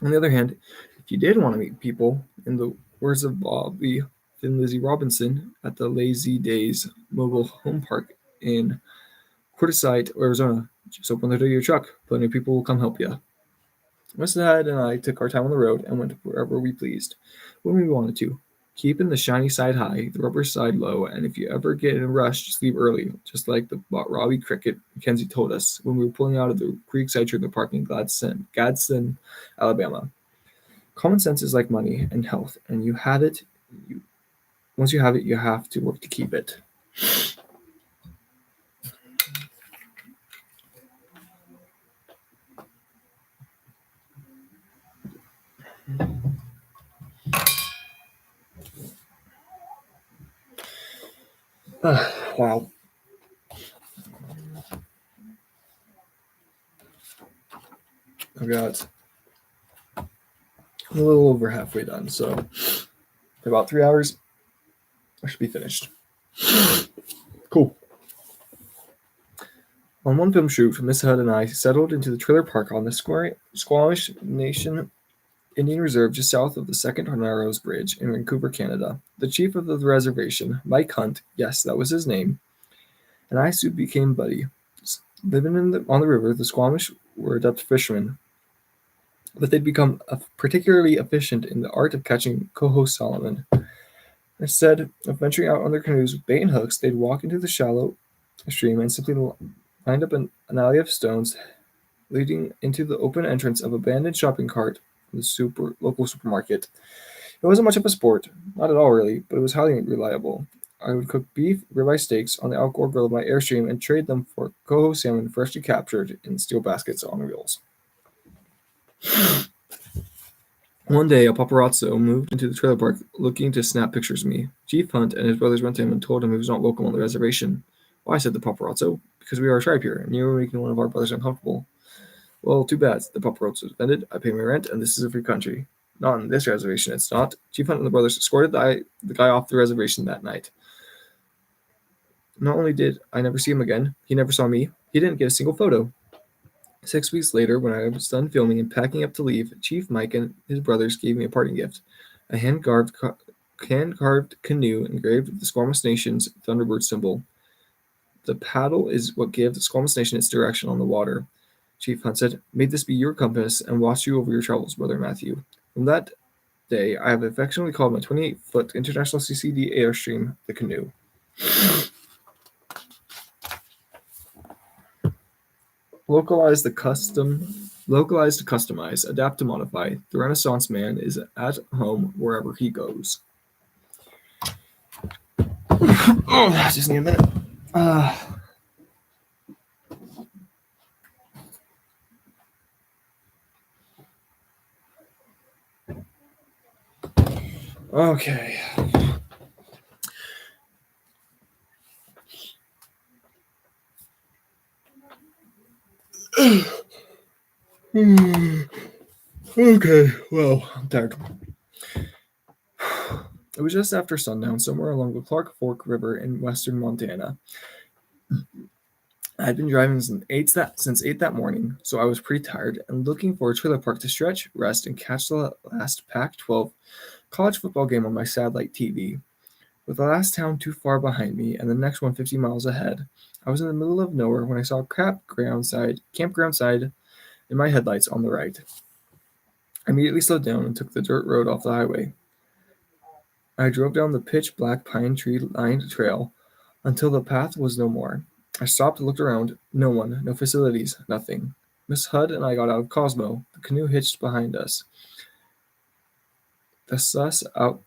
On the other hand, if you did want to meet people, in the words of Bobby and Lizzie Robinson at the Lazy Days Mobile Home Park in Quartzsite, Arizona, just open the door of your truck. Plenty of people will come help you. Miss Hud and I took our time on the road and went wherever we pleased, when we wanted to. Keeping the shiny side high, the rubber side low, and if you ever get in a rush, just leave early, just like the Robbie Cricket Mackenzie told us when we were pulling out of the Creekside Trailer Park in Gadsden, Alabama. Common sense is like money and health, and you have it. You Once you have it, you have to work to keep it. Wow. I've got a little over halfway done, so in about 3 hours, I should be finished. Cool. On one film shoot, Miss Hudd and I settled into the trailer park on the Squamish Nation Indian Reserve just south of the Second Narrows Bridge in Vancouver, Canada. The chief of the reservation, Mike Hunt, yes, that was his name, and I soon became buddies. Living on the river, the Squamish were adept fishermen, but they'd become particularly efficient in the art of catching coho salmon. Instead of venturing out on their canoes with bait and hooks, they'd walk into the shallow stream and simply lined up an alley of stones leading into the open entrance of an abandoned shopping cart from the local supermarket. It wasn't much of a sport, not at all really, but it was highly reliable. I would cook beef, ribeye steaks on the outdoor grill of my Airstream and trade them for coho salmon freshly captured in steel baskets on reels. One day, a paparazzo moved into the trailer park looking to snap pictures of me. Chief Hunt and his brothers went to him and told him he was not welcome on the reservation. Why, said the paparazzo, because we are a tribe here, and you were making one of our brothers uncomfortable. Well, too bad, the paparazzo was offended. I pay my rent, and this is a free country. Not on this reservation, it's not. Chief Hunt and the brothers escorted the guy off the reservation that night. Not only did I never see him again, he never saw me. He didn't get a single photo. 6 weeks later, when I was done filming and packing up to leave, Chief Mike and his brothers gave me a parting gift, a hand-carved canoe engraved with the Squamish Nation's Thunderbird symbol. The paddle is what gave the Squamish Nation its direction on the water. Chief Hunt said, "May this be your compass and watch you over your travels, Brother Matthew." From that day, I have affectionately called my 28-foot International CCD Airstream the Canoe. Localize to customize, adapt to modify. The Renaissance man is at home wherever he goes. I just need a minute. Okay. Okay, well, I'm tired. It was just after sundown, somewhere along the Clark Fork River in western Montana. I had been driving since 8 that morning, so I was pretty tired and looking for a trailer park to stretch, rest, and catch the last Pac-12 college football game on my satellite TV. With the last town too far behind me and the next one 50 miles ahead, I was in the middle of nowhere when I saw a campground side in my headlights on the right. I immediately slowed down and took the dirt road off the highway. I drove down the pitch-black pine tree-lined trail until the path was no more. I stopped and looked around. No one, no facilities, nothing. Miss Hudd and I got out of Cosmo, the canoe hitched behind us. To suss out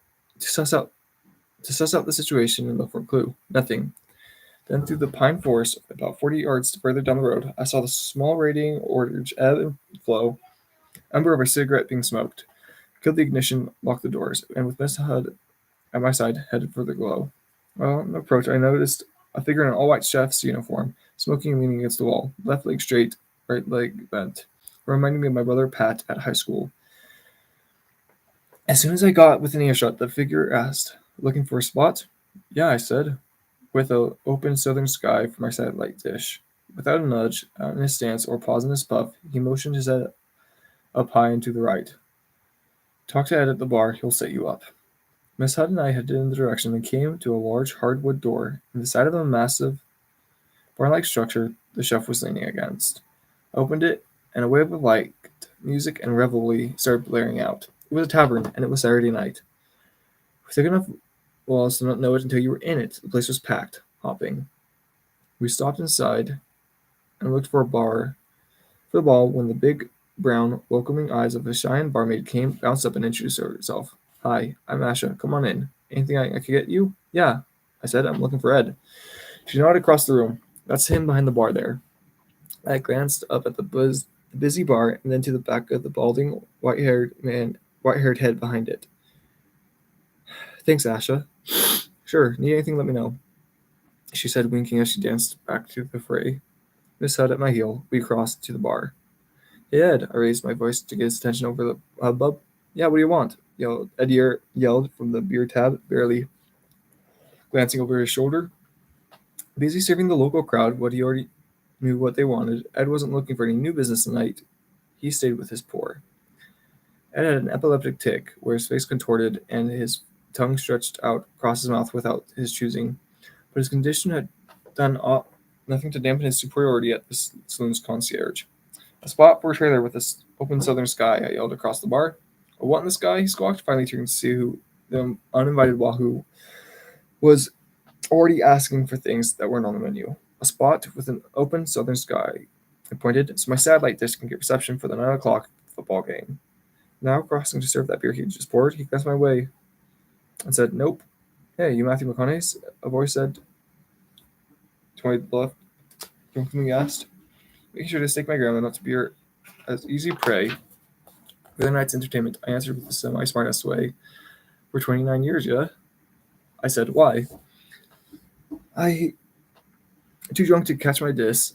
the situation and look for a clue. Nothing. Then through the pine forest, about 40 yards further down the road, I saw the small radiating orange ebb and flow, ember of a cigarette being smoked. Killed the ignition, locked the doors, and with Miss Hudd at my side, headed for the glow. Well, on approach, I noticed a figure in an all-white chef's uniform, smoking and leaning against the wall, left leg straight, right leg bent, reminding me of my brother Pat at high school. As soon as I got within earshot, the figure asked, "Looking for a spot?" "Yeah," I said, with an open southern sky for my satellite dish. Without a nudge, out in his stance or pause in his puff, he motioned his head up high and to the right. "Talk to Ed at the bar, he'll set you up." Miss Hudd and I headed in the direction and came to a large hardwood door in the side of a massive barn-like structure the chef was leaning against. I opened it, and a wave of light, music, and revelry started blaring out. It was a tavern, and it was Saturday night. Thick enough walls to not know it until you were in it. The place was packed, hopping. We stopped inside and looked for the ball when the big, brown, welcoming eyes of a Cheyenne barmaid bounced up and introduced herself. Hi, I'm Asha. Come on in. Anything I could get you? Yeah, I said. I'm looking for Ed. She nodded across the room. That's him behind the bar there. I glanced up at the busy bar and then to the back of the balding, white-haired head behind it. Thanks, Asha. Sure, need anything, let me know, she said, winking as she danced back to the fray. Miss Hudd at my heel, we crossed to the bar. Hey, Ed, I raised my voice to get his attention over the hubbub. Yeah, what do you want? Ed yelled from the beer tab, barely glancing over his shoulder. Busy serving the local crowd what he already knew what they wanted, Ed wasn't looking for any new business tonight. He stayed with his poor. Ed had an epileptic tic, where his face contorted and his tongue stretched out across his mouth without his choosing, but his condition had done nothing to dampen his superiority at the saloon's concierge. A spot for a trailer with this open southern sky, I yelled across the bar. A what in the sky? He squawked, finally turning to see who the uninvited Wahoo was already asking for things that weren't on the menu. A spot with an open southern sky, I pointed, so my satellite dish can get reception for the 9 o'clock football game. Now crossing to serve that beer he just poured, he glanced my way and said, Nope. Hey, you Matthew McConaughey? A voice said to my left. He asked, making sure to stake my ground and not to be as easy prey for the night's entertainment. I answered with a semi-smartass way. For 29 years, yeah? I said, why? I too drunk to catch my diss.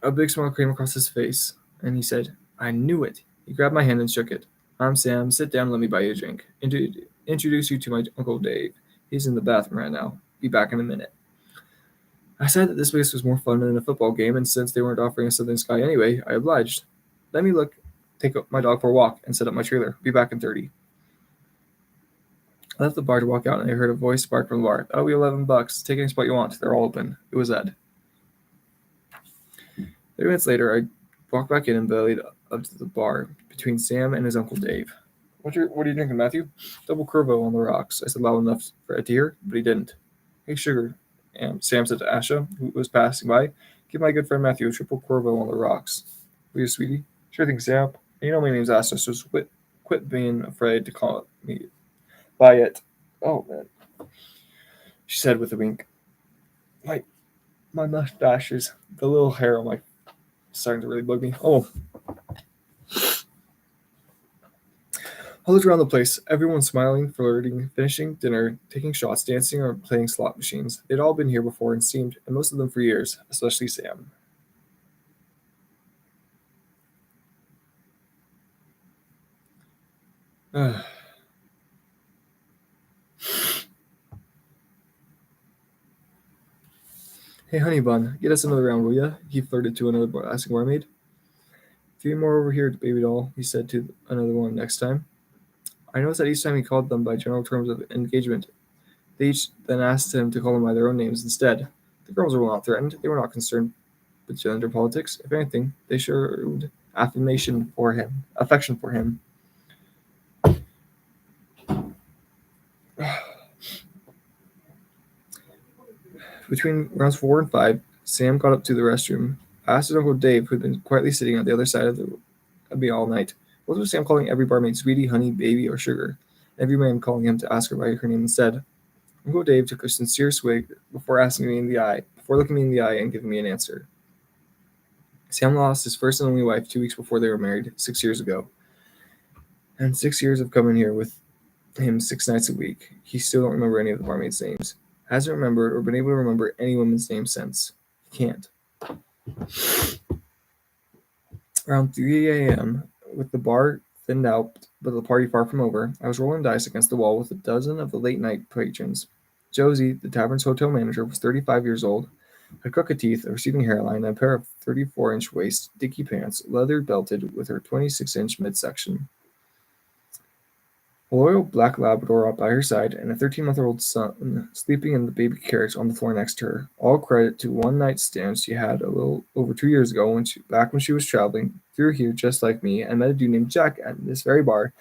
A big smile came across his face, and he said, I knew it. He grabbed my hand and shook it. I'm Sam. Sit down and let me buy you a drink. Introduce you to my Uncle Dave. He's in the bathroom right now. Be back in a minute. I said that this place was more fun than a football game, and since they weren't offering a Southern Sky anyway, I obliged. Let me take my dog for a walk, and set up my trailer. Be back in 30. I left the bar to walk out, and I heard a voice spark from the bar. That'll be $11. Take any spot you want. They're all open. It was Ed. 30 minutes later, I walked back in and bellied up to the bar between Sam and his Uncle Dave. What are you drinking, Matthew? Double Curvo on the rocks. I said loud enough for Ed to hear, but he didn't. Hey, sugar. And Sam said to Asha, who was passing by, give my good friend Matthew a triple Corvo on the rocks. Will you, sweetie? Sure thing, Sam. You know my name's Asha, so quit being afraid to call me by it. Oh, man. She said with a wink. My mustaches, the little hair on my starting to really bug me. Oh. I looked around the place, everyone smiling, flirting, finishing dinner, taking shots, dancing, or playing slot machines. They'd all been here before and seemed, and most of them for years, especially Sam. Hey, honey bun, get us another round, will ya? He flirted to another asking barmaid. 3 more over here, baby doll, he said to another one next time. I noticed that each time he called them by general terms of engagement, they each then asked him to call them by their own names instead. The girls were not threatened. They were not concerned with gender politics. If anything, they showed affection for him. Between rounds 4 and 5, Sam got up to the restroom, asked his Uncle Dave, who had been quietly sitting on the other side of me all night. What was Sam calling every barmaid sweetie, honey, baby, or sugar? Every man calling him to ask her by her name instead. Uncle Dave took a sincere swig before looking me in the eye and giving me an answer. Sam lost his first and only wife 2 weeks before they were married, 6 years ago. And 6 years of coming here with him 6 nights a week. He still don't remember any of the barmaids' names. Hasn't remembered or been able to remember any woman's name since. He can't. Around 3 a.m., with the bar thinned out but the party far from over, I was rolling dice against the wall with a dozen of the late-night patrons. Josie, the tavern's hotel manager, was 35 years old, had crooked teeth, a receding hairline, and a pair of 34-inch waist dicky pants, leather-belted with her 26-inch midsection. A loyal black Labrador up by her side, and a 13-month-old son sleeping in the baby carriage on the floor next to her. All credit to one night stand she had a little over 2 years ago when she was traveling through here just like me and met a dude named Jack at this very bar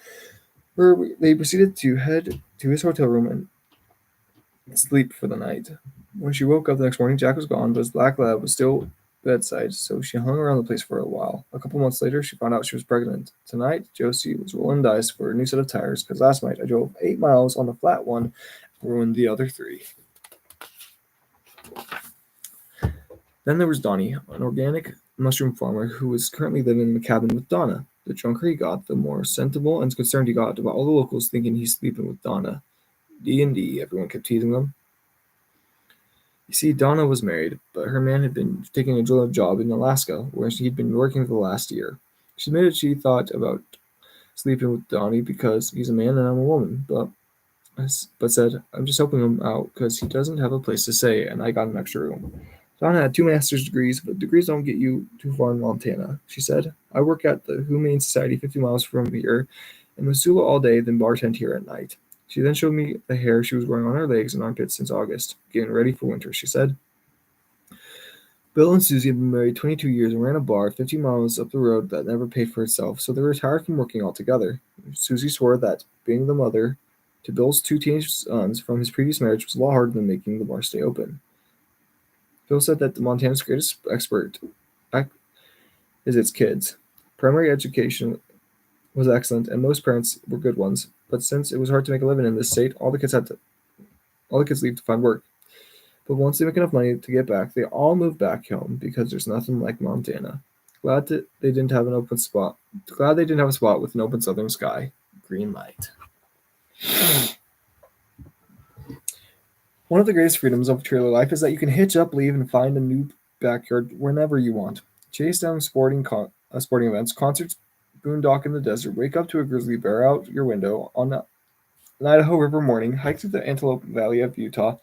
They proceeded to head to his hotel room and sleep for the night. When she woke up the next morning, Jack was gone, but his black lab was still bedside, so she hung around the place for a while. A couple months later, she found out she was pregnant. Tonight, Josie was rolling dice for a new set of tires because last night I drove 8 miles on the flat one and ruined the other 3. Then there was Donnie, an organic mushroom farmer who was currently living in the cabin with Donna. The drunker he got, the more sensible and concerned he got about all the locals thinking he's sleeping with Donna. D&D, everyone kept teasing them. You see, Donna was married, but her man had been taking a job in Alaska, where he'd been working for the last year. She admitted she thought about sleeping with Donnie because he's a man and I'm a woman, but said, I'm just helping him out because he doesn't have a place to stay and I got an extra room. Donna had 2 master's degrees, but degrees don't get you too far in Montana. She said, I work at the Humane Society 50 miles from here in Missoula all day, then bartend here at night. She then showed me the hair she was wearing on her legs and armpits since August, getting ready for winter, she said. Bill and Susie had been married 22 years and ran a bar 50 miles up the road that never paid for itself, so they were retired from working altogether. Susie swore that being the mother to Bill's 2 teenage sons from his previous marriage was a lot harder than making the bar stay open. Bill said that Montana's greatest expert is its kids. Primary education was excellent, and most parents were good ones. But since it was hard to make a living in this state, all the kids leave to find work. But once they make enough money to get back, they all move back home because there's nothing like Montana. Glad they didn't have a spot with an open southern sky. Greenlight. One of the greatest freedoms of trailer life is that you can hitch up, leave, and find a new backyard whenever you want. Chase down sporting events, concerts, boondock in the desert, wake up to a grizzly bear out your window on an Idaho River morning, hike through the Antelope Valley of Utah,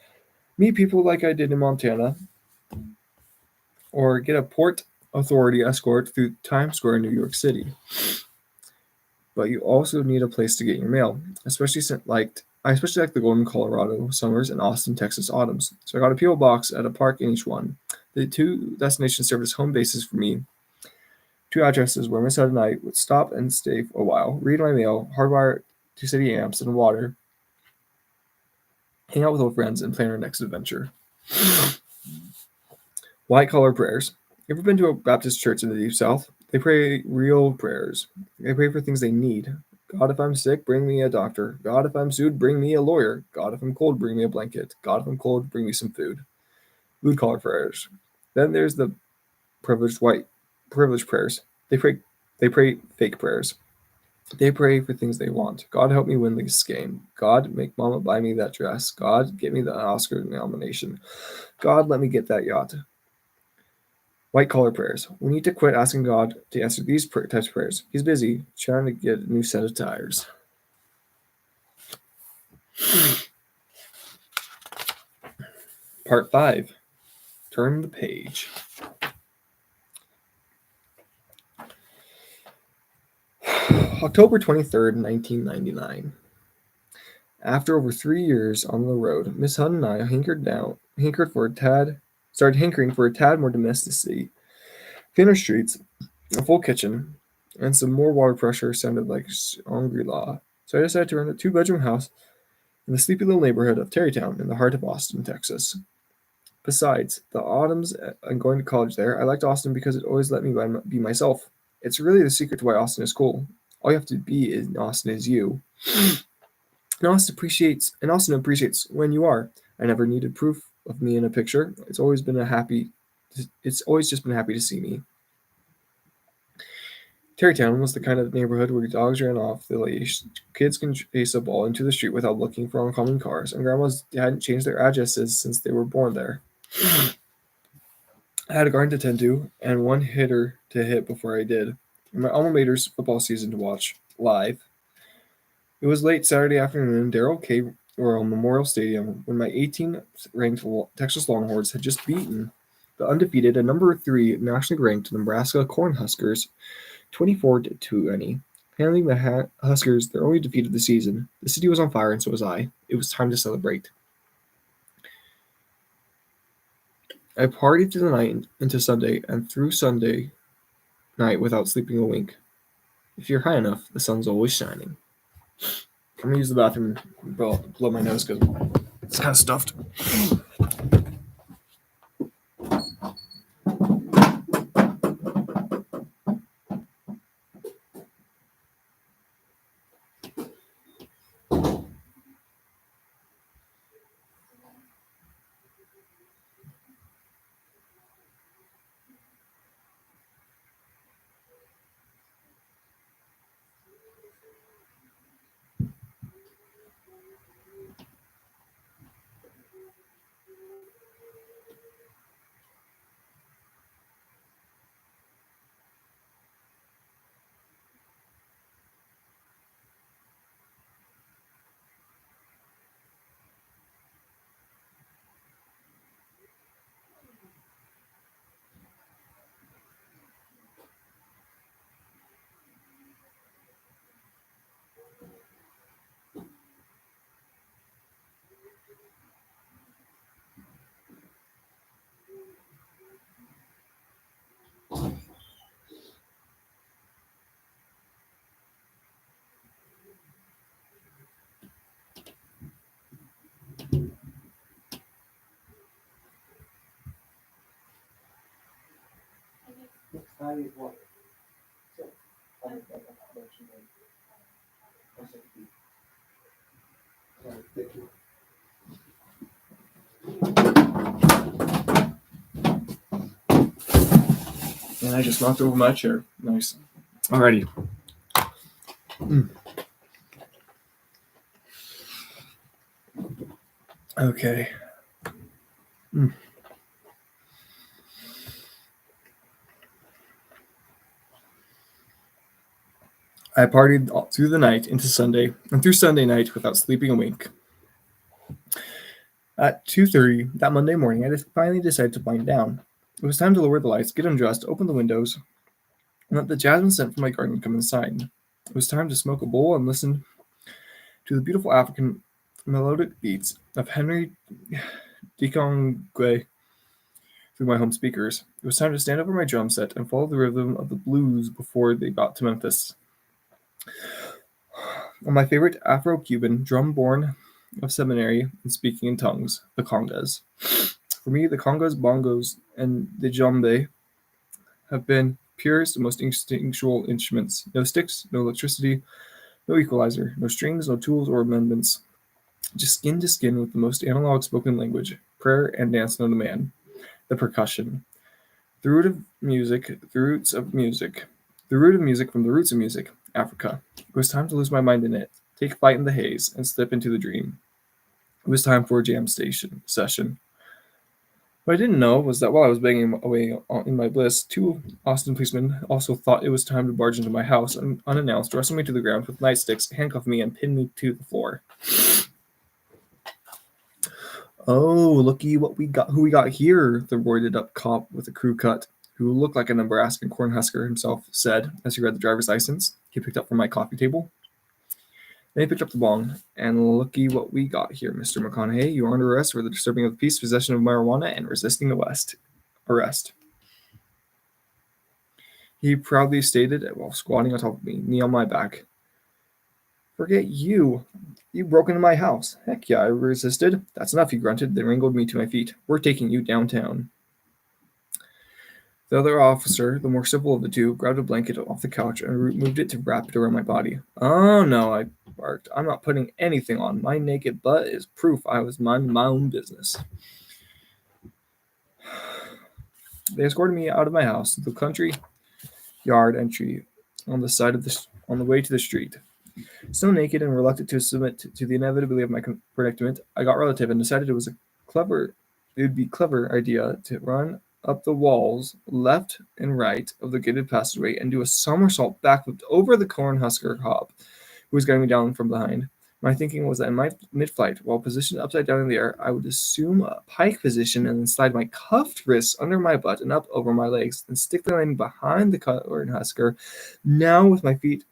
meet people like I did in Montana, or get a Port Authority escort through Times Square in New York City. But you also need a place to get your mail, I especially like the Golden, Colorado summers and Austin, Texas autumns. So I got a P.O. box at a park in each one. The 2 destinations served as home bases for me. 2 addresses where Miss Ed and I would stop and stay for a while, read my mail, hardwire to city amps and water, hang out with old friends, and plan our next adventure. White collar prayers. You ever been to a Baptist church in the Deep South? They pray real prayers. They pray for things they need. God, if I'm sick, bring me a doctor. God, if I'm sued, bring me a lawyer. God, if I'm cold, bring me a blanket. God, if I'm cold, bring me some food. Blue collar prayers. Then there's the privileged prayers. They pray fake prayers. They pray for things they want. God, help me win this game. God, make mama buy me that dress. God, get me the Oscar nomination. God, let me get that yacht. White collar prayers. We need to quit asking God to answer these types of prayers. He's busy trying to get a new set of tires. Part 5. Turn the page. October 23rd, 1999. After over 3 years on the road, Miss Hunt and I started hankering for a tad more domesticity. Thinner streets, a full kitchen, and some more water pressure sounded like Shangri-La. So I decided to rent a 2-bedroom house in the sleepy little neighborhood of Tarrytown in the heart of Austin, Texas. Besides, the autumns and going to college there, I liked Austin because it always let me be myself. It's really the secret to why Austin is cool. All you have to be in Austin is you. And Austin appreciates when you are. I never needed proof of me in a picture. It's always just been happy to see me. Tarrytown was the kind of neighborhood where dogs ran off the leash, kids can chase a ball into the street without looking for oncoming cars, and grandmas hadn't changed their addresses since they were born there. I had a garden to tend to, and one hitter to hit before I did, and my alma mater's football season to watch live. It was late Saturday afternoon in Darrell K. Royal Memorial Stadium when my 18th-ranked Texas Longhorns had just beaten the undefeated and number 3 nationally ranked Nebraska Cornhuskers 24-20, handing the Huskers their only defeat of the season. The city was on fire, and so was I. It was time to celebrate. I partied through the night into Sunday and through Sunday night without sleeping a wink. If you're high enough, the sun's always shining. I'm gonna use the bathroom and blow my nose because it's kind of stuffed. And I just knocked over my chair. Nice. Alrighty. Okay. I partied all through the night into Sunday, and through Sunday night without sleeping a wink. At 2:30 that Monday morning, I finally decided to wind down. It was time to lower the lights, get undressed, open the windows, and let the jasmine scent from my garden come inside. It was time to smoke a bowl and listen to the beautiful African melodic beats of Henry Dikongwe through my home speakers. It was time to stand over my drum set and follow the rhythm of the blues before they got to Memphis. On my favorite Afro-Cuban drum born of seminary and speaking in tongues, the congas. For me, the congas, bongos, and the djembe have been purest and most instinctual instruments. No sticks, no electricity, no equalizer, no strings, no tools or amendments. Just skin to skin with the most analog spoken language, prayer and dance known to man. The percussion. The root of music, the roots of music. The root of music from the roots of music, Africa. It was time to lose my mind in it, take flight in the haze, and slip into the dream. It was time for a jam session. What I didn't know was that while I was banging away in my bliss, two Austin policemen also thought it was time to barge into my house and, unannounced, wrestle me to the ground with nightsticks, handcuff me, and pin me to the floor. Oh, looky who we got here, the roided up cop with a crew cut, who looked like a Nebraskan Cornhusker himself, said as he read the driver's license he picked up from my coffee table. Then he picked up the bong, and looky what we got here, Mr. McConaughey. You are under arrest for the disturbing of the peace, possession of marijuana, and resisting arrest. He proudly stated while squatting on top of me, knee on my back. Forget you. You broke into my house. Heck yeah, I resisted. That's enough, he grunted, then wrangled me to my feet. We're taking you downtown. The other officer, the more simple of the two, grabbed a blanket off the couch and moved it to wrap it around my body. Oh no, I barked. I'm not putting anything on. My naked butt is proof I was minding my own business. They escorted me out of my house to the country yard entry on the way to the street. Still naked and reluctant to submit to the inevitability of my predicament, I got relative and decided it would be a clever idea to run up the walls left and right of the gated passageway and do a somersault backflip over the Cornhusker cop who was guiding me down from behind. My thinking was that in my mid-flight, while positioned upside down in the air, I would assume a pike position and then slide my cuffed wrists under my butt and up over my legs, then stick the landing behind the Cornhusker, now with my feet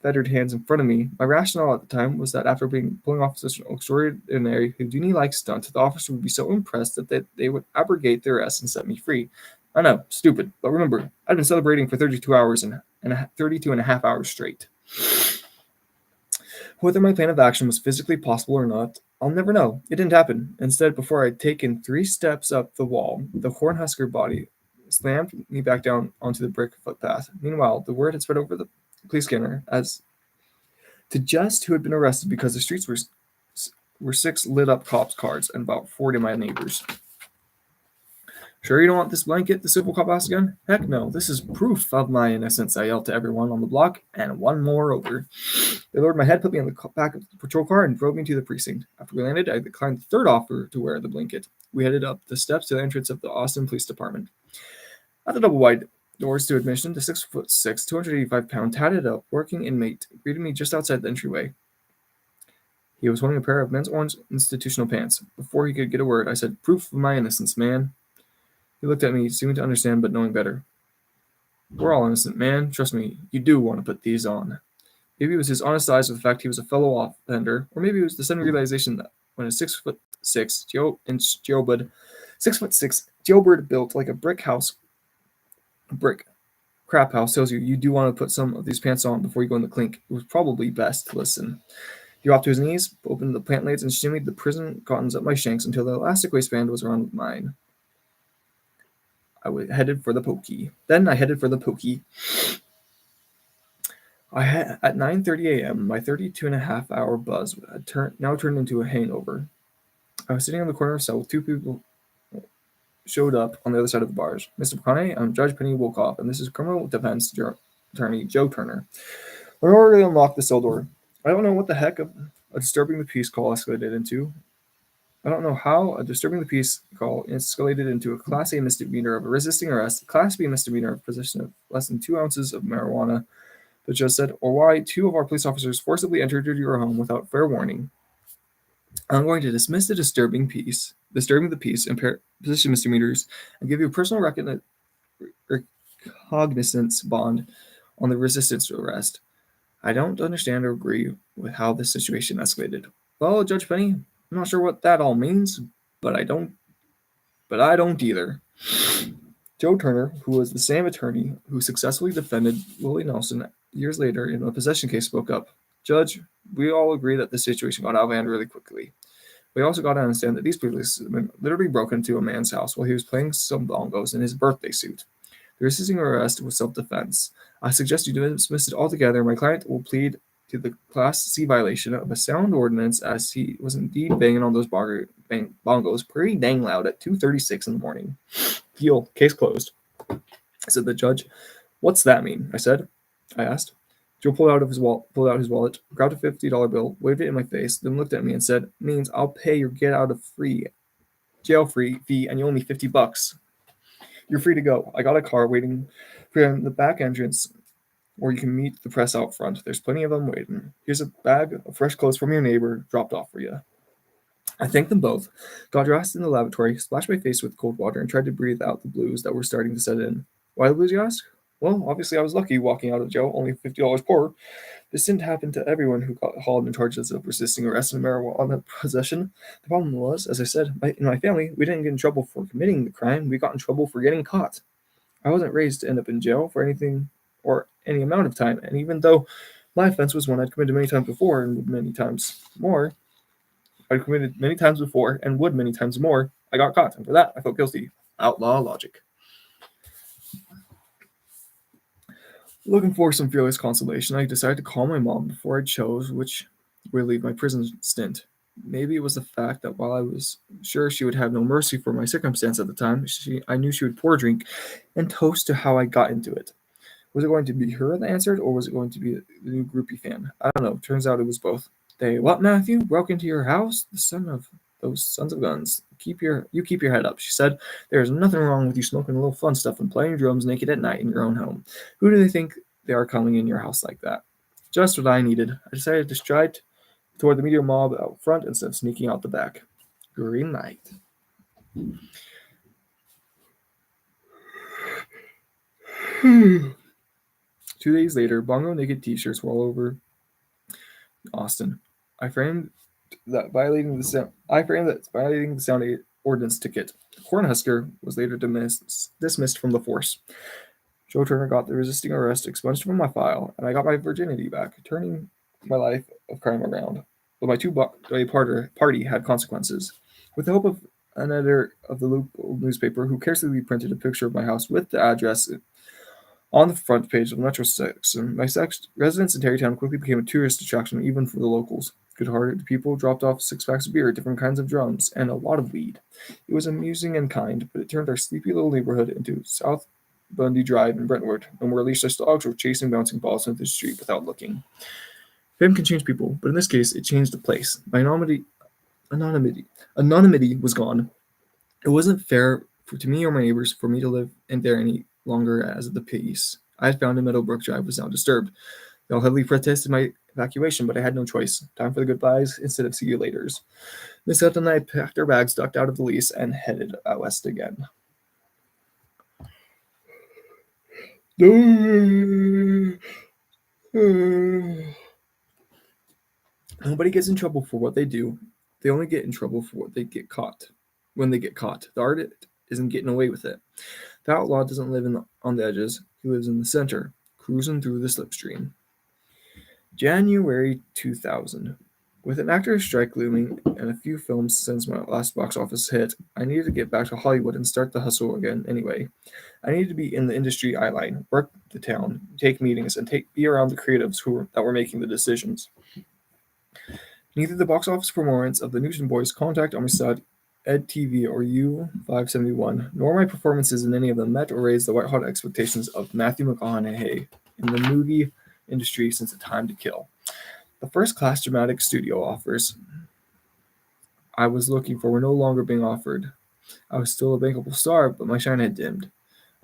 fettered hands in front of me. My rationale at the time was that after pulling off such an extraordinary Houdini-like stunt, the officer would be so impressed that they would abrogate their arrest and set me free. I know, stupid, but remember, I'd been celebrating for 32 hours and 32 and a half hours straight. Whether my plan of action was physically possible or not, I'll never know. It didn't happen. Instead, before I'd taken 3 steps up the wall, the Cornhusker body slammed me back down onto the brick footpath. Meanwhile, the word had spread over the police scanner as to just who had been arrested because the streets were 6 lit up cops' cars and about 40 of my neighbors. Sure you don't want this blanket? The civil cop asked again. Heck no, this is proof of my innocence, I yelled to everyone on the block, and one more over. They lowered my head, put me on the back of the patrol car, and drove me to the precinct. After we landed, I declined the third offer to wear the blanket. We headed up the steps to the entrance of the Austin Police Department. At the double-wide doors to admission, the 6'6", 285-pound, tatted up, working inmate greeted me just outside the entryway. He was wearing a pair of men's orange institutional pants. Before he could get a word, I said, "Proof of my innocence, man." He looked at me, seeming to understand, but knowing better. "We're all innocent, man. Trust me, you do want to put these on." Maybe it was his honest eyes with the fact he was a fellow offender, or maybe it was the sudden realization that when a 6'6" jailbird built like a brick crap house tells you do want to put some of these pants on before you go in the clink, it was probably best to listen. He dropped to his knees, opened the pant legs, and shimmied the prison cottons up my shanks until the elastic waistband was around mine. Headed for the pokey. Then I headed for the pokey. At 9:30 a.m., my 32-and-a-half-hour buzz had now turned into a hangover. I was sitting on the corner of the cell with 2 people showed up on the other side of the bars. Mr. McConaughey and Judge Penny woke up, and this is criminal defense attorney Joe Turner. Lenore really unlocked the cell door. I don't know what the heck a disturbing the peace call escalated into. I don't know how a disturbing the peace call escalated into a Class A misdemeanor of resisting arrest, a Class B misdemeanor of possession of less than 2 ounces of marijuana, the judge said, or why 2 of our police officers forcibly entered your home without fair warning. I'm going to dismiss the disturbing the peace, and possession misdemeanors, and give you a personal recognizance bond on the resistance to arrest. I don't understand or agree with how this situation escalated. Well, Judge Penny, I'm not sure what that all means, but I don't either. Joe Turner, who was the same attorney who successfully defended Willie Nelson years later in a possession case, spoke up. Judge, we all agree that this situation got out of hand really quickly. We also got to understand that these policemen literally broke into a man's house while he was playing some bongos in his birthday suit. The resisting arrest was self-defense. I suggest you dismiss it altogether. My client will plead to the Class C violation of a sound ordinance, as he was indeed banging on those bongos pretty dang loud at 2:36 in the morning. Deal. Case closed, said the judge. What's that mean? I asked. Joe pulled out his wallet, grabbed a $50 bill, waved it in my face, then looked at me and said, "Means I'll pay your jail free fee, and you owe me $50. You're free to go. I got a car waiting for you in the back entrance, or you can meet the press out front. There's plenty of them waiting. Here's a bag of fresh clothes from your neighbor, dropped off for you." I thanked them both, got dressed in the lavatory, splashed my face with cold water, and tried to breathe out the blues that were starting to set in. Why the blues, you ask? Well, obviously I was lucky walking out of jail only $50 poorer. This didn't happen to everyone who got hauled in charges of resisting arrest and marijuana possession. The problem was, as I said, in my family, we didn't get in trouble for committing the crime. We got in trouble for getting caught. I wasn't raised to end up in jail for anything or any amount of time, and even though my offense was one I'd committed many times before and would many times more, I got caught, and for that, I felt guilty. Outlaw logic. Looking for some fearless consolation, I decided to call my mom before I chose which would leave my prison stint. Maybe it was the fact that while I was sure she would have no mercy for my circumstance at the time, I knew she would pour a drink and toast to how I got into it. Was it going to be her that answered, or was it going to be the new groupie fan? I don't know. Turns out it was both. They, "What, Matthew? Broke into your house? The son of those sons of guns. Keep your head up," she said. "There is nothing wrong with you smoking a little fun stuff and playing drums naked at night in your own home. Who do they think they are coming in your house like that?" Just what I needed. I decided to stride toward the media mob out front instead of sneaking out the back. Green light. 2 days later, bongo naked t-shirts were all over Austin. I framed that violating the sound ordinance ticket. The Cornhusker was later dismissed from the force. Joe Turner got the resisting arrest expunged from my file, and I got my virginity back, turning my life of crime around, but my two-day party had consequences. With the help of an editor of the local newspaper who carefully printed a picture of my house with the address on the front page of the metro section, my residence in Terrytown quickly became a tourist attraction even for the locals. Good-hearted people dropped off 6 packs of beer, different kinds of drums, and a lot of weed. It was amusing and kind, but it turned our sleepy little neighborhood into South Bundy Drive in Brentwood, and where leashless dogs were chasing bouncing balls into the street without looking. Fame can change people, but in this case, it changed the place. My anonymity was gone. It wasn't fair to me or my neighbors for me to live in there any longer as the peace I had found in Meadowbrook Drive was now disturbed. They all heavily protested my evacuation, but I had no choice. Time for the goodbyes instead of see you laters. Miss Hutton and I packed our bags, ducked out of the lease, and headed out west again. Nobody gets in trouble for what they do. They only get in trouble for what they get caught. When they get caught, the artist isn't getting away with it. The outlaw doesn't live on the edges. He lives in the center, cruising through the slipstream. January 2000. With an actor's strike looming and a few films since my last box office hit, I needed to get back to Hollywood and start the hustle again anyway. I needed to be in the industry eye line, work the town, take meetings, and be around the creatives that were making the decisions. Neither the box office performance of the Newton Boys, Contact, Amistad, Ed TV, or U571, nor my performances in any of them met or raised the white-hot expectations of Matthew McConaughey in the movie industry since A Time to Kill. The first-class dramatic studio offers I was looking for were no longer being offered. I was still a bankable star, but my shine had dimmed.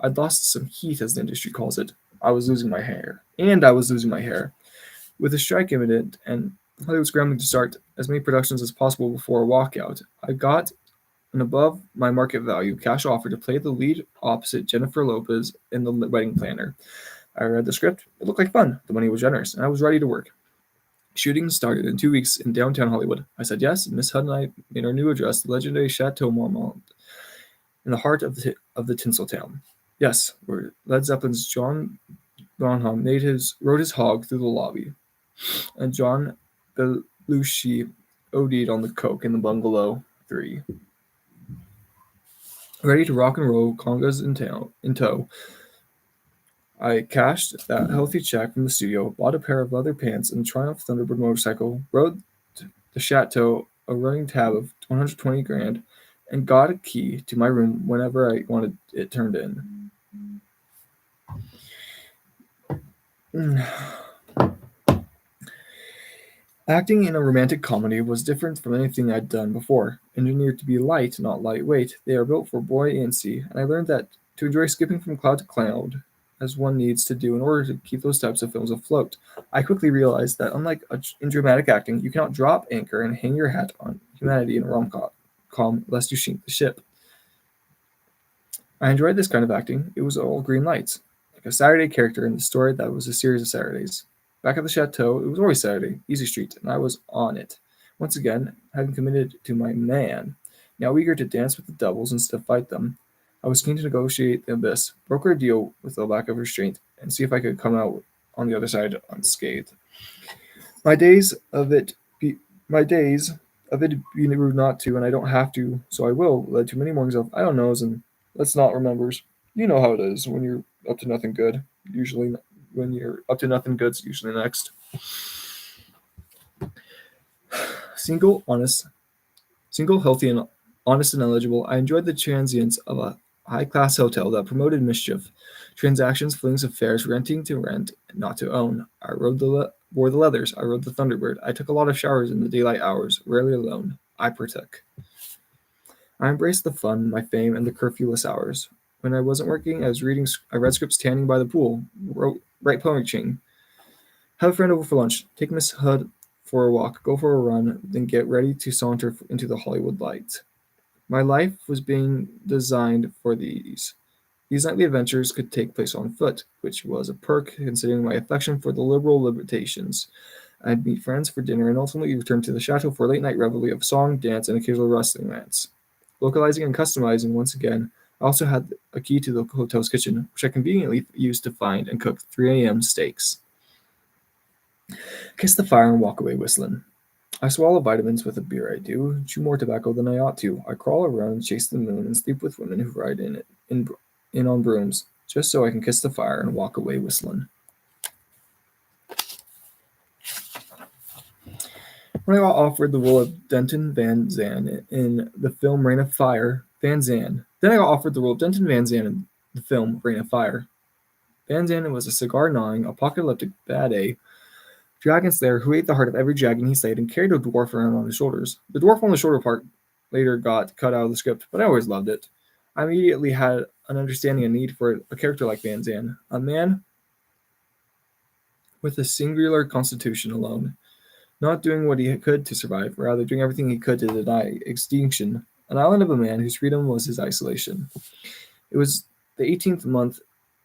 I'd lost some heat, as the industry calls it. I was losing my hair. With the strike imminent and Hollywood scrambling to start as many productions as possible before a walkout, I got an above my market value cash offer to play the lead opposite Jennifer Lopez in The Wedding Planner. I read the script. It looked like fun. The money was generous, and I was ready to work. Shooting started in 2 weeks in downtown Hollywood. I said yes, and Miss Hutton and I made our new address, the legendary Chateau Marmont, in the heart of the Tinseltown. Yes, where Led Zeppelin's John Bonham rode his hog through the lobby, and John Belushi OD'd on the coke in the Bungalow 3. Ready to rock and roll, congas in tow, I cashed that healthy check from the studio, bought a pair of leather pants and a Triumph Thunderbird motorcycle, rode the Chateau a running tab of $120,000, and got a key to my room whenever I wanted it turned in. Acting in a romantic comedy was different from anything I'd done before. Engineered to be light, not lightweight, they are built for buoyancy, and I learned that to enjoy skipping from cloud to cloud, as one needs to do in order to keep those types of films afloat. I quickly realized that unlike in dramatic acting, you cannot drop anchor and hang your hat on humanity in a rom-com lest you sink the ship. I enjoyed this kind of acting. It was all Greenlights, like a Saturday character in the story that was a series of Saturdays. Back at the chateau, it was always Saturday, Easy Street, and I was on it. Once again, having committed to my man, now eager to dance with the devils instead of fight them, I was keen to negotiate the abyss, broker a deal with a lack of restraint, and see if I could come out on the other side unscathed. My days of it being rude not to, and I don't have to, so I will, led to many mornings of I don't knows and let's not remembers. You know how it is when you're up to nothing good. Usually, when you're up to nothing good, it's usually next. Single, healthy, and honest and eligible, I enjoyed the transience of a high-class hotel that promoted mischief, transactions, flings, affairs, renting to rent, not to own. I wore the leathers. I rode the Thunderbird. I took a lot of showers in the daylight hours, rarely alone. I partook. I embraced the fun, my fame, and the curfewless hours. When I wasn't working, I read scripts standing by the pool, write poetry, have a friend over for lunch, take Miss Hood for a walk, go for a run, then get ready to saunter into the Hollywood light. My life was being designed for these. These nightly adventures could take place on foot, which was a perk considering my affection for the liberal libertations. I'd meet friends for dinner and ultimately return to the chateau for a late-night revelry of song, dance, and occasional wrestling rants. Localizing and customizing once again, I also had a key to the hotel's kitchen, which I conveniently used to find and cook 3 a.m. steaks. Kiss the fire and walk away whistling. I swallow vitamins with a beer I do, chew more tobacco than I ought to. I crawl around and chase the moon and sleep with women who ride in on brooms, just so I can kiss the fire and walk away whistling. When I got offered the role of Denton Van Zan in the film Rain of Fire, Van Zan. Then I got offered the role of Denton Van Zan in the film Rain of Fire. Van Zan was a cigar-gnawing, apocalyptic bad-A dragon slayer who ate the heart of every dragon he slayed and carried a dwarf around on his shoulders. The dwarf on the shoulder part later got cut out of the script, but I always loved it. I immediately had an understanding and need for a character like Van Zan, a man with a singular constitution alone, not doing what he could to survive, rather doing everything he could to deny extinction, an island of a man whose freedom was his isolation. It was the 18th month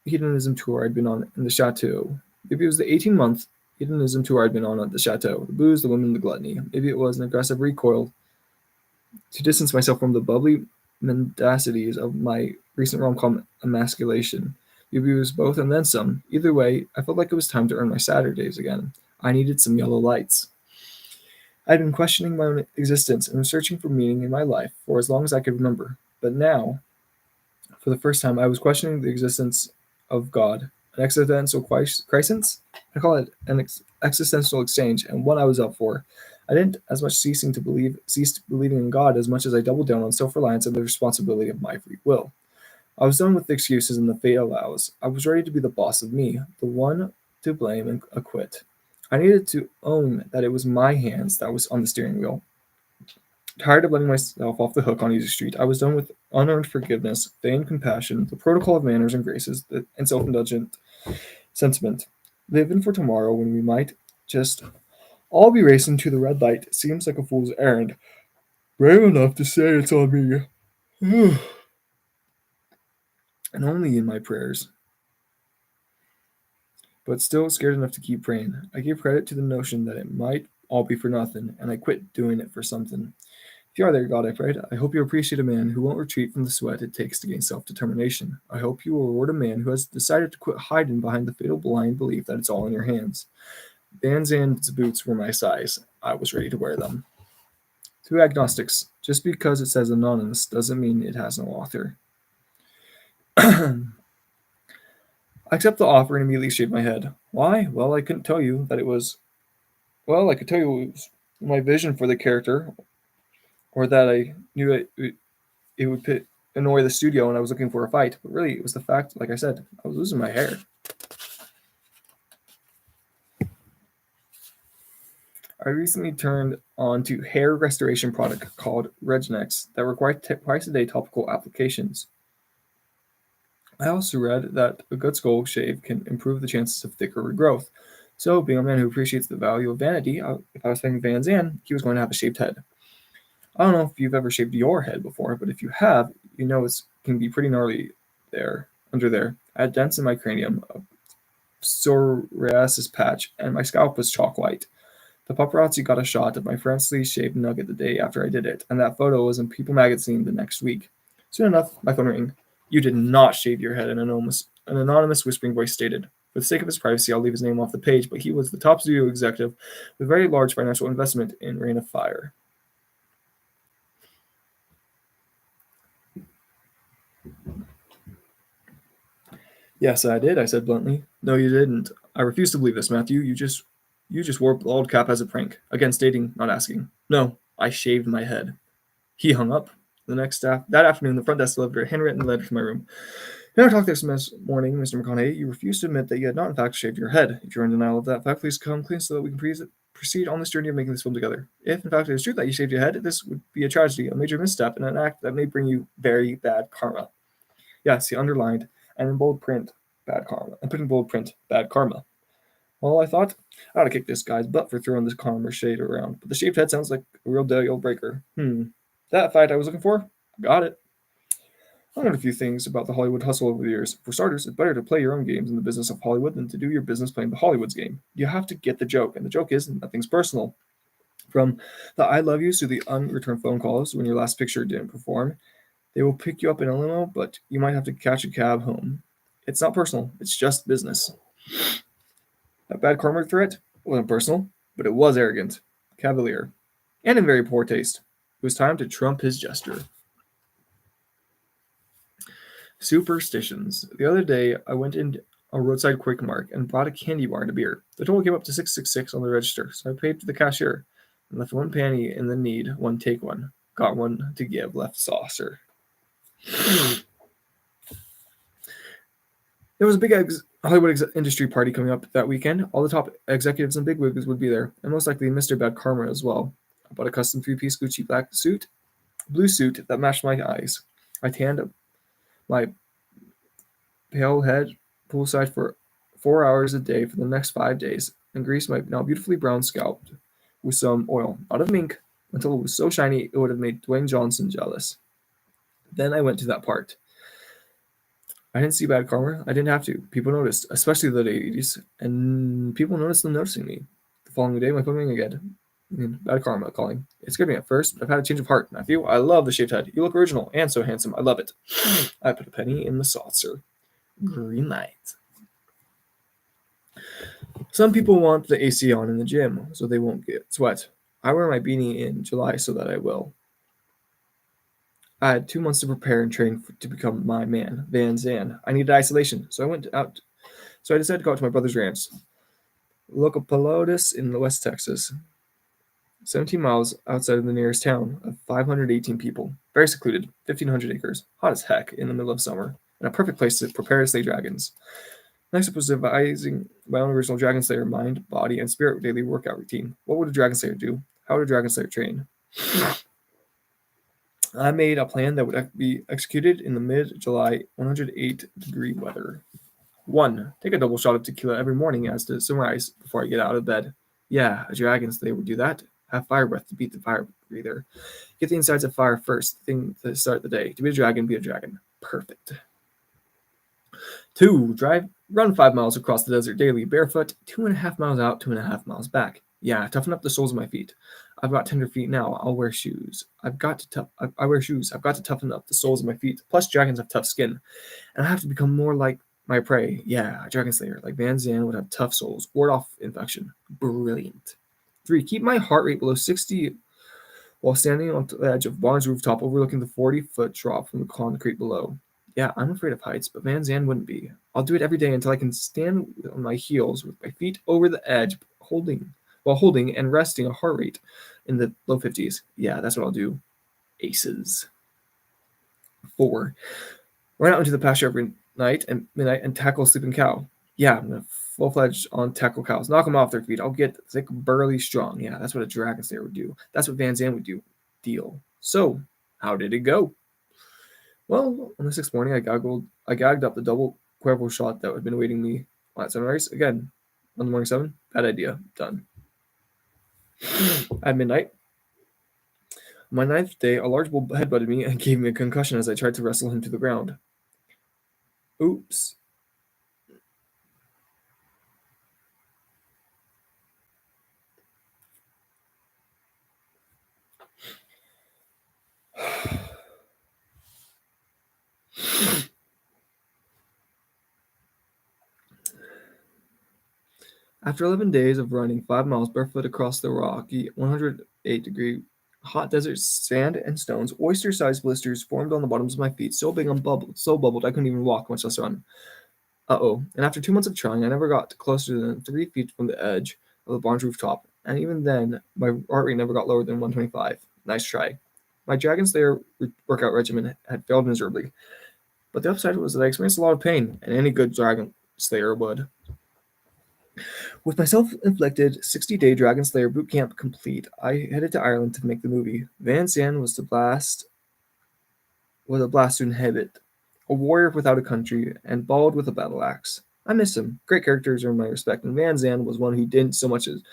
hedonism tour I'd been on in the chateau. Maybe it was the 18-month hedonism tour I'd been on at the chateau. The booze, the women, the gluttony. Maybe it was an aggressive recoil to distance myself from the bubbly mendacities of my recent rom-com emasculation. Maybe it was both and then some. Either way, I felt like it was time to earn my Saturdays again. I needed some yellow lights. I'd been questioning my own existence and searching for meaning in my life for as long as I could remember. But now, for the first time, I was questioning the existence of God. An existential crisis? I call it an existential exchange, and one I was up for. I didn't as much cease believing in God as much as I doubled down on self-reliance and the responsibility of my free will. I was done with the excuses and the fate allows. I was ready to be the boss of me, the one to blame and acquit. I needed to own that it was my hands that was on the steering wheel. Tired of letting myself off the hook on Easy Street, I was done with unearned forgiveness, feigned compassion, the protocol of manners and graces, and self-indulgent sentiment. Living for tomorrow when we might just all be racing to the red light seems like a fool's errand. Brave enough to say it's on me. And only in my prayers. But still scared enough to keep praying. I gave credit to the notion that it might all be for nothing, and I quit doing it for something. If you are there, God, I prayed, I hope you appreciate a man who won't retreat from the sweat it takes to gain self-determination. I hope you will reward a man who has decided to quit hiding behind the fatal blind belief that it's all in your hands. Van Zand's boots were my size. I was ready to wear them. To agnostics, just because it says anonymous doesn't mean it has no author. I accept the offer and immediately shaved my head. Why? Well, I couldn't tell you that it was. Well, I could tell you it was my vision for the character, or that I knew it would annoy the studio and I was looking for a fight. But really, it was the fact, like I said, I was losing my hair. I recently turned on to hair restoration product called Regenex that requires twice a day topical applications. I also read that a good skull shave can improve the chances of thicker regrowth. So, being a man who appreciates the value of vanity, if I was thinking Van Zandt, he was going to have a shaved head. I don't know if you've ever shaved your head before, but if you have, you know it can be pretty gnarly under there. I had dents in my cranium, a psoriasis patch, and my scalp was chalk white. The paparazzi got a shot of my freshly shaved nugget the day after I did it, and that photo was in People magazine the next week. Soon enough, my phone rang. You did not shave your head, an anonymous whispering voice stated. For the sake of his privacy, I'll leave his name off the page, but he was the top studio executive with very large financial investment in Rain of Fire. Yes, I did, I said bluntly. No, you didn't. I refuse to believe this, Matthew. You just wore a bald cap as a prank. Again, stating, not asking. No, I shaved my head. He hung up. That afternoon, the front desk delivered a handwritten letter to my room. In our talk this morning, Mr. McConaughey, you refused to admit that you had not in fact shaved your head. If you're in denial of that fact, please come clean so that we can proceed on this journey of making this film together. If in fact it is true that you shaved your head, this would be a tragedy, a major misstep, and an act that may bring you very bad karma. Yes, he underlined, and in bold print, bad karma. And put in bold print, bad karma. Well, I thought, I ought to kick this guy's butt for throwing this karma shade around, but the shaved head sounds like a real deal breaker. That fight I was looking for? Got it. I learned a few things about the Hollywood hustle over the years. For starters, it's better to play your own games in the business of Hollywood than to do your business playing the Hollywood's game. You have to get the joke, and the joke is nothing's personal. From the I love yous to the unreturned phone calls when your last picture didn't perform, they will pick you up in a limo, but you might have to catch a cab home. It's not personal, it's just business. That bad karma threat? It wasn't personal, but it was arrogant, cavalier, and in very poor taste. It was time to trump his gesture. Superstitions. The other day, I went in a roadside Quick Mart and bought a candy bar and a beer. The total came up to $6.66 on the register, so I paid to the cashier and left one penny in the need, one take one. Got one to give, left saucer. There was a big Hollywood industry party coming up that weekend. All the top executives and bigwigs would be there, and most likely Mr. Bad Karma as well. I bought a custom three-piece Gucci blue suit that matched my eyes. I tanned my pale head poolside for 4 hours a day for the next 5 days, and greased my now beautifully brown scalp with some oil, not of mink, until it was so shiny it would have made Dwayne Johnson jealous. Then I went to that part. I didn't see bad karma. I didn't have to. People noticed, especially the ladies, and people noticed them noticing me. The following day, my phone rang again. Bad karma calling. It scared me at first, but I've had a change of heart, Matthew. I love the shaved head. You look original and so handsome. I love it. I put a penny in the saucer. Greenlights. Some people want the AC on in the gym so they won't get sweat. I wear my beanie in July so that I will. I had 2 months to prepare and train to become my man, Van Zan. I needed isolation, so I decided to go out to my brother's ranch, Locopelotis in West Texas, 17 miles outside of the nearest town of 518 people. Very secluded, 1,500 acres, hot as heck in the middle of summer, and a perfect place to prepare to slay dragons. Next up was devising my own original Dragon Slayer mind, body, and spirit daily workout routine. What would a Dragon Slayer do? How would a Dragon Slayer train? I made a plan that would be executed in the mid-July 108-degree weather. 1. Take a double shot of tequila every morning as to sunrise before I get out of bed. Yeah, a Dragon Slayer would do that. Have fire breath to beat the fire breather. Get the insides of fire first thing to start the day. To be a dragon, be a dragon. Perfect. 2. Run 5 miles across the desert daily, barefoot, 2.5 miles out, 2.5 miles back. Yeah, toughen up the soles of my feet. I've got tender feet now. I'll wear shoes. I wear shoes. I've got to toughen up the soles of my feet. Plus, dragons have tough skin, and I have to become more like my prey. Yeah, a dragon slayer like Van Zan would have tough soles. Ward off infection. Brilliant. 3. Keep my heart rate below 60 while standing on the edge of Barnes rooftop overlooking the 40-foot drop from the concrete below. Yeah, I'm afraid of heights, but Van Zan wouldn't be. I'll do it every day until I can stand on my heels with my feet over the edge, while holding and resting a heart rate in the low 50s. Yeah, that's what I'll do. Aces. 4. Run out into the pasture every night and midnight and tackle a sleeping cow. Yeah, I'm gonna full-fledged on tackle cows. Knock them off their feet. I'll get thick, burly, strong. Yeah, that's what a dragon slayer would do. That's what Van Zan would do. Deal. So, how did it go? Well, on the 6th morning, I gagged up the double Cuervo shot that had been awaiting me at sunrise. Again, on the morning 7, bad idea. Done. At midnight, on my 9th day, a large bull headbutted me and gave me a concussion as I tried to wrestle him to the ground. Oops. After 11 days of running 5 miles barefoot across the rocky 108-degree hot desert sand and stones, oyster-sized blisters formed on the bottoms of my feet, so bubbled I couldn't even walk, much less run. Uh-oh. And after 2 months of trying, I never got closer than 3 feet from the edge of the barn's rooftop, and even then, my heart rate never got lower than 125. Nice try. My Dragon Slayer workout regimen had failed miserably, but the upside was that I experienced a lot of pain, and any good Dragon Slayer would. With my self-inflicted 60-day Dragon Slayer boot camp complete, I headed to Ireland to make the movie. Van Zan was a blast to inhabit, a warrior without a country, and bald with a battle axe. I miss him. Great characters earned my respect, and Van Zan was one who didn't so much as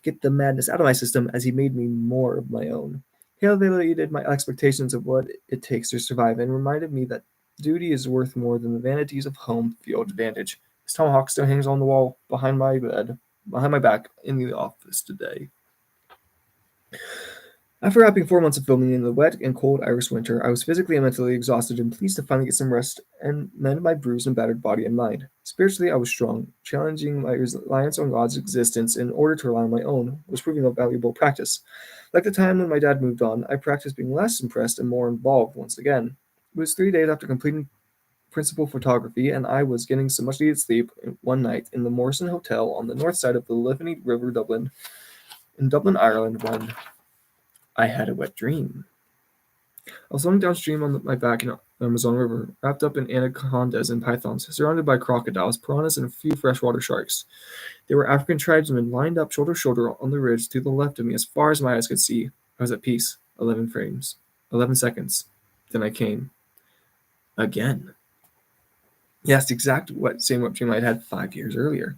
get the madness out of my system as he made me more of my own. He elevated my expectations of what it takes to survive and reminded me that duty is worth more than the vanities of home field advantage. His tomahawk still hangs on the wall behind my back in the office today. After wrapping 4 months of filming in the wet and cold Irish winter, I was physically and mentally exhausted and pleased to finally get some rest and mend my bruised and battered body and mind. Spiritually, I was strong. Challenging my reliance on God's existence in order to rely on my own was proving a valuable practice. Like the time when my dad moved on, I practiced being less impressed and more involved once again. It was 3 days after completing principal photography, and I was getting some much needed sleep one night in the Morrison Hotel on the north side of the Liffey River, in Dublin, Ireland, when I had a wet dream. I was floating downstream on my back in the Amazon River, wrapped up in anacondas and pythons, surrounded by crocodiles, piranhas, and a few freshwater sharks. There were African tribesmen lined up shoulder to shoulder on the ridge to the left of me as far as my eyes could see. I was at peace. 11 frames. 11 seconds. Then I came. Again. Yes, the exact same wet dream I had 5 years earlier.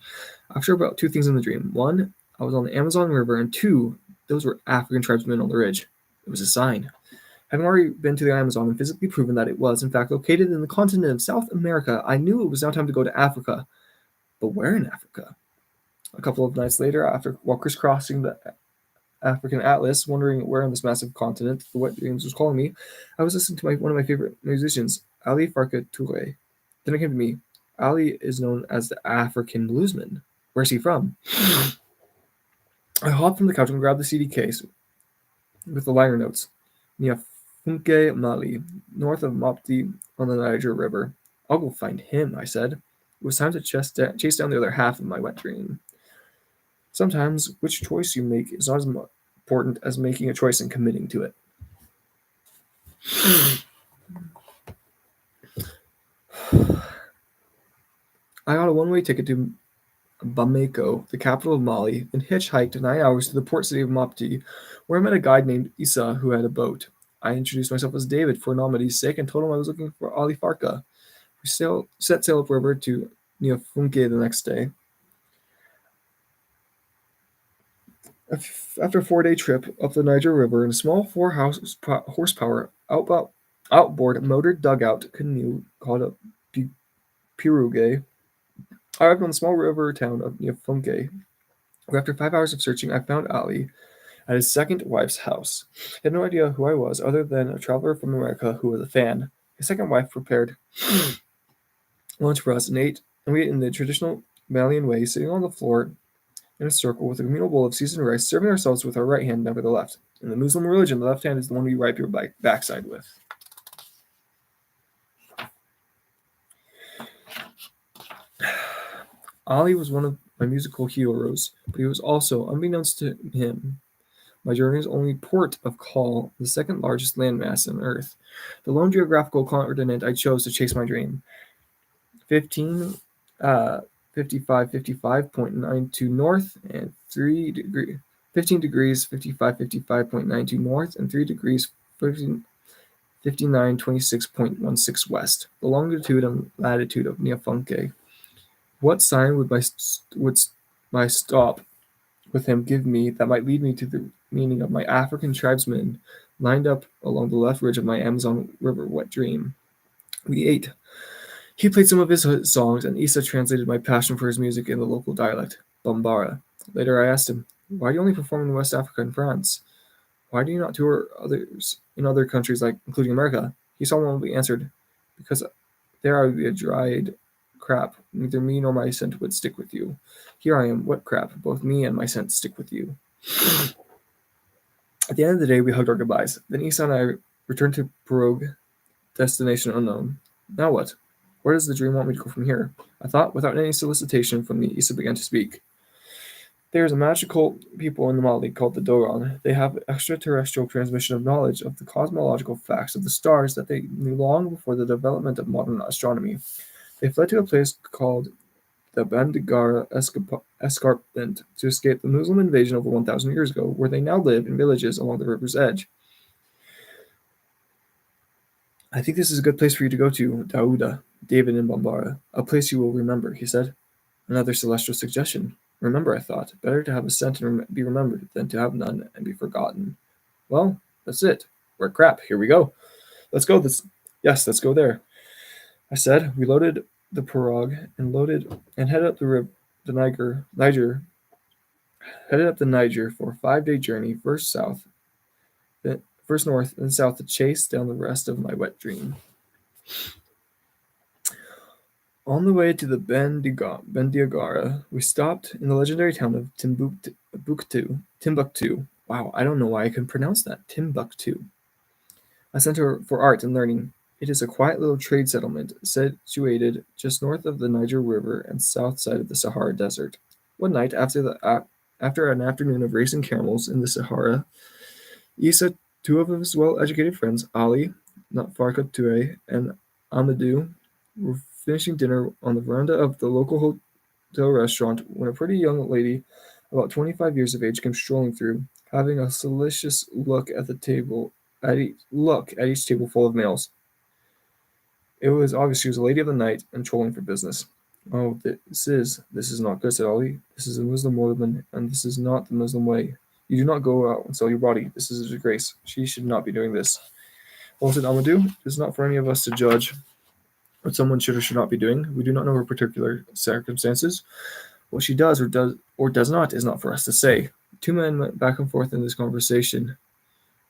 I was sure about two things in the dream. One, I was on the Amazon River, and two, those were African tribesmen on the ridge. It was a sign. Having already been to the Amazon and physically proven that it was, in fact, located in the continent of South America, I knew it was now time to go to Africa. But where in Africa? A couple of nights later, after crisscrossing the African Atlas, wondering where on this massive continent the wet dreams was calling me, I was listening to one of my favorite musicians, Ali Farka Touré. Then it came to me. Ali is known as the African bluesman. Where's he from? I hopped from the couch and grabbed the CD case with the liner notes. Niafunke, Mali, north of Mopti on the Niger River. I'll go find him, I said. It was time to chase down the other half of my wet dream. Sometimes, which choice you make is not as important as making a choice and committing to it. I got a one-way ticket to Bamako, the capital of Mali, and hitchhiked 9 hours to the port city of Mopti, where I met a guide named Issa who had a boat. I introduced myself as David for anonymity's sake and told him I was looking for Ali Farka. We set sail upriver to Niafunke the next day. After a 4-day trip up the Niger River in a small 4-horsepower outboard motored dugout canoe called a pirogue, I arrived on the small river town of Niafunke, where after 5 hours of searching, I found Ali at his second wife's house. He had no idea who I was, other than a traveler from America who was a fan. His second wife prepared lunch for us and we ate in the traditional Malian way, sitting on the floor in a circle with a communal bowl of seasoned rice, serving ourselves with our right hand, never the left. In the Muslim religion, the left hand is the one you wipe your backside with. Ali was one of my musical heroes, but he was also, unbeknownst to him, my journey's only port of call, the second largest landmass on Earth, the lone geographical continent I chose to chase my dream. 55.92 north and 3 degrees. 15 degrees 55.92 north and 3 degrees 59.26.16 west. The longitude and latitude of Niafunke. What sign would my stop with him give me that might lead me to the meaning of my African tribesmen lined up along the left ridge of my Amazon River wet dream? We ate. He played some of his songs, and Issa translated my passion for his music in the local dialect, Bambara. Later I asked him, why do you only perform in West Africa and France? Why do you not tour others in other countries, including America? He solemnly answered, because there I would be a dried crap. Neither me nor my scent would stick with you. Here I am, wet crap. Both me and my scent stick with you. At the end of the day, we hugged our goodbyes. Then Issa and I returned to Pirogue, destination unknown. Now what? Where does the dream want me to go from here? I thought, without any solicitation from me, Issa began to speak. There is a magical people in Mali called the Dogon. They have extraterrestrial transmission of knowledge of the cosmological facts of the stars that they knew long before the development of modern astronomy. They fled to a place called the Bandigara Escarpment to escape the Muslim invasion over 1,000 years ago, where they now live in villages along the river's edge. I think this is a good place for you to go to, Daouda, David in Bambara. A place you will remember, he said. Another celestial suggestion. Remember, I thought. Better to have a scent and be remembered than to have none and be forgotten. Well, that's it. We're crap. Here we go. Let's go. Yes, let's go there. I said. We loaded the pirogue and headed up the Niger. Headed up the Niger for a 5-day journey, first south, first north, then south to chase down the rest of my wet dream. On the way to the Bendiagara, we stopped in the legendary town of Timbuktu. Wow, I don't know why I can pronounce that. Timbuktu. A center for art and learning. It is a quiet little trade settlement situated just north of the Niger River and south side of the Sahara Desert. One night, after an afternoon of racing camels in the Sahara, Isa, two of his well-educated friends, Ali, not Farka Toure, and Amadou, were finishing dinner on the veranda of the local hotel restaurant when a pretty young lady, about 25 years of age, came strolling through, having a solicitous look at each table full of males. It was obvious she was a lady of the night and trolling for business. "Oh, this is not good," said Ali. "This is a Muslim woman, and this is not the Muslim way. You do not go out and sell your body. This is a disgrace. She should not be doing this." "Well," said Amadou, "it is not for any of us to judge what someone should or should not be doing. We do not know her particular circumstances. What she does or does not is not for us to say." Two men went back and forth in this conversation,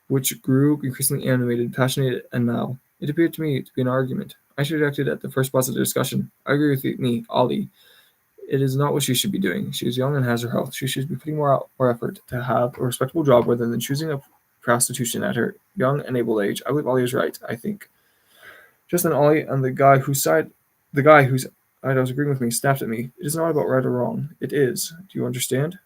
which grew increasingly animated, passionate, and now. It appeared to me to be an argument. I interjected at the first pause of the discussion. "I agree with me, Ali. It is not what she should be doing. She is young and has her health. She should be putting more effort to have a respectable job rather than choosing a prostitution at her young and able age. I believe Ali is right, I think." Just then Ali and the guy whose side I was agreeing with me snapped at me. "It is not about right or wrong. It is. Do you understand?"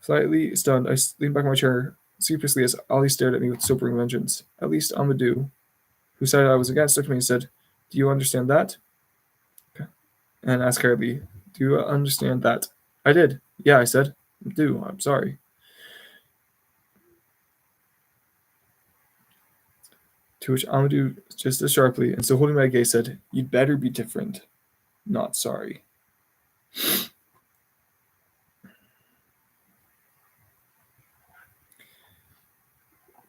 Slightly stunned, I leaned back in my chair sleeplessly as Ali stared at me with sobering vengeance. At least Amadou, whose side I was against, looked at me and said, "Do you understand that?" And asked hurriedly, "Do you understand that?" I did. "Yeah," I said. "I do. I'm sorry." To which Amadou, just as sharply, and still holding my gaze, said, "You'd better be different. Not sorry."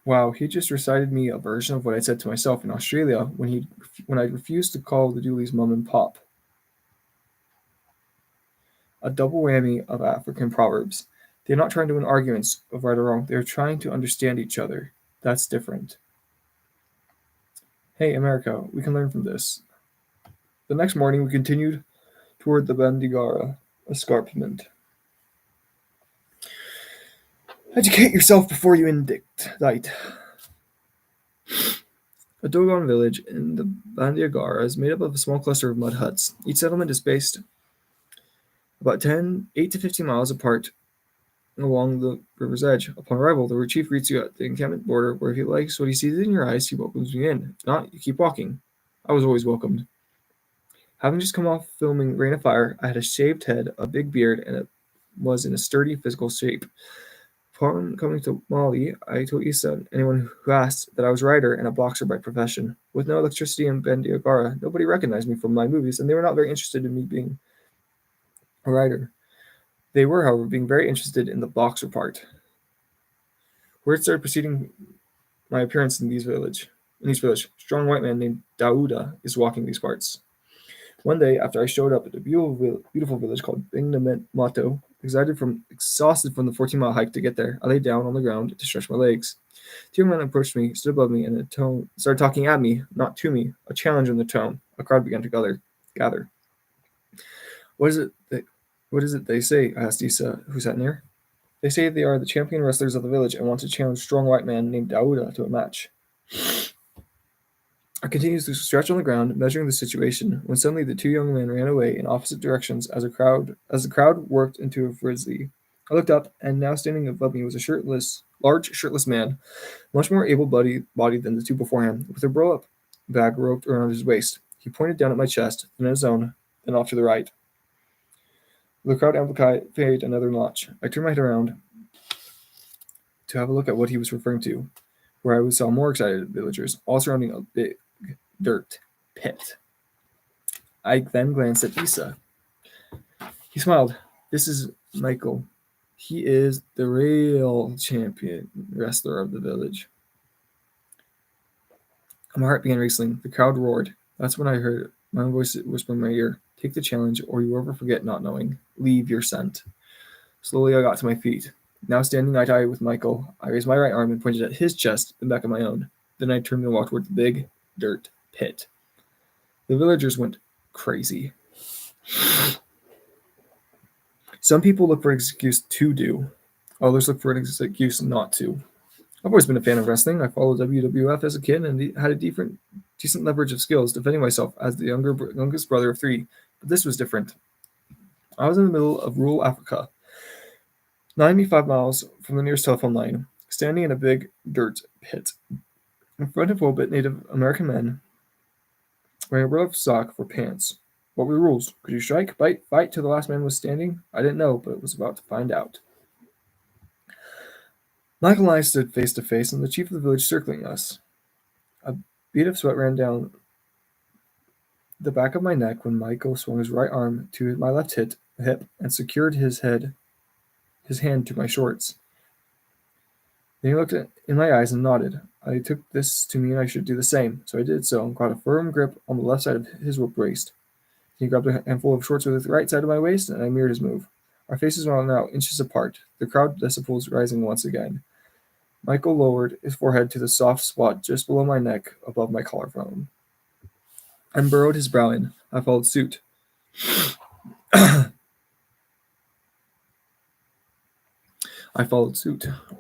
Wow, he just recited me a version of what I said to myself in Australia when I refused to call the Dooleys mum and pop. A double whammy of African proverbs. They're not trying to win arguments of right or wrong. They're trying to understand each other. That's different. Hey, America, we can learn from this. The next morning, we continued toward the Bandigara escarpment. Educate yourself before you indict. A Dogon village in the Bandiagara is made up of a small cluster of mud huts. Each settlement is based about 8 to 15 miles apart along the river's edge. Upon arrival, the chief greets you at the encampment border, where if he likes what he sees in your eyes, he welcomes you in. If not, you keep walking. I was always welcomed. Having just come off filming Rain of Fire, I had a shaved head, a big beard, and it was in a sturdy physical shape. Upon coming to Mali, I told Issa and anyone who asked that I was a writer and a boxer by profession. With no electricity in Bandiagara, nobody recognized me from my movies, and they were not very interested in me being a writer. They were, however, being very interested in the boxer part. Word started preceding my appearance in East Village. A strong white man named Dauda is walking these parts. One day, after I showed up at a beautiful village called Bingnamato, exhausted from the 14-mile hike to get there, I lay down on the ground to stretch my legs. Two men approached me, stood above me, and in a tone started talking at me, not to me, a challenge in the tone. A crowd began to gather. What is it they say?" I asked Issa, who sat near. "They say they are the champion wrestlers of the village and want to challenge a strong white man named Dauda to a match." I continued to stretch on the ground, measuring the situation, when suddenly the two young men ran away in opposite directions as the crowd worked into a frenzy. I looked up, and now standing above me was a large shirtless man, much more able-bodied than the two before him, with a burlap bag roped around his waist. He pointed down at my chest, then at his own, then off to the right. The crowd amplified another notch. I turned my head around to have a look at what he was referring to, where I saw more excited villagers, all surrounding a big dirt pit. I then glanced at Issa. He smiled. "This is Michael. He is the real champion wrestler of the village." My heart began racing. The crowd roared. That's when I heard my own voice whisper in my ear, "Take the challenge, or you will ever forget not knowing. Leave your scent." Slowly I got to my feet. Now standing eye to eye with Michael, I raised my right arm and pointed at his chest, then back at my own. Then I turned and walked toward the big dirt pit. The villagers went crazy. Some people look for an excuse to do. Others look for an excuse not to. I've always been a fan of wrestling. I followed WWF as a kid and had a decent leverage of skills defending myself as the youngest brother of 3. But this was different. I was in the middle of rural Africa, 95 miles from the nearest telephone line, standing in a big dirt pit. In front of a bit Native American men wearing a rough sock for pants. What were the rules? Could you strike, bite, fight till the last man was standing? I didn't know, but was about to find out. Michael and I stood face to face, and the chief of the village circling us. A bead of sweat ran down the back of my neck when Michael swung his right arm to my left hip and secured his hand to my shorts. Then he looked in my eyes and nodded. I took this to mean I should do the same, so I did so and caught a firm grip on the left side of his rope waist. He grabbed a handful of shorts with the right side of my waist, and I mirrored his move. Our faces were now inches apart, the crowd decibels rising once again. Michael lowered his forehead to the soft spot just below my neck, above my collarbone, and burrowed his brow in. I followed suit.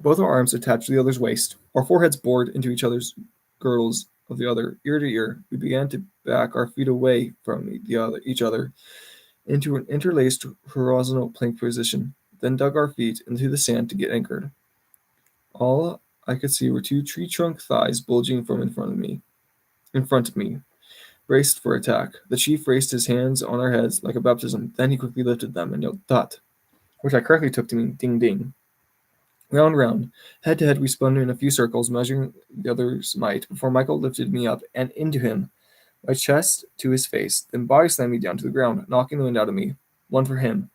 Both our arms attached to the other's waist, our foreheads bored into each other's girdles of the other. Ear to ear, we began to back our feet away from each other into an interlaced horizontal plank position, then dug our feet into the sand to get anchored. All I could see were 2 tree trunk thighs bulging from in front of me, braced for attack. The chief raised his hands on our heads like a baptism, then he quickly lifted them and yelled "Dot," which I correctly took to mean "ding ding." Round, head to head we spun in a few circles, measuring the other's might, before Michael lifted me up and into him, my chest to his face, then body slammed me down to the ground, knocking the wind out of me. One for him.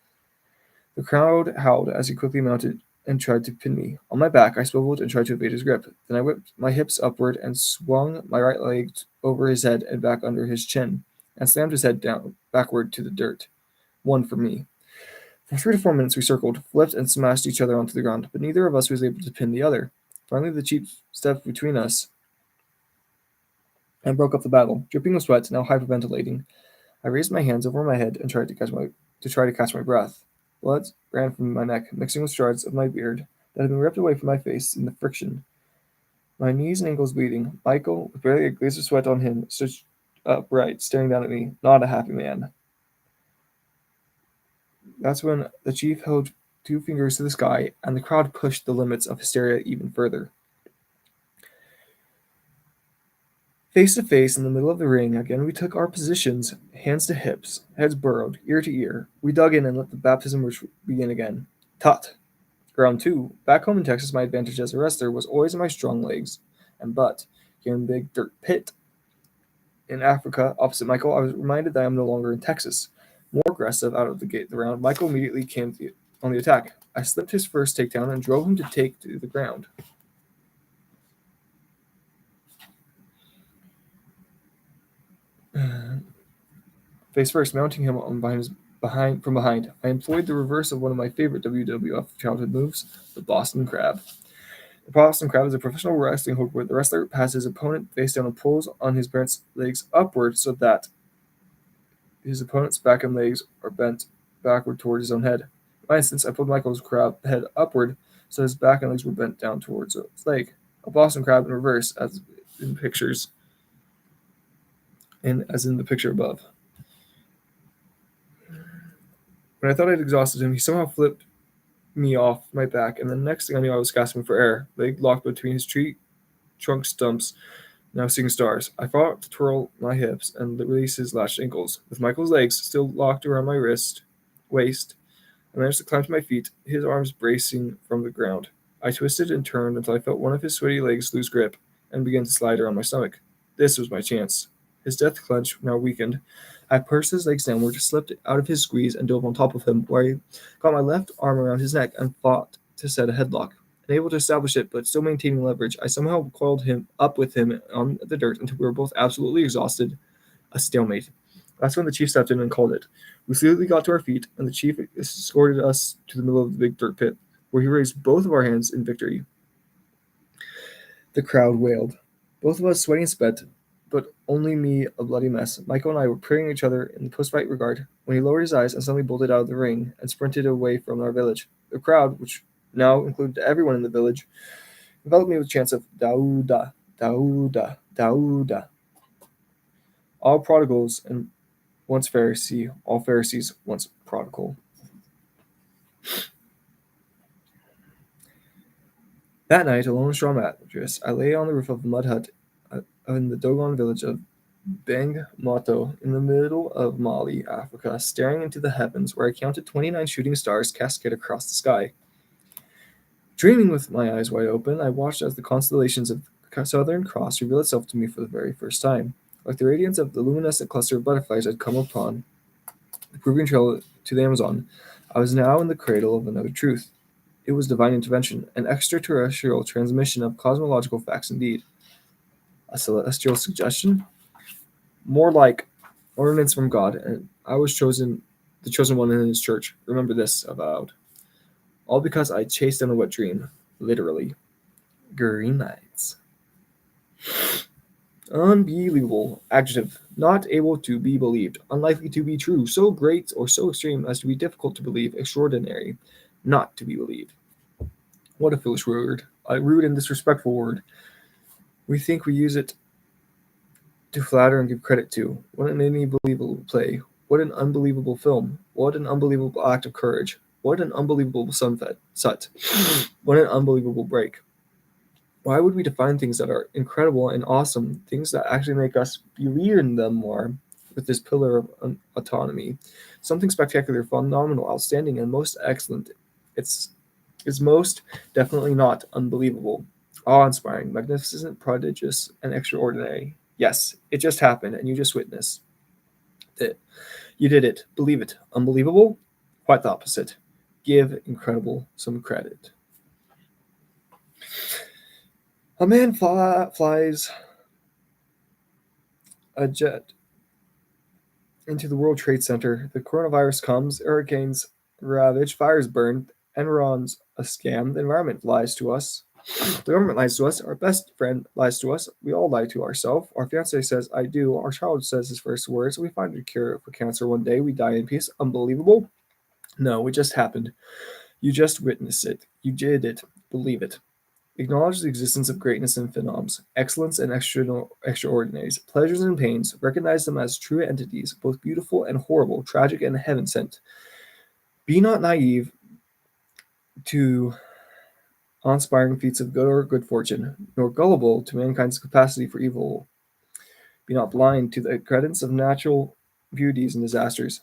The crowd howled as he quickly mounted and tried to pin me. On my back, I swiveled and tried to evade his grip. Then I whipped my hips upward and swung my right leg over his head and back under his chin, and slammed his head down backward to the dirt. One for me. For 3 to 4 minutes we circled, flipped, and smashed each other onto the ground, but neither of us was able to pin the other. Finally, the chief stepped between us and broke up the battle. Dripping with sweat, now hyperventilating, I raised my hands over my head and tried to catch my breath. Blood ran from my neck, mixing with shards of my beard that had been ripped away from my face in the friction. My knees and ankles bleeding. Michael, with barely a glaze of sweat on him, stood upright, staring down at me, not a happy man. That's when the chief held 2 fingers to the sky, and the crowd pushed the limits of hysteria even further. Face to face in the middle of the ring, again we took our positions, hands to hips, heads burrowed, ear to ear. We dug in and let the baptism begin again. Tut! Round 2. Back home in Texas, my advantage as a wrestler was always in my strong legs and butt. Here in the big dirt pit in Africa, opposite Michael, I was reminded that I am no longer in Texas. More aggressive out of the gate the round, Michael immediately came on the attack. I slipped his first takedown and drove him to take to the ground. Face first, mounting him from behind. I employed the reverse of one of my favorite WWF childhood moves, the Boston Crab. The Boston Crab is a professional wrestling hold where the wrestler passes his opponent face down and pulls on his parent's legs upward so that his opponent's back and legs are bent backward toward his own head. In my instance, I pulled Michael's crab head upward so his back and legs were bent down towards his leg. A Boston Crab in reverse, as in pictures, and as in the picture above. When I thought I'd exhausted him, he somehow flipped me off my back, and the next thing I knew, I was gasping for air, leg locked between his tree trunk stumps, now seeing stars. I fought to twirl my hips and release his lashed ankles. With Michael's legs still locked around my waist, I managed to climb to my feet, his arms bracing from the ground. I twisted and turned until I felt one of his sweaty legs lose grip and begin to slide around my stomach. This was my chance. His death clench now weakened. I pursed his legs downward, slipped out of his squeeze, and dove on top of him, where I got my left arm around his neck and fought to set a headlock. Unable to establish it, but still maintaining leverage, I somehow coiled him up with him on the dirt until we were both absolutely exhausted. A stalemate. That's when the chief stepped in and called it. We slowly got to our feet, and the chief escorted us to the middle of the big dirt pit, where he raised both of our hands in victory. The crowd wailed. Both of us sweating and spent, but only me a bloody mess. Michael and I were praying each other in post-fight regard when he lowered his eyes and suddenly bolted out of the ring and sprinted away from our village. The crowd, which now included everyone in the village, enveloped me with chants of Dauda, Dauda, Dauda. All prodigals and once Pharisee, all Pharisees once prodigal. That night, alone in straw mattress, I lay on the roof of a mud hut in the Dogon village of Bang Moto in the middle of Mali, Africa, staring into the heavens where I counted 29 shooting stars cascade across the sky. Dreaming with my eyes wide open, I watched as the constellations of the Southern Cross revealed itself to me for the very first time. Like the radiance of the luminescent cluster of butterflies I'd come upon the Peruvian trail to the Amazon, I was now in the cradle of another truth. It was divine intervention, an extraterrestrial transmission of cosmological facts indeed. A celestial suggestion? More like ordinance from God, and I was the chosen one in his church. Remember this, avowed. All because I chased down a wet dream, literally. Greenlights. Unbelievable. Adjective. Not able to be believed. Unlikely to be true. So great or so extreme as to be difficult to believe. Extraordinary. Not to be believed. What a foolish word. A rude and disrespectful word. We think we use it to flatter and give credit to. What an unbelievable play. What an unbelievable film. What an unbelievable act of courage. What an unbelievable sunset. What an unbelievable break. Why would we define things that are incredible and awesome, things that actually make us believe in them more, with this pillar of autonomy? Something spectacular, phenomenal, outstanding, and most excellent. It's most definitely not unbelievable. Awe-inspiring, magnificent, prodigious, and extraordinary. Yes, it just happened, and you just witnessed it. You did it. Believe it. Unbelievable? Quite the opposite. Give incredible some credit. A man flies a jet into the World Trade Center. The coronavirus comes, hurricanes ravage, fires burn, Enron's a scam, the environment lies to us. The government lies to us. Our best friend lies to us. We all lie to ourselves. Our fiance says, I do. Our child says his first words. We find a cure for cancer one day. We die in peace. Unbelievable? No, it just happened. You just witnessed it. You did it. Believe it. Acknowledge the existence of greatness and phenoms, excellence and extraordinaries, pleasures and pains. Recognize them as true entities, both beautiful and horrible, tragic and heaven sent. Be not naive to uninspiring feats of good or good fortune, nor gullible to mankind's capacity for evil. Be not blind to the credence of natural beauties and disasters.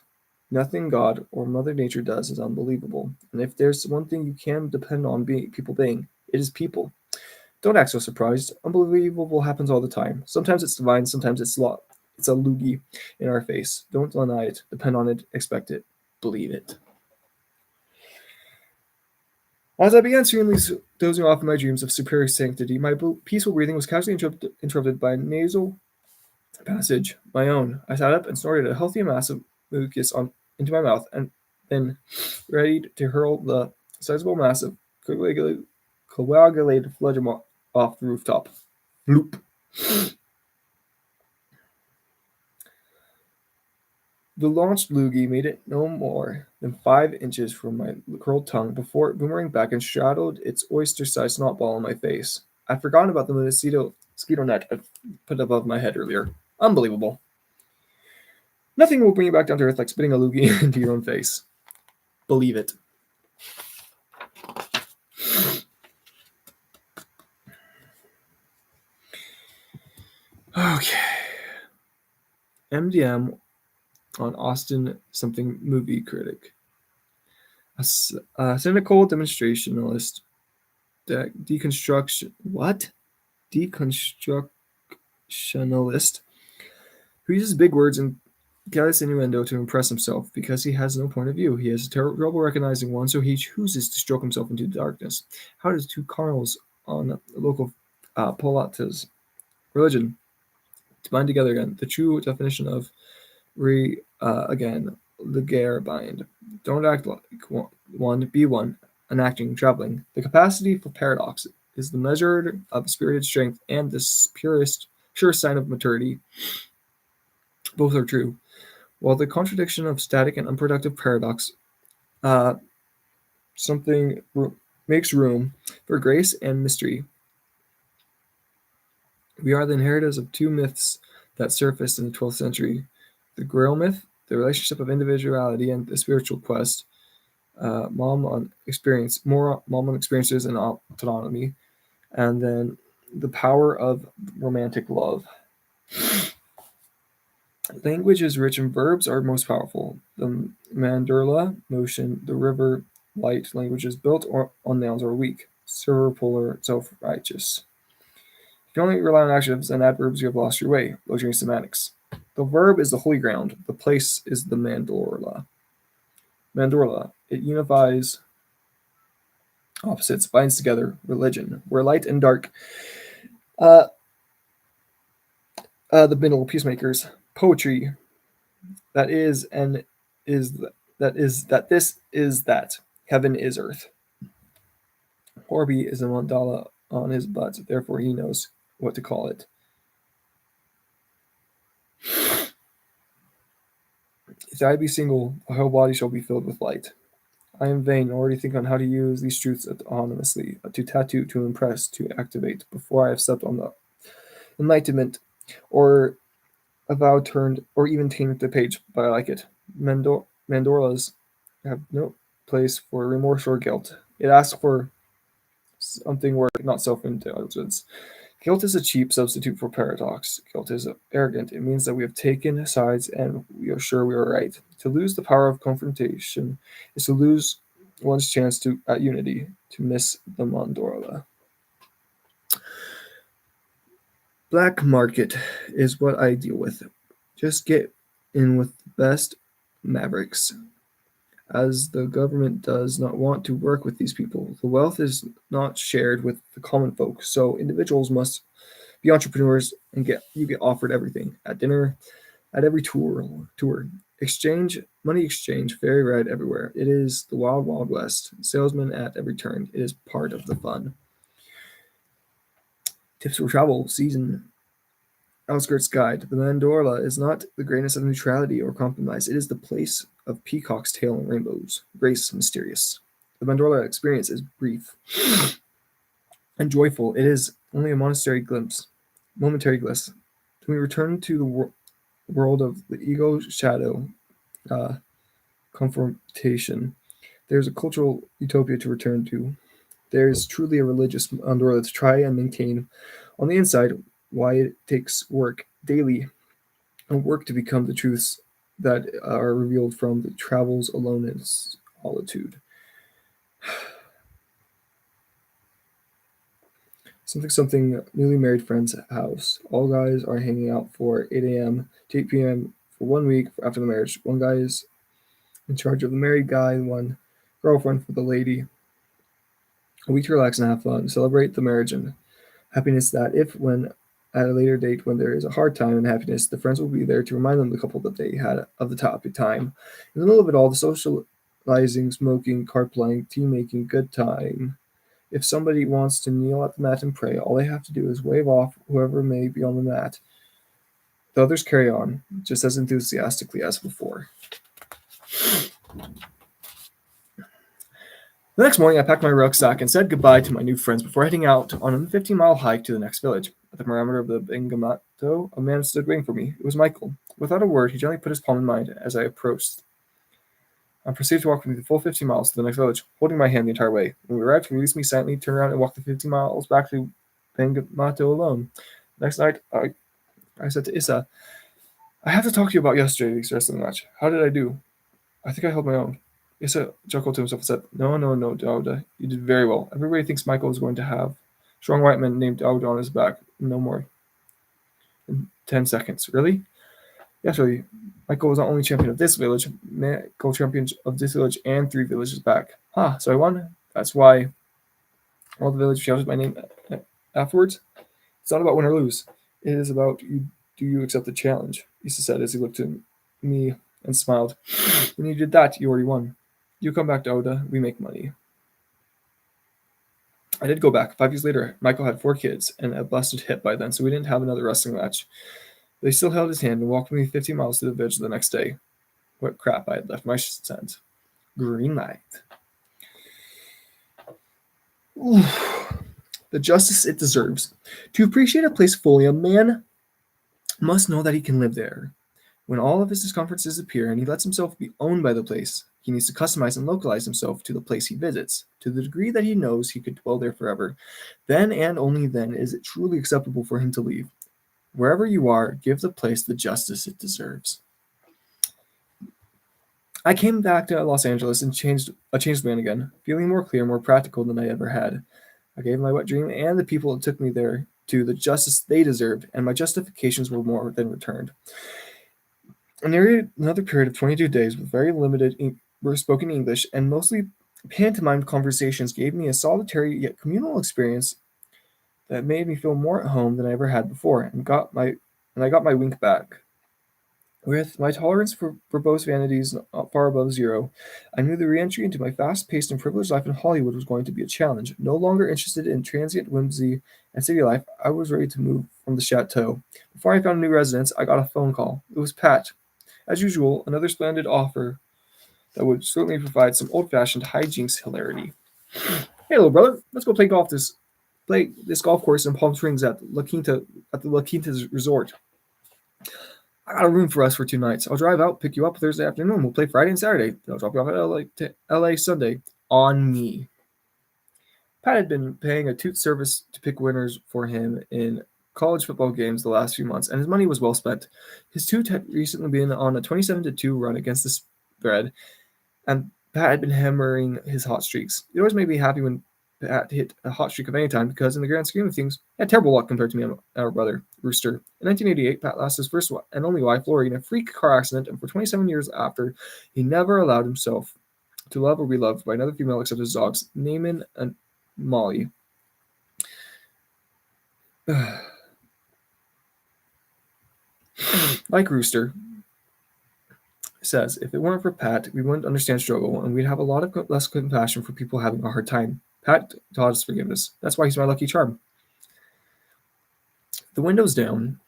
Nothing God or Mother Nature does is unbelievable. And if there's one thing you can depend on people being, it is people. Don't act so surprised. Unbelievable happens all the time. Sometimes it's divine, sometimes it's a loogie in our face. Don't deny it. Depend on it. Expect it. Believe it. As I began serenely dozing off in my dreams of superior sanctity, my peaceful breathing was casually interrupted by a nasal passage, my own. I sat up and snorted a healthy mass of mucus into my mouth, and then readied to hurl the sizable mass of coagulated phlegm off the rooftop. Bloop. The launched loogie made it no more than 5 inches from my curled tongue before it boomeranged back and shadowed its oyster-sized snot ball on my face. I'd forgotten about the mosquito net I put above my head earlier. Unbelievable. Nothing will bring you back down to earth like spitting a loogie into your own face. Believe it. Okay. MDM on Austin something movie critic. A cynical demonstrationalist. Deconstructionalist who uses big words and careless innuendo to impress himself because he has no point of view. He has trouble recognizing one, so he chooses to stroke himself into the darkness. How does two carnals on local Pilates religion to bind together again? The true definition of again, Lager bind. Don't act like one, be one, and acting, traveling. The capacity for paradox is the measure of spirited strength and the surest sign of maturity. Both are true. While the contradiction of static and unproductive paradox uh, something makes room for grace and mystery. We are the inheritors of two myths that surfaced in the 12th century: the Grail myth, the relationship of individuality and the spiritual quest, mom on experiences and autonomy, and then the power of romantic love. Language is rich and verbs are most powerful. The mandorla, motion, the river, light languages built on nouns are weak, polar, self-righteous. If you only rely on adjectives and adverbs, you have lost your way. Losing your semantics. The verb is the holy ground. The place is the mandorla. Mandorla. It unifies opposites, binds together religion, where light and dark, uh, the middle peacemakers. Poetry. That is and is that this is that. Heaven is earth. Horby is a mandala on his butt, therefore he knows what to call it. If I be single, a whole body shall be filled with light. I am vain, already think on how to use these truths autonomously, to tattoo, to impress, to activate, before I have stepped on the enlightenment, or a vow turned, or even tamed the page, but I like it. Mandorlas have no place for remorse or guilt. It asks for something work, not self-indulgence. Guilt is a cheap substitute for paradox. Guilt is arrogant. It means that we have taken sides and we are sure we are right. To lose the power of confrontation is to lose one's chance at unity, to miss the mandorla. Black market is what I deal with. Just get in with the best mavericks. As the government does not want to work with these people, the wealth is not shared with the common folk, so individuals must be entrepreneurs and get offered everything at dinner, at every tour. Money exchange, very red everywhere. It is the wild, wild west. Salesmen at every turn. It is part of the fun. Tips for travel season. Outskirts guide. The mandorla is not the greatness of neutrality or compromise. It is the place of peacock's tail and rainbows. Grace mysterious. The mandorla experience is brief and joyful. It is only a momentary glimpse. When we return to the world of the ego shadow uh, confrontation, there's a cultural utopia to return to. There is truly a religious mandorla to try and maintain on the inside why it takes work daily and work to become the truths that are revealed from the travels alone in solitude. Something, newly married friend's house. All guys are hanging out for 8 a.m. to 8 p.m. for 1 week after the marriage. One guy is in charge of the married guy, one girlfriend for the lady. A week to relax and have fun. Celebrate the marriage and happiness that if, when at a later date, when there is a hard time and happiness, the friends will be there to remind them the couple that they had of the topic time. In the middle of it all, the socializing, smoking, card playing, tea making, good time. If somebody wants to kneel at the mat and pray, all they have to do is wave off whoever may be on the mat. The others carry on, just as enthusiastically as before. The next morning, I packed my rucksack and said goodbye to my new friends before heading out on a 15-mile hike to the next village. At the perimeter of the Bengamato, a man stood waiting for me. It was Michael. Without a word, he gently put his palm in mine as I approached. I proceeded to walk with me the full 15 miles to the next village, holding my hand the entire way. When we arrived, he released me silently, turned around, and walked the 15 miles back to Bengamato alone. Next night, I said to Issa, I have to talk to you about yesterday, the stress of the match. How did I do? I think I held my own. Issa chuckled to himself and said, No, Dauda. You did very well. Everybody thinks Michael is going to have a strong white man named Dauda on his back. No more. In 10 seconds. Really? Yes, really. Michael was not only champion of this village, Michael champion of this village and 3 villages back. So I won? That's why all the village shouted my name afterwards? It's not about win or lose. It is about do you accept the challenge, Issa said as he looked at me and smiled. When you did that, you already won. You come back to Oda, we make money. I did go back. 5 years later, Michael had 4 kids and a busted hip by then, so we didn't have another wrestling match. They still held his hand and walked me 50 miles to the village the next day. What crap I had left my scent. Greenlight. The justice it deserves. To appreciate a place fully, a man must know that he can live there. When all of his discomforts disappear and he lets himself be owned by the place, he needs to customize and localize himself to the place he visits, to the degree that he knows he could dwell there forever. Then and only then is it truly acceptable for him to leave. Wherever you are, give the place the justice it deserves. I came back to Los Angeles and a changed man again, feeling more clear, more practical than I ever had. I gave my wet dream and the people that took me there to the justice they deserved, and my justifications were more than returned. Another period of 22 days with very limited spoken English and mostly pantomime conversations gave me a solitary yet communal experience that made me feel more at home than I ever had before, and I got my wink back. With my tolerance for verbose vanities not far above zero, I knew the re-entry into my fast-paced and privileged life in Hollywood was going to be a challenge. No longer interested in transient whimsy and city life, I was ready to move from the chateau. Before I found a new residence, I got a phone call. It was Pat. As usual, another splendid offer that would certainly provide some old-fashioned hijinks hilarity. Hey, little brother, let's go play this golf course in Palm Springs at the La Quinta's resort. I got a room for us for 2 nights. I'll drive out, pick you up Thursday afternoon. We'll play Friday and Saturday. Then I'll drop you off at LA Sunday. On me. Pat had been paying a toot service to pick winners for him in college football games the last few months, and his money was well spent. His toot had recently been on a 27-2 run against the spread, and Pat had been hammering his hot streaks. It always made me happy when Pat hit a hot streak of any time because, in the grand scheme of things, he had terrible luck compared to me and our brother, Rooster. In 1988, Pat lost his first and only wife, Lori, in a freak car accident, and for 27 years after, he never allowed himself to love or be loved by another female except his dogs, Naaman and Molly. Like Rooster says, if it weren't for Pat, we wouldn't understand struggle, and we'd have a lot of less compassion for people having a hard time. Pat taught us forgiveness. That's why he's my lucky charm. The window's down,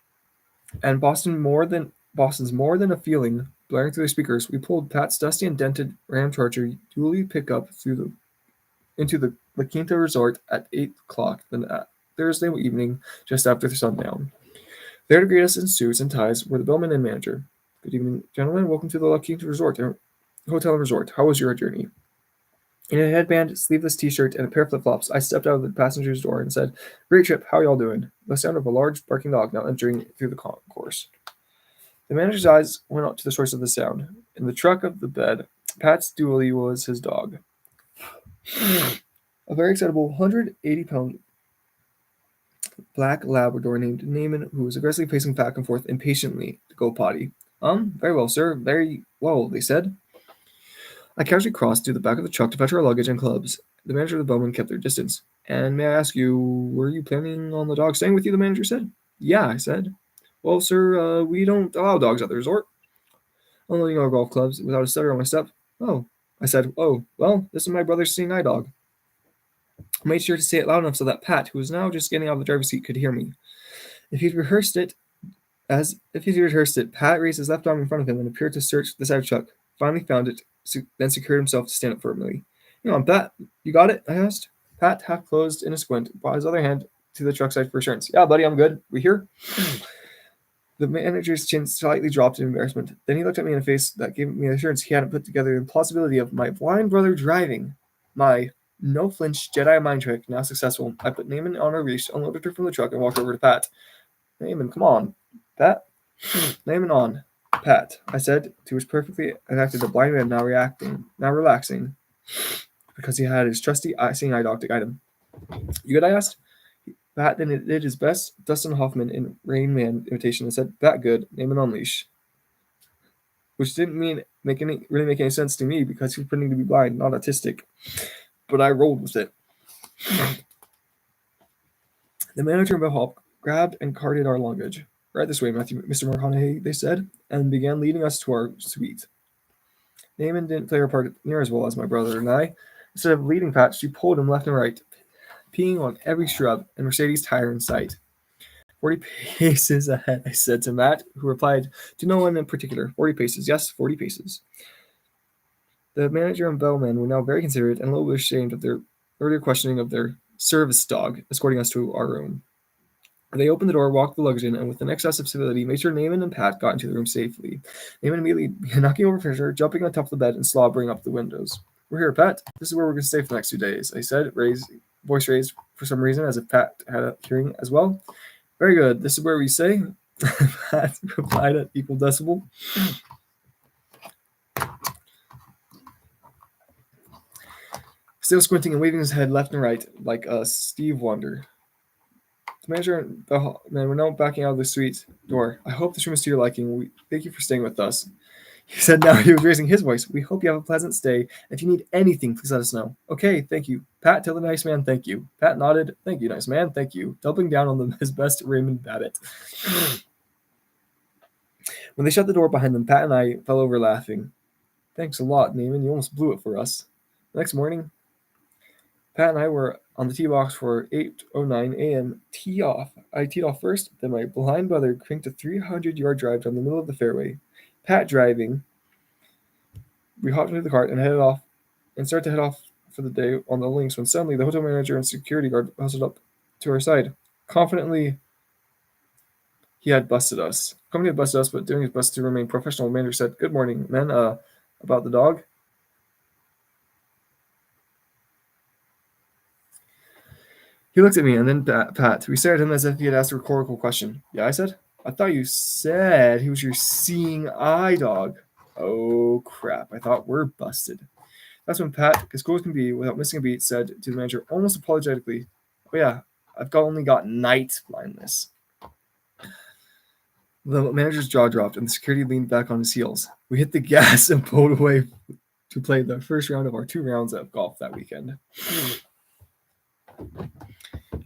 and Boston's more than a feeling blaring through the speakers. We pulled Pat's dusty and dented Ram Charger dually pickup into the La Quinta Resort at 8 o'clock Thursday evening, just after the sundown. There to greet us in suits and ties were the bellman and manager. Good evening, gentlemen. Welcome to the La Quinta Hotel and Resort. How was your journey? In a headband, sleeveless t-shirt, and a pair of flip-flops, I stepped out of the passenger's door and said, "Great trip. How are y'all doing?" The sound of a large barking dog now entering through the concourse. The manager's eyes went up to the source of the sound. In the truck of the bed, Pat's dually was his dog. A very excitable 180-pound black Labrador named Naaman, who was aggressively pacing back and forth impatiently to go potty. Very well, sir. Very well, they said. I casually crossed to the back of the truck to fetch our luggage and clubs. The manager and the bellman kept their distance. "And may I ask you, were you planning on the dog staying with you?" the manager said. "Yeah," I said. "Well, sir, we don't allow dogs at the resort." Unloading our golf clubs without a stutter on my step. "Oh," I said. "Oh, well, this is my brother's seeing eye dog." I made sure to say it loud enough so that Pat, who was now just getting out of the driver's seat, could hear me. If he'd rehearsed it, Pat raised his left arm in front of him and appeared to search the side of the truck. Finally found it, then secured himself to stand up firmly. "Hang on, Pat. You got it?" I asked. Pat half closed in a squint, brought his other hand to the truck side for assurance. "Yeah, buddy, I'm good. We here?" The manager's chin slightly dropped in embarrassment. Then he looked at me in a face that gave me assurance he hadn't put together the plausibility of my blind brother driving. My no-flinch Jedi mind trick now successful. I put Naaman on her leash, unloaded her from the truck, and walked over to Pat. "Naaman, come on, Pat." "Naaman on, Pat," I said, to which perfectly enacted the blind man now relaxing, because he had his trusty seeing eye dog to guide him. "You good?" I asked. Pat then did his best Dustin Hoffman in Rain Man imitation and said, "That good, Naaman on leash," which didn't really make any sense to me because he was pretending to be blind, not autistic. But I rolled with it. The manager and bellhop grabbed and carted our luggage. "Right this way, Mr. McConaughey," they said, and began leading us to our suite. Naaman didn't play her part near as well as my brother and I. Instead of leading Pat, she pulled him left and right, peeing on every shrub and Mercedes tire in sight. 40 paces ahead, I said to Matt, who replied to no one in particular. 40 paces, yes, 40 paces. The manager and bellman were now very considerate and a little bit ashamed of their earlier questioning of their service dog, escorting us to our room. They opened the door, walked the luggage in, and with an excess of civility, made sure Naaman and Pat got into the room safely. Naaman immediately began knocking over furniture, jumping on top of the bed, and slobbering up the windows. We're here, Pat. This is where we're going to stay for the next 2 days, I said, voice raised for some reason, as if Pat had a hearing as well. Very good. This is where we stay, Pat replied at equal decibel. Still squinting and waving his head left and right like a Steve Wonder. The manager and bellman were now backing out of the suite door. I hope this room is to your liking. We thank you for staying with us. He said now he was raising his voice. We hope you have a pleasant stay. If you need anything, please let us know. Okay, thank you. Pat, tell the nice man thank you. Pat nodded. Thank you, nice man. Thank you. Doubling down on his best Raymond Babbitt. When they shut the door behind them, Pat and I fell over laughing. Thanks a lot, Naaman. You almost blew it for us. The next morning, Pat and I were on the tee box for 8:09 a.m. Tee off. I teed off first, then my blind brother cranked a 300-yard drive down the middle of the fairway. Pat driving. We hopped into the cart and started to head off for the day on the links when suddenly the hotel manager and security guard hustled up to our side. Confidently, he had busted us. Company had busted us, but doing his best to remain professional, the manager said, "Good morning, men. About the dog?" He looked at me and then Pat. We stared at him as if he had asked a rhetorical question. Yeah, I said. I thought you said he was your seeing eye dog. Oh, crap. I thought we're busted. That's when Pat, as cool as can be, without missing a beat, said to the manager almost apologetically, "Oh, yeah, I've only got night blindness." The manager's jaw dropped and the security leaned back on his heels. We hit the gas and pulled away to play the first round of our 2 rounds of golf that weekend.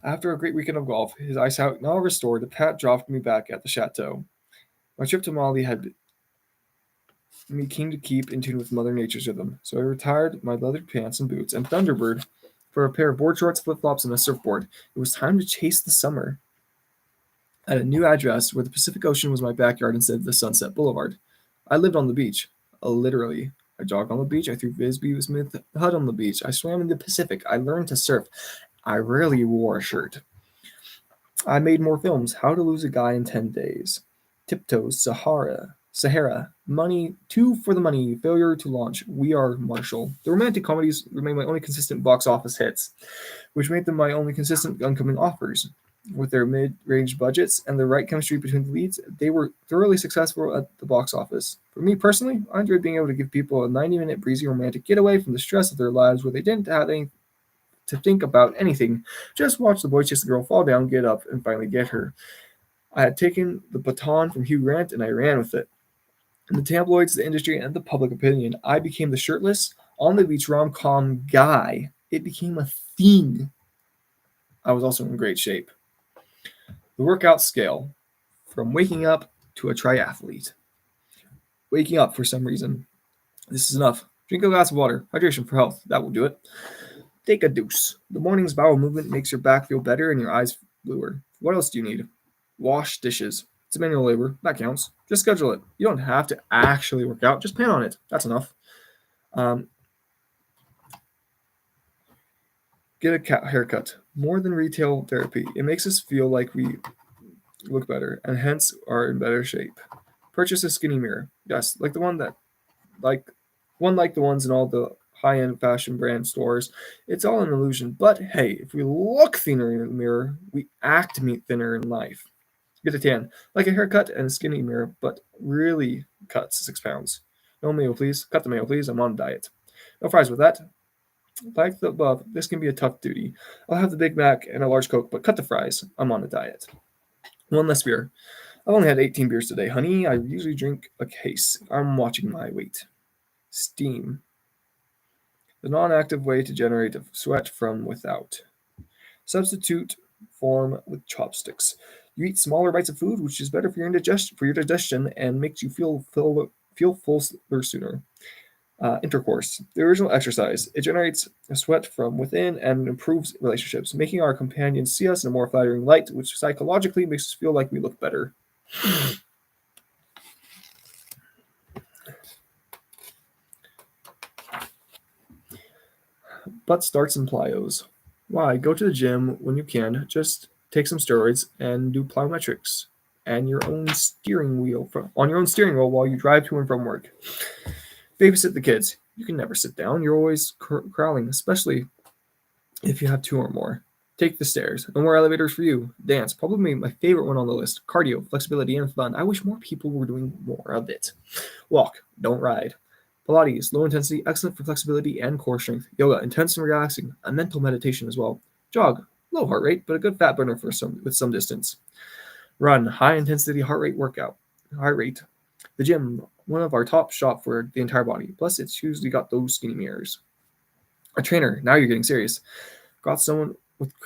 After a great weekend of golf, his eyesight now restored, Pat dropped me back at the chateau. My trip to Mali had me keen to keep in tune with Mother Nature's rhythm, so I retired my leather pants and boots and Thunderbird for a pair of board shorts, flip-flops, and a surfboard. It was time to chase the summer. I had a new address where the Pacific Ocean was my backyard instead of the Sunset Boulevard. I lived on the beach, literally. I jogged on the beach, I threw Frisbee with Smith Hut on the beach, I swam in the Pacific, I learned to surf. I rarely wore a shirt. I made more films. How to Lose a Guy in 10 Days. Tiptoes, Sahara, Money, 2 for the Money, Failure to Launch, We Are Marshall. The romantic comedies remain my only consistent box office hits, which made them my only consistent incoming offers. With their mid-range budgets and the right chemistry between the leads, they were thoroughly successful at the box office. For me personally, I enjoyed being able to give people a 90-minute breezy romantic getaway from the stress of their lives where they didn't have any to think about anything. Just watch the boy chase the girl, fall down, get up, and finally get her. I had taken the baton from Hugh Grant and I ran with it. In the tabloids, the industry, and the public opinion, I became the shirtless, on the beach rom-com guy. It became a thing. I was also in great shape. The workout scale, from waking up to a triathlete. Waking up for some reason. This is enough. Drink a glass of water. Hydration for health. That will do it. Take a deuce. The morning's bowel movement makes your back feel better and your eyes bluer. What else do you need? Wash dishes. It's a manual labor. That counts. Just schedule it. You don't have to actually work out. Just plan on it. That's enough. Get a haircut. More than retail therapy. It makes us feel like we look better and hence are in better shape. Purchase a skinny mirror. Yes, like the ones in all the high-end fashion brand stores. It's all an illusion. But hey, if we look thinner in the mirror, we act thinner in life. Get a tan, like a haircut and a skinny mirror, but really cuts 6 pounds. No mayo, please. Cut the mayo, please. I'm on a diet. No fries with that. Like the above, this can be a tough duty. I'll have the Big Mac and a large Coke, but cut the fries. I'm on a diet. 1 less beer. I've only had 18 beers today, honey. I usually drink a case. I'm watching my weight. Steam. The non-active way to generate sweat from without. Substitute form with chopsticks. You eat smaller bites of food, which is better for your digestion and makes you feel fuller sooner. Intercourse, the original exercise. It generates a sweat from within and improves relationships, making our companions see us in a more flattering light, which psychologically makes us feel like we look better. Butt starts and plyos. Why? Go to the gym when you can. Just take some steroids and do plyometrics and your own steering wheel on your own steering wheel while you drive to and from work. Babysit the kids. You can never sit down. You're always crawling, especially if you have two or more. Take the stairs. No more elevators for you. Dance. Probably my favorite one on the list. Cardio, flexibility, and fun. I wish more people were doing more of it. Walk. Don't ride. Pilates, low intensity, excellent for flexibility and core strength. Yoga, intense and relaxing. A mental meditation as well. Jog, low heart rate, but a good fat burner with some distance. Run, high intensity heart rate. The gym, one of our top shop for the entire body. Plus, it's usually got those skinny mirrors. A trainer, now you're getting serious. Got someone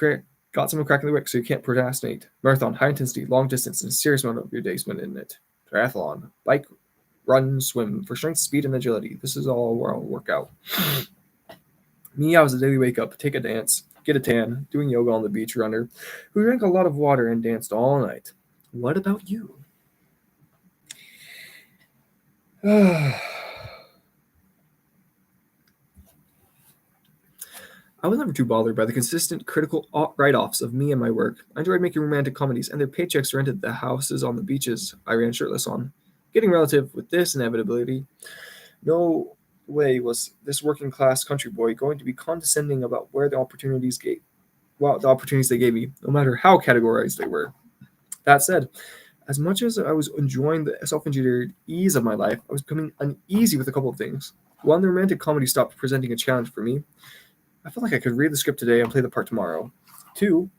cracking the whip so you can't procrastinate. Marathon, high intensity, long distance, and a serious amount of your day spent in it. Triathlon, bike, run, swim for strength, speed, and agility. This is all where I'll work out. Me, I was a daily wake up, take a dance, get a tan, doing yoga on the beach runner, who drank a lot of water and danced all night. What about you? I was never too bothered by the consistent critical write-offs of me and my work. I enjoyed making romantic comedies, and their paychecks rented the houses on the beaches I ran shirtless on. Getting relative with this inevitability, no way was this working-class country boy going to be condescending about the opportunities they gave me, no matter how categorized they were. That said, as much as I was enjoying the self-engineered ease of my life, I was becoming uneasy with a couple of things. One, the romantic comedy stopped presenting a challenge for me. I felt like I could read the script today and play the part tomorrow. Two,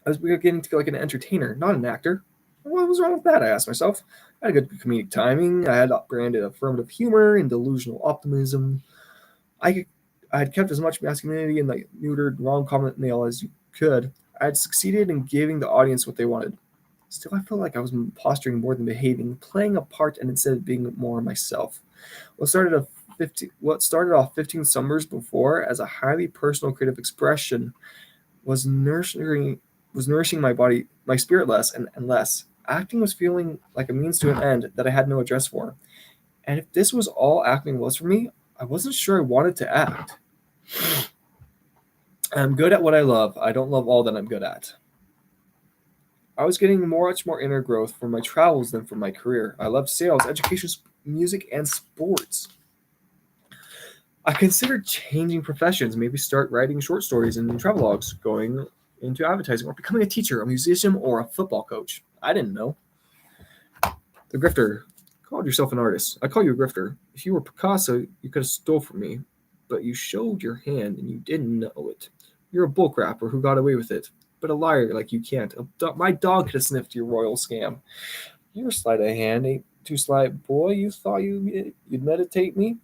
I was beginning to feel like an entertainer, not an actor. What was wrong with that, I asked myself. I had good comedic timing. I had branded affirmative humor and delusional optimism. I had kept as much masculinity in the neutered rom-com male as you could. I had succeeded in giving the audience what they wanted. Still, I felt like I was posturing more than behaving, playing a part and instead of being more myself. What started off 15 summers before as a highly personal creative expression was nourishing my spirit less and less. Acting was feeling like a means to an end that I had no address for. And if this was all acting was for me, I wasn't sure I wanted to act. I'm good at what I love. I don't love all that I'm good at. I was getting much more inner growth from my travels than from my career. I loved sales, education, music, and sports. I considered changing professions, maybe start writing short stories and travelogues, going into advertising, or becoming a teacher, a musician, or a football coach. I didn't know. The grifter. Called yourself an artist. I call you a grifter. If you were Picasso, you could have stole from me, but you showed your hand and you didn't know it. You're a bullcrapper who got away with it, but a liar like you can't. My dog could have sniffed your royal scam. Your sleight of hand ain't too slight, boy. You thought you'd meditate me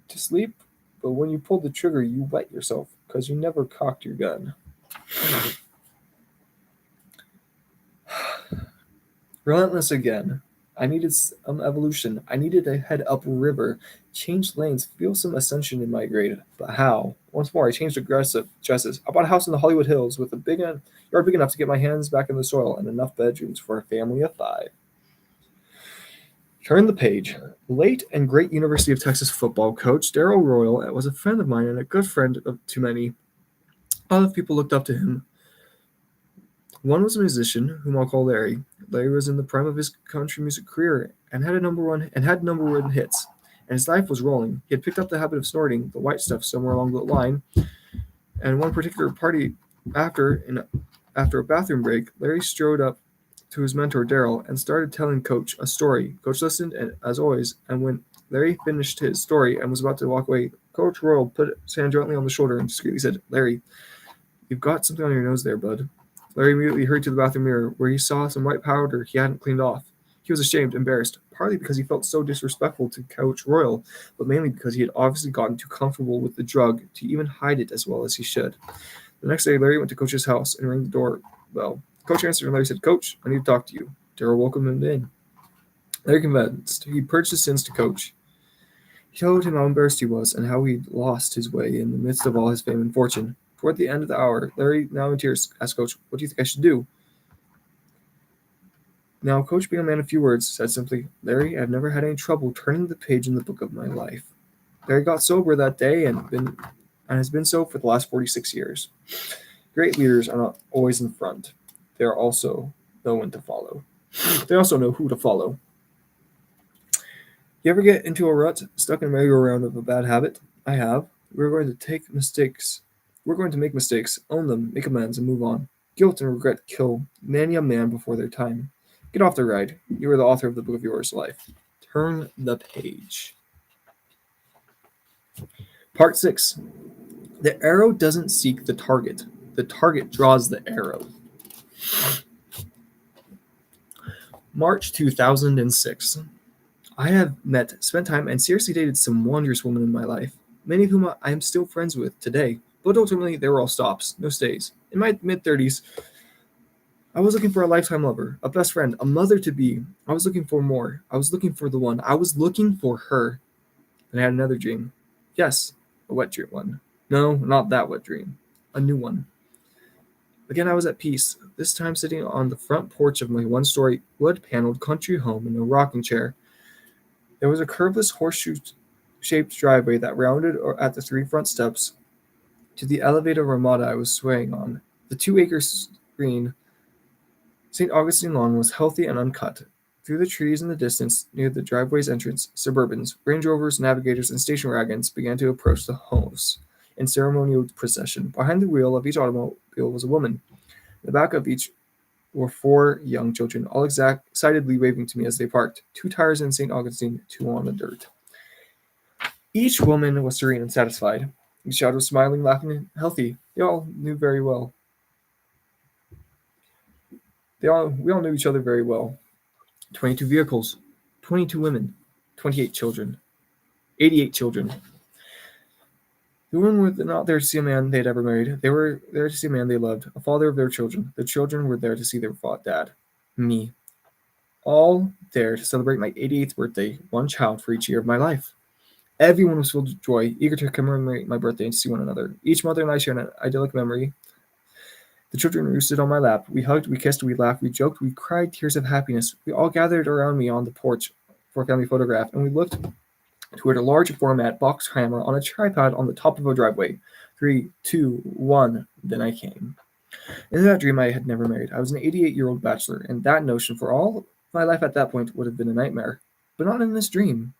to sleep, but when you pulled the trigger, you wet yourself because you never cocked your gun. Relentless again. I needed some evolution. I needed to head upriver, change lanes, feel some ascension in my grade. But how? Once more, I changed aggressive dresses. I bought a house in the Hollywood Hills with a yard big enough to get my hands back in the soil and enough bedrooms for a family of 5. Turn the page. Late and great University of Texas football coach Darrell Royal was a friend of mine and a good friend to many. Other people looked up to him. One was a musician, whom I'll call Larry. Larry was in the prime of his country music career and had number one hits, and his life was rolling. He had picked up the habit of snorting the white stuff somewhere along the line, and one particular party after a bathroom break, Larry strode up to his mentor Darrell and started telling Coach a story. Coach listened, and as always, and when Larry finished his story and was about to walk away, Coach Royal put his hand gently on the shoulder and discreetly said, "Larry, you've got something on your nose there, bud." Larry immediately hurried to the bathroom mirror, where he saw some white powder he hadn't cleaned off. He was ashamed, embarrassed, partly because he felt so disrespectful to Coach Royal, but mainly because he had obviously gotten too comfortable with the drug to even hide it as well as he should. The next day, Larry went to Coach's house and rang the doorbell. Coach answered, and Larry said, "Coach, I need to talk to you." Darrell welcomed him in. Larry convinced. He purged his sins to Coach. He told him how embarrassed he was and how he'd lost his way in the midst of all his fame and fortune. Toward the end of the hour, Larry, now in tears, asked Coach, "What do you think I should do?" Now, Coach, being a man of few words, said simply, "Larry, I've never had any trouble turning the page in the book of my life." Larry got sober that day and has been so for the last 46 years. Great leaders are not always in front. They are also know when to follow. They also know who to follow. You ever get into a rut, stuck in a merry-go-round of a bad habit? I have. We're going to take mistakes. We're going to make mistakes, own them, make amends, and move on. Guilt and regret kill many a man before their time. Get off the ride. You are the author of the book of yours life. Turn the page. Part 6. The arrow doesn't seek the target. The target draws the arrow. March 2006. I have spent time, and seriously dated some wondrous women in my life, many of whom I am still friends with today, but ultimately they were all stops, no stays. In my mid-30s, I was looking for a lifetime lover, a best friend, a mother-to-be. I was looking for more. I was looking for the one. I was looking for her. And I had another dream. Yes, a wet dream one. No, not that wet dream. A new one. Again, I was at peace, this time sitting on the front porch of my one-story, wood-paneled country home in a rocking chair. There was a curveless horseshoe-shaped driveway that rounded at the 3 front steps to the elevated ramada I was swaying on. The 2-acre green St. Augustine lawn was healthy and uncut. Through the trees in the distance, near the driveway's entrance, Suburbans, Range Rovers, Navigators, and station wagons began to approach the house in ceremonial procession. Behind the wheel of each automobile was a woman. In the back of each were 4 young children, all excitedly waving to me as they parked. 2 tires in St. Augustine, 2 on the dirt. Each woman was serene and satisfied. Each child was smiling, laughing, and healthy. They all knew very well. We all knew each other very well. 22 vehicles, 22 women, 28 children, 88 children. The women were not there to see a man they had ever married. They were there to see a man they loved, a father of their children. The children were there to see their dad, me. All there to celebrate my 88th birthday, 1 child for each year of my life. Everyone was filled with joy, eager to commemorate my birthday and to see one another. Each mother and I shared an idyllic memory. The children roosted on my lap. We hugged, we kissed, we laughed, we joked, we cried tears of happiness. We all gathered around me on the porch for a family photograph, and we looked toward a large format box hammer on a tripod on the top of a driveway. 3, 2, 1, then I came. In that dream, I had never married. I was an 88-year-old bachelor, and that notion for all my life at that point would have been a nightmare. But not in this dream.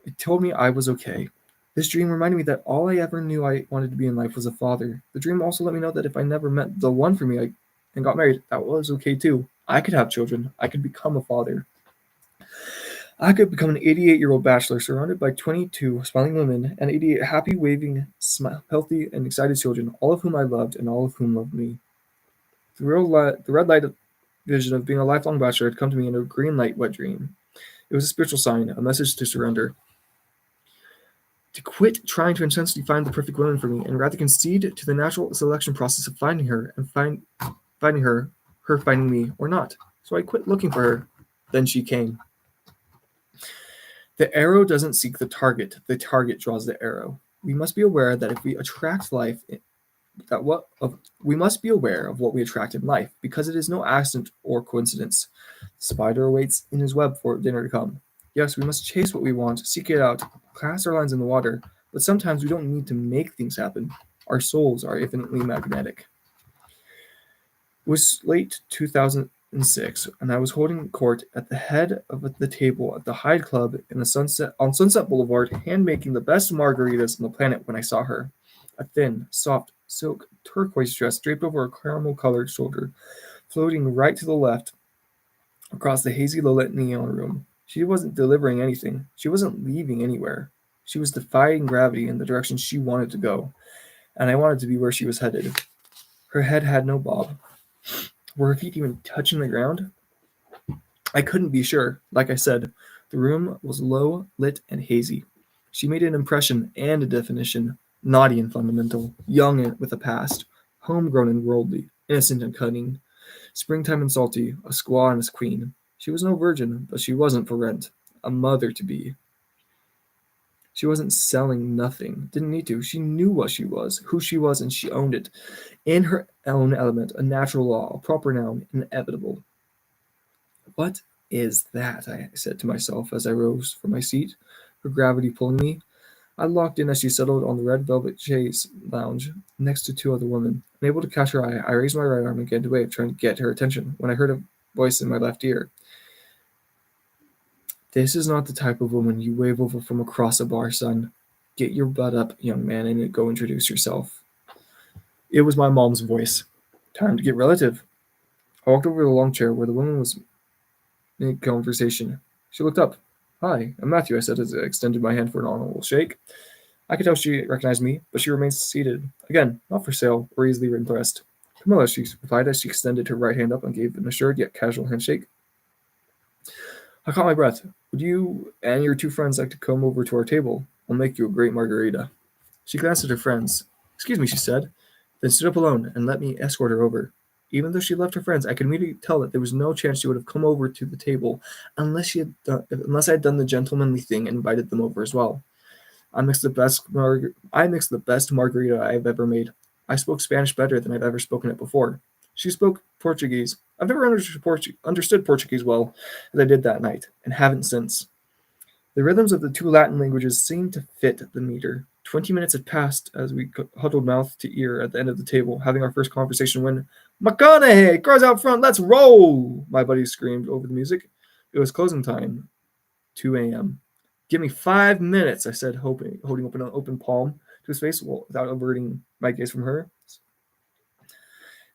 It told me I was okay. This dream reminded me that all I ever knew I wanted to be in life was a father. The dream also let me know that if I never met the one for me and got married, that was okay too. I could have children. I could become a father. I could become an 88-year-old bachelor surrounded by 22 smiling women and 88 happy, waving, healthy, and excited children, all of whom I loved and all of whom loved me. The red light vision of being a lifelong bachelor had come to me in a green light wet dream. It was a spiritual sign, a message to surrender. To quit trying to intensely find the perfect woman for me and rather concede to the natural selection process of finding her and finding her finding me or not. So I quit looking for her. Then she came. The arrow doesn't seek the target draws the arrow. We must be aware that if we attract life, we must be aware of what we attract in life, because it is no accident or coincidence. The spider awaits in his web for dinner to come. Yes, we must chase what we want, seek it out, cast our lines in the water, but sometimes we don't need to make things happen. Our souls are infinitely magnetic. It was late 2006, and I was holding court at the head of the table at the Hyde Club on Sunset Boulevard, hand-making the best margaritas on the planet when I saw her. A thin, soft, silk turquoise dress draped over a caramel-colored shoulder, floating right to the left across the hazy low-lit neon room. She wasn't delivering anything. She wasn't leaving anywhere. She was defying gravity in the direction she wanted to go, and I wanted to be where she was headed. Her head had no bob. Were her feet even touching the ground? I couldn't be sure. Like I said, the room was low, lit, and hazy. She made an impression and a definition, naughty and fundamental, young and with a past, homegrown and worldly, innocent and cunning, springtime and salty, a squaw and a queen. She was no virgin, but she wasn't for rent. A mother to be. She wasn't selling nothing. Didn't need to. She knew what she was, who she was, and she owned it. In her own element, a natural law, a proper noun, inevitable. What is that? I said to myself as I rose from my seat, her gravity pulling me. I locked in as she settled on the red velvet chaise lounge next to two other women. Unable to catch her eye, I raised my right arm and began to wave, trying to get her attention, when I heard a voice in my left ear. This is not the type of woman you wave over from across a bar, son. Get your butt up, young man, and go introduce yourself. It was my mom's voice. Time to get relative. I walked over to the long chair where the woman was in conversation. She looked up. Hi, I'm Matthew, I said as I extended my hand for an honorable shake. I could tell she recognized me, but she remained seated. Again, not for sale, or easily impressed. Camilla, she replied as she extended her right hand up and gave an assured yet casual handshake. I caught my breath. Would you and your two friends like to come over to our table? I'll make you a great margarita. She glanced at her friends. Excuse me, she said, then stood up alone and let me escort her over. Even though she left her friends, I could immediately tell that there was no chance she would have come over to the table unless I had done the gentlemanly thing and invited them over as well. I mixed the best margarita I have ever made. I spoke Spanish better than I've ever spoken it before. She spoke Portuguese. I've never understood Portuguese well as I did that night, and haven't since. The rhythms of the two Latin languages seemed to fit the meter. 20 minutes had passed as we huddled mouth to ear at the end of the table, having our first conversation when McConaughey, cars out front, let's roll! My buddy screamed over the music. It was closing time, 2 a.m. Give me 5 minutes, I said, holding open an open palm to his face without averting my gaze from her.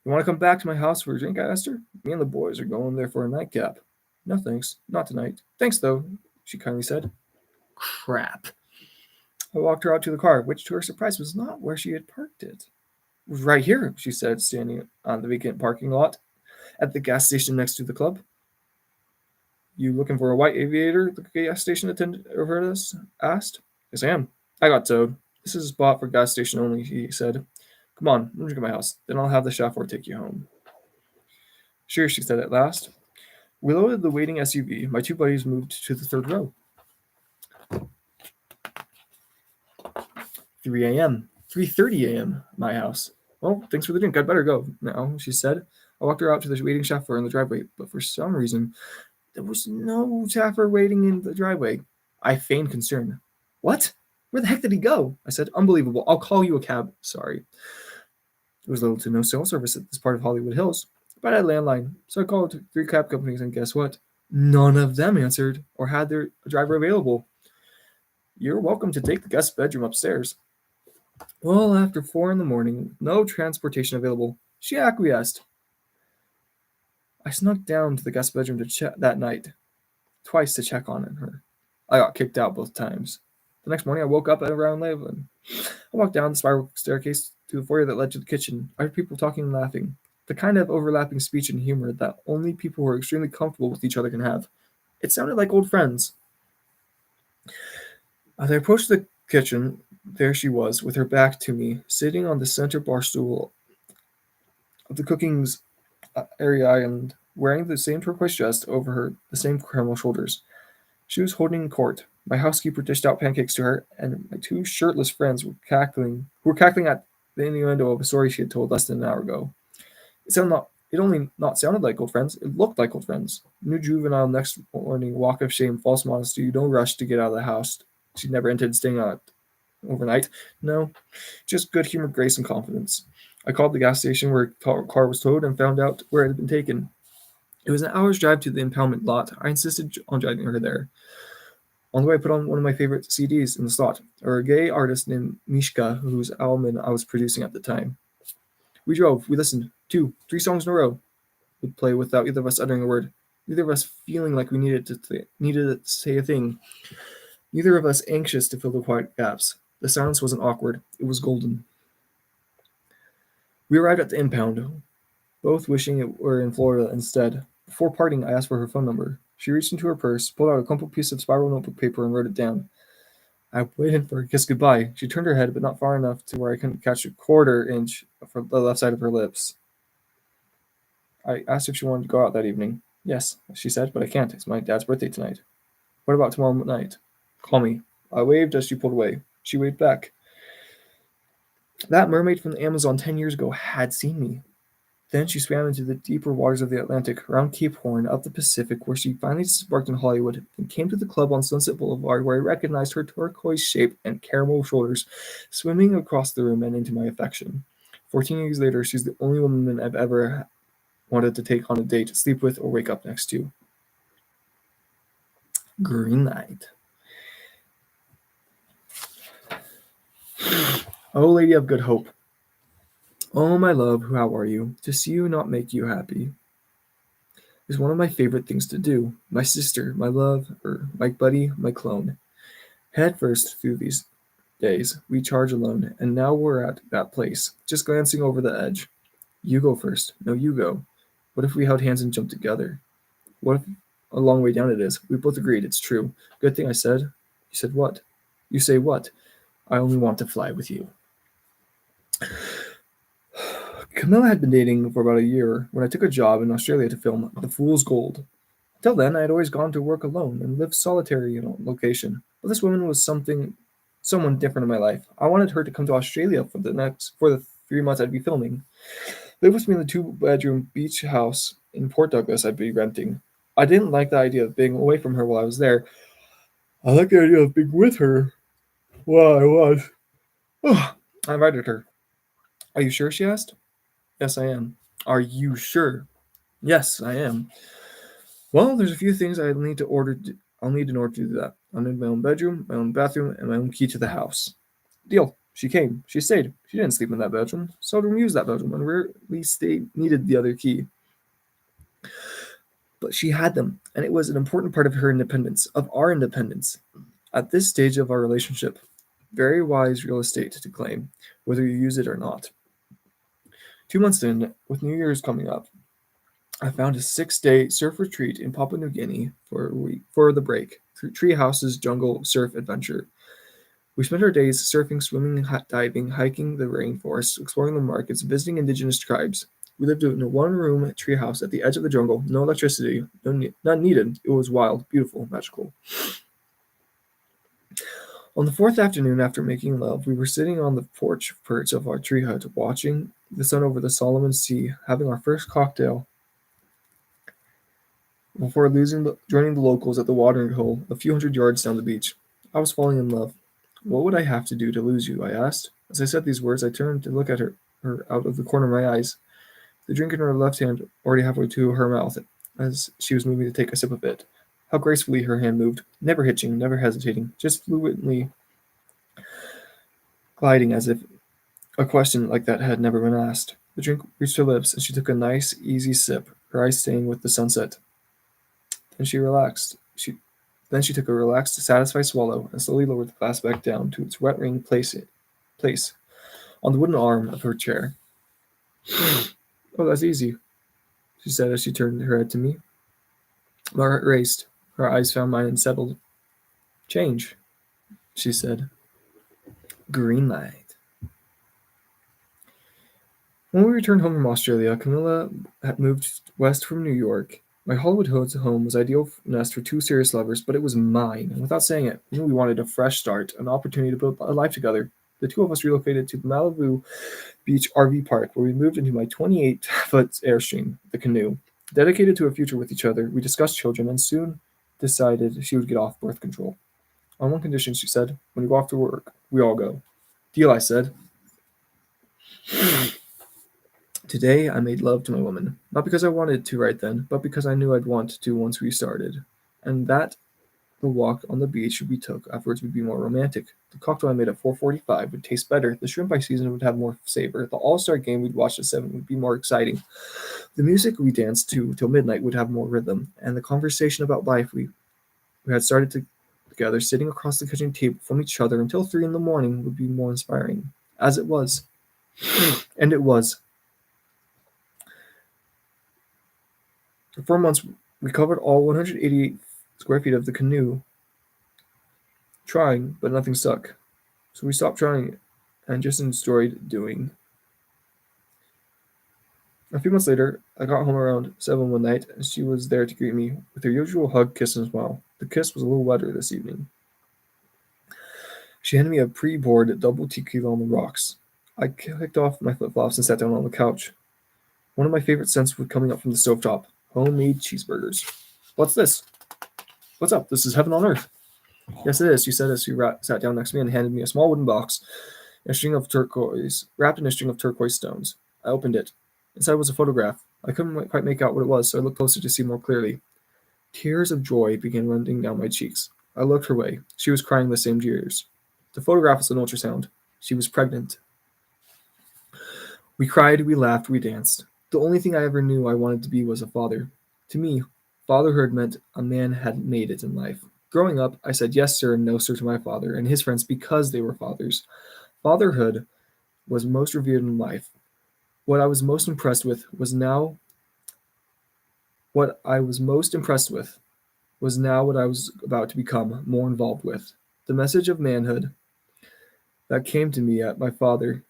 You want to come back to my house for a drink? I asked her. Me and the boys are going there for a nightcap. No thanks, not tonight. Thanks though, she kindly said. Crap. I walked her out to the car, which to her surprise was not where she had parked it. It was right here, she said, standing on the vacant parking lot at the gas station next to the club. You looking for a white aviator? The gas station attendant overheard us asked. Yes, I am. I got towed. This is a spot for gas station only, he said. Come on, let me drink at my house. Then I'll have the chauffeur take you home. Sure, she said at last. We loaded the waiting SUV. My two buddies moved to the third row. 3 a.m. 3:30 a.m. My house. Well, thanks for the drink. I'd better go now, she said. I walked her out to the waiting chauffeur in the driveway, but for some reason, there was no chauffeur waiting in the driveway. I feigned concern. What? Where the heck did he go? I said. Unbelievable. I'll call you a cab. Sorry. There was little to no cell service at this part of Hollywood Hills, but I had a landline, so I called 3 cab companies, and guess what? None of them answered or had their driver available. You're welcome to take the guest bedroom upstairs. Well, after 4 in the morning, no transportation available, she acquiesced. I snuck down to the guest bedroom that night, twice to check on her. I got kicked out both times. The next morning, I woke up at around 11. I walked down the spiral staircase to the foyer that led to the kitchen. I heard people talking and laughing, the kind of overlapping speech and humor that only people who are extremely comfortable with each other can have. It sounded like old friends. As I approached the kitchen, there she was, with her back to me, sitting on the center bar stool of the cooking's area and wearing the same turquoise dress over her, the same caramel shoulders. She was holding court. My housekeeper dished out pancakes to her, and my two shirtless friends were cackling at the innuendo of a story she had told less than an hour ago. It only not sounded like old friends, it looked like old friends. New juvenile next morning, walk of shame, false modesty, no rush to get out of the house. She never intended staying out overnight. No, just good humored grace and confidence. I called the gas station where her car was towed and found out where it had been taken. It was an hour's drive to the impoundment lot. I insisted on driving her there. On the way, I put on one of my favorite CDs in the slot, or a gay artist named Mishka, whose album I was producing at the time. We drove, we listened, 2, 3 songs in a row would play without either of us uttering a word, neither of us feeling like we needed to say a thing, neither of us anxious to fill the quiet gaps. The silence wasn't awkward, it was golden. We arrived at the impound, both wishing it were in Florida instead. Before parting, I asked for her phone number. She reached into her purse, pulled out a crumpled piece of spiral notebook paper, and wrote it down. I waited for her to kiss goodbye. She turned her head, but not far enough to where I couldn't catch a quarter inch from the left side of her lips. I asked if she wanted to go out that evening. Yes, she said, but I can't. It's my dad's birthday tonight. What about tomorrow night? Call me. I waved as she pulled away. She waved back. That mermaid from the Amazon 10 years ago had seen me. Then she swam into the deeper waters of the Atlantic, around Cape Horn, up the Pacific, where she finally disembarked in Hollywood, and came to the club on Sunset Boulevard, where I recognized her turquoise shape and caramel shoulders, swimming across the room and into my affection. 14 years later, she's the only woman I've ever wanted to take on a date, sleep with, or wake up next to. Greenlight. Oh, Lady of Good Hope. Oh, my love, how are you? To see you not make you happy is one of my favorite things to do. My sister, my love, or my buddy, my clone. Head first through these days, we charge alone, and now we're at that place, just glancing over the edge. You go first. No, you go. What if we held hands and jumped together? What if a long way down it is? We both agreed it's true. Good thing I said. You said what? You say what? I only want to fly with you. Camilla had been dating for about a year when I took a job in Australia to film The Fool's Gold. Till then, I had always gone to work alone and lived solitary in a location. But this woman was someone different in my life. I wanted her to come to Australia for the 3 months I'd be filming. Live with me in the 2-bedroom beach house in Port Douglas I'd be renting. I didn't like the idea of being away from her while I was there. I liked the idea of being with her while I was. I invited her. Are you sure? She asked. Yes, I am. Are you sure? Yes, I am. Well, there's a few things I'll need in order to do that. I'll need my own bedroom, my own bathroom, and my own key to the house. Deal. She came. She stayed. She didn't sleep in that bedroom. Seldom used that bedroom, and rarely needed the other key. But she had them, and it was an important part of her independence, of our independence. At this stage of our relationship, very wise real estate to claim, whether you use it or not. 2 months in, with New Year's coming up, I found a 6-day surf retreat in Papua New Guinea for the break. Tree houses, jungle, surf adventure. We spent our days surfing, swimming, diving, hiking the rainforest, exploring the markets, visiting indigenous tribes. We lived in a one-room treehouse at the edge of the jungle. No electricity, none needed. It was wild, beautiful, magical. On the 4th afternoon after making love, we were sitting on the porch perch of our tree hut, watching the sun over the Solomon Sea, having our first cocktail before joining the locals at the watering hole a few hundred yards down the beach. I was falling in love. What would I have to do to lose you? I asked. As I said these words, I turned to look at her out of the corner of my eyes, the drink in her left hand already halfway to her mouth, as she was moving to take a sip of it. How gracefully her hand moved, never hitching, never hesitating, just fluently gliding as if a question like that had never been asked. The drink reached her lips, and she took a nice, easy sip, her eyes staying with the sunset. Then she relaxed. Then she took a relaxed, satisfied swallow and slowly lowered the glass back down to its wet ring place on the wooden arm of her chair. Oh, that's easy, she said as she turned her head to me. My heart raced. Her eyes found mine and settled. Change, she said. Greenlight. When we returned home from Australia, Camilla had moved west from New York. My Hollywood home was ideal nest for two serious lovers, but it was mine. And without saying it, we knew we wanted a fresh start, an opportunity to build a life together. The two of us relocated to the Malibu Beach RV park, where we moved into my 28-foot Airstream, the canoe. Dedicated to a future with each other, we discussed children and soon decided she would get off birth control. On one condition, she said, when you go off to work, we all go. Deal, I said. Today, I made love to my woman, not because I wanted to right then, but because I knew I'd want to once we started, and that the walk on the beach we took afterwards would be more romantic. The cocktail I made at 4:45 would taste better, the shrimp I seasoned would have more savor, the all-star game we'd watched at 7 would be more exciting, the music we danced to till midnight would have more rhythm, and the conversation about life we had started together, sitting across the kitchen table from each other until 3 in the morning, would be more inspiring. As it was. And it was. For 4 months, we covered all 188 square feet of the canoe, trying, but nothing stuck. So we stopped trying and just enjoyed doing. A few months later, I got home around 7 one night, and she was there to greet me with her usual hug, kiss, and smile. The kiss was a little wetter this evening. She handed me a pre-poured double tequila on the rocks. I kicked off my flip-flops and sat down on the couch. One of my favorite scents was coming up from the stovetop. Homemade cheeseburgers. What's this? What's up? This is heaven on earth. Yes, it is, she said as she sat down next to me and handed me a small wooden box wrapped in a string of turquoise stones. I opened it. Inside was a photograph. I couldn't quite make out what it was, so I looked closer to see more clearly. Tears of joy began running down my cheeks. I looked her way. She was crying the same tears. The photograph was an ultrasound. She was pregnant. We cried, we laughed, we danced. The only thing I ever knew I wanted to be was a father. To me, fatherhood meant a man had made it in life. Growing up, I said yes, sir, and no, sir to my father and his friends because they were fathers. Fatherhood was most revered in life. What I was most impressed with was now what I was about to become more involved with. The message of manhood that came to me at my father.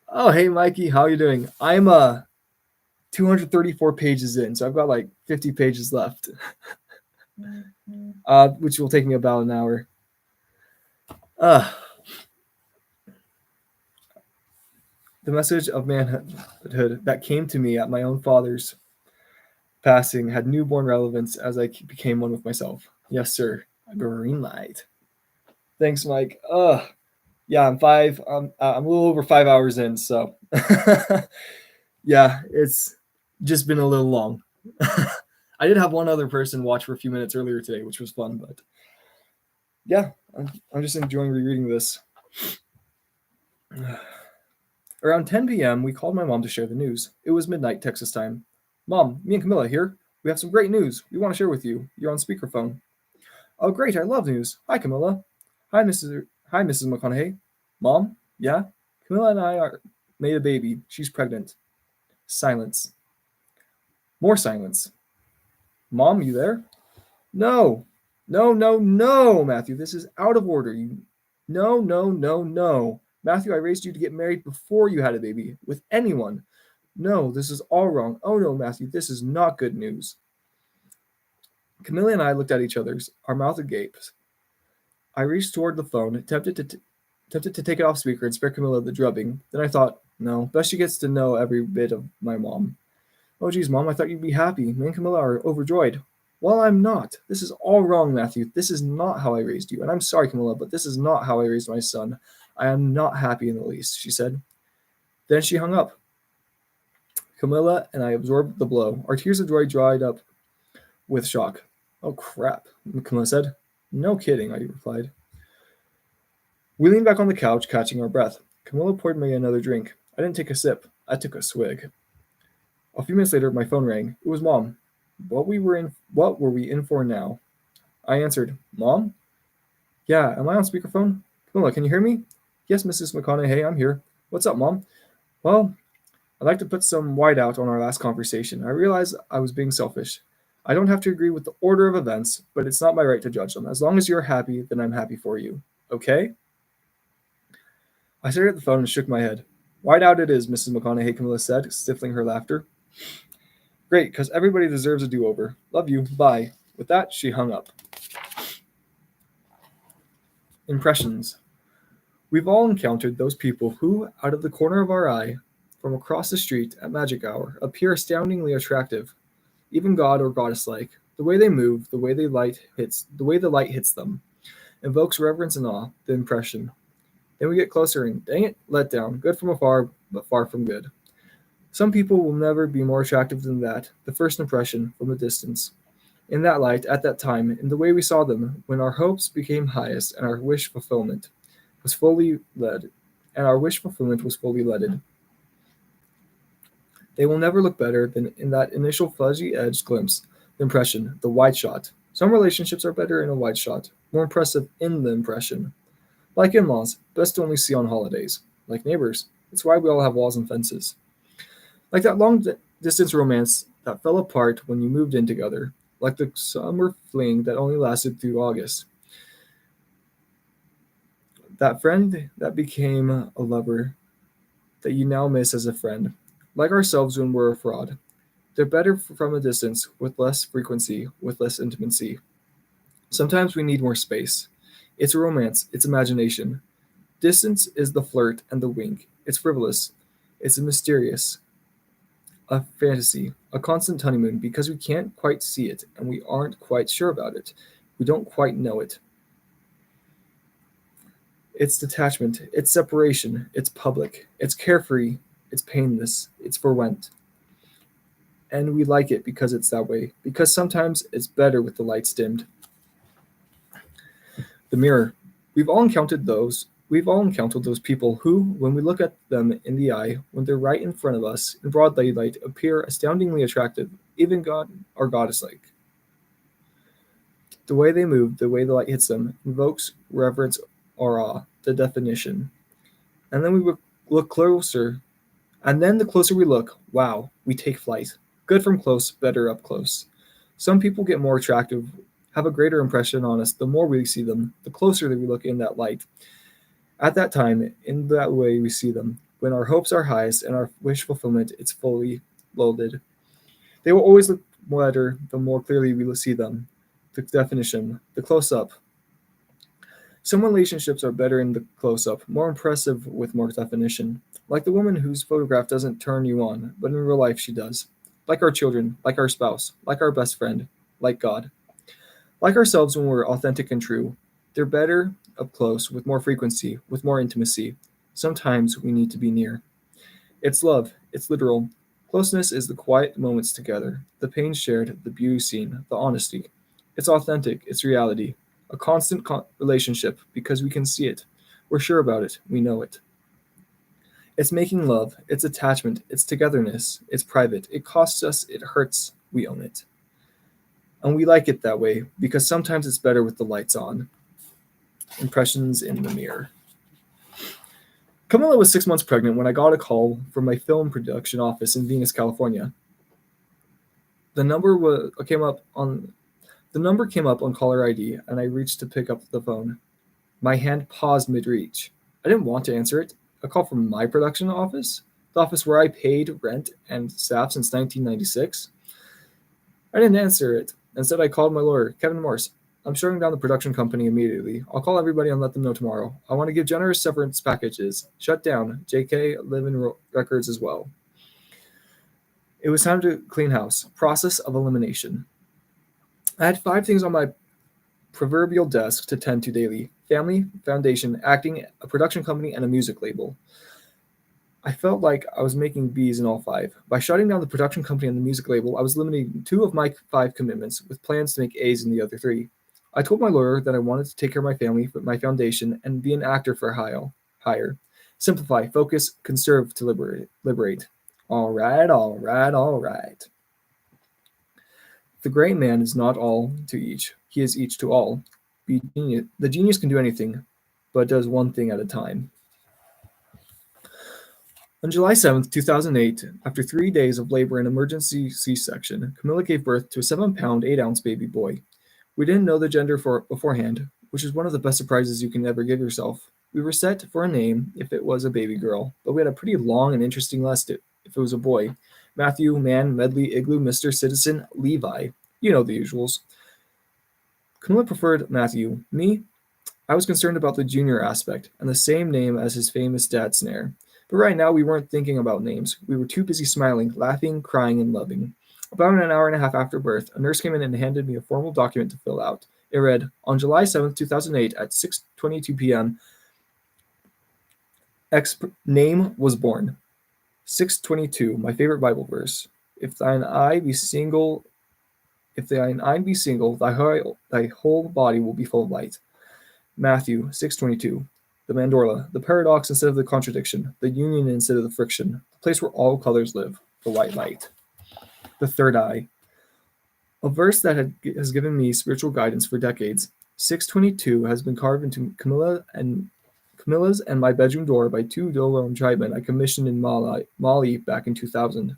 Oh, hey, Mikey, how you doing? I'm 234 pages in, so I've got like 50 pages left, which will take me about an hour. The message of manhood that came to me at my own father's passing had newborn relevance as I became one with myself. Yes, sir. A green light. Thanks, Mike. Yeah, I'm a little over 5 hours in, so yeah, it's just been a little long. I did have one other person watch for a few minutes earlier today, which was fun, but yeah, I'm just enjoying rereading this. Around 10 p.m., we called my mom to share the news. It was midnight, Texas time. Mom, me and Camilla here. We have some great news we want to share with you. You're on speakerphone. Oh, great, I love news. Hi, Camilla. Hi, Mrs. McConaughey. Mom? Yeah? Camilla and I made a baby. She's pregnant. Silence. More silence. Mom, you there? No. No, Matthew. This is out of order. No. Matthew, I raised you to get married before you had a baby with anyone. No, this is all wrong. Oh no, Matthew, this is not good news. Camilla and I looked at each other, our mouth agape. I reached toward the phone, tempted to take it off speaker and spare Camilla the drubbing. Then I thought, no, best she gets to know every bit of my mom. Oh geez, Mom, I thought you'd be happy. Me and Camilla are overjoyed. Well, I'm not. This is all wrong, Matthew. This is not how I raised you. And I'm sorry, Camilla, but this is not how I raised my son. I am not happy in the least, she said. Then she hung up. Camilla and I absorbed the blow. Our tears of joy dried up with shock. Oh, crap, Camilla said. No kidding, I replied. We leaned back on the couch, catching our breath. Camilla poured me another drink. I didn't take a sip. I took a swig. A few minutes later, my phone rang. It was Mom. What were we in for now? I answered, Mom? Yeah, am I on speakerphone? Camilla, can you hear me? Yes, Mrs. McConaughey, I'm here. What's up, Mom? Well, I'd like to put some white out on our last conversation. I realized I was being selfish. I don't have to agree with the order of events, but it's not my right to judge them. As long as you're happy, then I'm happy for you. Okay? I stared at the phone and shook my head. White out it is, Mrs. McConaughey, Camilla said, stifling her laughter. Great, because everybody deserves a do-over. Love you. Bye. With that, she hung up. Impressions. We've all encountered those people who, out of the corner of our eye, from across the street at magic hour, appear astoundingly attractive, even god or goddess-like. The way they move, the way the light hits them, invokes reverence and awe. The impression. Then we get closer and, dang it, let down. Good from afar, but far from good. Some people will never be more attractive than that, the first impression from a distance. In that light, at that time, in the way we saw them, when our hopes became highest and our wish fulfillment was fully leaded. They will never look better than in that initial fuzzy-edged glimpse, the impression, the wide shot. Some relationships are better in a wide shot, more impressive in the impression. Like in-laws, best to only see on holidays. Like neighbors, it's why we all have walls and fences. Like that long-distance romance that fell apart when you moved in together. Like the summer fling that only lasted through August. That friend that became a lover that you now miss as a friend. Like ourselves when we're a fraud. They're better from a distance, with less frequency, with less intimacy. Sometimes we need more space. It's a romance, it's imagination. Distance is the flirt and the wink. It's frivolous. It's mysterious. A fantasy. A constant honeymoon because we can't quite see it and we aren't quite sure about it. We don't quite know it. It's detachment. It's separation. It's public. It's carefree. It's painless. It's for went. And we like it because it's that way. Because sometimes it's better with the lights dimmed. The mirror. We've all encountered those. We've all encountered those people who, when we look at them in the eye, when they're right in front of us in broad daylight, appear astoundingly attractive, even God or goddess-like. The way they move, the way the light hits them, invokes reverence or awe, the definition. And then we look closer, and then the closer we look, wow, we take flight. Good from close, better up close. Some people get more attractive, have a greater impression on us the more we see them, the closer that we look in that light. At that time, in that way we see them, when our hopes are highest and our wish fulfillment is fully loaded. They will always look better the more clearly we see them. The definition, the close-up. Some relationships are better in the close-up, more impressive with more definition. Like the woman whose photograph doesn't turn you on, but in real life she does. Like our children, like our spouse, like our best friend, like God. Like ourselves when we're authentic and true. They're better up close, with more frequency, with more intimacy. Sometimes we need to be near. It's love, it's literal. Closeness is the quiet moments together, the pain shared, the beauty seen, the honesty. It's authentic, it's reality. A constant relationship because we can see it. We're sure about it, we know it. It's making love, it's attachment, it's togetherness, it's private. It costs us, it hurts, we own it. And we like it that way because sometimes it's better with the lights on. Impressions in the mirror. Camilla was 6 months pregnant when I got a call from my film production office in Venus, California. The number came up on caller ID, and I reached to pick up the phone. My hand paused mid-reach. I didn't want to answer it. A call from my production office, the office where I paid rent and staff since 1996. I didn't answer it. Instead, I called my lawyer, Kevin Morse. I'm shutting down the production company immediately. I'll call everybody and let them know tomorrow. I want to give generous severance packages. Shut down. JK, live-in records as well. It was time to clean house. Process of elimination. I had 5 things on my proverbial desk to tend to daily. Family, foundation, acting, a production company, and a music label. I felt like I was making B's in all 5. By shutting down the production company and the music label, I was limiting 2 of my 5 commitments, with plans to make A's in the other 3. I told my lawyer that I wanted to take care of my family, my foundation, and be an actor for hire. Simplify, focus, conserve to liberate. All right. The great man is not all to each. He is each to all. The genius can do anything, but does one thing at a time. On July 7th, 2008, after 3 days of labor and emergency C-section, Camilla gave birth to a 7-pound, 8-ounce baby boy. We didn't know the gender beforehand, which is one of the best surprises you can ever give yourself. We were set for a name if it was a baby girl, but we had a pretty long and interesting list if it was a boy. Matthew, Man, Medley, Igloo, Mr., Citizen, Levi. You know the usuals. Camilla preferred Matthew. Me? I was concerned about the junior aspect, and the same name as his famous dad Snare. But right now we weren't thinking about names. We were too busy smiling, laughing, crying, and loving. About an hour and a half after birth, a nurse came in and handed me a formal document to fill out. It read, on July 7th, 2008 at 6:22 p.m., name was born. 6:22, my favorite Bible verse. If thine eye be single, thy whole body will be full of light. Matthew 6:22, the mandorla, the paradox instead of the contradiction, the union instead of the friction, the place where all colors live, the white light. The third eye, a verse that has given me spiritual guidance for decades. 6:22 has been carved into Camilla's and my bedroom door by 2 Dogon tribesmen I commissioned in Mali back in 2000.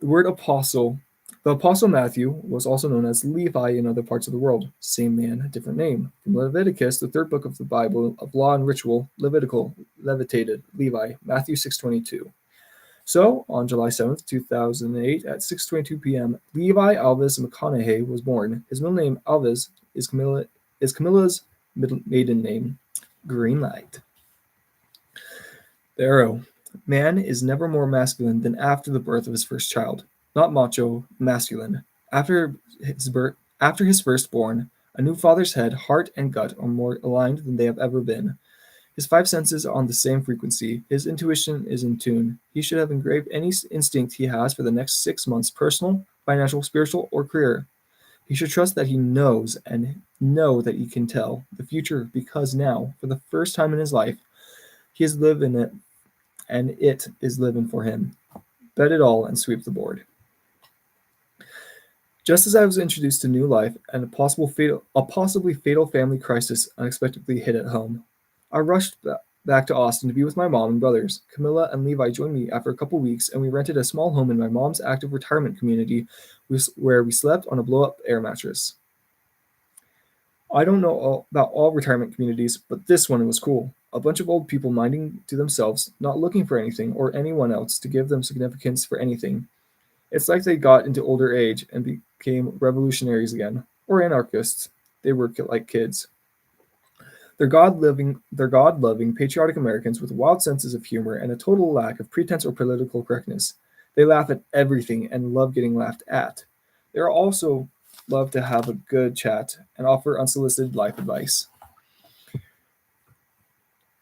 The word apostle. The Apostle Matthew was also known as Levi in other parts of the world. Same man, different name. From Leviticus, the 3rd book of the Bible of law and ritual, levitated, Levi, Matthew 6:22. So, on July 7th, 2008, at 6:22 p.m., Levi Alvis McConaughey was born. His middle name, Alvis, is Camilla's maiden name. Greenlight. The arrow. Man is never more masculine than after the birth of his first child. Not macho, masculine. After after his firstborn, a new father's head, heart, and gut are more aligned than they have ever been. His five senses are on the same frequency. His intuition is in tune. He should have engraved any instinct he has for the next 6 months, personal, financial, spiritual, or career. He should trust that he knows and know that he can tell the future because now, for the first time in his life, he has lived in it and it is living for him. Bet it all and sweep the board. Just as I was introduced to new life and a possibly fatal family crisis unexpectedly hit at home, I rushed back to Austin to be with my mom and brothers. Camilla and Levi joined me after a couple weeks, and we rented a small home in my mom's active retirement community where we slept on a blow-up air mattress. I don't know about all retirement communities, but this one was cool. A bunch of old people minding to themselves, not looking for anything or anyone else to give them significance for anything. It's like they got into older age and became revolutionaries again, or anarchists. They were like kids. They're God-loving, patriotic Americans with wild senses of humor and a total lack of pretense or political correctness. They laugh at everything and love getting laughed at. They also love to have a good chat and offer unsolicited life advice.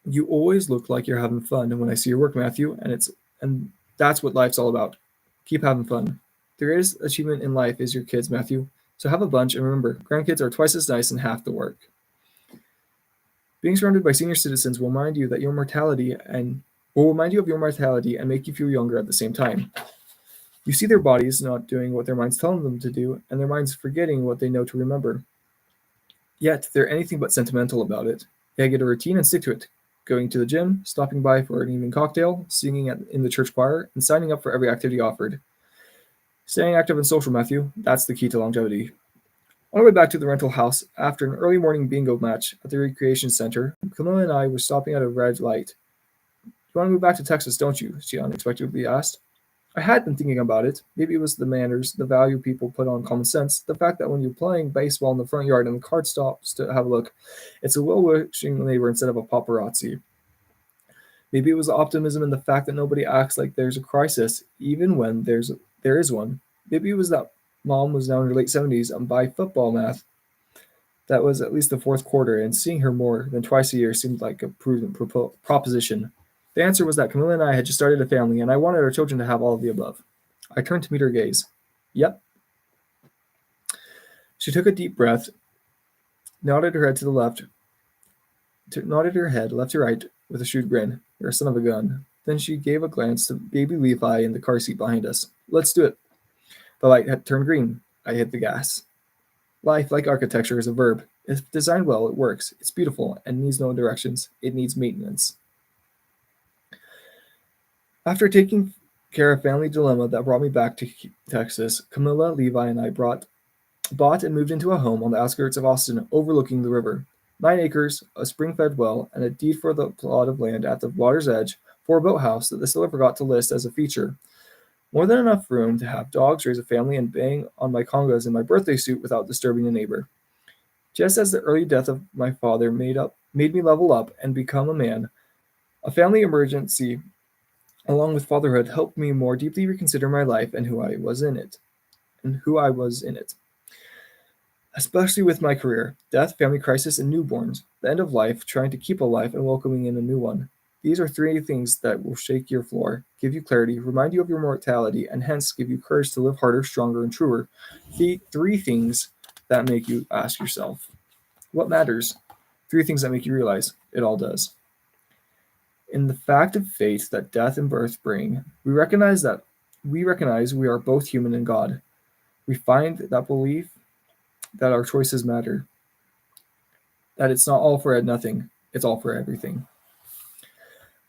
You always look like you're having fun when I see your work, Matthew, and that's what life's all about. Keep having fun. The greatest achievement in life is your kids, Matthew. So have a bunch and remember, grandkids are twice as nice and half the work. Being surrounded by senior citizens will remind you of your mortality and make you feel younger at the same time. You see their bodies not doing what their minds tell them to do, and their minds forgetting what they know to remember. Yet they're anything but sentimental about it. They get a routine and stick to it. Going to the gym, stopping by for an evening cocktail, singing in the church choir, and signing up for every activity offered. Staying active and social, Matthew, that's the key to longevity. On our way back to the rental house, after an early morning bingo match at the recreation center, Camilla and I were stopping at a red light. You want to move back to Texas, don't you? She unexpectedly asked. I had been thinking about it. Maybe it was the manners, the value people put on common sense, the fact that when you're playing baseball in the front yard and the cart stops to have a look, it's a well-wishing neighbor instead of a paparazzi. Maybe it was optimism in the fact that nobody acts like there's a crisis, even when there is one. Maybe it was that mom was now in her late 70s and by football math, that was at least the fourth quarter, and seeing her more than twice a year seemed like a prudent proposition. The answer was that Camilla and I had just started a family, and I wanted our children to have all of the above. I turned to meet her gaze. Yep. She took a deep breath, nodded her head left to right with a shrewd grin. You're a son of a gun. Then she gave a glance to baby Levi in the car seat behind us. Let's do it. The light had turned green. I hit the gas. Life, like architecture, is a verb. If designed well, it works. It's beautiful and needs no directions. It needs maintenance. After taking care of family dilemma that brought me back to Texas, Camilla, Levi, and I bought and moved into a home on the outskirts of Austin overlooking the river. 9 acres, a spring-fed well, and a deed for the plot of land at the water's edge for a boathouse that the seller forgot to list as a feature. More than enough room to have dogs, raise a family, and bang on my congas in my birthday suit without disturbing a neighbor. Just as the early death of my father made me level up and become a man, a family emergency along with fatherhood helped me more deeply reconsider my life and who I was in it. Especially with my career, death, family crisis, and newborns, the end of life, trying to keep a life, and welcoming in a new one. These are 3 things that will shake your floor, give you clarity, remind you of your mortality, and hence give you courage to live harder, stronger, and truer. The 3 things that make you ask yourself, what matters? 3 things that make you realize it all does. In the fact of fate that death and birth bring, we recognize we are both human and God. We find that belief that our choices matter, that it's not all for nothing, it's all for everything.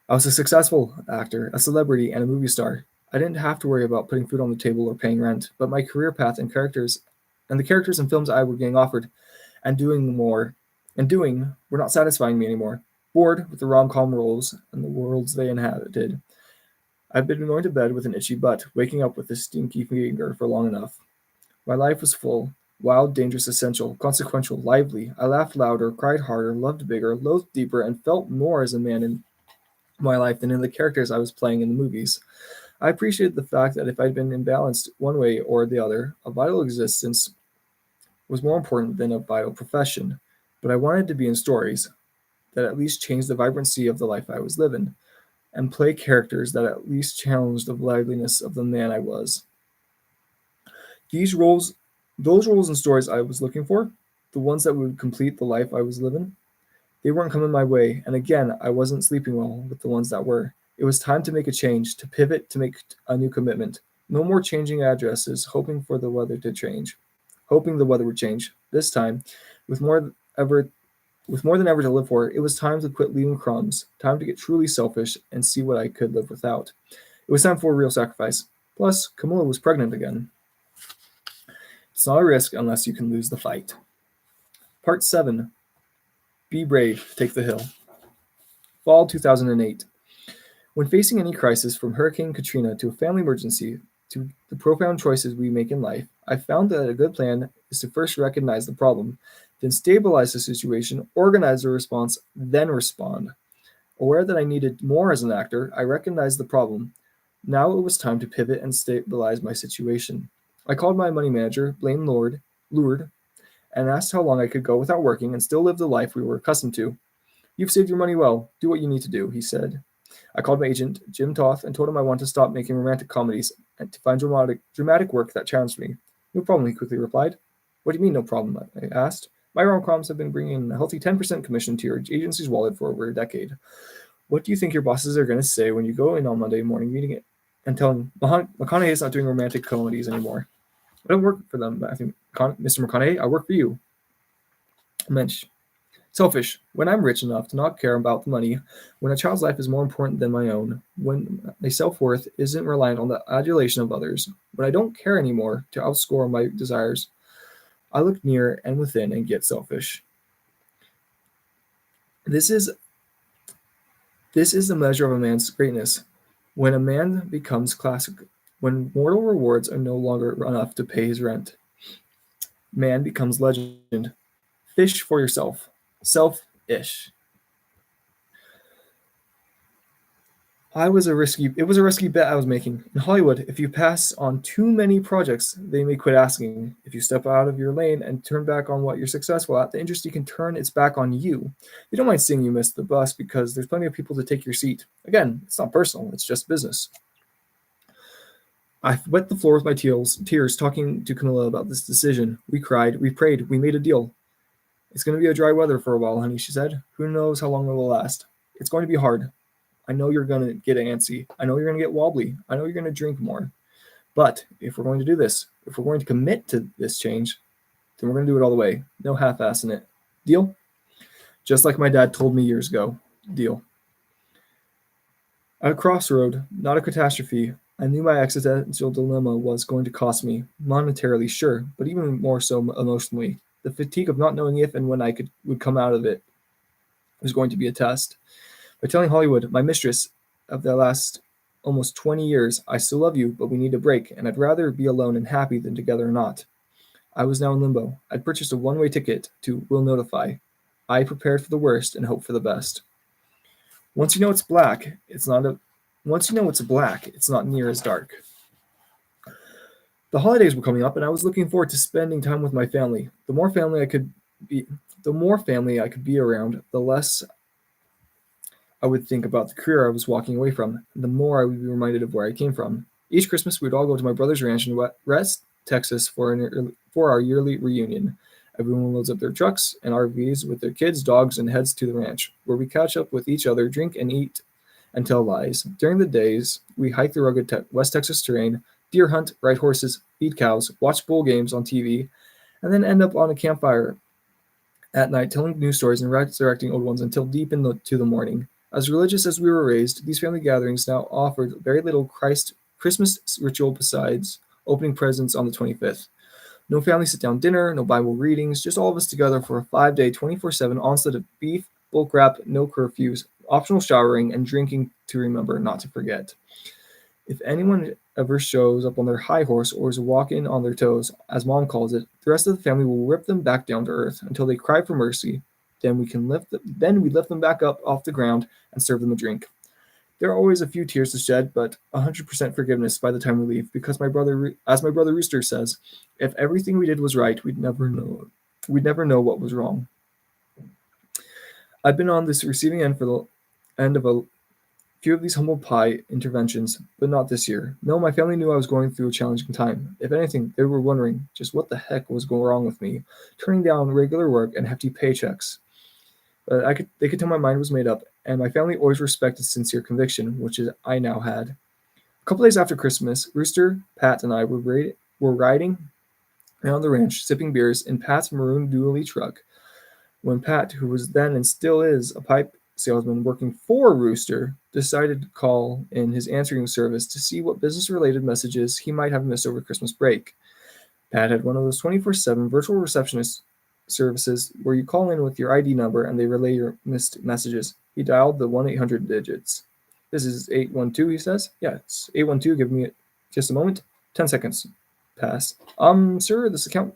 I was a successful actor, a celebrity, and a movie star. I didn't have to worry about putting food on the table or paying rent, but my career path and the characters and films I were getting offered and doing were not satisfying me anymore. Bored with the rom-com roles and the worlds they inhabited. I've been going to bed with an itchy butt, waking up with a stinky finger for long enough. My life was full. Wild, dangerous, essential, consequential, lively. I laughed louder, cried harder, loved bigger, loathed deeper, and felt more as a man in my life than in the characters I was playing in the movies. I appreciated the fact that if I'd been imbalanced one way or the other, a vital existence was more important than a vital profession. But I wanted to be in stories that at least changed the vibrancy of the life I was living, and play characters that at least challenged the liveliness of the man I was. These roles, those roles and stories I was looking for, the ones that would complete the life I was living, they weren't coming my way, and again, I wasn't sleeping well with the ones that were. It was time to make a change, to pivot, to make a new commitment. No more changing addresses, hoping the weather would change. This time, with ever more than ever to live for, it was time to quit leaving crumbs, time to get truly selfish and see what I could live without. It was time for a real sacrifice. Plus, Camilla was pregnant again. It's not a risk unless you can lose the fight. Part 7. Be brave, take the hill. Fall 2008. When facing any crisis, from Hurricane Katrina to a family emergency to the profound choices we make in life, I found that a good plan is to first recognize the problem, then stabilize the situation, organize a response, then respond. Aware that I needed more as an actor, I recognized the problem. Now it was time to pivot and stabilize my situation. I called my money manager, Blaine Lourd, and asked how long I could go without working and still live the life we were accustomed to. You've saved your money well. Do what you need to do, he said. I called my agent, Jim Toth, and told him I wanted to stop making romantic comedies and to find dramatic work that challenged me. No problem, he quickly replied. What do you mean, no problem? I asked. My rom-coms have been bringing in a healthy 10% commission to your agency's wallet for over a decade. What do you think your bosses are going to say when you go in on Monday morning meeting it and tell them McConaughey is not doing romantic comedies anymore? I don't work for them, Mr. McConaughey. I work for you. Mensch. Selfish. When I'm rich enough to not care about the money, when a child's life is more important than my own, when my self-worth isn't reliant on the adulation of others, when I don't care anymore to outscore my desires, I look near and within and get selfish. This is the measure of a man's greatness. When a man becomes classic, when mortal rewards are no longer enough to pay his rent, man becomes legend. Fish for yourself. Self-ish. It was a risky bet I was making. In Hollywood, if you pass on too many projects, they may quit asking. If you step out of your lane and turn back on what you're successful at, the industry can turn its back on you. They don't mind seeing you miss the bus because there's plenty of people to take your seat. Again, it's not personal, it's just business. I wet the floor with my tears talking to Camilla about this decision. We cried, we prayed, we made a deal. It's going to be a dry weather for a while, honey, she said. Who knows how long it will last? It's going to be hard. I know you're going to get antsy. I know you're going to get wobbly. I know you're going to drink more. But if we're going to do this, if we're going to commit to this change, then we're going to do it all the way. No half-assing it. Deal? Just like my dad told me years ago. Deal. At a crossroad, not a catastrophe, I knew my existential dilemma was going to cost me. Monetarily, sure, but even more so emotionally. The fatigue of not knowing if and when I would come out of it was going to be a test. By telling Hollywood, my mistress of the last almost 20 years, I still love you, but we need a break, and I'd rather be alone and happy than together or not. I was now in limbo. I'd purchased a one-way ticket to Will Notify. I prepared for the worst and hoped for the best. Once you know it's black, it's not near as dark. The holidays were coming up, and I was looking forward to spending time with my family. The more family I could be around, the less I would think about the career I was walking away from, and the more I would be reminded of where I came from. Each Christmas, we'd all go to my brother's ranch in West Texas for our yearly reunion. Everyone loads up their trucks and RVs with their kids, dogs, and heads to the ranch, where we catch up with each other, drink and eat, and tell lies. During the days, we hike the rugged West Texas terrain, deer hunt, ride horses, feed cows, watch bull games on TV, and then end up on a campfire at night telling news stories and resurrecting old ones until deep into the morning. As religious as we were raised, these family gatherings now offered very little Christmas ritual besides opening presents on the 25th. No family sit-down dinner, no Bible readings, just all of us together for a 5-day, 24/7 onslaught of beef, bulk wrap, no curfews, optional showering, and drinking to remember, not to forget. If anyone ever shows up on their high horse or is walking on their toes, as mom calls it, the rest of the family will rip them back down to earth until they cry for mercy. Then we lift them back up off the ground and serve them a drink. There are always a few tears to shed, but 100% forgiveness by the time we leave, because as my brother Rooster says, if everything we did was right, we'd never know. We'd never know what was wrong. I've been on this receiving end for the end of a few of these humble pie interventions, but not this year. No, my family knew I was going through a challenging time. If anything, they were wondering just what the heck was going wrong with me, turning down regular work and hefty paychecks. But they could tell my mind was made up, and my family always respected sincere conviction, which I now had. A couple days after Christmas, Rooster, Pat, and I were riding around the ranch, sipping beers in Pat's maroon dually truck, when Pat, who was then and still is a pipe salesman working for Rooster, decided to call in his answering service to see what business-related messages he might have missed over Christmas break. Pat had one of those 24/7 virtual receptionist services where you call in with your ID number and they relay your missed messages. He dialed the 1-800 digits. This is 812, he says. Yeah, it's 812. Give me just a moment. 10 seconds pass. Sir, this account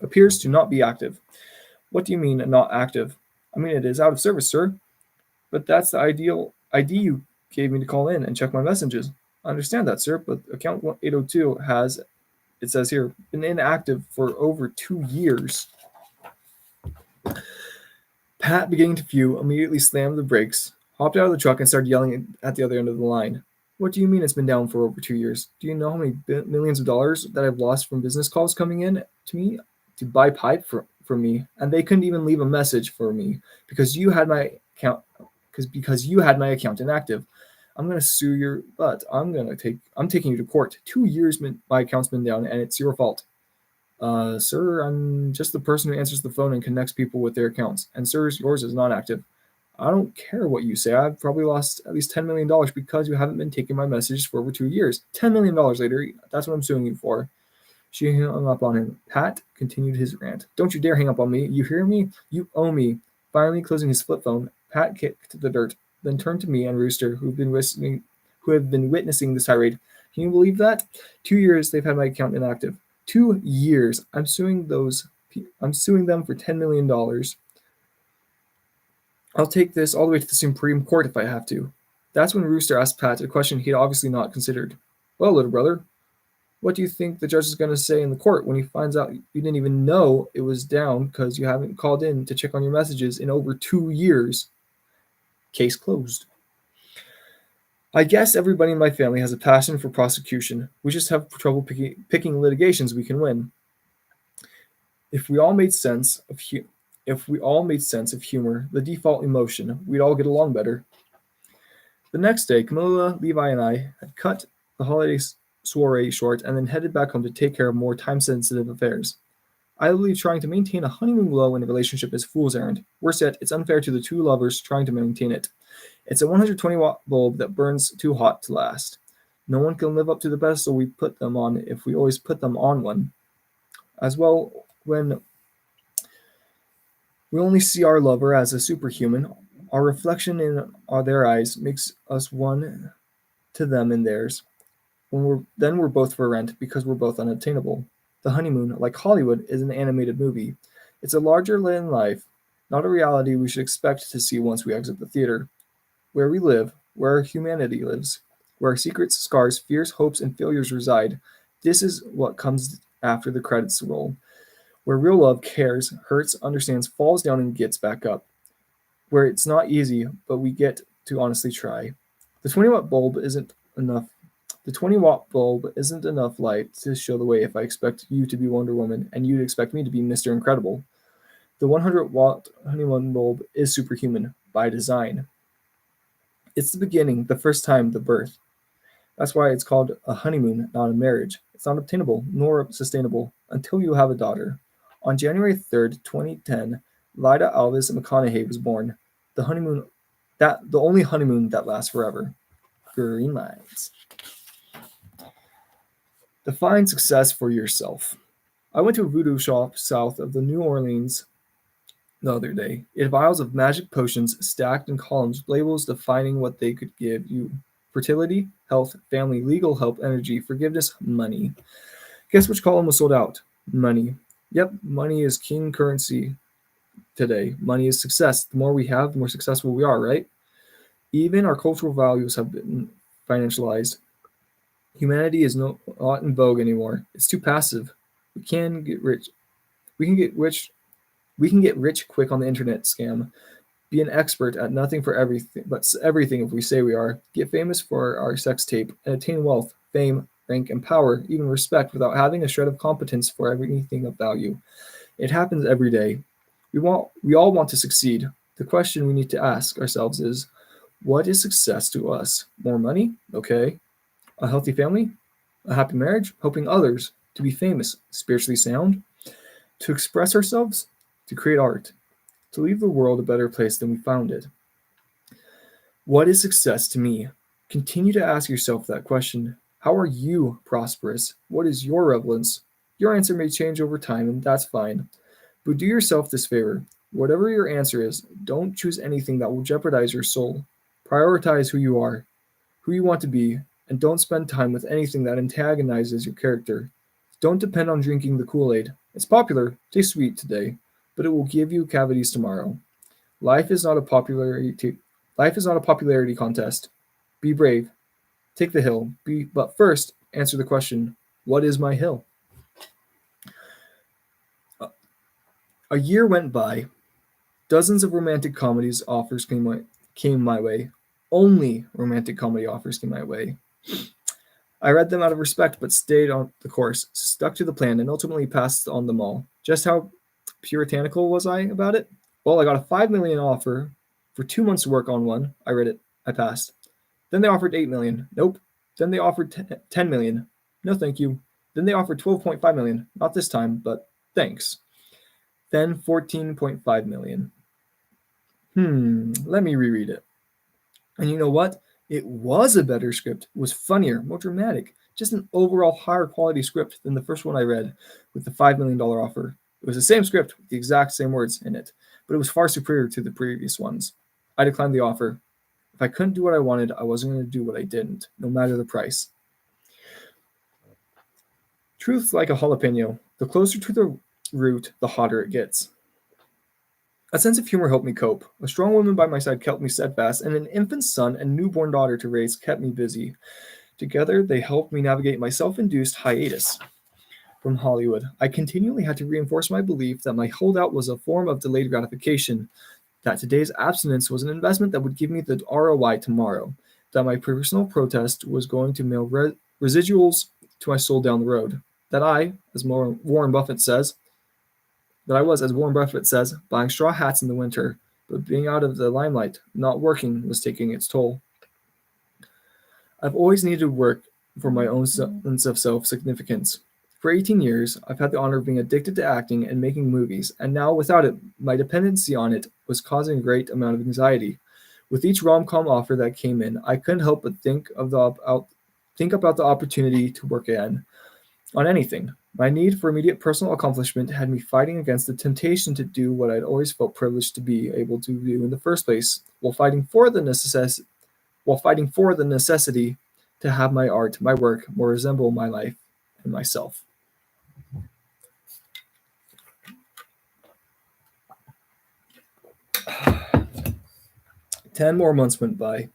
appears to not be active. What do you mean not active? I mean, it is out of service, sir. But that's the ideal ID you gave me to call in and check my messages. I understand that, sir, but account 802 has, it says here, been inactive for over 2 years. Pat, beginning to fume, immediately slammed the brakes, hopped out of the truck, and started yelling at the other end of the line. What do you mean it's been down for over 2 years? Do you know how many millions of dollars that I've lost from business calls coming in to me to buy pipe from me, and they couldn't even leave a message for me because you had my account inactive. I'm gonna sue your butt. I'm taking you to court. 2 years my account's been down, and it's your fault. Sir, I'm just the person who answers the phone and connects people with their accounts. And sir, yours is not active. I don't care what you say. I've probably lost at least $10 million because you haven't been taking my messages for over 2 years. $10 million later, that's what I'm suing you for. She hung up on him. Pat continued his rant. Don't you dare hang up on me. You hear me? You owe me. Finally closing his flip phone, Pat kicked the dirt, then turned to me and Rooster, who have been witnessing this tirade. Can you believe that? 2 years they've had my account inactive. 2 years. I'm suing them for $10 million. I'll take this all the way to the Supreme Court if I have to. That's when Rooster asked Pat a question he'd obviously not considered. Well, little brother, what do you think the judge is going to say in the court when he finds out you didn't even know it was down because you haven't called in to check on your messages in over 2 years? Case closed. I guess everybody in my family has a passion for prosecution. We just have trouble picking litigations we can win. If we all made sense of humor, the default emotion, we'd all get along better. The next day, Camilla, Levi, and I had cut the holiday soiree short and then headed back home to take care of more time-sensitive affairs. I believe trying to maintain a honeymoon glow in a relationship is fool's errand. Worse yet, it's unfair to the two lovers trying to maintain it. It's a 120-watt bulb that burns too hot to last. No one can live up to the pedestal we put them on if we always put them on one. As well, when we only see our lover as a superhuman, our reflection in their eyes makes us one to them in theirs. Then we're both for rent because we're both unobtainable. The honeymoon, like Hollywood, is an animated movie. It's a larger-than life, not a reality we should expect to see once we exit the theater. Where we live, where our humanity lives, where our secrets, scars, fears, hopes, and failures reside, this is what comes after the credits roll. Where real love cares, hurts, understands, falls down, and gets back up. Where it's not easy, but we get to honestly try. The 20-watt bulb isn't enough. The 20-watt bulb isn't enough light to show the way if I expect you to be Wonder Woman and you'd expect me to be Mr. Incredible. The 100-watt honeymoon bulb is superhuman by design. It's the beginning, the first time, the birth. That's why it's called a honeymoon, not a marriage. It's not obtainable nor sustainable until you have a daughter. On January 3rd, 2010, Lyda Alvis McConaughey was born. The only honeymoon that lasts forever. Greenlights. Define success for yourself. I went to a voodoo shop south of the New Orleans the other day. It had vials of magic potions stacked in columns, labels defining what they could give you. Fertility, health, family, legal help, energy, forgiveness, money. Guess which column was sold out? Money. Yep, money is king currency today. Money is success. The more we have, the more successful we are, right? Even our cultural values have been financialized. Humanity is not in vogue anymore. It's too passive. We can get rich. We can get rich. We can get rich quick on the internet scam. Be an expert at nothing for everything, but everything if we say we are. Get famous for our sex tape and attain wealth, fame, rank, and power, even respect, without having a shred of competence for anything of value. It happens every day. We all want to succeed. The question we need to ask ourselves is, what is success to us? More money? Okay. A healthy family? A happy marriage? Helping others? To be famous? Spiritually sound? To express ourselves? To create art? To leave the world a better place than we found it? What is success to me? Continue to ask yourself that question. How are you prosperous? What is your relevance? Your answer may change over time, and that's fine. But do yourself this favor. Whatever your answer is, don't choose anything that will jeopardize your soul. Prioritize who you are, who you want to be, and don't spend time with anything that antagonizes your character. Don't depend on drinking the Kool-Aid. It's popular, tastes sweet today, but it will give you cavities tomorrow. Life is not a popularity contest. Be brave. Take the hill. But first, answer the question, what is my hill? A year went by. Dozens of romantic comedies offers came my way. Only romantic comedy offers came my way. I read them out of respect, but stayed on the course, stuck to the plan, and ultimately passed on them all. Just how puritanical was I about it? Well, I got a $5 million offer for 2 months to work on one. I read it. I passed. Then they offered $8 million. Nope. Then they offered $10 million. No, thank you. Then they offered $12.5 million. Not this time, but thanks. Then $14.5 million. Let me reread it. And you know what? It was a better script. It was funnier, more dramatic. Just an overall higher quality script than the first one I read with the $5 million offer. It was the same script with the exact same words in it, but it was far superior to the previous ones. I declined the offer. If I couldn't do what I wanted, I wasn't going to do what I didn't, no matter the price. Truth's like a jalapeno. The closer to the root, the hotter it gets. A sense of humor helped me cope. A strong woman by my side kept me steadfast, and an infant son and newborn daughter to raise kept me busy. Together, they helped me navigate my self-induced hiatus from Hollywood. I continually had to reinforce my belief that my holdout was a form of delayed gratification, that today's abstinence was an investment that would give me the ROI tomorrow, that my personal protest was going to mail residuals to my soul down the road, that I, as Warren Buffett says, buying straw hats in the winter, but being out of the limelight, not working, was taking its toll. I've always needed work for my own sense of self-significance. For 18 years, I've had the honor of being addicted to acting and making movies, and now without it, my dependency on it was causing a great amount of anxiety. With each rom-com offer that came in, I couldn't help but think about the opportunity to work again on anything. My need for immediate personal accomplishment had me fighting against the temptation to do what I'd always felt privileged to be able to do in the first place, while fighting for the necessity to have my art, my work, more resemble my life and myself. 10 more months went by.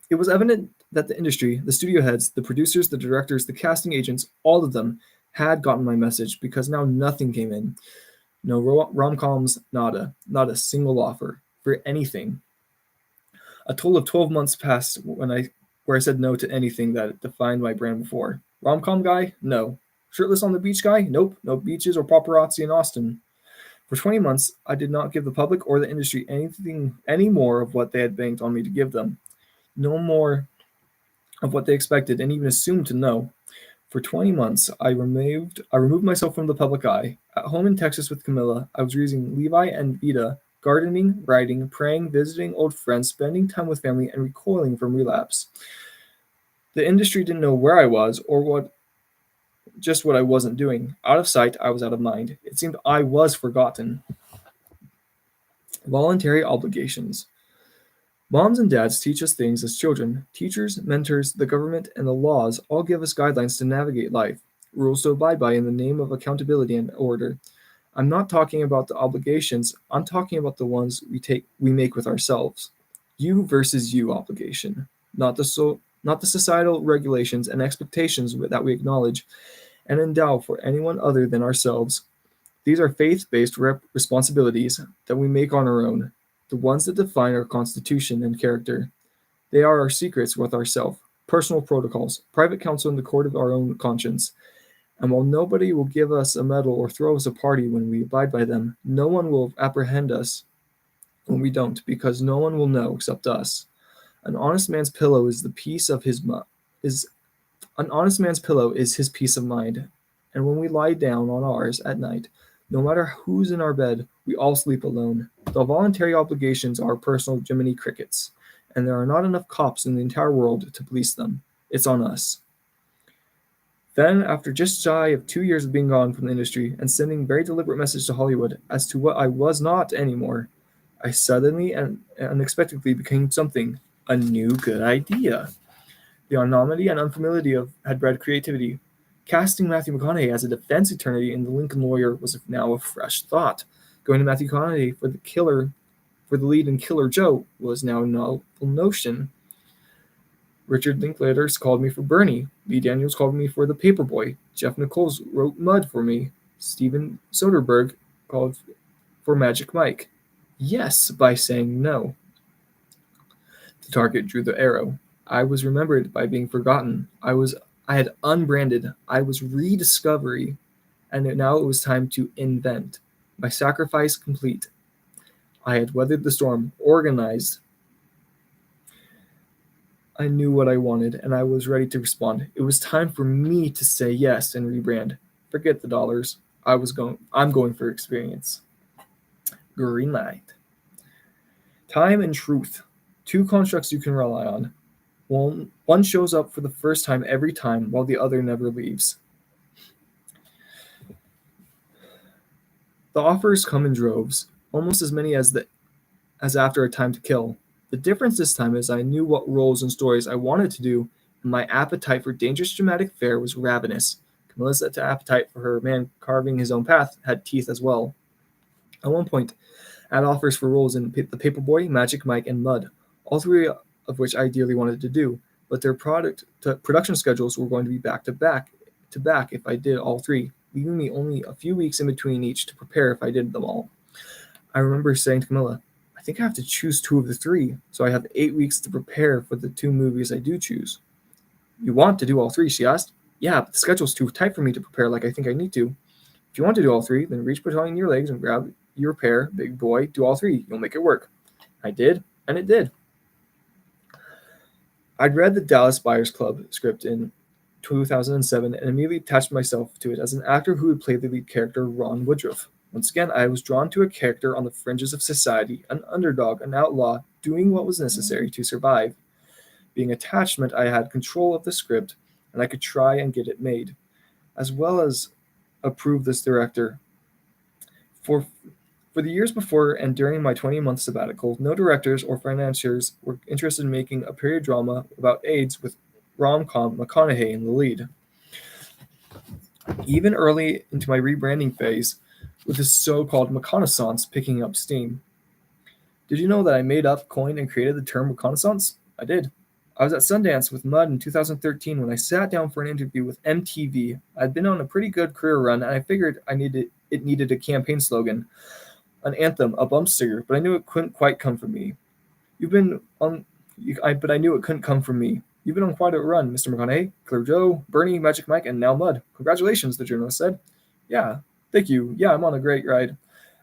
It was evident that the industry, the studio heads, the producers, the directors, the casting agents, all of them had gotten my message, because now nothing came in. No rom-coms, nada. Not a single offer for anything. A total of 12 months passed where I said no to anything that defined my brand before. Rom-com guy? No. Shirtless on the beach guy? Nope. No beaches or paparazzi in Austin. For 20 months, I did not give the public or the industry any more of what they had banked on me to give them. No more of what they expected and even assumed to know. For 20 months, I removed myself from the public eye. At home in Texas with Camilla, I was raising Levi and Vita, gardening, writing, praying, visiting old friends, spending time with family, and recoiling from relapse. The industry didn't know where I was or what I wasn't doing. Out of sight, I was out of mind. It seemed I was forgotten. Voluntary obligations. Moms and dads teach us things as children. Teachers, mentors, the government, and the laws all give us guidelines to navigate life, rules to abide by in the name of accountability and order. I'm not talking about the obligations, I'm talking about the ones we make with ourselves. You versus you obligation, not the societal regulations and expectations that we acknowledge and endow for anyone other than ourselves. These are faith-based responsibilities that we make on our own, the ones that define our constitution and character. They are our secrets with ourself, personal protocols, private counsel in the court of our own conscience. And while nobody will give us a medal or throw us a party when we abide by them, no one will apprehend us when we don't, because no one will know except us. An honest man's pillow is the peace of his is an honest man's pillow is his peace of mind. And when we lie down on ours at night, no matter who's in our bed, we all sleep alone. The voluntary obligations are personal Jiminy Crickets, and there are not enough cops in the entire world to police them. It's on us. Then, after just shy of 2 years of being gone from the industry and sending very deliberate message to Hollywood as to what I was not anymore, I suddenly and unexpectedly became something, a new good idea. The anonymity and unfamiliarity had bred creativity. Casting Matthew McConaughey as a defense attorney in The Lincoln Lawyer was now a fresh thought. Going to Matthew McConaughey for the lead in Killer Joe was now a novel notion. Richard Linklater's called me for Bernie. Lee Daniels called me for The Paperboy. Jeff Nichols wrote Mud for me. Steven Soderbergh called for Magic Mike. Yes, by saying no. The target drew the arrow. I was remembered by being forgotten. I had unbranded. I was rediscovery. And now it was time to invent. My sacrifice complete. I had weathered the storm, organized. I knew what I wanted, and I was ready to respond. It was time for me to say yes and rebrand. Forget the dollars. I'm going for experience. Greenlight. Time and truth. Two constructs you can rely on. One shows up for the first time every time, while the other never leaves. The offers come in droves, almost as many as after A Time to Kill. The difference this time is I knew what roles and stories I wanted to do, and my appetite for dangerous dramatic fare was ravenous. Camilla's appetite for her man carving his own path had teeth as well. At one point, I had offers for roles in The Paperboy, Magic Mike, and Mud, all three of which I ideally wanted to do, but their production schedules were going to be back to back if I did all three, leaving me only a few weeks in between each to prepare if I did them all. I remember saying to Camilla, I think I have to choose two of the three, so I have 8 weeks to prepare for the 2 movies I do choose. You want to do all 3, she asked. Yeah, but the schedule's too tight for me to prepare like I think I need to. If you want to do all 3, then reach between your legs and grab your pair, big boy, do all 3. You'll make it work. I did, and it did. I'd read the Dallas Buyers Club script in 2007 and immediately attached myself to it as an actor who would play the lead character, Ron Woodruff. Once again, I was drawn to a character on the fringes of society, an underdog, an outlaw, doing what was necessary to survive. Being attached meant I had control of the script, and I could try and get it made, as well as approve this director. For the years before and during my 20-month sabbatical, no directors or financiers were interested in making a period drama about AIDS with rom-com McConaughey in the lead. Even early into my rebranding phase, with the so-called reconnaissance picking up steam. Did you know that I made up, coined, and created the term reconnaissance? I did. I was at Sundance with Mud in 2013 when I sat down for an interview with MTV. I'd been on a pretty good career run, and I figured it needed a campaign slogan, an anthem, a bump sticker, but I knew it couldn't quite come from me. But I knew it couldn't come from me. You've been on quite a run, Mr. McConaughey. Killer Joe, Bernie, Magic Mike, and now Mud. Congratulations, the journalist said. Yeah, thank you. Yeah, I'm on a great ride.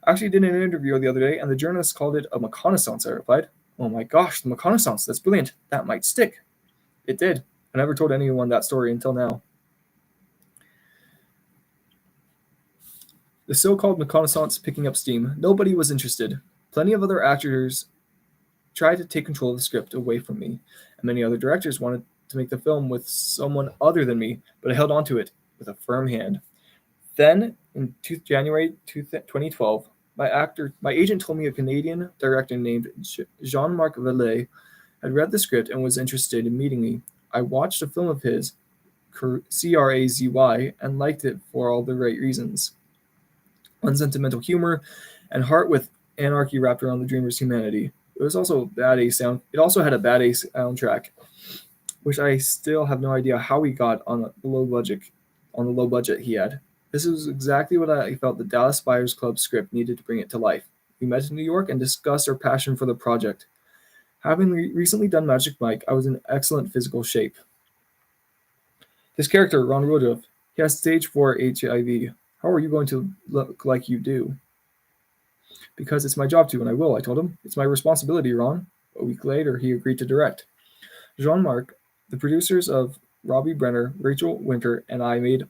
I actually did an interview the other day, and the journalist called it a reconnaissance, I replied. Oh my gosh, the reconnaissance, that's brilliant. That might stick. It did. I never told anyone that story until now. The so-called reconnaissance picking up steam. Nobody was interested. Plenty of other actors tried to take control of the script away from me, and many other directors wanted to make the film with someone other than me, but I held on to it with a firm hand. Then, in January 2012, My agent told me a Canadian director named Jean-Marc Vallée had read the script and was interested in meeting me. I watched a film of his, Crazy, and liked it for all the right reasons. Unsentimental humor and heart with anarchy wrapped around the dreamer's humanity. It also had a bad A soundtrack, which I still have no idea how he got on the low budget he had. This was exactly what I felt the Dallas Buyers Club script needed to bring it to life. We met in New York and discussed our passion for the project. Having recently done Magic Mike, I was in excellent physical shape. This character, Ron Woodruff, he has stage 4 HIV. How are you going to look like you do? Because it's my job to, and I will, I told him. It's my responsibility, Ron. A week later, he agreed to direct. Jean-Marc, the producers of Robbie Brenner, Rachel Winter, and I made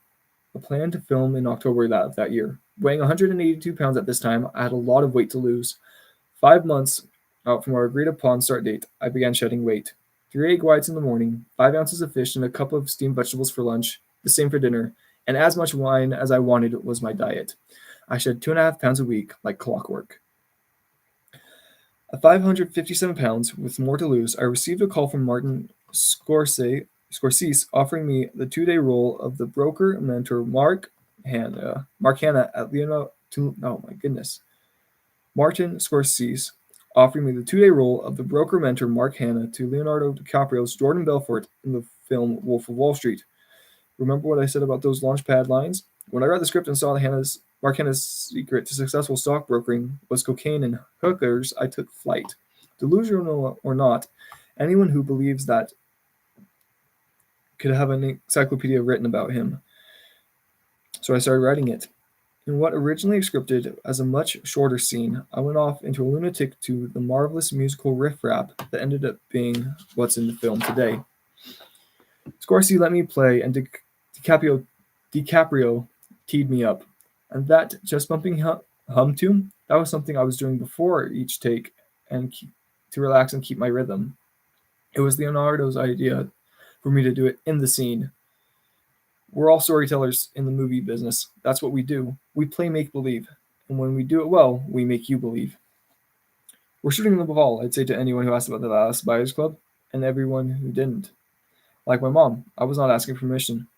a plan to film in October of that year. Weighing 182 pounds at this time, I had a lot of weight to lose. 5 months out from our agreed upon start date, I began shedding weight. 3 egg whites in the morning, 5 ounces of fish, and a cup of steamed vegetables for lunch, the same for dinner, and as much wine as I wanted was my diet. I shed 2.5 pounds a week, like clockwork. At 557 pounds, with more to lose, I received a call from Martin Scorsese offering me the 2-day role of the broker mentor Mark Hanna at Leonardo. Oh my goodness. Martin Scorsese offering me the 2-day role of the broker mentor Mark Hanna to Leonardo DiCaprio's Jordan Belfort in the film Wolf of Wall Street. Remember what I said about those launchpad lines? When I read the script and saw Mark Hanna's secret to successful stockbrokering was cocaine and hookers, I took flight. Delusional or not, anyone who believes that could have an encyclopedia written about him. So I started writing it. In what originally scripted as a much shorter scene, I went off into a lunatic to the marvelous musical riff-raff that ended up being what's in the film today. Scorsese let me play, and DiCaprio teed me up. And that just bumping hum tune, that was something I was doing before each take and to relax and keep my rhythm. It was Leonardo's idea for me to do it in the scene. We're all storytellers in the movie business. That's what we do. We play make-believe. And when we do it well, we make you believe. We're shooting the ball, I'd say to anyone who asked about the Dallas Buyers Club, and everyone who didn't. Like my mom, I was not asking permission.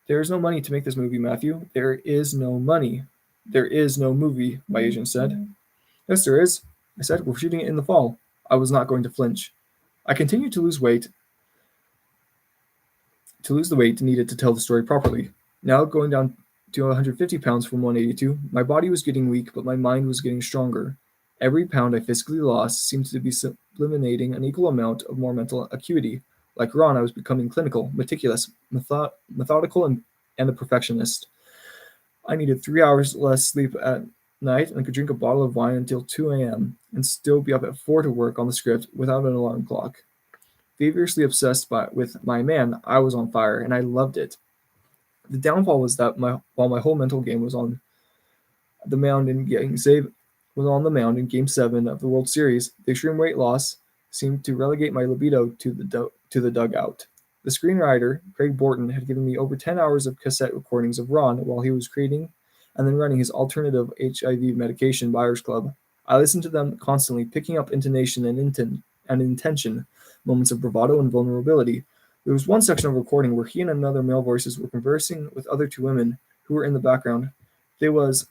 There is no money to make this movie, Matthew. There is no money. There is no movie, my agent said. Yes, there is. I said, we're shooting it in the fall. I was not going to flinch. I continued to lose weight. To lose the weight needed to tell the story properly. Now going down to 150 pounds from 182, my body was getting weak, but my mind was getting stronger. Every pound I physically lost seemed to be sublimating an equal amount of more mental acuity. Like Ron, I was becoming clinical, meticulous, methodical, and a perfectionist. I needed 3 hours less sleep at night and could drink a bottle of wine until 2 a.m. and still be up at 4 to work on the script without an alarm clock. Feverishly obsessed with my man, I was on fire, and I loved it. The downfall was that while my whole mental game was on the mound in Game 7 of the World Series, the extreme weight loss seemed to relegate my libido to the dugout. The screenwriter, Craig Borton, had given me over 10 hours of cassette recordings of Ron while he was creating and then running his alternative HIV medication Buyers Club. I listened to them constantly, picking up intonation and intention, moments of bravado and vulnerability. There was one section of recording where he and another male voices were conversing with other 2 women who were in the background. There was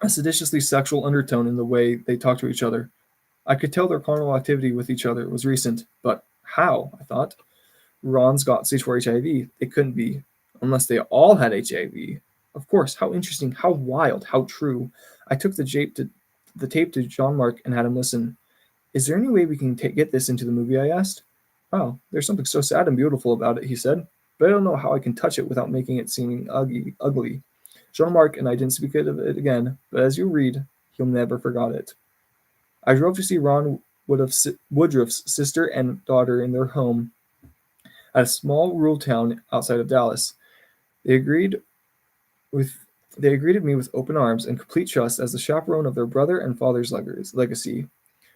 a seditiously sexual undertone in the way they talked to each other. I could tell their carnal activity with each other was recent, but how? I thought. Ron's got stage 4 HIV. They couldn't be, unless they all had HIV. Of course, how interesting, how wild, how true. I took the tape to Jean-Marc and had him listen. Is there any way we can get this into the movie, I asked. Oh, there's something so sad and beautiful about it, he said, but I don't know how I can touch it without making it seem ugly. Jean-Marc and I didn't speak of it again, but as you read, he'll never forget it. I drove to see Ron Woodruff's sister and daughter in their home at a small rural town outside of Dallas. They greeted me with open arms and complete trust as the chaperone of their brother and father's legacy.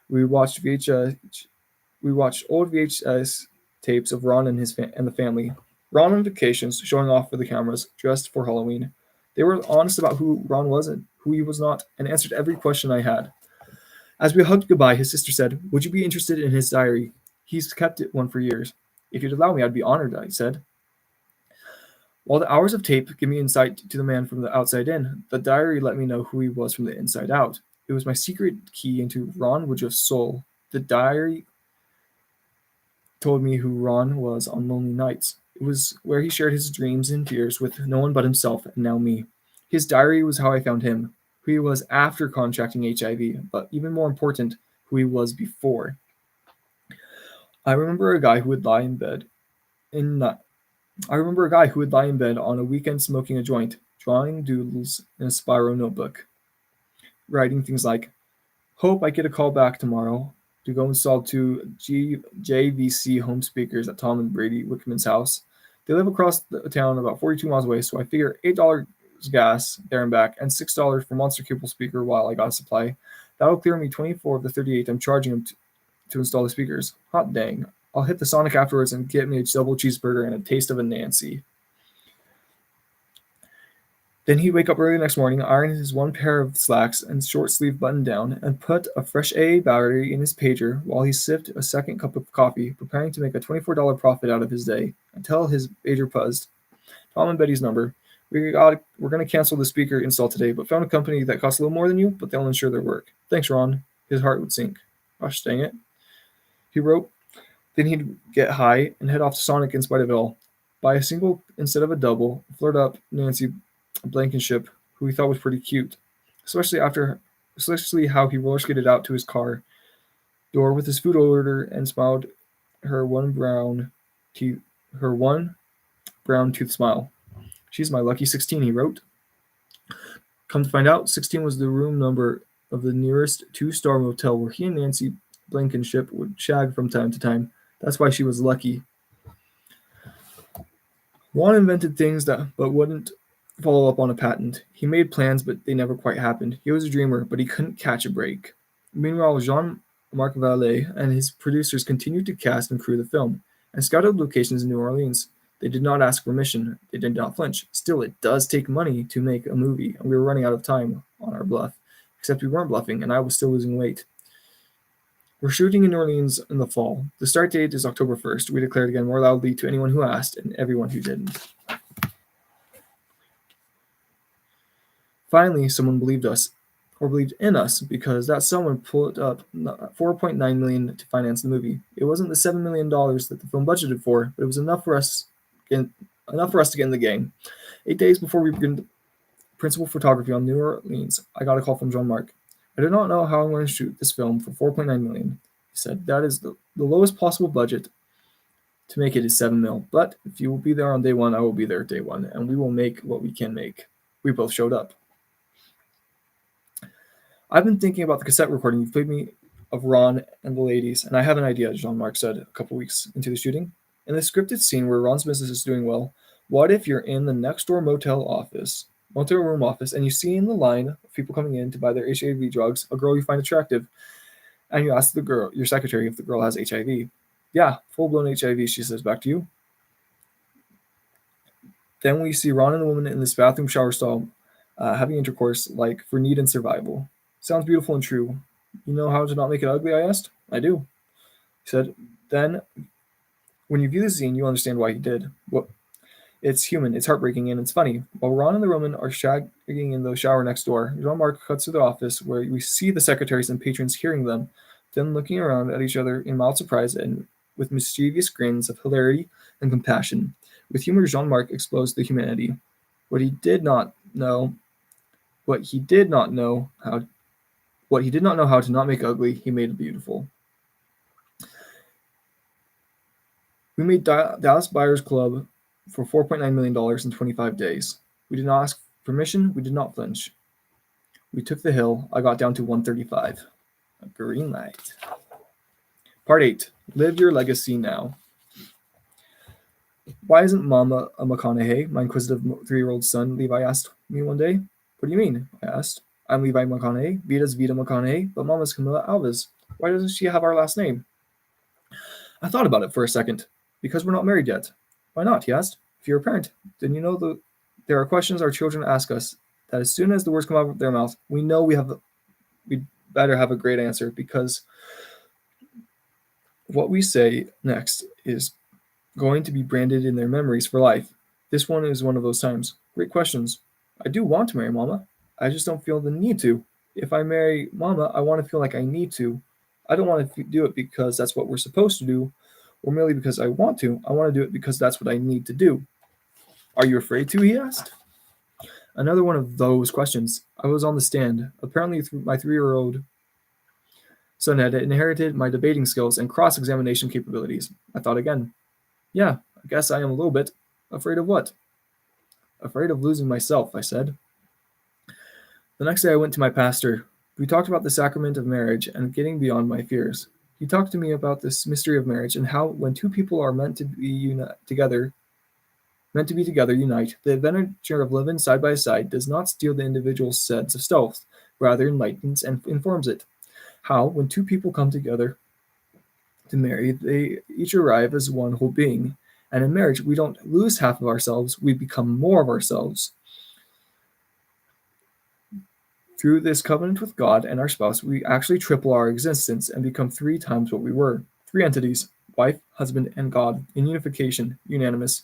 We watched old VHS tapes of Ron and the family. Ron on vacations, showing off for the cameras, dressed for Halloween. They were honest about who Ron was and who he was not, and answered every question I had. As we hugged goodbye, his sister said, "Would you be interested in his diary? He's kept one for years." "If you'd allow me, I'd be honored," I said. While the hours of tape give me insight to the man from the outside in, the diary let me know who he was from the inside out. It was my secret key into Ron Woodruff's soul. The diary told me who Ron was on lonely nights. It was where he shared his dreams and fears with no one but himself and now me. His diary was how I found him, who he was after contracting HIV, but even more important, who he was before. I remember a guy who would lie in bed in I remember a guy who would lie in bed on a weekend smoking a joint, drawing doodles in a spiral notebook, writing things like, "Hope I get a call back tomorrow to go install two JVC home speakers at Tom and Brady Wickman's house. They live across the town about 42 miles away, so I figure $8 gas there and back and $6 for monster cable speaker while I got a supply. That'll clear me 24 of the 38 I'm charging him to install the speakers. Hot dang. I'll hit the Sonic afterwards and get me a double cheeseburger and a taste of a Nancy." Then he'd wake up early the next morning, iron his one pair of slacks and short sleeve button down, and put a fresh AA battery in his pager while he sipped a second cup of coffee, preparing to make a $24 profit out of his day, until his pager buzzed. "Tom and Betty's number. We're going to cancel the speaker install today, but found a company that costs a little more than you, but they'll ensure their work. Thanks, Ron." His heart would sink. Gosh dang it. He wrote. Then he'd get high and head off to Sonic in spite of it all. Buy a single instead of a double, flirt up Nancy Blankenship, who he thought was pretty cute, especially how he roller skated out to his car door with his food order and smiled her one brown tooth smile. "She's my lucky 16," he wrote. Come to find out, 16 was the room number of the nearest two-star motel where he and Nancy Blankenship would shag from time to time. That's why she was lucky. Ron invented things but wouldn't follow up on a patent. He made plans, but they never quite happened. He was a dreamer, but he couldn't catch a break. Meanwhile, Jean-Marc Vallée and his producers continued to cast and crew the film, and scouted locations in New Orleans. They did not ask permission. They did not flinch. Still, it does take money to make a movie, and we were running out of time on our bluff. Except we weren't bluffing, and I was still losing weight. We're shooting in New Orleans in the fall. The start date is October 1st. We declared again more loudly to anyone who asked and everyone who didn't. Finally, someone believed us, or believed in us, because that someone pulled up $4.9 million to finance the movie. It wasn't the $7 million that the film budgeted for, but it was enough for us to get in the game. 8 days before we began principal photography on New Orleans, I got a call from Jean-Marc. "I do not know how I'm going to shoot this film for $4.9 million. He said, "That is the lowest possible budget to make it is $7 million. But if you will be there on day one, I will be there day one, and we will make what we can make." We both showed up. "I've been thinking about the cassette recording you played me of Ron and the ladies, and I have an idea," Jean-Marc said a couple weeks into the shooting. "In the scripted scene where Ron's business is doing well, what if you're in the next door motel room office, and you see in the line of people coming in to buy their HIV drugs a girl you find attractive, and you ask your secretary, if the girl has HIV. 'Yeah, full-blown HIV,' she says back to you. Then we see Ron and the woman in this bathroom shower stall having intercourse, like for need and survival. Sounds beautiful and true. You know how to not make it ugly?" I asked. "I do," he said. "Then, when you view the scene, you'll understand why he did. It's human, it's heartbreaking, and it's funny. While Ron and the woman are shagging in the shower next door, Jean-Marc cuts to the office where we see the secretaries and patrons hearing them, then looking around at each other in mild surprise and with mischievous grins of hilarity and compassion. With humor, Jean-Marc exposed the humanity. What he did not know how to not make ugly, he made beautiful. We made Dallas Buyers Club for $4.9 million in 25 days. We did not ask permission. We did not flinch. We took the hill. I got down to 135. A green light. Part 8. Live your legacy now. "Why isn't Mama a McConaughey?" my inquisitive 3-year-old son, Levi, asked me one day. "What do you mean?" I asked. "I'm Levi McConaughey. Vita's Vita McConaughey, but Mama's Camilla Alves. Why doesn't she have our last name?" I thought about it for a second. "Because we're not married yet." "Why not?" he asked. "If you're a parent, then you know There are questions our children ask us that as soon as the words come out of their mouth, we know we better have a great answer, because what we say next is going to be branded in their memories for life. This one is one of those times. Great questions. I do want to marry Mama. I just don't feel the need to. If I marry Mama, I want to feel like I need to. I don't want to do it because that's what we're supposed to do, or merely because I want to. I want to do it because that's what I need to do. Are you afraid to? He asked. Another one of those questions. I was on the stand. Apparently, my 3-year-old son had inherited my debating skills and cross examination capabilities. I thought again. Yeah, I guess I am a little bit. Afraid of what? Afraid of losing myself, I said. The next day I went to my pastor. We talked about the sacrament of marriage and getting beyond my fears. He talked to me about this mystery of marriage and how when two people are meant to be together, unite. The adventure of living side by side does not steal the individual's sense of self, rather enlightens and informs it. How, when two people come together to marry, they each arrive as one whole being. And in marriage, we don't lose half of ourselves, we become more of ourselves. Through this covenant with God and our spouse, we actually triple our existence and become 3 times what we were. 3 entities, wife, husband, and God, in unification, unanimous.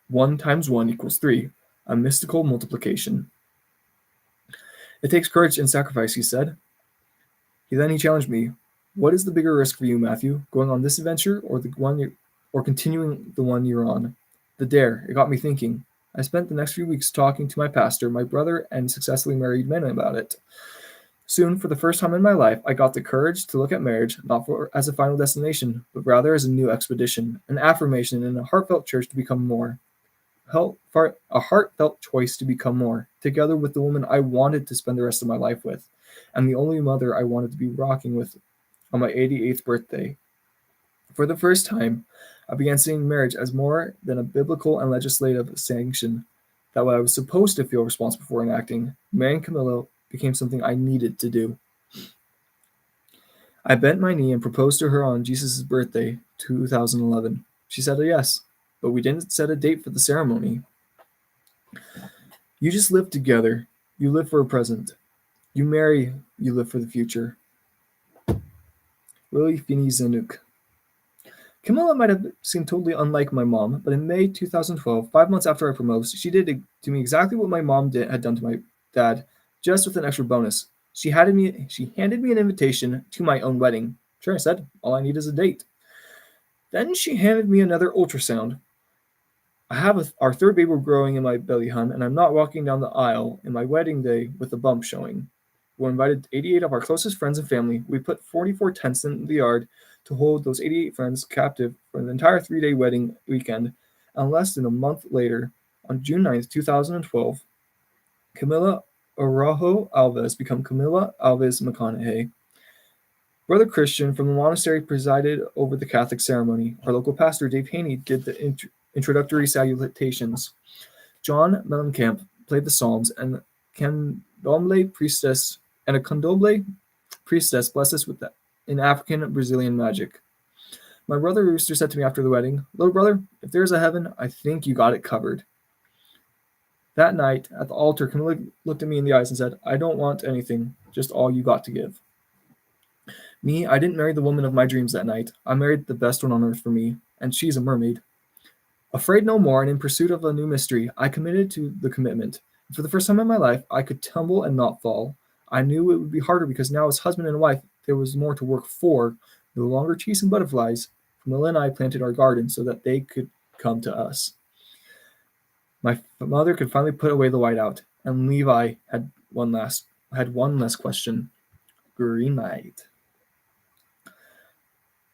1 times 1 equals 3, a mystical multiplication. It takes courage and sacrifice, he said. Then he challenged me. What is the bigger risk for you, Matthew, going on this adventure or continuing the one you're on? The dare. It got me thinking. I spent the next few weeks talking to my pastor, my brother, and successfully married men about it. Soon, for the first time in my life, I got the courage to look at marriage not as a final destination, but rather as a new expedition, an affirmation in a heartfelt church to become more. A heartfelt choice to become more, together with the woman I wanted to spend the rest of my life with, and the only mother I wanted to be rocking with on my 88th birthday. For the first time, I began seeing marriage as more than a biblical and legislative sanction, that what I was supposed to feel responsible for enacting. Marrying Camilla became something I needed to do. I bent my knee and proposed to her on Jesus' birthday, 2011. She said yes, but we didn't set a date for the ceremony. You just live together. You live for a present. You marry, you live for the future. Willie Finney Zanuck. Camilla might have seemed totally unlike my mom, but in May 2012, 5 months after I proposed, she did to me exactly what my mom had done to my dad, just with an extra bonus. She handed me an invitation to my own wedding. Sure, I said, all I need is a date. Then she handed me another ultrasound. I have our 3rd baby growing in my belly, hun, and I'm not walking down the aisle in my wedding day with a bump showing. We invited 88 of our closest friends and family. We put 44 tents in the yard to hold those 88 friends captive for an entire 3-day wedding weekend. And less than a month later, on June 9th, 2012, Camila Araujo Alves became Camila Alves McConaughey. Brother Christian from the monastery presided over the Catholic ceremony. Our local pastor, Dave Haney, did the introductory salutations. John Mellencamp played the psalms, and candomblé priestess blessed us with that in African Brazilian magic. My brother Rooster said to me after the wedding, "Little brother, if there's a heaven, I think you got it covered." That night, at the altar, Camilla looked at me in the eyes and said, "I don't want anything, just all you got to give." Me, I didn't marry the woman of my dreams that night. I married the best one on earth for me, and she's a mermaid. Afraid no more and in pursuit of a new mystery, I committed to the commitment. For the first time in my life, I could tumble and not fall. I knew it would be harder because now as husband and wife, there was more to work for, no longer chasing butterflies. Camilla and I planted our garden so that they could come to us. My mother could finally put away the whiteout, and Levi had one less question. Greenlight.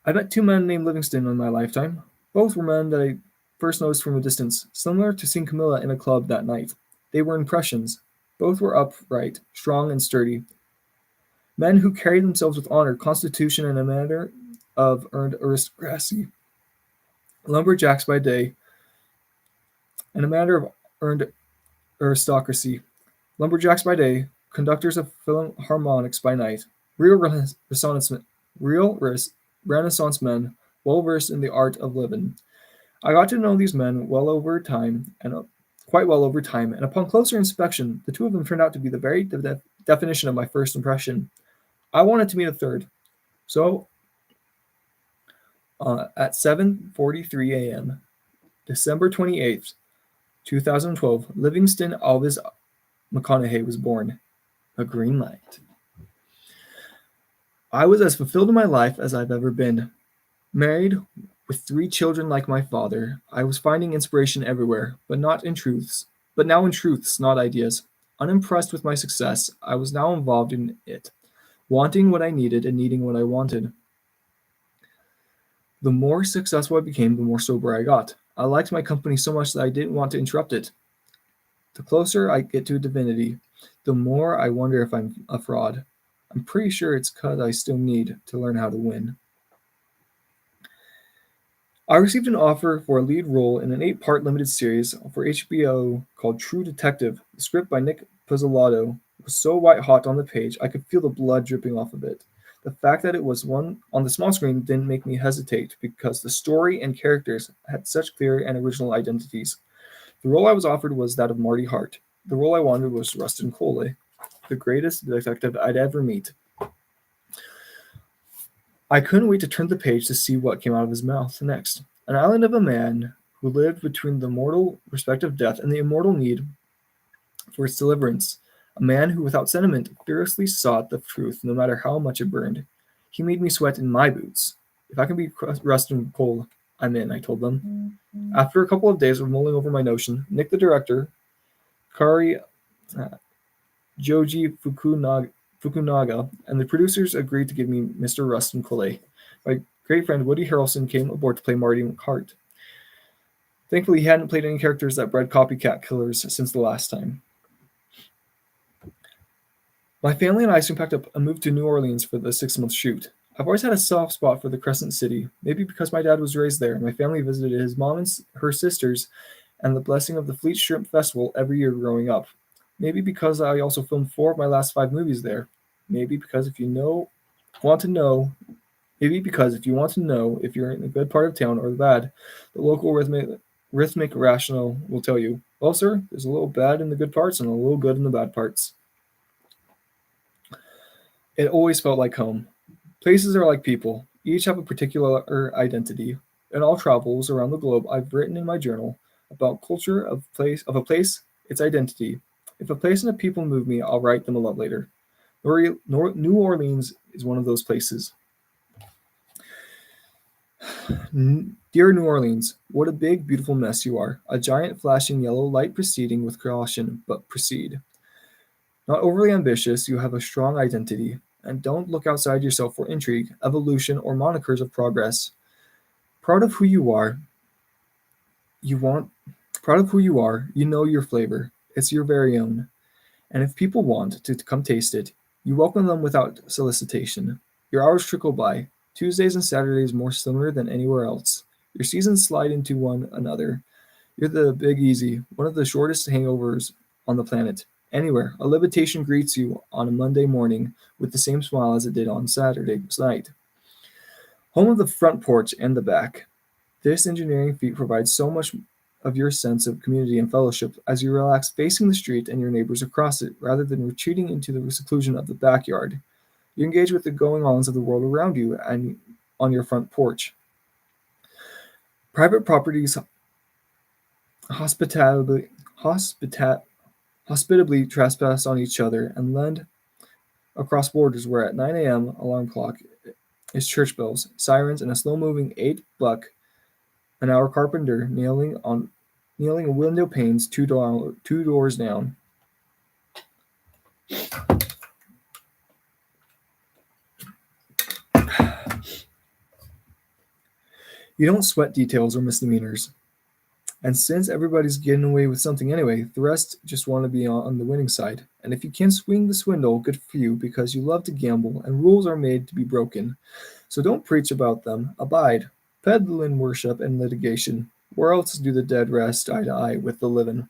I met 2 men named Livingston in my lifetime. Both were men that I first noticed from a distance, similar to seeing Camilla in a club that night. They were impressions. Both were upright, strong, and sturdy. Men who carried themselves with honor, constitution, and a manner of earned aristocracy. Lumberjacks by day, and a manner of earned aristocracy. Lumberjacks by day, conductors of philharmonics by night. Real Renaissance men, well versed in the art of living. I got to know these men well over time, and quite well over time, and upon closer inspection, the two of them turned out to be the very definition of my first impression. I wanted to meet a third. So, at 7:43 a.m., December 28th, 2012, Livingston Alvis McConaughey was born. A green light. I was as fulfilled in my life as I've ever been. Married, with 3 children like my father, I was finding inspiration everywhere, but now in truths, not ideas. Unimpressed with my success, I was now involved in it, wanting what I needed and needing what I wanted. The more successful I became, the more sober I got. I liked my company so much that I didn't want to interrupt it. The closer I get to divinity, the more I wonder if I'm a fraud. I'm pretty sure it's because I still need to learn how to win. I received an offer for a lead role in an 8-part limited series for HBO called True Detective. The script by Nick Pizzolatto was so white hot on the page I could feel the blood dripping off of it. The fact that it was one on the small screen didn't make me hesitate because the story and characters had such clear and original identities. The role I was offered was that of Marty Hart. The role I wanted was Rustin Coley, the greatest detective I'd ever meet. I couldn't wait to turn the page to see what came out of his mouth next. An island of a man who lived between the mortal respect of death and the immortal need for its deliverance. A man who, without sentiment, fearlessly sought the truth no matter how much it burned. He made me sweat in my boots. If I can be Rustin Cole, I'm in, I told them. After a couple of days of mulling over my notion, Nick the director, Kari Joji Fukunaga, and the producers agreed to give me Mr. Rustin Cole. My great friend Woody Harrelson came aboard to play Marty Hart. Thankfully, he hadn't played any characters that bred copycat killers since the last time. My family and I soon packed up and moved to New Orleans for the 6-month shoot. I've always had a soft spot for the Crescent City, maybe because my dad was raised there. My family visited his mom and her sisters and the blessing of the Fleet Shrimp Festival every year growing up. Maybe because I also filmed 4 of my last 5 movies there. Maybe because if you want to know if you're in a good part of town or the bad, the local rhythmic rational will tell you, well, sir, there's a little bad in the good parts and a little good in the bad parts. It always felt like home. Places are like people. Each have a particular identity. In all travels around the globe, I've written in my journal about culture of a place, its identity. If a place and a people move me, I'll write them a love letter. New Orleans is one of those places. Dear New Orleans, what a big, beautiful mess you are. A giant flashing yellow light proceeding with caution, but proceed. Not overly ambitious, you have a strong identity, and don't look outside yourself for intrigue, evolution, or monikers of progress. Proud of who you are, you know your flavor. It's your very own. And if people want to come taste it, you welcome them without solicitation. Your hours trickle by, Tuesdays and Saturdays more similar than anywhere else. Your seasons slide into one another. You're the Big Easy, one of the shortest hangovers on the planet. Anywhere, a levitation greets you on a Monday morning with the same smile as it did on Saturday night. Home of the front porch and the back. This engineering feat provides so much of your sense of community and fellowship as you relax facing the street and your neighbors across it, rather than retreating into the seclusion of the backyard. You engage with the going-ons of the world around you and on your front porch. Private properties hospitably trespass on each other and lend across borders where at 9 a.m. alarm clock is church bells, sirens, and a slow-moving $8-an-hour carpenter nailing window panes 2 doors down. You don't sweat details or misdemeanors. And since everybody's getting away with something anyway, the rest just want to be on the winning side. And if you can swing the swindle, good for you, because you love to gamble, and rules are made to be broken. So don't preach about them. Abide. Peddle in worship and litigation. Where else do the dead rest eye to eye with the living?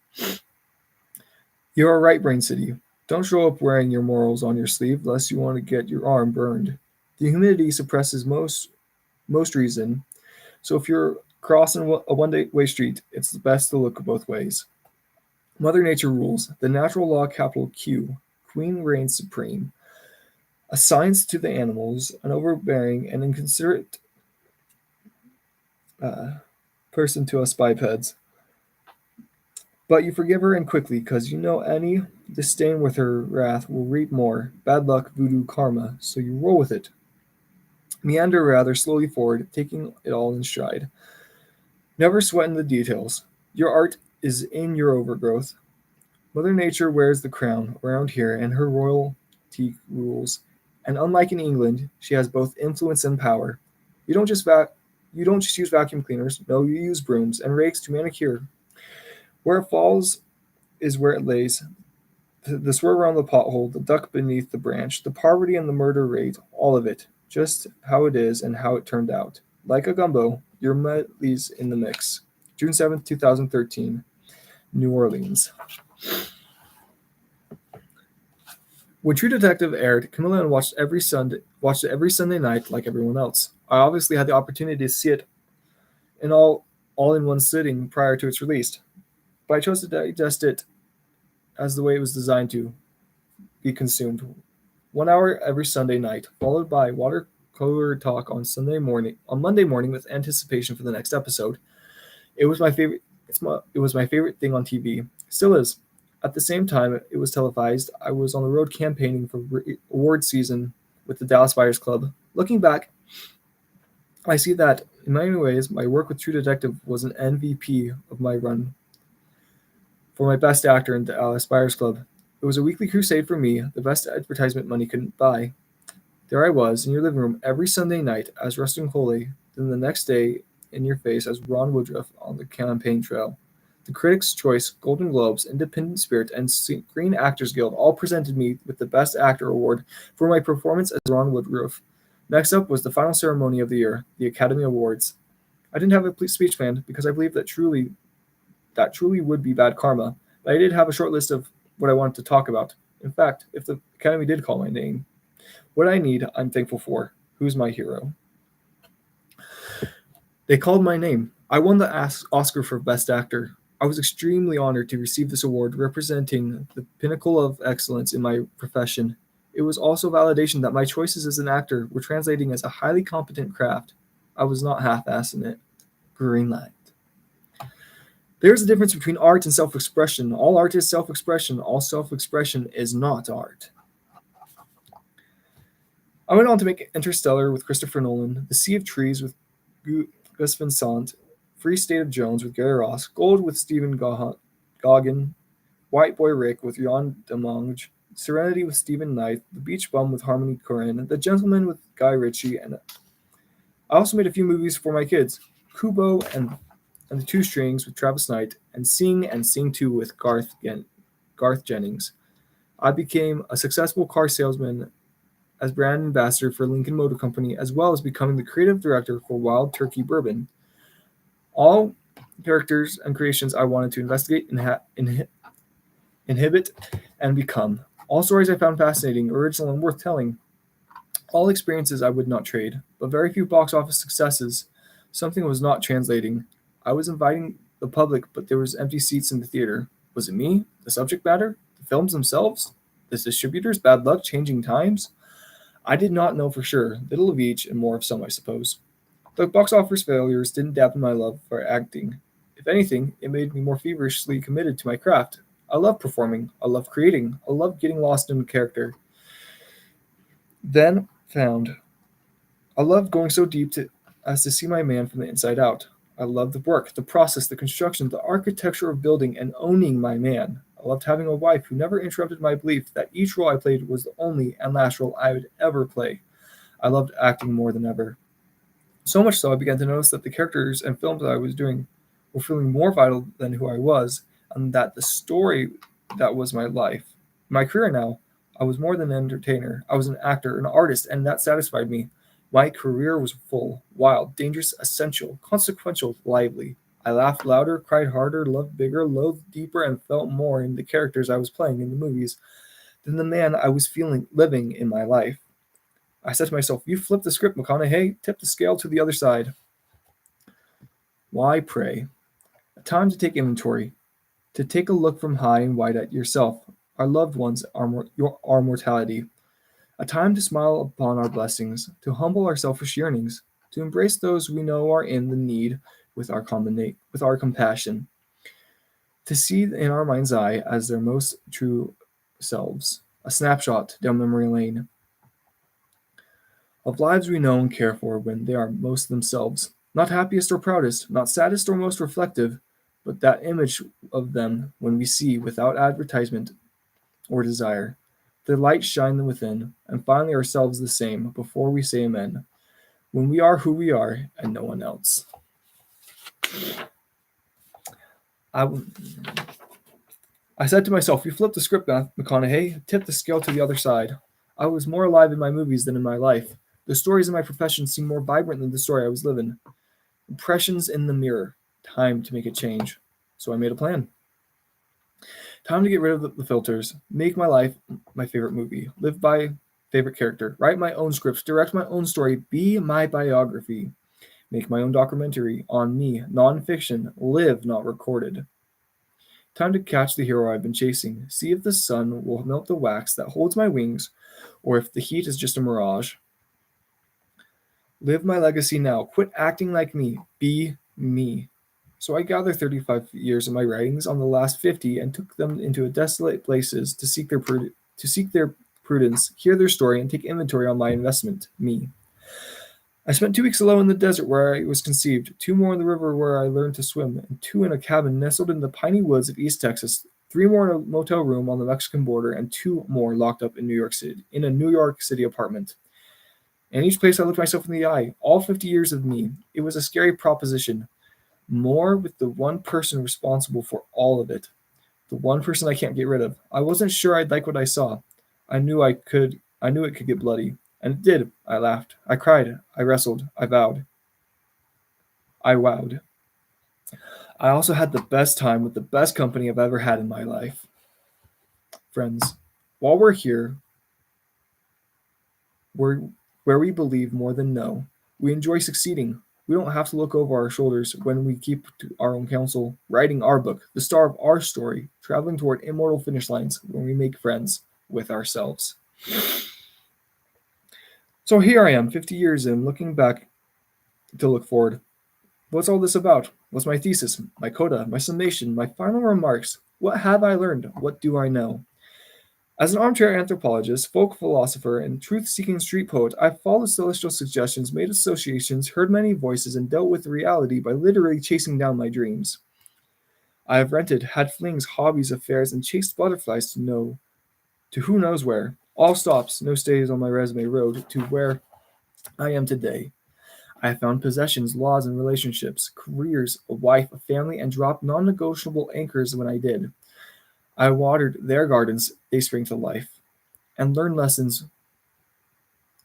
You're a right brain city. Don't show up wearing your morals on your sleeve, lest you want to get your arm burned. The humidity suppresses most reason. So if you're crossing a one-way street, it's best to look both ways. Mother Nature rules. The natural law, capital Q. Queen reigns supreme. Assigns to the animals an overbearing and inconsiderate person to us bipeds. But you forgive her and quickly, 'cause you know any disdain with her wrath will reap more. Bad luck, voodoo, karma, so you roll with it. Meander rather slowly forward, taking it all in stride. Never sweating the details. Your art is in your overgrowth. Mother Nature wears the crown around here, and her royalty rules. And unlike in England, she has both influence and power. You don't just use vacuum cleaners. No, you use brooms and rakes to manicure. Where it falls is where it lays. The swerve around the pothole, the duck beneath the branch, the poverty and the murder rate, all of it. Just how it is and how it turned out. Like a gumbo, your medley's in the mix. June 7th, 2013, New Orleans. When True Detective aired, Camilla and watched it every Sunday night like everyone else. I obviously had the opportunity to see it in all in one sitting prior to its release, but I chose to digest it as the way it was designed to be consumed. 1 hour every Sunday night, followed by water cooler talk on Monday morning with anticipation for the next episode. It was my favorite. It was my favorite thing on TV. Still is. At the same time it was televised, I was on the road campaigning for award season with the Dallas Buyers Club. Looking back, I see that in many ways my work with True Detective was an MVP of my run for my best actor in the Dallas Buyers Club. It was a weekly crusade for me, the best advertisement money couldn't buy. There I was in your living room every Sunday night as Rustin Coley, then the next day in your face as Ron Woodruff on the campaign trail. The Critics' Choice, Golden Globes, Independent Spirit, and Screen Actors Guild all presented me with the Best Actor award for my performance as Ron Woodruff. Next up was the final ceremony of the year, the Academy Awards. I didn't have a speech planned because I believed that truly would be bad karma, but I did have a short list of what I wanted to talk about. In fact, if the Academy did call my name, what I need, I'm thankful for. Who's my hero? They called my name. I won the Oscar for Best Actor. I was extremely honored to receive this award representing the pinnacle of excellence in my profession. It was also validation that my choices as an actor were translating as a highly competent craft. I was not half-assing it. Greenlight. There's a difference between art and self-expression. All art is self-expression. All self-expression is not art. I went on to make Interstellar with Christopher Nolan, The Sea of Trees with Gus Van Sant, Free State of Jones with Gary Ross, Gold with Stephen Goggin, White Boy Rick with Jan Demange, Serenity with Stephen Knight, The Beach Bum with Harmony Korine, The Gentleman with Guy Ritchie, and I also made a few movies for my kids, Kubo and The Two Strings with Travis Knight, and Sing 2 with Garth Jennings. I became a successful car salesman as brand ambassador for Lincoln Motor Company, as well as becoming the creative director for Wild Turkey Bourbon. All characters and creations I wanted to investigate, inhibit, and become. All stories I found fascinating, original, and worth telling. All experiences I would not trade, but very few box office successes. Something was not translating. I was inviting the public, but there was empty seats in the theater. Was it me? The subject matter? The films themselves? The distributors? Bad luck? Changing times? I did not know for sure. Little of each and more of some, I suppose. The box office failures didn't dampen my love for acting. If anything, it made me more feverishly committed to my craft. I love performing. I love creating. I love getting lost in a character. Then found. I loved going so deep as to see my man from the inside out. I loved the work, the process, the construction, the architecture of building, and owning my man. I loved having a wife who never interrupted my belief that each role I played was the only and last role I would ever play. I loved acting more than ever. So much so I began to notice that the characters and films I was doing were feeling more vital than who I was, and that the story that was my life. My career now, I was more than an entertainer. I was an actor, an artist, and that satisfied me. My career was full, wild, dangerous, essential, consequential, lively. I laughed louder, cried harder, loved bigger, loathed deeper, and felt more in the characters I was playing in the movies than the man I was living in my life. I said to myself, you flipped the script, McConaughey. Tip the scale to the other side. Why pray? A time to take inventory. to take a look from high and wide at yourself, our loved ones, our mortality, a time to smile upon our blessings, to humble our selfish yearnings, to embrace those we know are in the need with our compassion, to see in our mind's eye as their most true selves, a snapshot down memory lane of lives we know and care for when they are most themselves, not happiest or proudest, not saddest or most reflective, but that image of them when we see, without advertisement or desire, the light shine within, and finally ourselves the same before we say amen, when we are who we are and no one else. I said to myself, you flipped the script, McConaughey, tip the scale to the other side. I was more alive in my movies than in my life. The stories in my profession seemed more vibrant than the story I was living. Impressions in the mirror. Time to make a change. So I made a plan. Time to get rid of the filters, make my life my favorite movie, live by favorite character, write my own scripts, direct my own story, be my biography, make my own documentary on me, non-fiction, live not recorded. Time to catch the hero I've been chasing, see if the sun will melt the wax that holds my wings, or if the heat is just a mirage. Live my legacy now, quit acting like me, be me. So I gather 35 years of my writings on the last 50 and took them into desolate places to seek their prudence, hear their story, and take inventory on my investment, me. I spent 2 weeks alone in the desert where I was conceived, 2 more in the river where I learned to swim, and 2 in a cabin nestled in the piney woods of East Texas, 3 more in a motel room on the Mexican border, and 2 more locked up in a New York City apartment. And each place I looked myself in the eye, all 50 years of me. It was a scary proposition. More with the one person responsible for all of it. The one person I can't get rid of. I wasn't sure I'd like what I saw. I knew it could get bloody. And it did. I laughed. I cried. I wrestled. I vowed. I wowed. I also had the best time with the best company I've ever had in my life. Friends, while we're here, where we believe more than know, we enjoy succeeding. We don't have to look over our shoulders when we keep to our own counsel, writing our book, the star of our story, traveling toward immortal finish lines when we make friends with ourselves. So here I am, 50 years in, looking back to look forward. What's all this about? What's my thesis, my coda, my summation, my final remarks? What have I learned? What do I know? As an armchair anthropologist, folk philosopher, and truth-seeking street poet, I've followed celestial suggestions, made associations, heard many voices, and dealt with reality by literally chasing down my dreams. I have rented, had flings, hobbies, affairs, and chased butterflies to who knows where. All stops, no stays on my resume road to where I am today. I have found possessions, laws, and relationships, careers, a wife, a family, and dropped non-negotiable anchors when I did. I watered their gardens, they sprang to life, and learned lessons.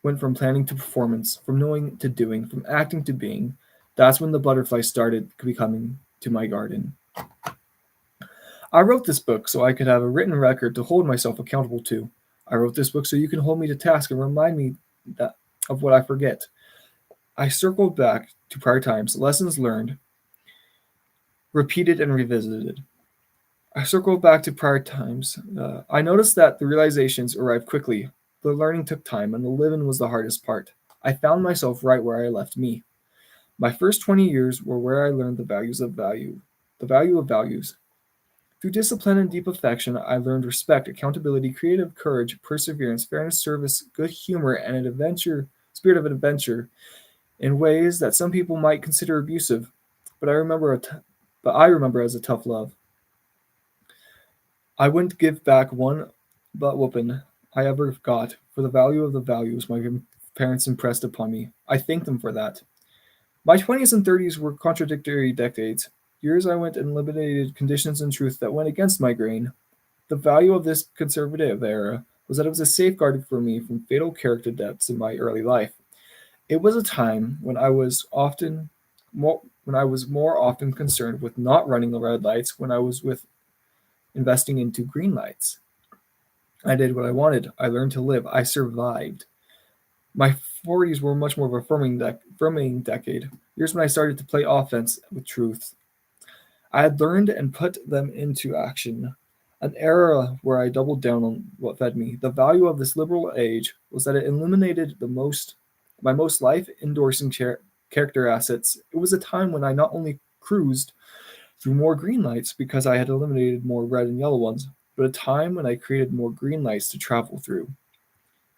Went from planning to performance, from knowing to doing, from acting to being. That's when the butterflies started becoming to my garden. I wrote this book so I could have a written record to hold myself accountable to. I wrote this book so you can hold me to task and remind me of what I forget. I circled back to prior times, lessons learned, repeated and revisited. I circled back to prior times. I noticed that the realizations arrived quickly. The learning took time, and the living was the hardest part. I found myself right where I left me. My first 20 years were where I learned the value of values. Through discipline and deep affection, I learned respect, accountability, creative courage, perseverance, fairness, service, good humor, and spirit of adventure in ways that some people might consider abusive, but I remember as a tough love. I wouldn't give back one butt whooping I ever got for the value of the values my parents impressed upon me. I thank them for that. My 20s and 30s were contradictory decades. Years I went and eliminated conditions and truth that went against my grain. The value of this conservative era was that it was a safeguard for me from fatal character deaths in my early life. It was a time when I was more often concerned with not running the red lights when I was with investing into Greenlights. I did what I wanted. I learned to live. I survived. My 40s were much more of a affirming decade. Years when I started to play offense with truth. I had learned and put them into action. An era where I doubled down on what fed me. The value of this liberal age was that it eliminated my most life endorsing character assets. It was a time when I not only cruised through more green lights because I had eliminated more red and yellow ones, but a time when I created more green lights to travel through.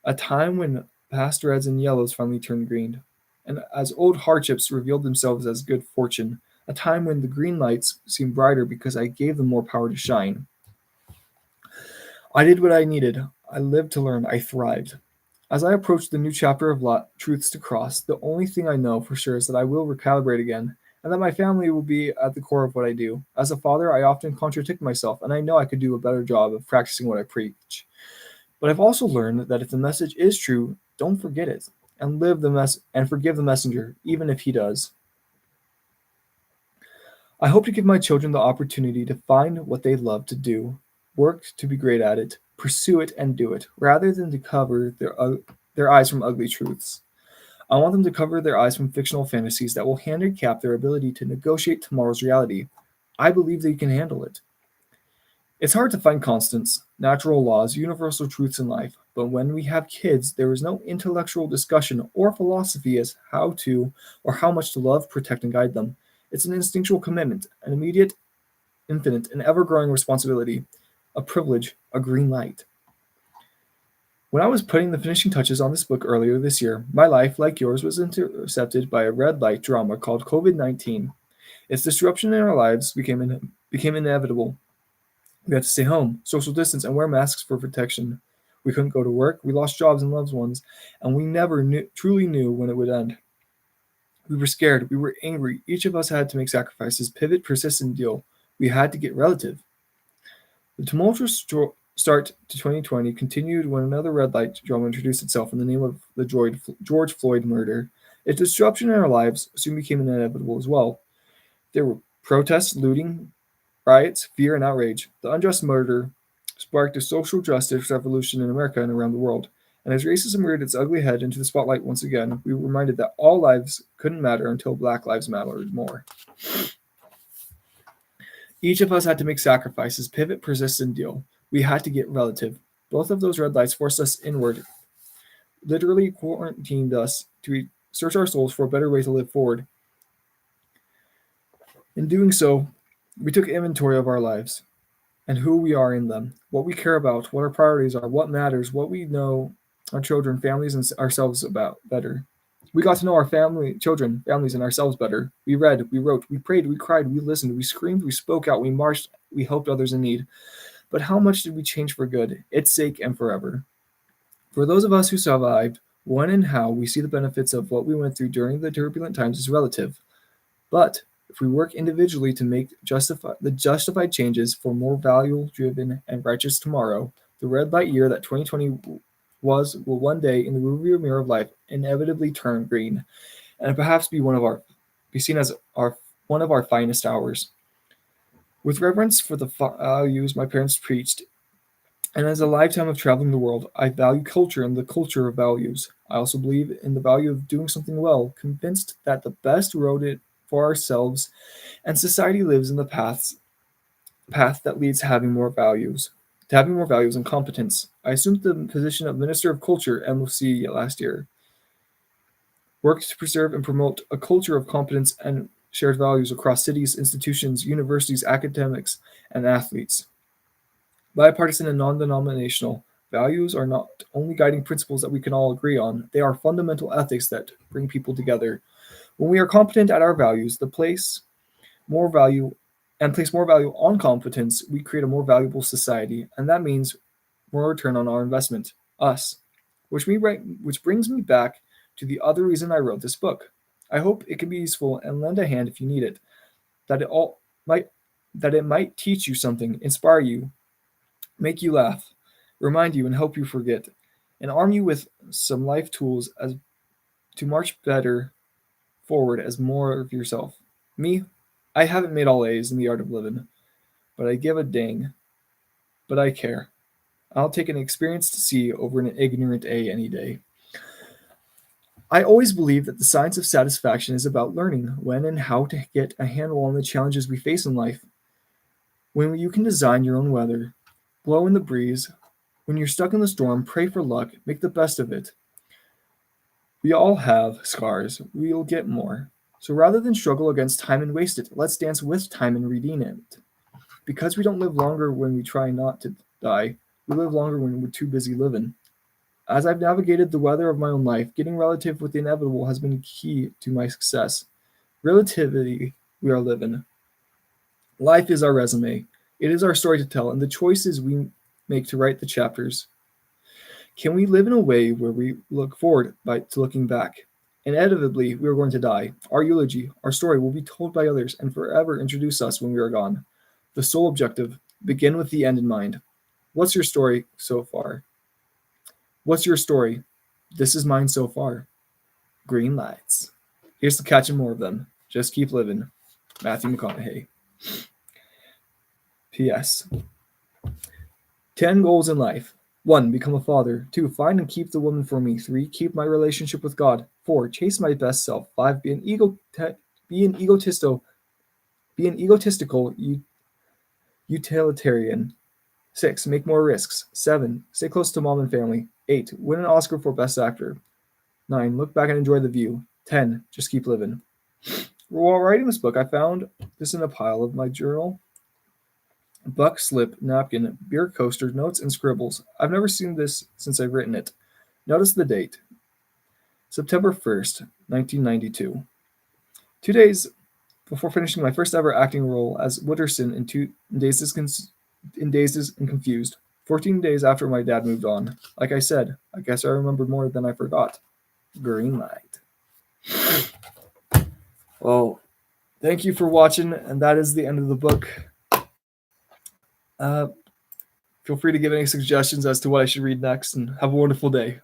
A time when past reds and yellows finally turned green. And as old hardships revealed themselves as good fortune, a time when the green lights seemed brighter because I gave them more power to shine. I did what I needed. I lived to learn. I thrived. As I approach the new chapter of truths to cross, the only thing I know for sure is that I will recalibrate again, and that my family will be at the core of what I do. As a father, I often contradict myself, and I know I could do a better job of practicing what I preach. But I've also learned that if the message is true, don't forget it, and live the and forgive the messenger, even if he does. I hope to give my children the opportunity to find what they love to do, work to be great at it, pursue it and do it, rather than to cover their eyes from ugly truths. I want them to cover their eyes from fictional fantasies that will handicap their ability to negotiate tomorrow's reality. I believe they can handle it. It's hard to find constants, natural laws, universal truths in life, but when we have kids, there is no intellectual discussion or philosophy as how to or how much to love, protect, and guide them. It's an instinctual commitment, an immediate, infinite, and ever growing responsibility, a privilege, a green light. When I was putting the finishing touches on this book earlier this year, my life, like yours, was intercepted by a red light drama called COVID-19. Its disruption in our lives became inevitable. We had to stay home, social distance, and wear masks for protection. We couldn't go to work, we lost jobs and loved ones, and we never truly knew when it would end. We were scared, we were angry. Each of us had to make sacrifices, pivot, persist, and deal. We had to get relative. The tumultuous start to 2020 continued when another red light drama introduced itself in the name of the George Floyd murder. Its disruption in our lives soon became inevitable as well. There were protests, looting, riots, fear, and outrage. The unjust murder sparked a social justice revolution in America and around the world. And as racism reared its ugly head into the spotlight once again, we were reminded that all lives couldn't matter until Black lives mattered more. Each of us had to make sacrifices, pivot, persist, and deal. We had to get relative. Both of those red lights forced us inward, literally quarantined us to search our souls for a better way to live forward. In doing so, we took inventory of our lives and who we are in them, what we care about, what our priorities are, what matters, what we know our children, families, and ourselves about better. We got to know our children, families, and ourselves better. We read, we wrote, we prayed, we cried, we listened, we screamed, we spoke out, we marched, we helped others in need. But how much did we change for good, its sake, and forever? For those of us who survived, when and how we see the benefits of what we went through during the turbulent times is relative. But if we work individually to make justified changes for more value-driven and righteous tomorrow, the red light year that 2020 will one day in the rearview mirror of life inevitably turn green, and perhaps be seen as one of our finest hours. With reverence for the values my parents preached, and as a lifetime of traveling the world, I value culture and the culture of values. I also believe in the value of doing something well, convinced that the best road for ourselves and society lives in the path that leads to having more values and competence. I assumed the position of Minister of Culture MOC last year. Worked to preserve and promote a culture of competence and shared values across cities, institutions, universities, academics, and athletes. Bipartisan and non-denominational, values are not only guiding principles that we can all agree on, they are fundamental ethics that bring people together. When we are competent at our values, place more value on competence, we create a more valuable society, and that means more return on our investment, us. Which brings me back to the other reason I wrote this book. I hope it can be useful and lend a hand if you need it. That it might teach you something, inspire you, make you laugh, remind you and help you forget, and arm you with some life tools as to march better forward as more of yourself. Me, I haven't made all A's in the art of living, but I give a dang. But I care. I'll take an experienced C over an ignorant A any day. I always believe that the science of satisfaction is about learning when and how to get a handle on the challenges we face in life. When you can design your own weather, blow in the breeze, when you're stuck in the storm, pray for luck, make the best of it. We all have scars, we'll get more. So rather than struggle against time and waste it, let's dance with time and redeem it. Because we don't live longer when we try not to die, we live longer when we're too busy living. As I've navigated the weather of my own life, getting relative with the inevitable has been key to my success. Relativity we are living. Life is our resume. It is our story to tell, and the choices we make to write the chapters. Can we live in a way where we look forward to looking back? Inevitably, we are going to die. Our eulogy, our story will be told by others and forever introduce us when we are gone. The sole objective, begin with the end in mind. What's your story so far? What's your story? This is mine so far. Green lights. Here's to catching more of them. Just keep living. Matthew McConaughey. P.S. 10 goals in life. 1. Become a father. 2. Find and keep the woman for me. 3. Keep my relationship with God. 4. Chase my best self. 5. Be an egotistical utilitarian. 6. Make more risks. 7. Stay close to mom and family. 8. Win an Oscar for Best Actor. 9. Look back and enjoy the view. 10. Just keep living. While writing this book, I found this in a pile of my journal, buck slip, napkin, beer coaster, notes, and scribbles. I've never seen this since I've written it. Notice the date. September 1st, 1992. 2 days before finishing my first ever acting role as Wooderson in Dazed and Confused. 14 days after my dad moved on. Like I said, I guess I remembered more than I forgot. Green light. Well, thank you for watching, and that is the end of the book. Feel free to give any suggestions as to what I should read next, and have a wonderful day.